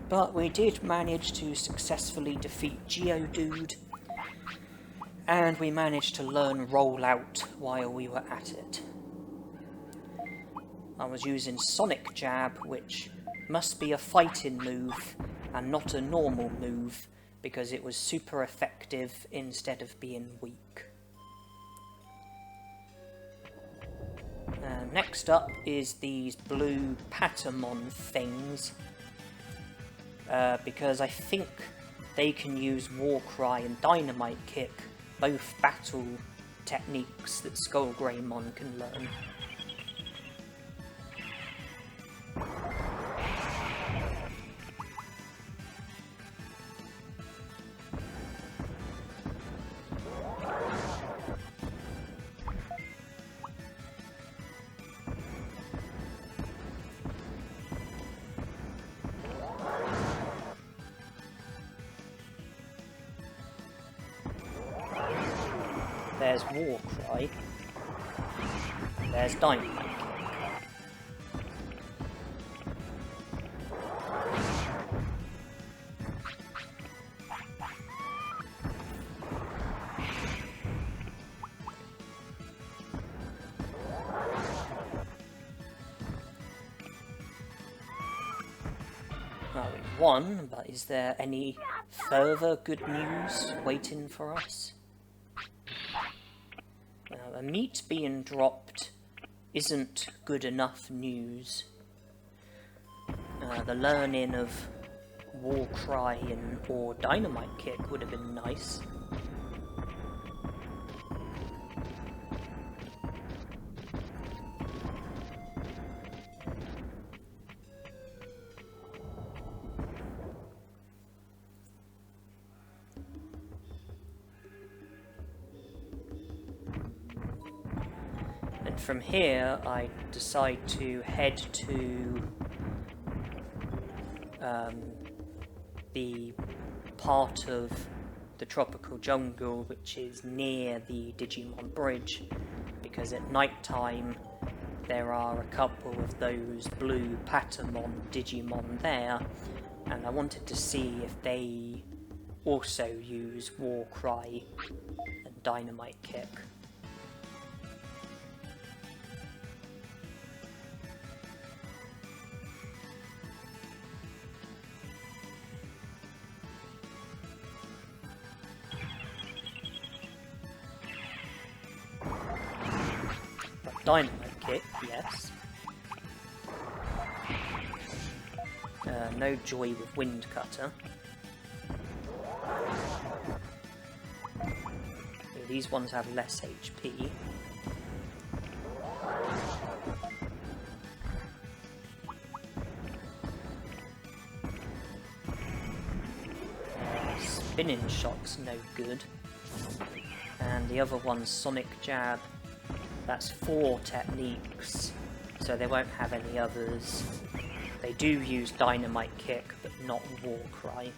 But we did manage to successfully defeat Geodude, and we managed to learn Roll Out while we were at it. I was using Sonic Jab, which must be a fighting move and not a normal move, because it was super effective instead of being weak. Next up is these blue Patamon things, because I think they can use Warcry and Dynamite Kick, both battle techniques that Skullgreymon can learn. There's Warcry. There's Dynamite Kick. Well, we've won, but is there any further good news waiting for us? A meat being dropped isn't good enough news. The learning of Warcry or Dynamite Kick would have been nice. From here, I decide to head to the part of the tropical jungle which is near the Digimon bridge, because at night time there are a couple of those blue Patamon Digimon there, and I wanted to see if they also use Warcry and Dynamite Kick. Dynamite Kick, yes. No joy with Wind Cutter. These ones have less HP. Spinning Shock's no good. And the other one's Sonic Jab. That's 4 techniques, so they won't have any others. They do use Dynamite Kick, but not Warcry.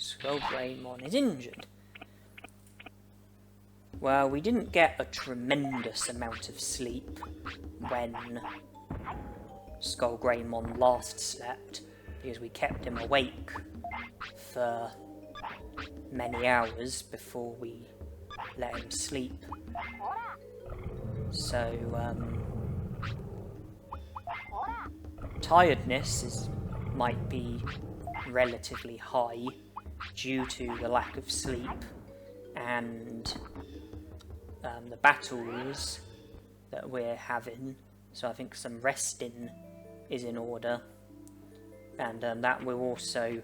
Skullgreymon is injured. Well, we didn't get a tremendous amount of sleep when Skullgreymon last slept, because we kept him awake for many hours before we let him sleep. So, tiredness might be relatively high due to the lack of sleep and the battles that we're having, so I think some resting is in order, and that will also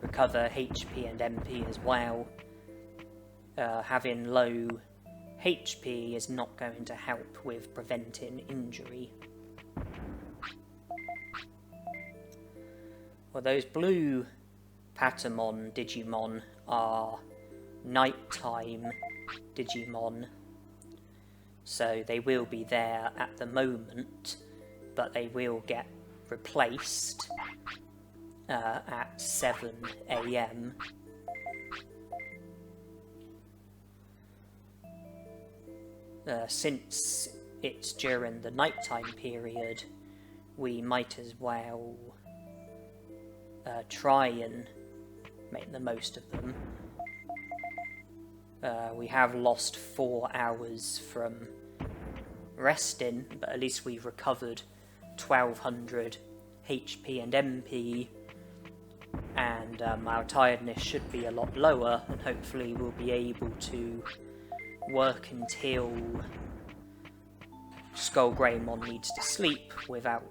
recover HP and MP as well. Having low HP is not going to help with preventing injury. Well, those blue Patamon Digimon are nighttime Digimon, so they will be there at the moment, but they will get replaced at 7 AM. Since it's during the nighttime period, we might as well try and make the most of them. We have lost 4 hours from resting, but at least we've recovered 1200 HP and MP, and our tiredness should be a lot lower, and hopefully we'll be able to work until Skullgreymon needs to sleep without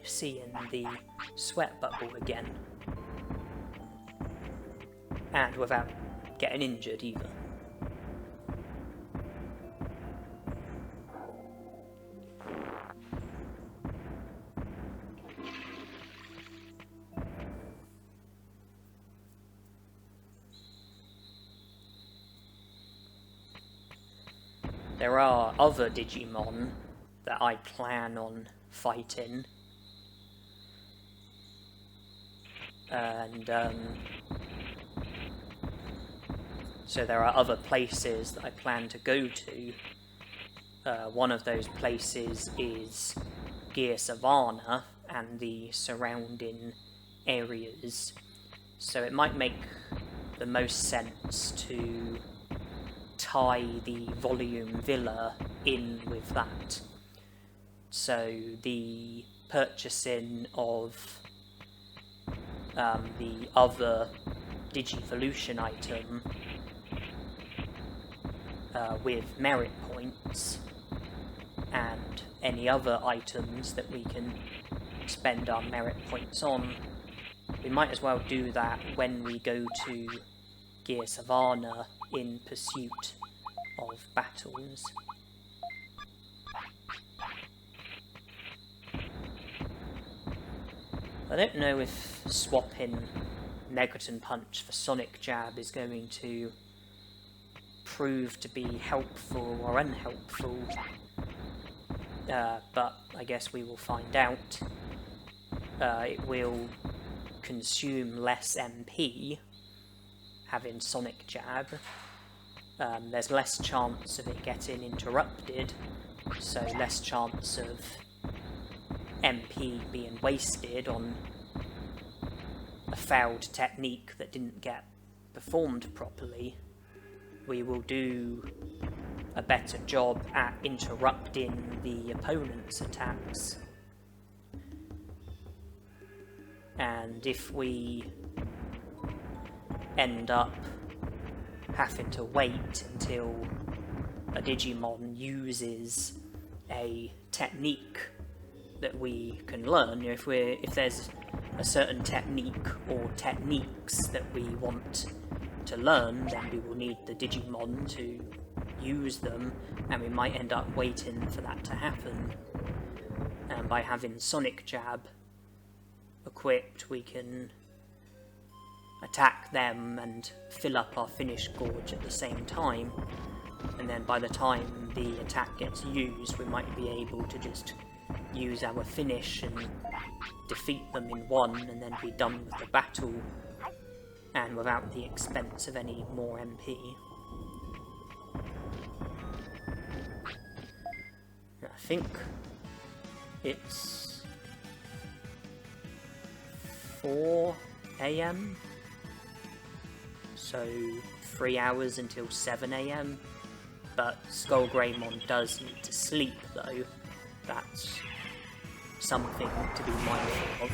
seeing the sweat bubble again, and without getting injured either. There are other Digimon that I plan on fighting, and so there are other places that I plan to go to. One of those places is Gear Savannah and the surrounding areas, so it might make the most sense to tie the volume villa in with that. So the purchasing of the other Digivolution item with merit points, and any other items that we can spend our merit points on, we might as well do that when we go to Gear Savannah in pursuit of battles. I don't know if swapping Megaton Punch for Sonic Jab is going to prove to be helpful or unhelpful, but I guess we will find out. It will consume less MP having Sonic Jab. There's less chance of it getting interrupted, so less chance of MP being wasted on a failed technique that didn't get performed properly. We will do a better job at interrupting the opponent's attacks. And if we end up having to wait until a Digimon uses a technique that we can learn, if there's a certain technique or techniques that we want to learn, then we will need the Digimon to use them, and we might end up waiting for that to happen. And by having Sonic Jab equipped, we can attack them and fill up our finish gorge at the same time, and then by the time the attack gets used, we might be able to just use our finish and defeat them in one, and then be done with the battle, and without the expense of any more MP. I think it's 4 AM, so 3 hours until 7 AM, but Skullgreymon does need to sleep though. That's something to be mindful of.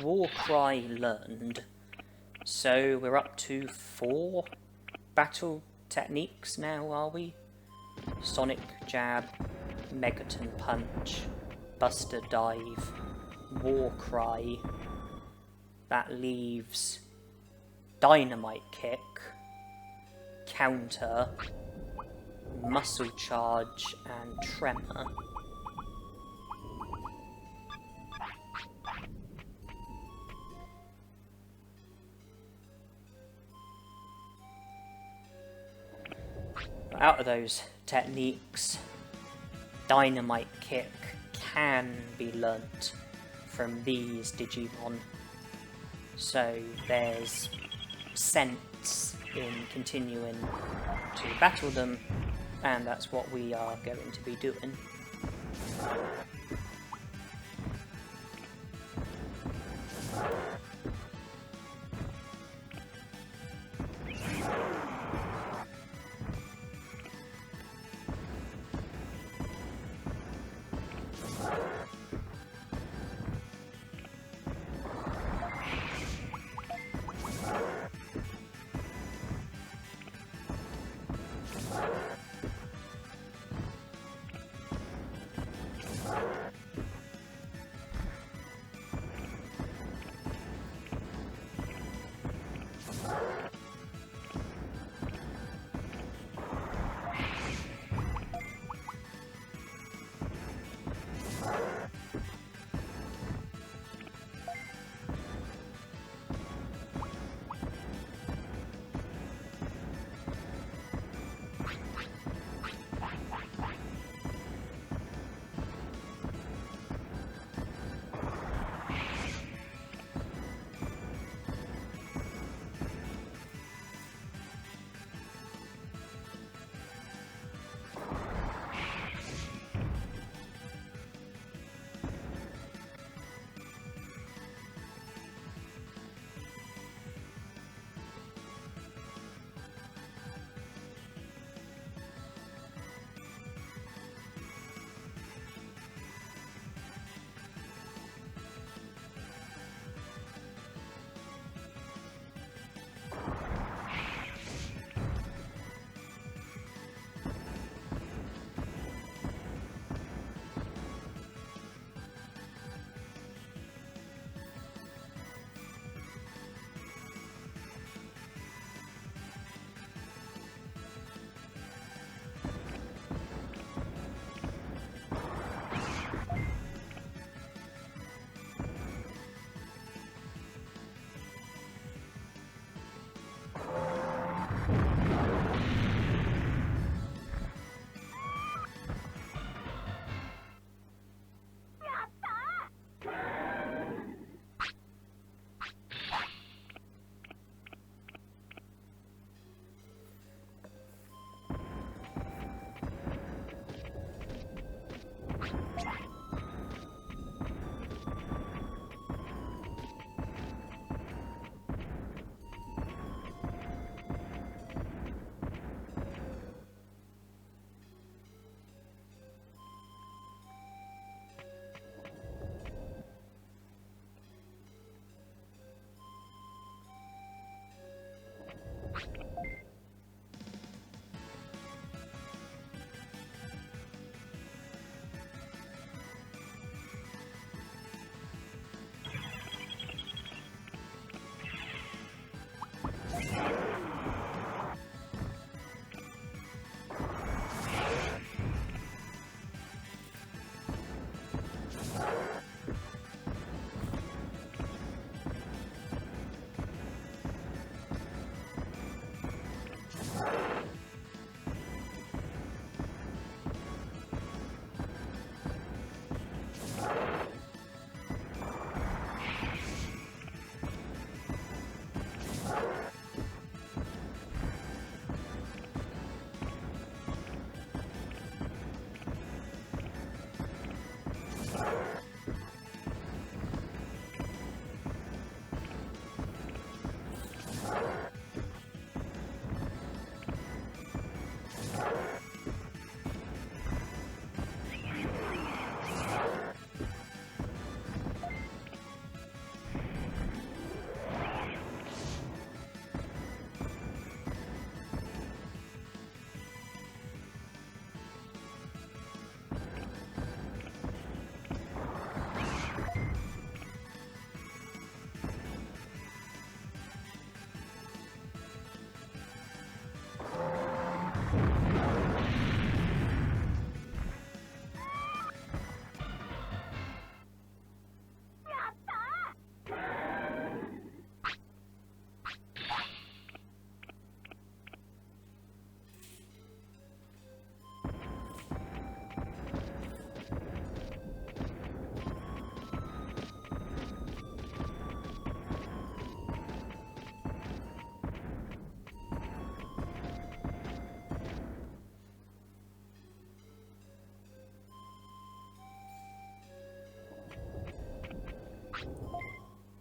Warcry learned. So we're up to 4 battle techniques now, are we? Sonic Jab, Megaton Punch, Buster Dive, Warcry. That leaves Dynamite Kick, Counter, Muscle Charge, and Tremor. Out of those techniques, Dynamite Kick can be learnt from these Digimon, so there's sense in continuing to battle them, and that's what we are going to be doing.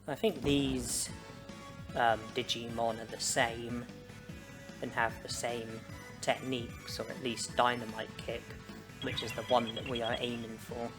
I think these Digimon are the same and have the same techniques, or at least Dynamite Kick, which is the one that we are aiming for.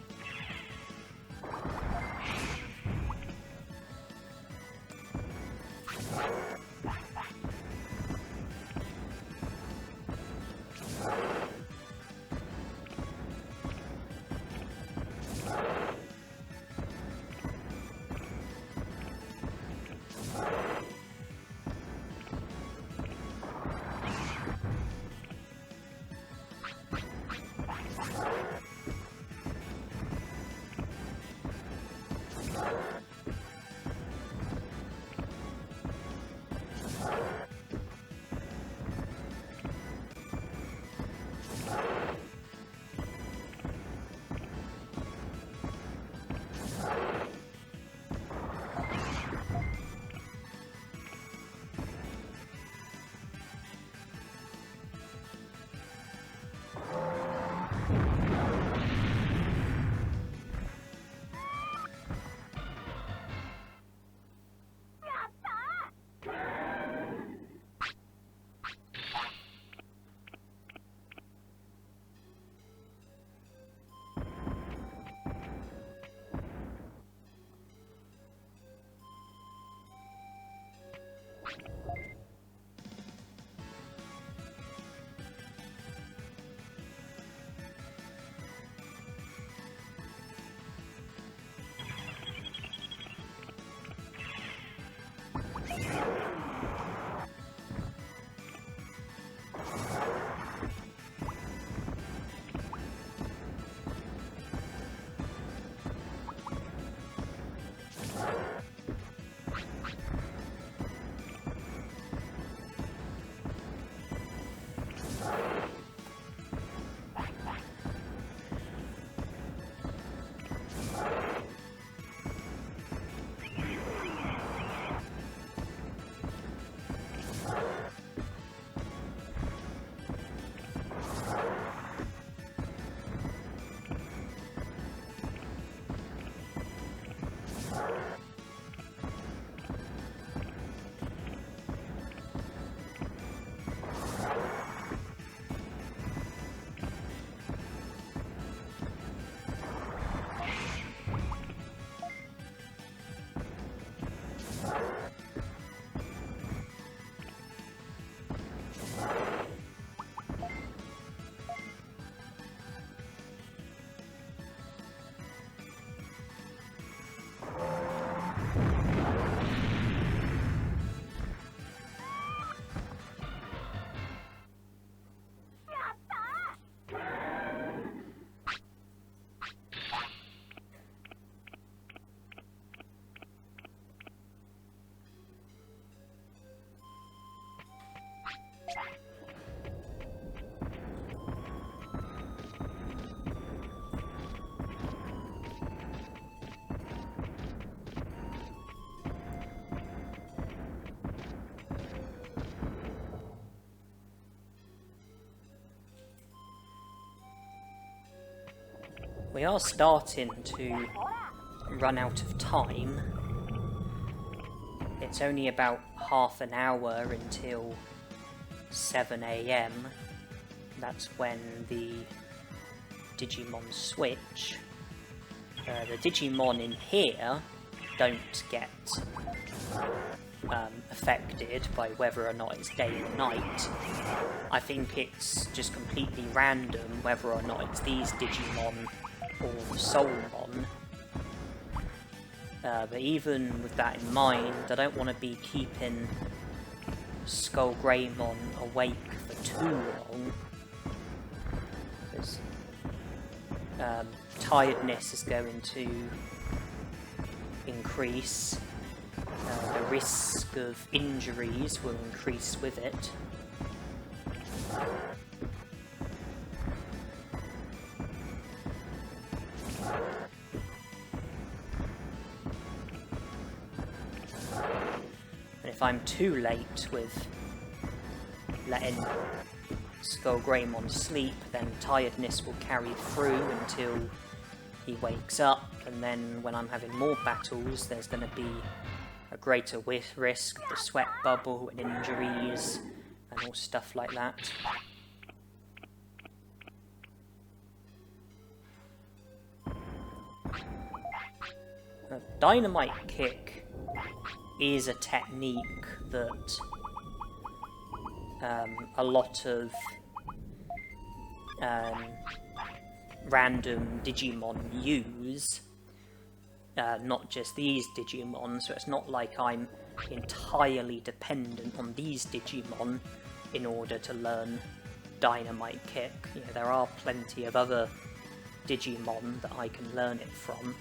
We are starting to run out of time. It's only about half an hour until 7 AM. That's when the Digimon switch. The Digimon in here don't get affected by whether or not it's day or night. I think it's just completely random whether or not it's these Digimon or Soulmon. But even with that in mind, I don't want to be keeping Skull Greymon awake for too long, because tiredness is going to increase. The risk of injuries will increase with it. And if I'm too late with letting Skull Greymon sleep, then tiredness will carry through until he wakes up, and then when I'm having more battles, there's going to be a greater risk of the sweat bubble and injuries and all stuff like that. Dynamite kick is a technique that a lot of random Digimon use, not just these Digimon, so it's not like I'm entirely dependent on these Digimon in order to learn Dynamite Kick. You know, there are plenty of other Digimon that I can learn it from.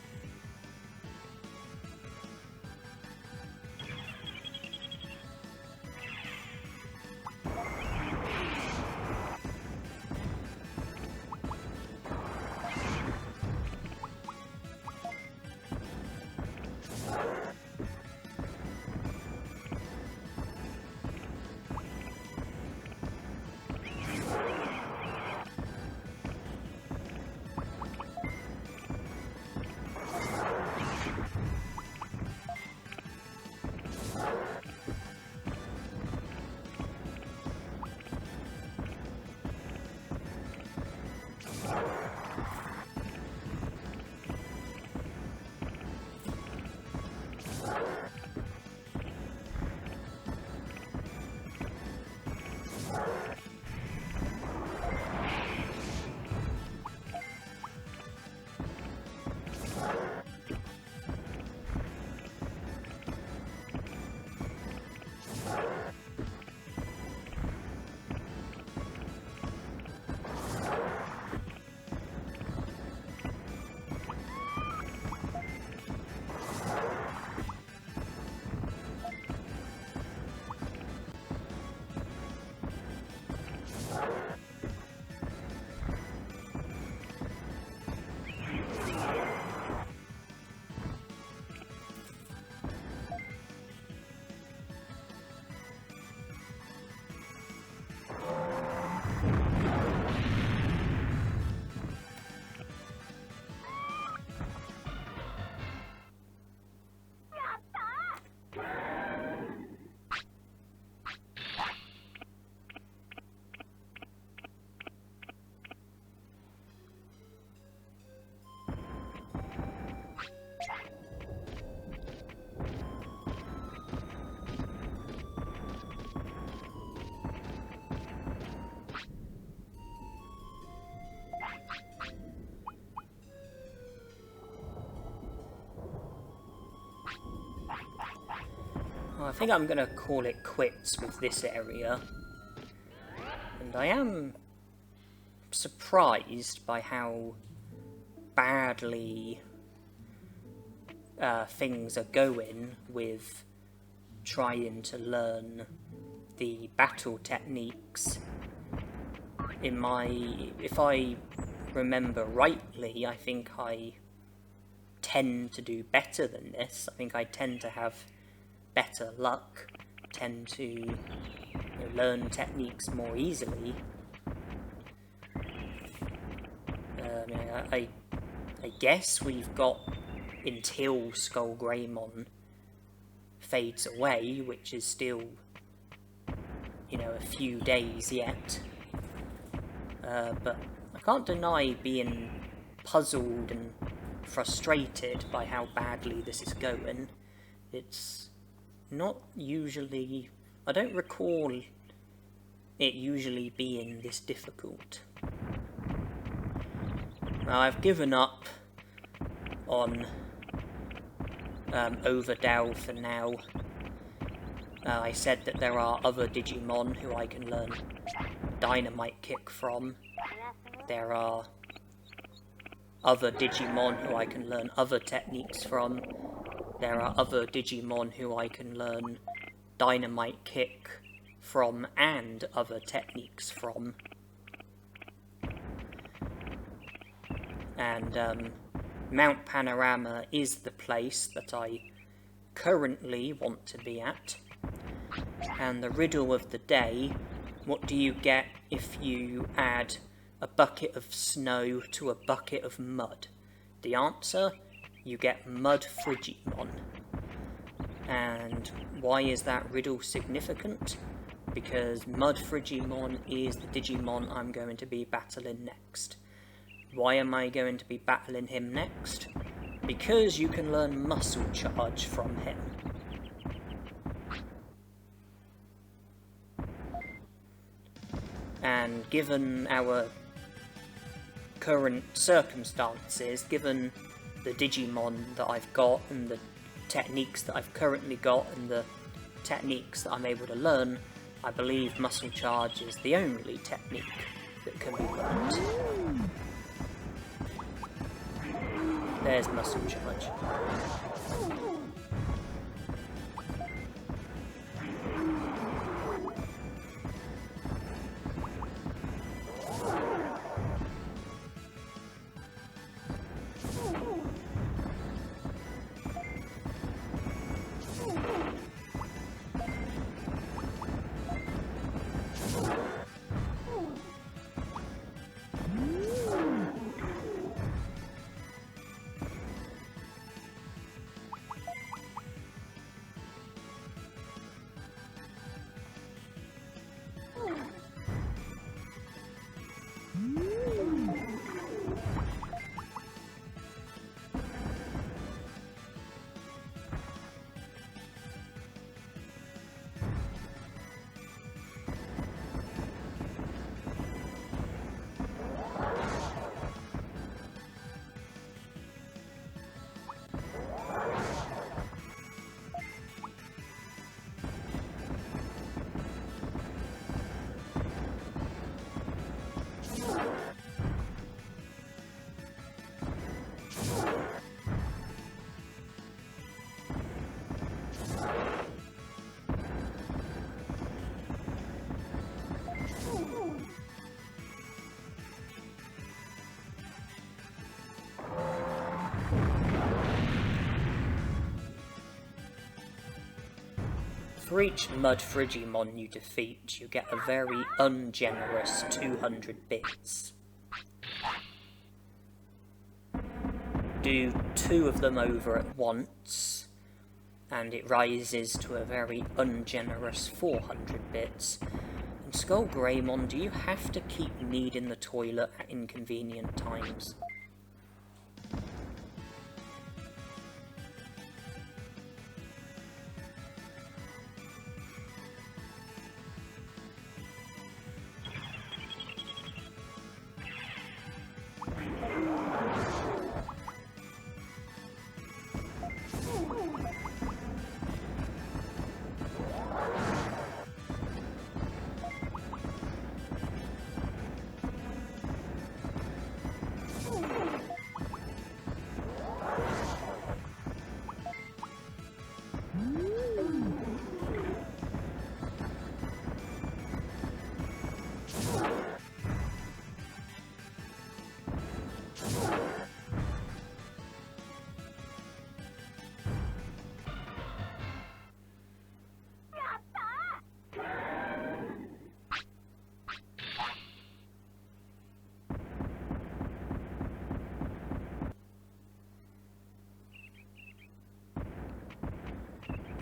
Well, I think I'm going to call it quits with this area. And I am surprised by how badly things are going with trying to learn the battle techniques. If I remember rightly, I think I tend to do better than this. I think I tend to have better luck, tend to learn techniques more easily. I guess we've got until Skull Greymon fades away, which is still, a few days yet. But I can't deny being puzzled and frustrated by how badly this is going. It's not usually... I don't recall it usually being this difficult. Now, I've given up on Overdell for now. I said that there are other Digimon who I can learn Dynamite Kick from. There are other Digimon who I can learn other techniques from. There are other Digimon who I can learn Dynamite Kick from and other techniques from. And Mount Panorama is the place that I currently want to be at. And the riddle of the day, what do you get if you add a bucket of snow to a bucket of mud? The answer, you get Mud Frigimon. And why is that riddle significant? Because Mudfrigimon is the Digimon I'm going to be battling next. Why am I going to be battling him next? Because you can learn Muscle Charge from him. And given our current circumstances, given the Digimon that I've got and the techniques that I've currently got and the techniques that I'm able to learn, I believe Muscle Charge is the only technique that can be learned. There's Muscle Charge. For each Mudfrigimon you defeat, you get a very ungenerous 200 bits. Do 2 of them over at once, and it rises to a very ungenerous 400 bits. And Skullgreymon, do you have to keep needing the toilet at inconvenient times?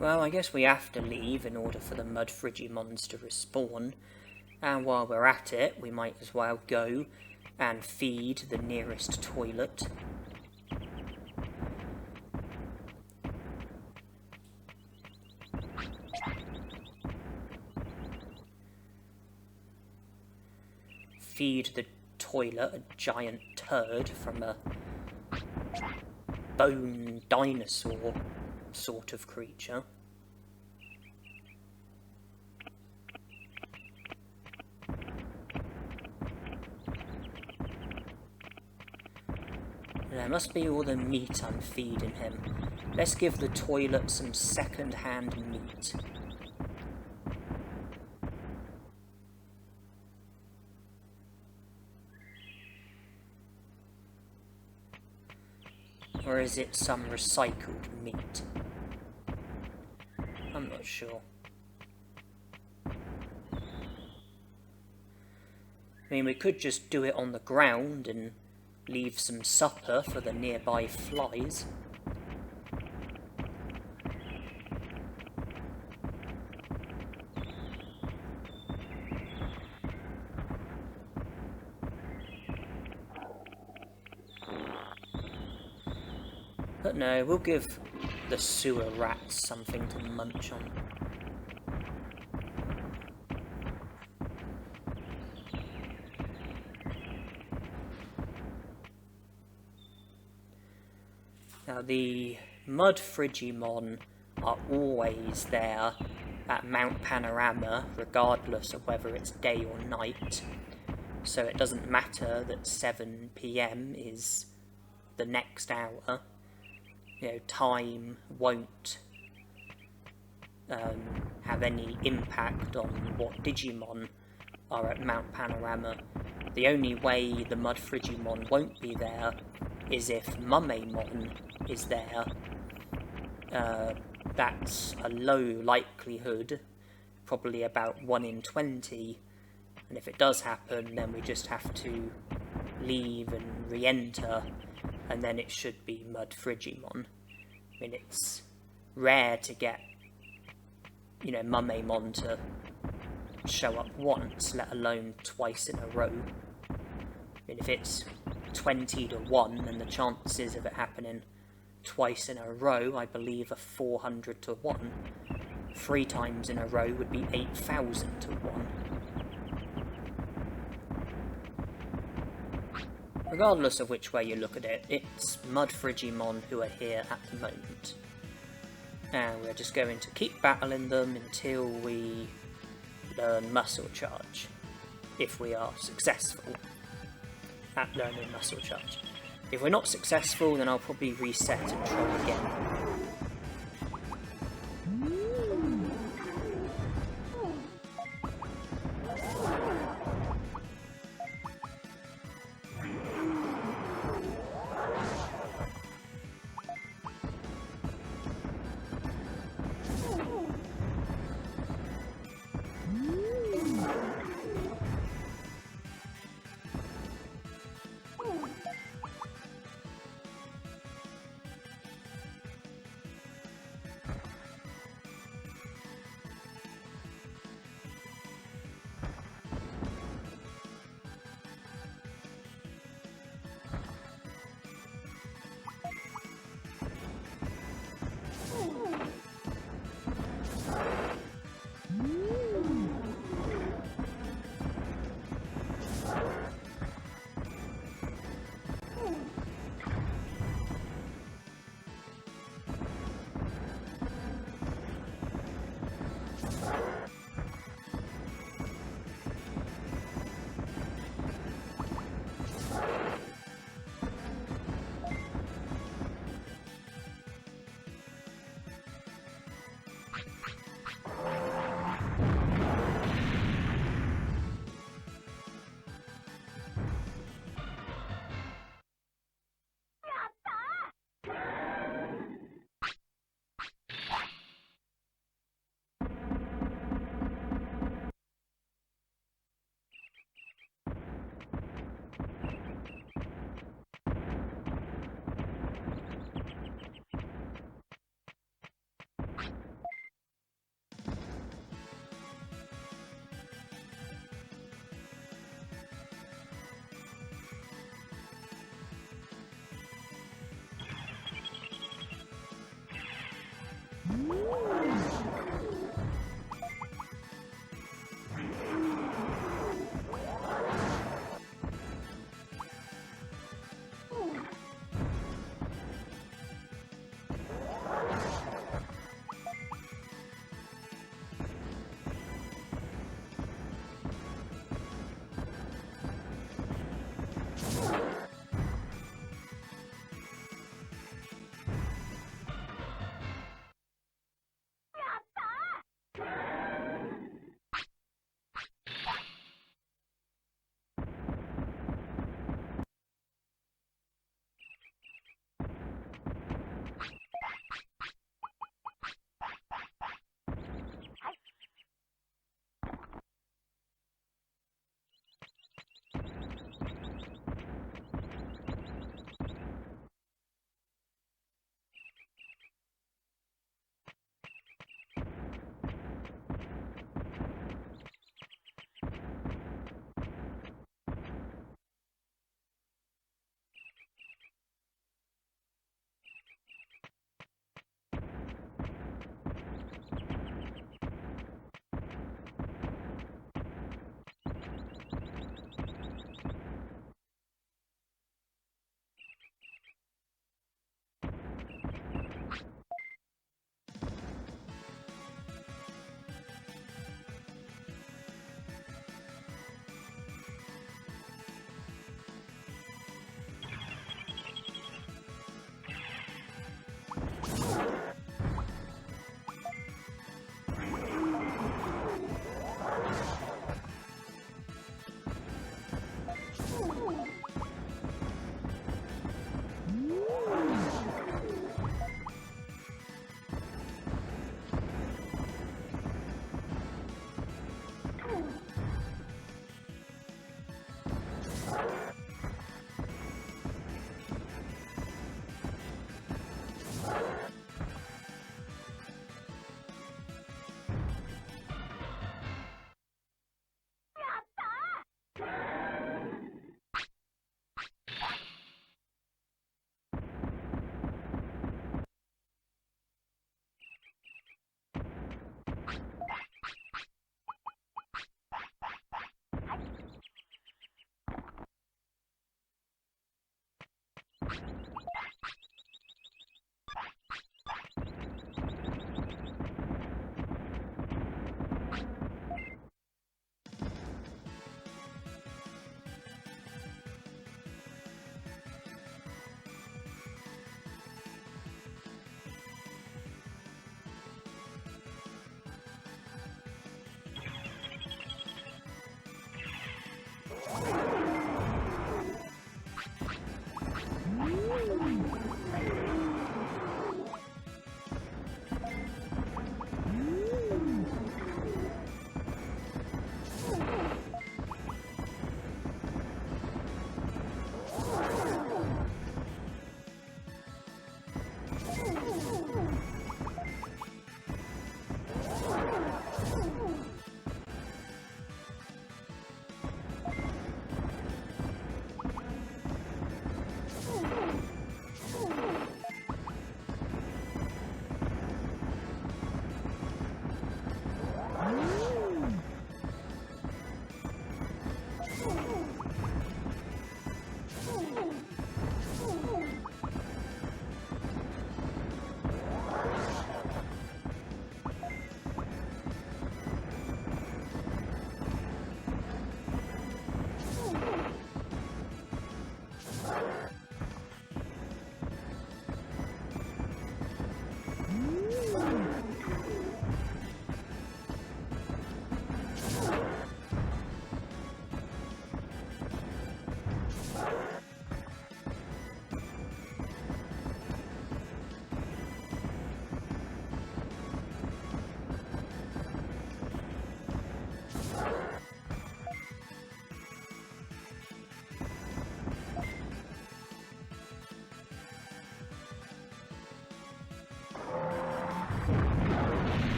Well, I guess we have to leave in order for the Mudfrigimons to respawn. And while we're at it, we might as well go and feed the nearest toilet. Feed the toilet a giant turd from a bone dinosaur sort of creature. There must be all the meat I'm feeding him. Let's give the toilet some second-hand meat. Or is it some recycled meat? I'm not sure. I mean, we could just do it on the ground and leave some supper for the nearby flies. But no, we'll give the sewer rats something to munch on. Now the mud Frigimon are always there at Mount Panorama, regardless of whether it's day or night. So it doesn't matter that 7 PM is the next hour. You know, time won't have any impact on what Digimon are at Mount Panorama. The only way the Mud Frigimon won't be there is if Mumemon is there. That's a low likelihood, probably about 1 in 20, and if it does happen, then we just have to leave and re-enter, and then it should be Mud Frigimon. I mean, it's rare to get, you know, Mumemon to show up once, let alone twice in a row. I mean, if it's 20 to 1, then the chances of it happening twice in a row, I believe, are 400 to 1. 3 times in a row would be 8,000 to 1. Regardless of which way you look at it, it's Mud Frigimon who are here at the moment. And we're just going to keep battling them until we learn Muscle Charge, if we are successful at learning Muscle Charge. If we're not successful, then I'll probably reset and try again.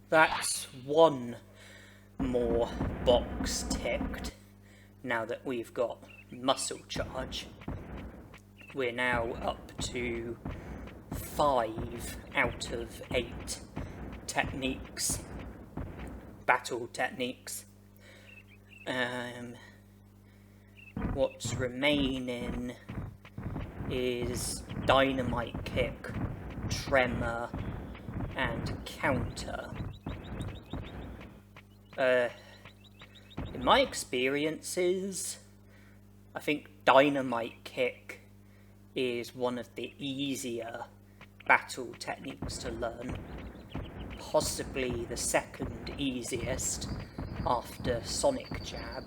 that's one more box ticked. Now that we've got muscle charge, we're now up to 5 out of 8 techniques, battle techniques. What's remaining is dynamite kick, tremor, and counter. In my experiences, I think dynamite kick is one of the easier battle techniques to learn, possibly the second easiest after sonic jab.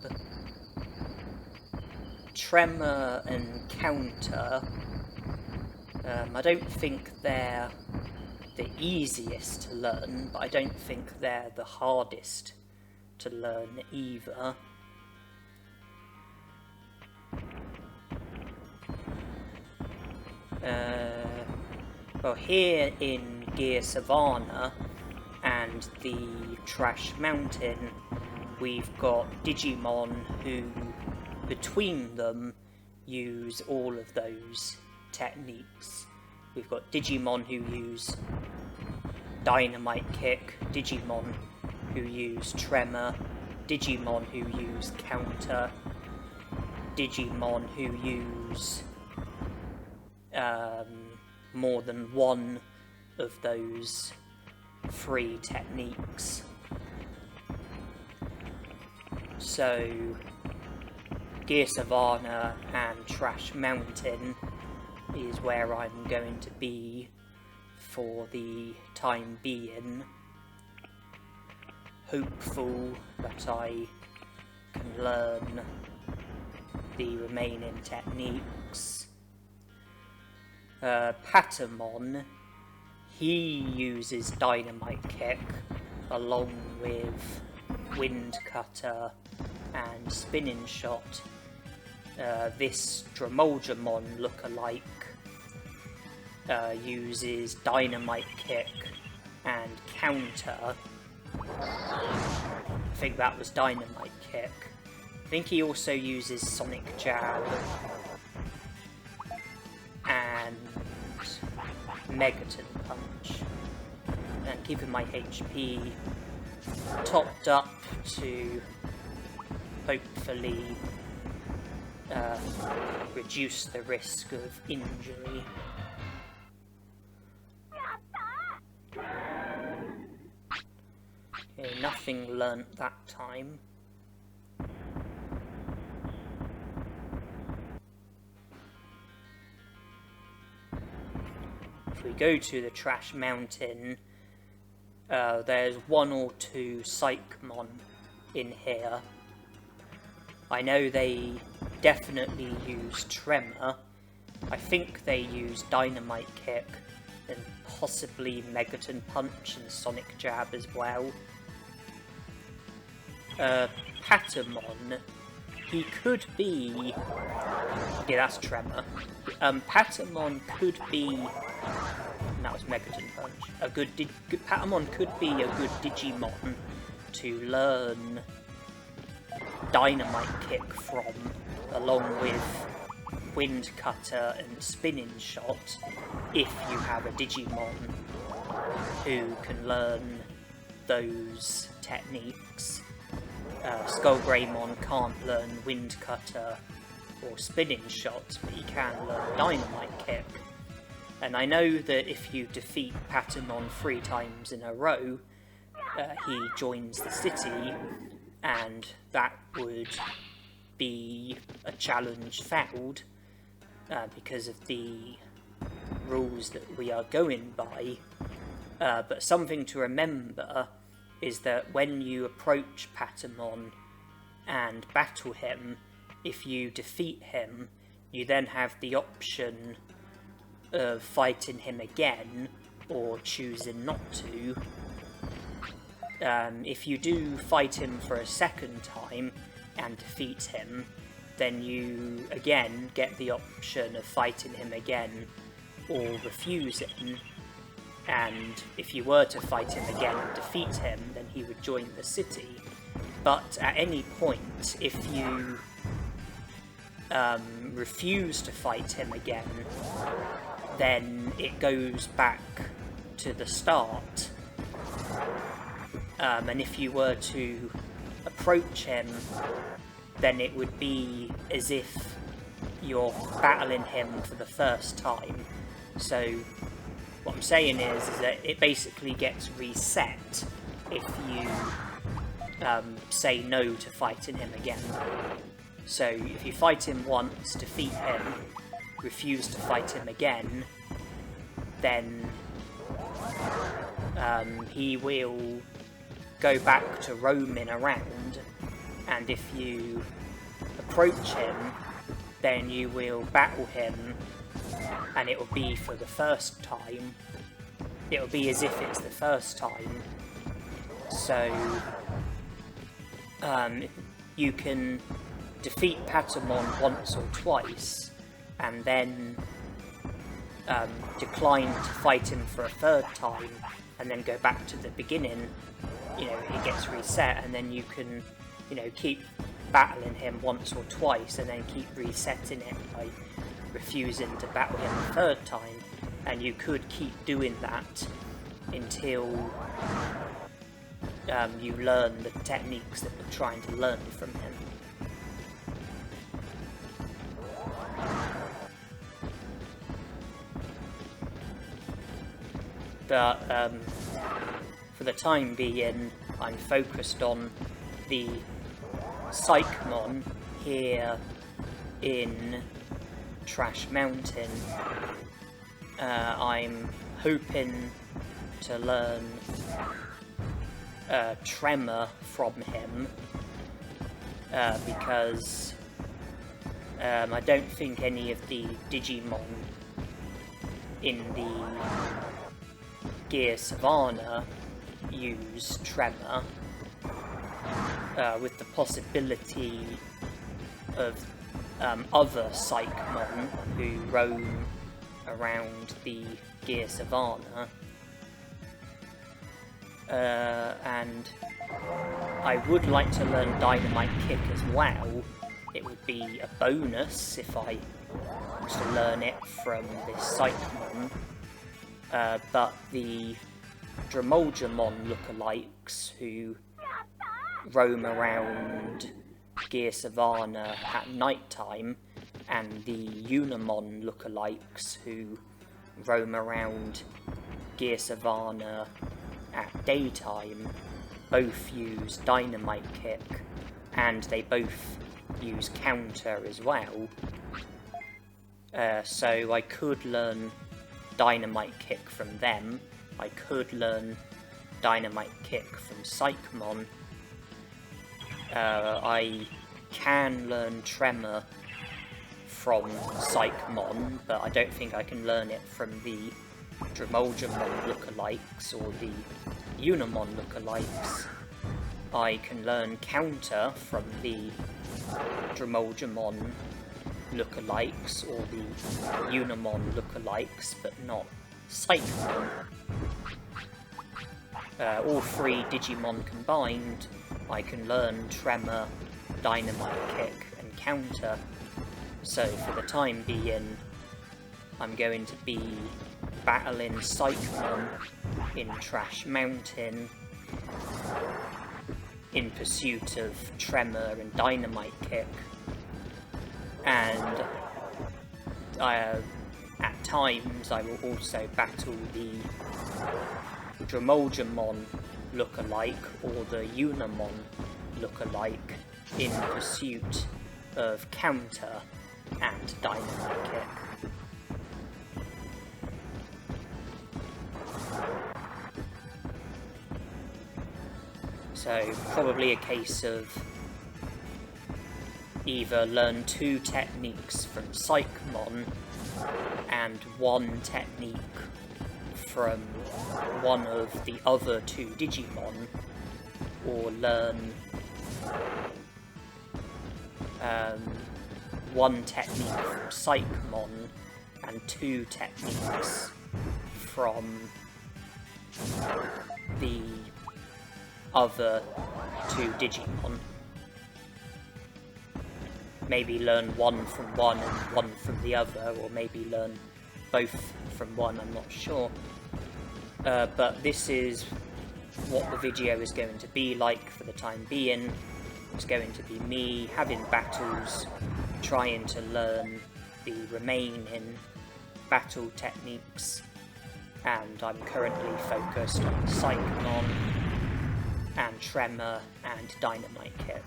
Tremor and counter, I don't think they're the easiest to learn, but I don't think they're the hardest to learn either. Well, here in Gear Savannah and the Trash Mountain, we've got Digimon who, between them, use all of those techniques. We've got Digimon who use dynamite kick, Digimon who use tremor, Digimon who use counter, Digimon who use more than one of those 3 techniques. So Gear Savannah and Trash Mountain is where I'm going to be for the time being. Hopeful that I can learn the remaining techniques. Patamon, he uses dynamite kick along with wind cutter and spinning shot. This Dramon lookalike uses dynamite kick and counter. I think that was dynamite kick. I think he also uses sonic jab and Megaton punch. And keeping my HP topped up to hopefully reduce the risk of injury. Okay, nothing learnt that time. If we go to the Trash Mountain, there's 1 or 2 Psychmon in here. I know they definitely use Tremor. I think they use Dynamite Kick and possibly Megaton Punch and Sonic Jab as well. Patamon, he could be... yeah, that's Tremor. Patamon could be... that was Megaton Punch. Patamon could be a good Digimon to learn Dynamite Kick from, along with Wind Cutter and Spinning Shot, if you have a Digimon who can learn those techniques. Skullgreymon can't learn Wind Cutter or Spinning Shot, but he can learn Dynamite Kick. And I know that if you defeat Patamon 3 times in a row, he joins the city, and that would be a challenge failed because of the rules that we are going by. But something to remember is that when you approach Patamon and battle him, if you defeat him, you then have the option of fighting him again or choosing not to. If you do fight him for a second time and defeat him, then you again get the option of fighting him again or refusing. and if you were to fight him again and defeat him, then he would join the city. But at any point, if you refuse to fight him again, then it goes back to the start. And if you were to approach him, then it would be as if you're battling him for the first time. So what I'm saying is that it basically gets reset if you say no to fighting him again. So if you fight him once, defeat him, refuse to fight him again, then he will go back to roaming around, and if you approach him, then you will battle him, and it will be for the first time. It will be as if it's the first time. So you can defeat Patamon once or twice, and then decline to fight him for a third time, and then go back to the beginning. You know, it gets reset, and then you can, you know, keep battling him once or twice, and then keep resetting it by refusing to battle him a third time. And you could keep doing that until you learn the techniques that you're trying to learn from him. But for the time being, I'm focused on the Psychmon here in Trash Mountain. I'm hoping to learn Tremor from him, because I don't think any of the Digimon in the Gear Savannah use Tremor, with the possibility of other Psychmon who roam around the Gear Savannah. And I would like to learn Dynamite Kick as well. It would be a bonus if I was to learn it from this Psychmon. But the Digivolving lookalikes who roam around Gear Savannah at night time, and the Unimon lookalikes who roam around Gear Savannah at daytime, both use Dynamite Kick, and they both use Counter as well. So I could learn Dynamite Kick from them. I could learn Dynamite Kick from Psychmon. I can learn Tremor from Psychmon, but I don't think I can learn it from the Digivolving lookalikes or the Unimon lookalikes. I can learn Counter from the Digivolving lookalikes or the Unimon lookalikes, but not Psychmon. All three Digimon combined, I can learn Tremor, Dynamite Kick, and Counter. So for the time being, I'm going to be battling Psychmon in Trash Mountain in pursuit of Tremor and Dynamite Kick. And at times I will also battle the Digivolving lookalike or the Unimon lookalike in pursuit of Counter and Dynamite Kick. So probably a case of either learn 2 techniques from Psychmon and 1 technique from one of the other 2 Digimon, or learn 1 technique from Psychmon and 2 techniques from the other two Digimon. Maybe learn one from one and one from the other, or maybe learn both from one, I'm not sure. But this is what the video is going to be like for the time being. It's going to be me having battles, trying to learn the remaining battle techniques, and I'm currently focused on Psychomon and Tremor and Dynamite Kick.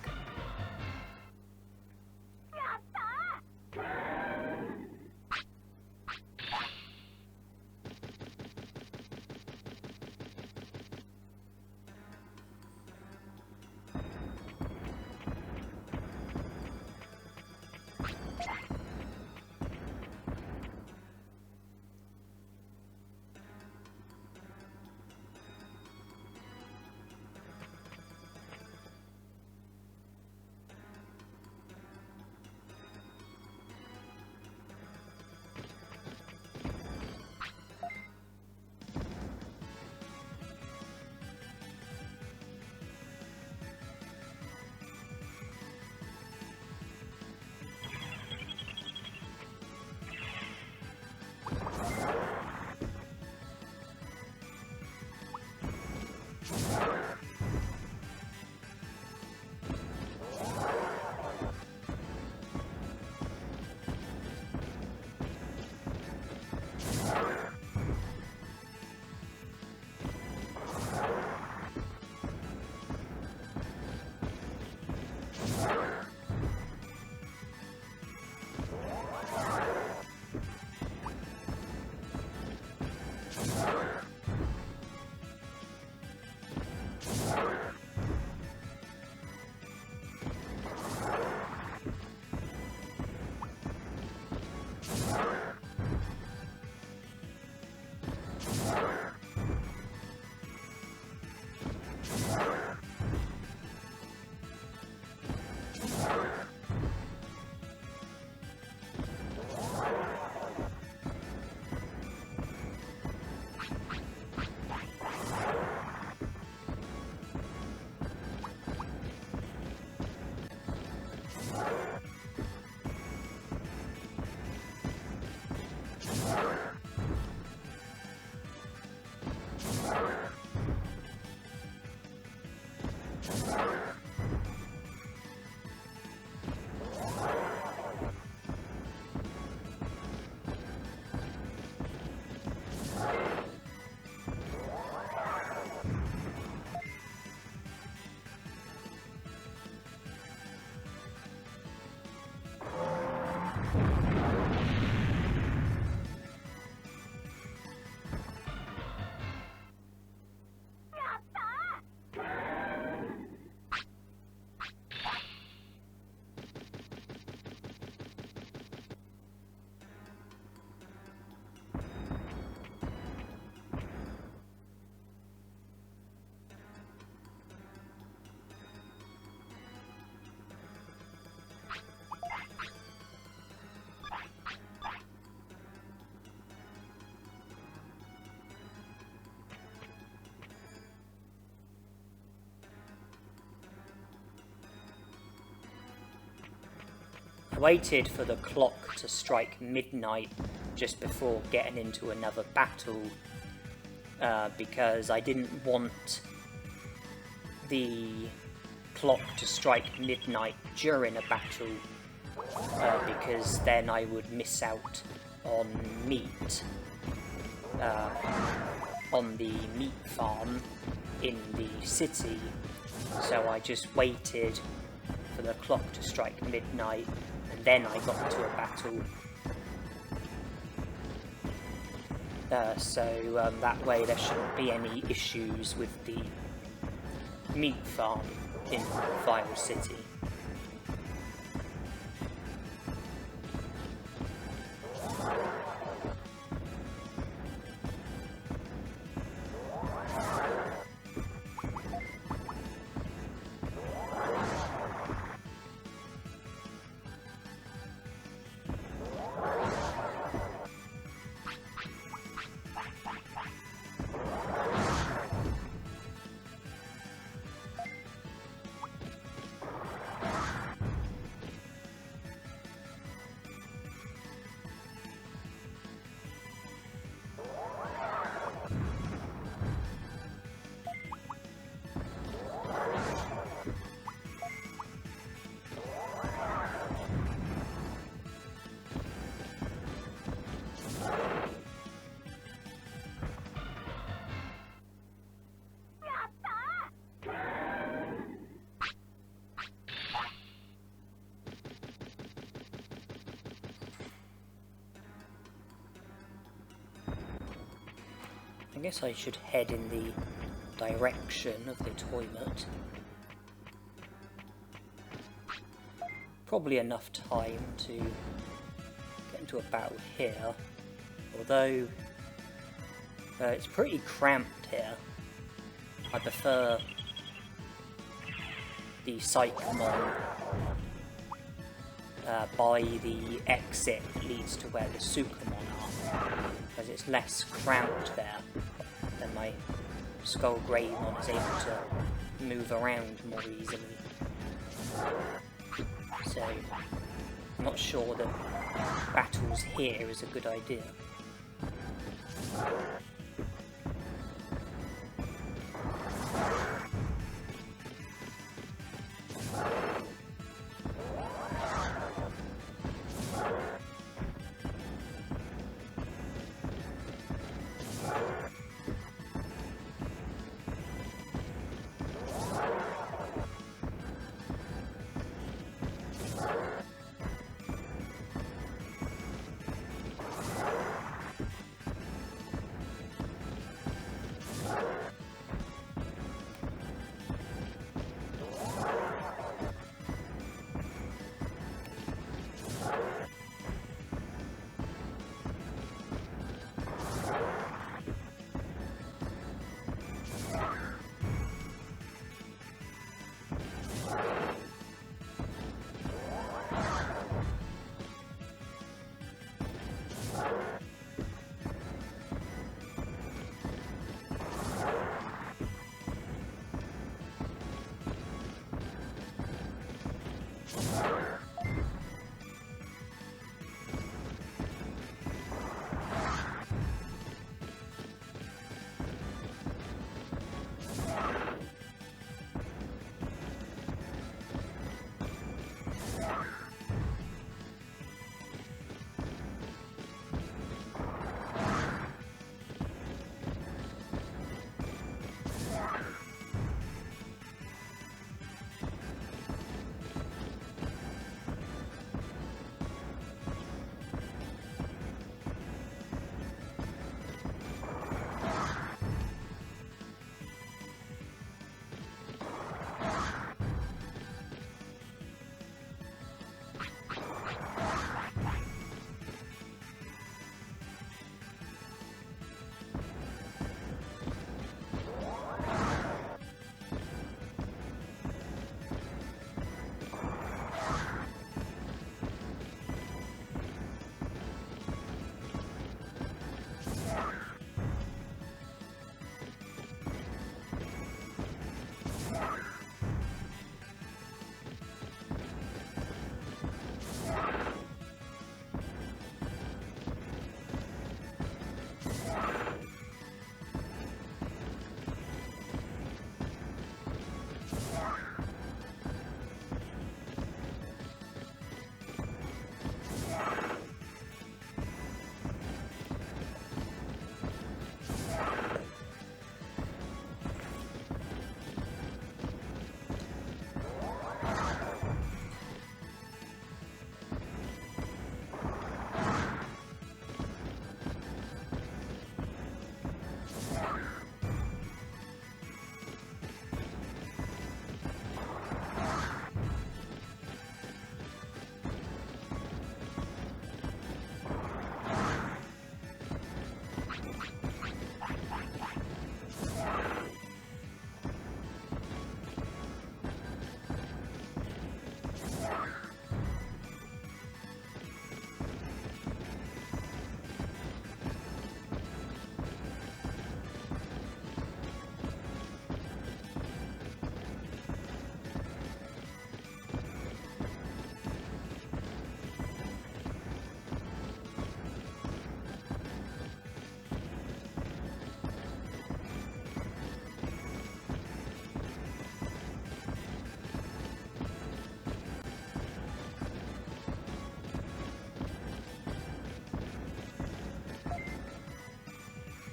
I waited for the clock to strike midnight just before getting into another battle, because I didn't want the clock to strike midnight during a battle, because then I would miss out on meat, on the meat farm in the city. So I just waited for the clock to strike midnight, and then I got into a battle. So that way there shouldn't be any issues with the meat farm in Vile City. I guess I should head in the direction of the toilet. Probably enough time to get into a battle here, although it's pretty cramped here. I prefer the Psychomon by the exit that leads to where the Sukamon are, because it's less cramped there, then my Skull Greymon is able to move around more easily. So, I'm not sure that battles here is a good idea.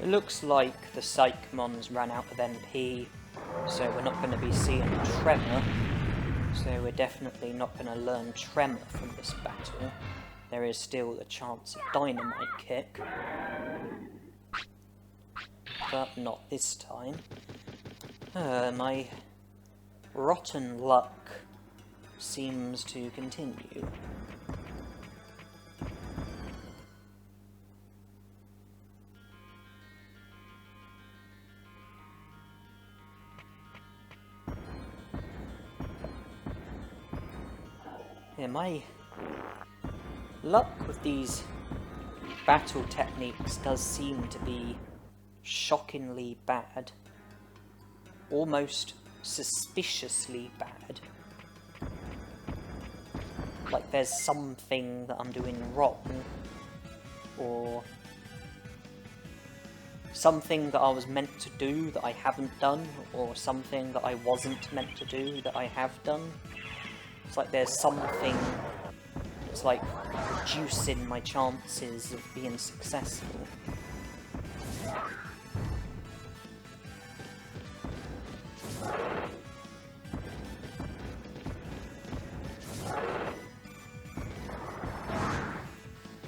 It looks like the Psychmons ran out of NP, so we're not going to be seeing Tremor. So we're definitely not going to learn Tremor from this battle. There is still a chance of Dynamite Kick. but not this time. My rotten luck seems to continue. Yeah, my luck with these battle techniques does seem to be shockingly bad. Almost suspiciously bad. Like there's something that I'm doing wrong, or something that I was meant to do that I haven't done, or something that I wasn't meant to do that I have done. It's like there's something that's like reducing my chances of being successful.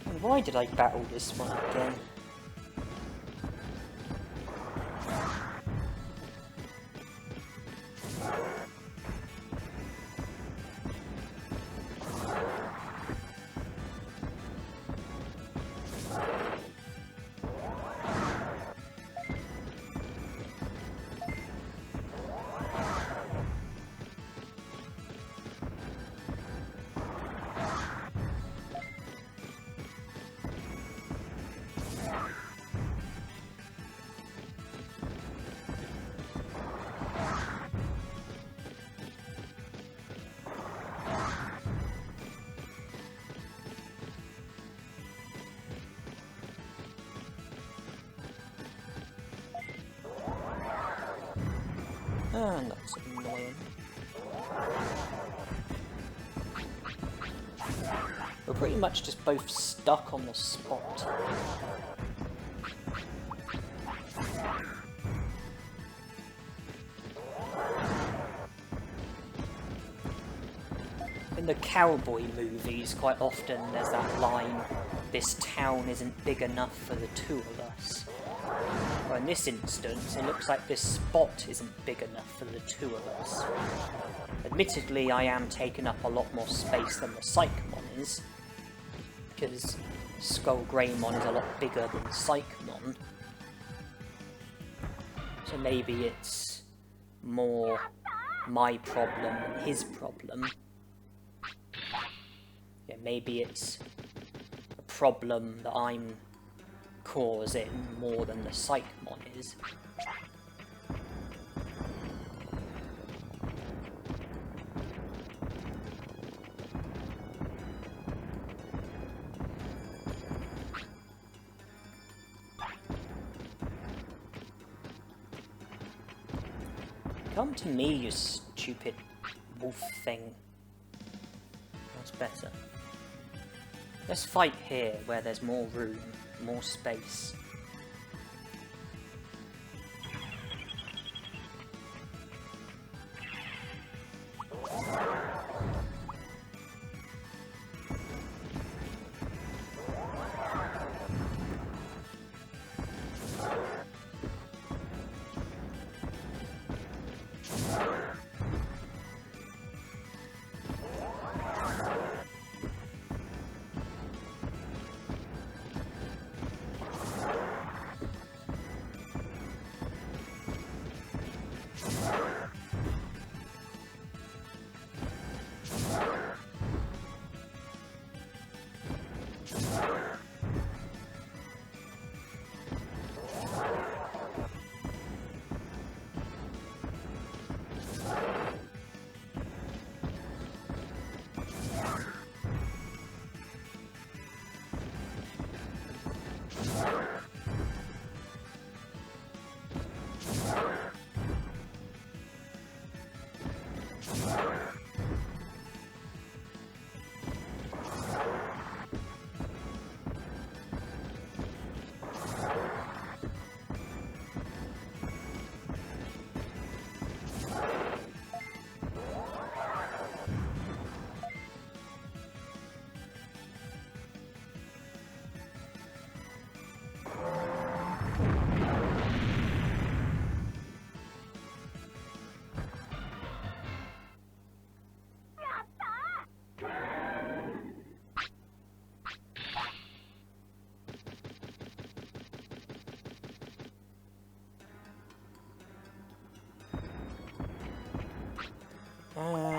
And why did I battle this one again? And that's annoying. We're pretty much just both stuck on the spot. In the cowboy movies, quite often there's that line, "This town isn't big enough for the two of us." Well, in this instance, it looks like this spot isn't big enough for the two of us. Admittedly, I am taking up a lot more space than the Psychmon is, because Skull Greymon is a lot bigger than Psychmon. So maybe it's more my problem than his problem. Yeah, maybe it's a problem that I'm causing more than the Psychmon is. Come to me, you stupid wolf thing. That's better. Let's fight here, where there's more room, more space.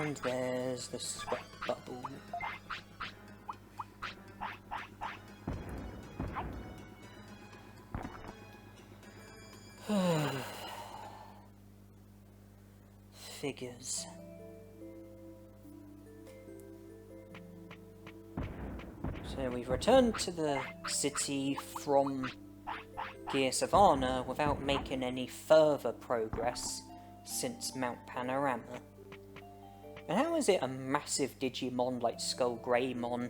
And there's the sweat bubble. Figures. So we've returned to the city from Gear Savannah without making any further progress since Mount Panorama. And how is it a massive Digimon like Skull Greymon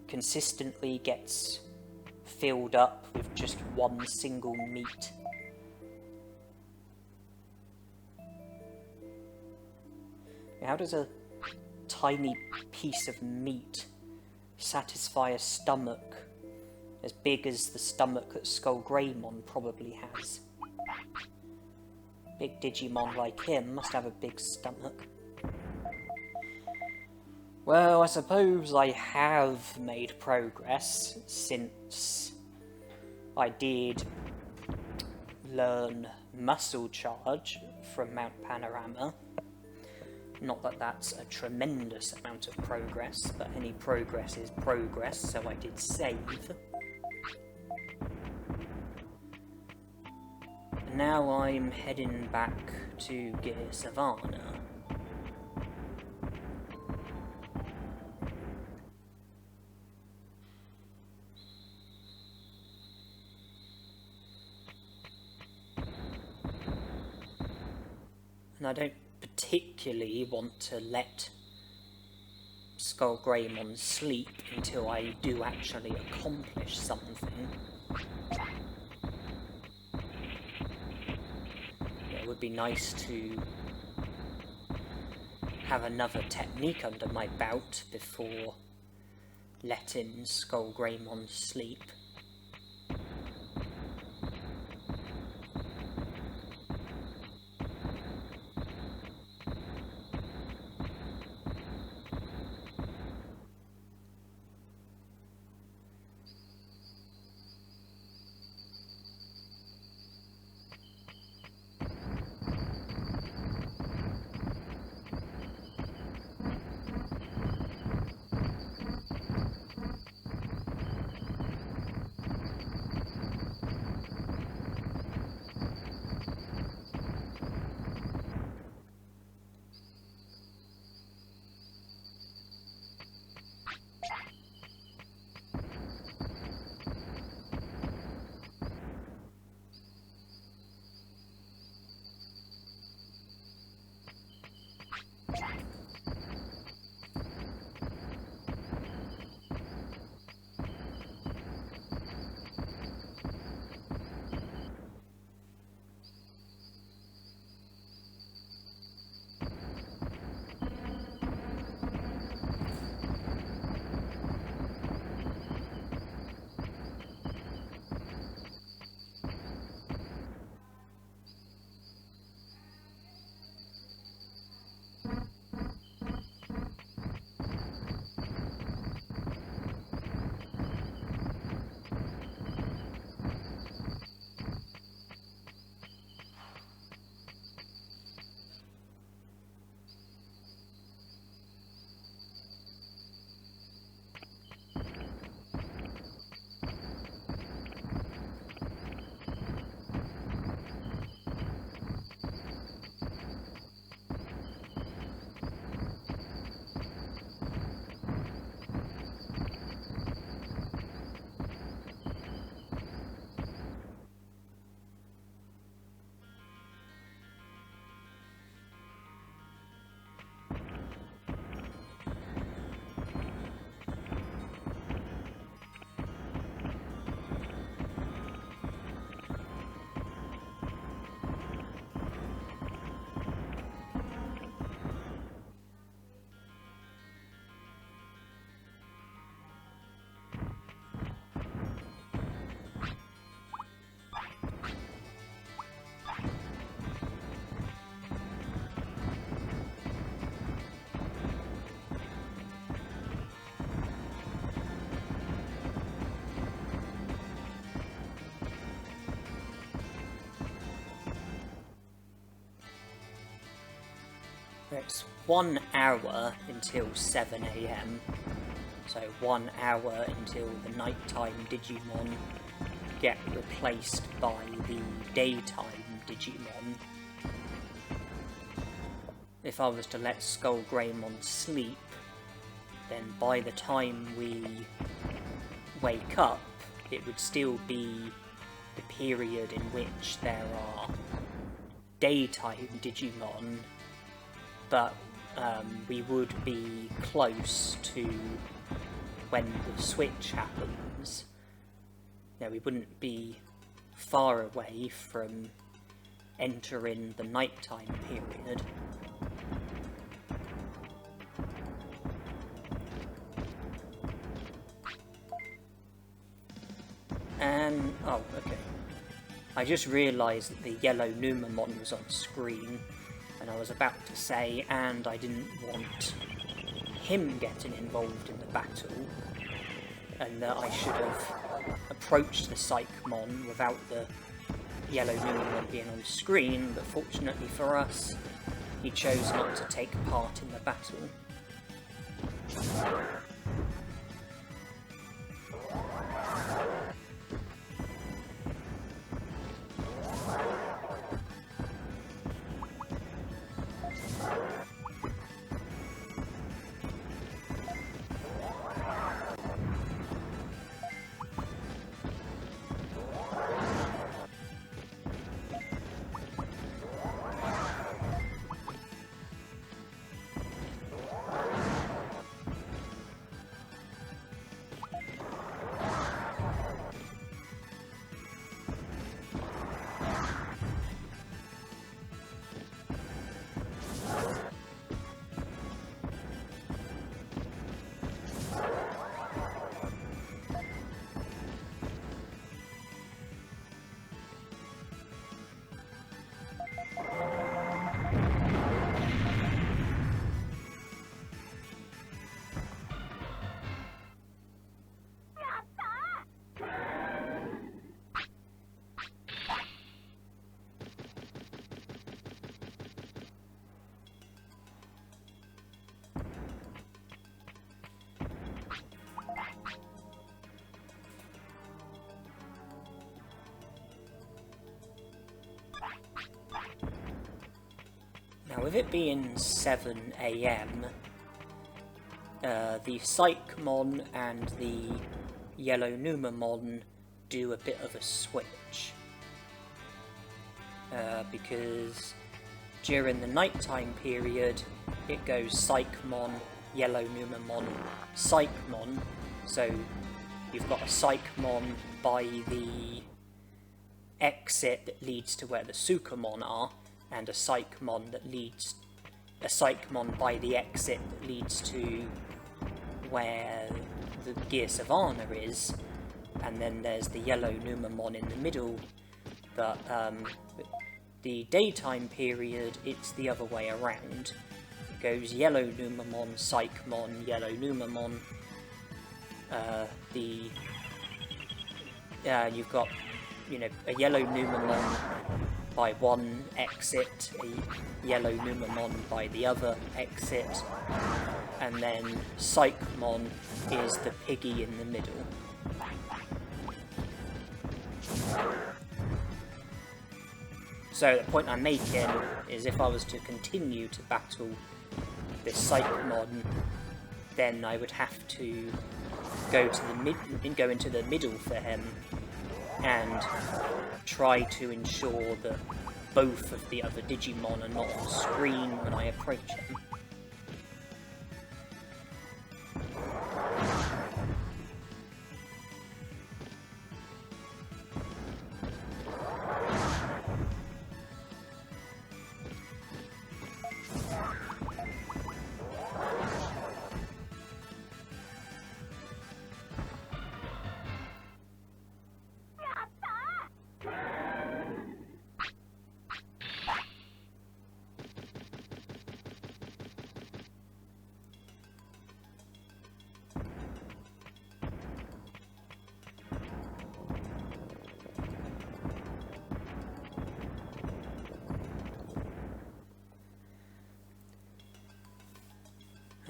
consistently gets filled up with just one single meat? How does a tiny piece of meat satisfy a stomach as big as the stomach that Skull Greymon probably has? Big Digimon like him must have a big stomach. Well, I suppose I have made progress since I did learn Muscle Charge from Mount Panorama. Not that that's a tremendous amount of progress, but any progress is progress, so I did save. And now I'm heading back to Gear Savannah. And I don't particularly want to let Skull Greymon sleep until I do actually accomplish something. It would be nice to have another technique under my belt before letting Skull Greymon sleep. 1 hour until 7 AM. So 1 hour until the nighttime Digimon get replaced by the daytime Digimon. If I was to let Skullgreymon sleep, then by the time we wake up, it would still be the period in which there are daytime Digimon, but we would be close to when the switch happens. You know, we wouldn't be far away from entering the nighttime period. And, oh, okay. I just realised that the yellow Numamon was on screen, and I was about to say, and I didn't want him getting involved in the battle, and that I should have approached the Psychmon without the yellow Numamon being on screen, but fortunately for us, he chose not to take part in the battle. Now, with it being 7 AM, the Psychmon and the yellow Numamon do a bit of a switch. Because during the nighttime period, it goes Psychmon, yellow Numamon, Psychmon. So you've got a Psychmon by the exit that leads to where the Sukamon are, and a Psychmon by the exit that leads to where the Gear Savannah is, and then there's the yellow Numamon in the middle. But the daytime period, it's the other way around. It goes yellow Numamon, Psychmon, yellow Numamon. You've got, you know, a yellow Numamon by one exit, a yellow Numamon by the other exit, and then Psychmon is the piggy in the middle. So the point I'm making is, if I was to continue to battle this Psychmon, then I would have to go into the middle for him and try to ensure that both of the other Digimon are not on screen when I approach him.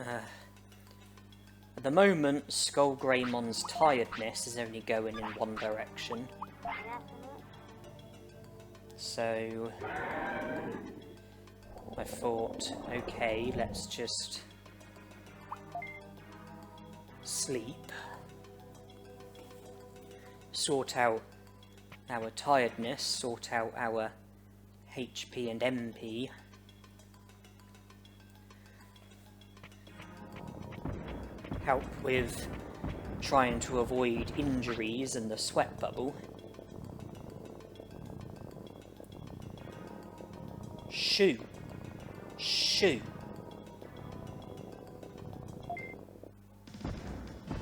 At the moment, Skullgreymon's tiredness is only going in one direction. So I thought, okay, let's just sleep, sort out our tiredness, sort out our HP and MP, help with trying to avoid injuries and the sweat bubble. Shoo! Shoo!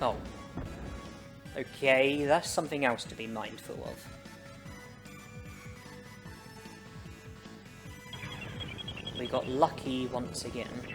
Oh. Okay, that's something else to be mindful of. We got lucky once again.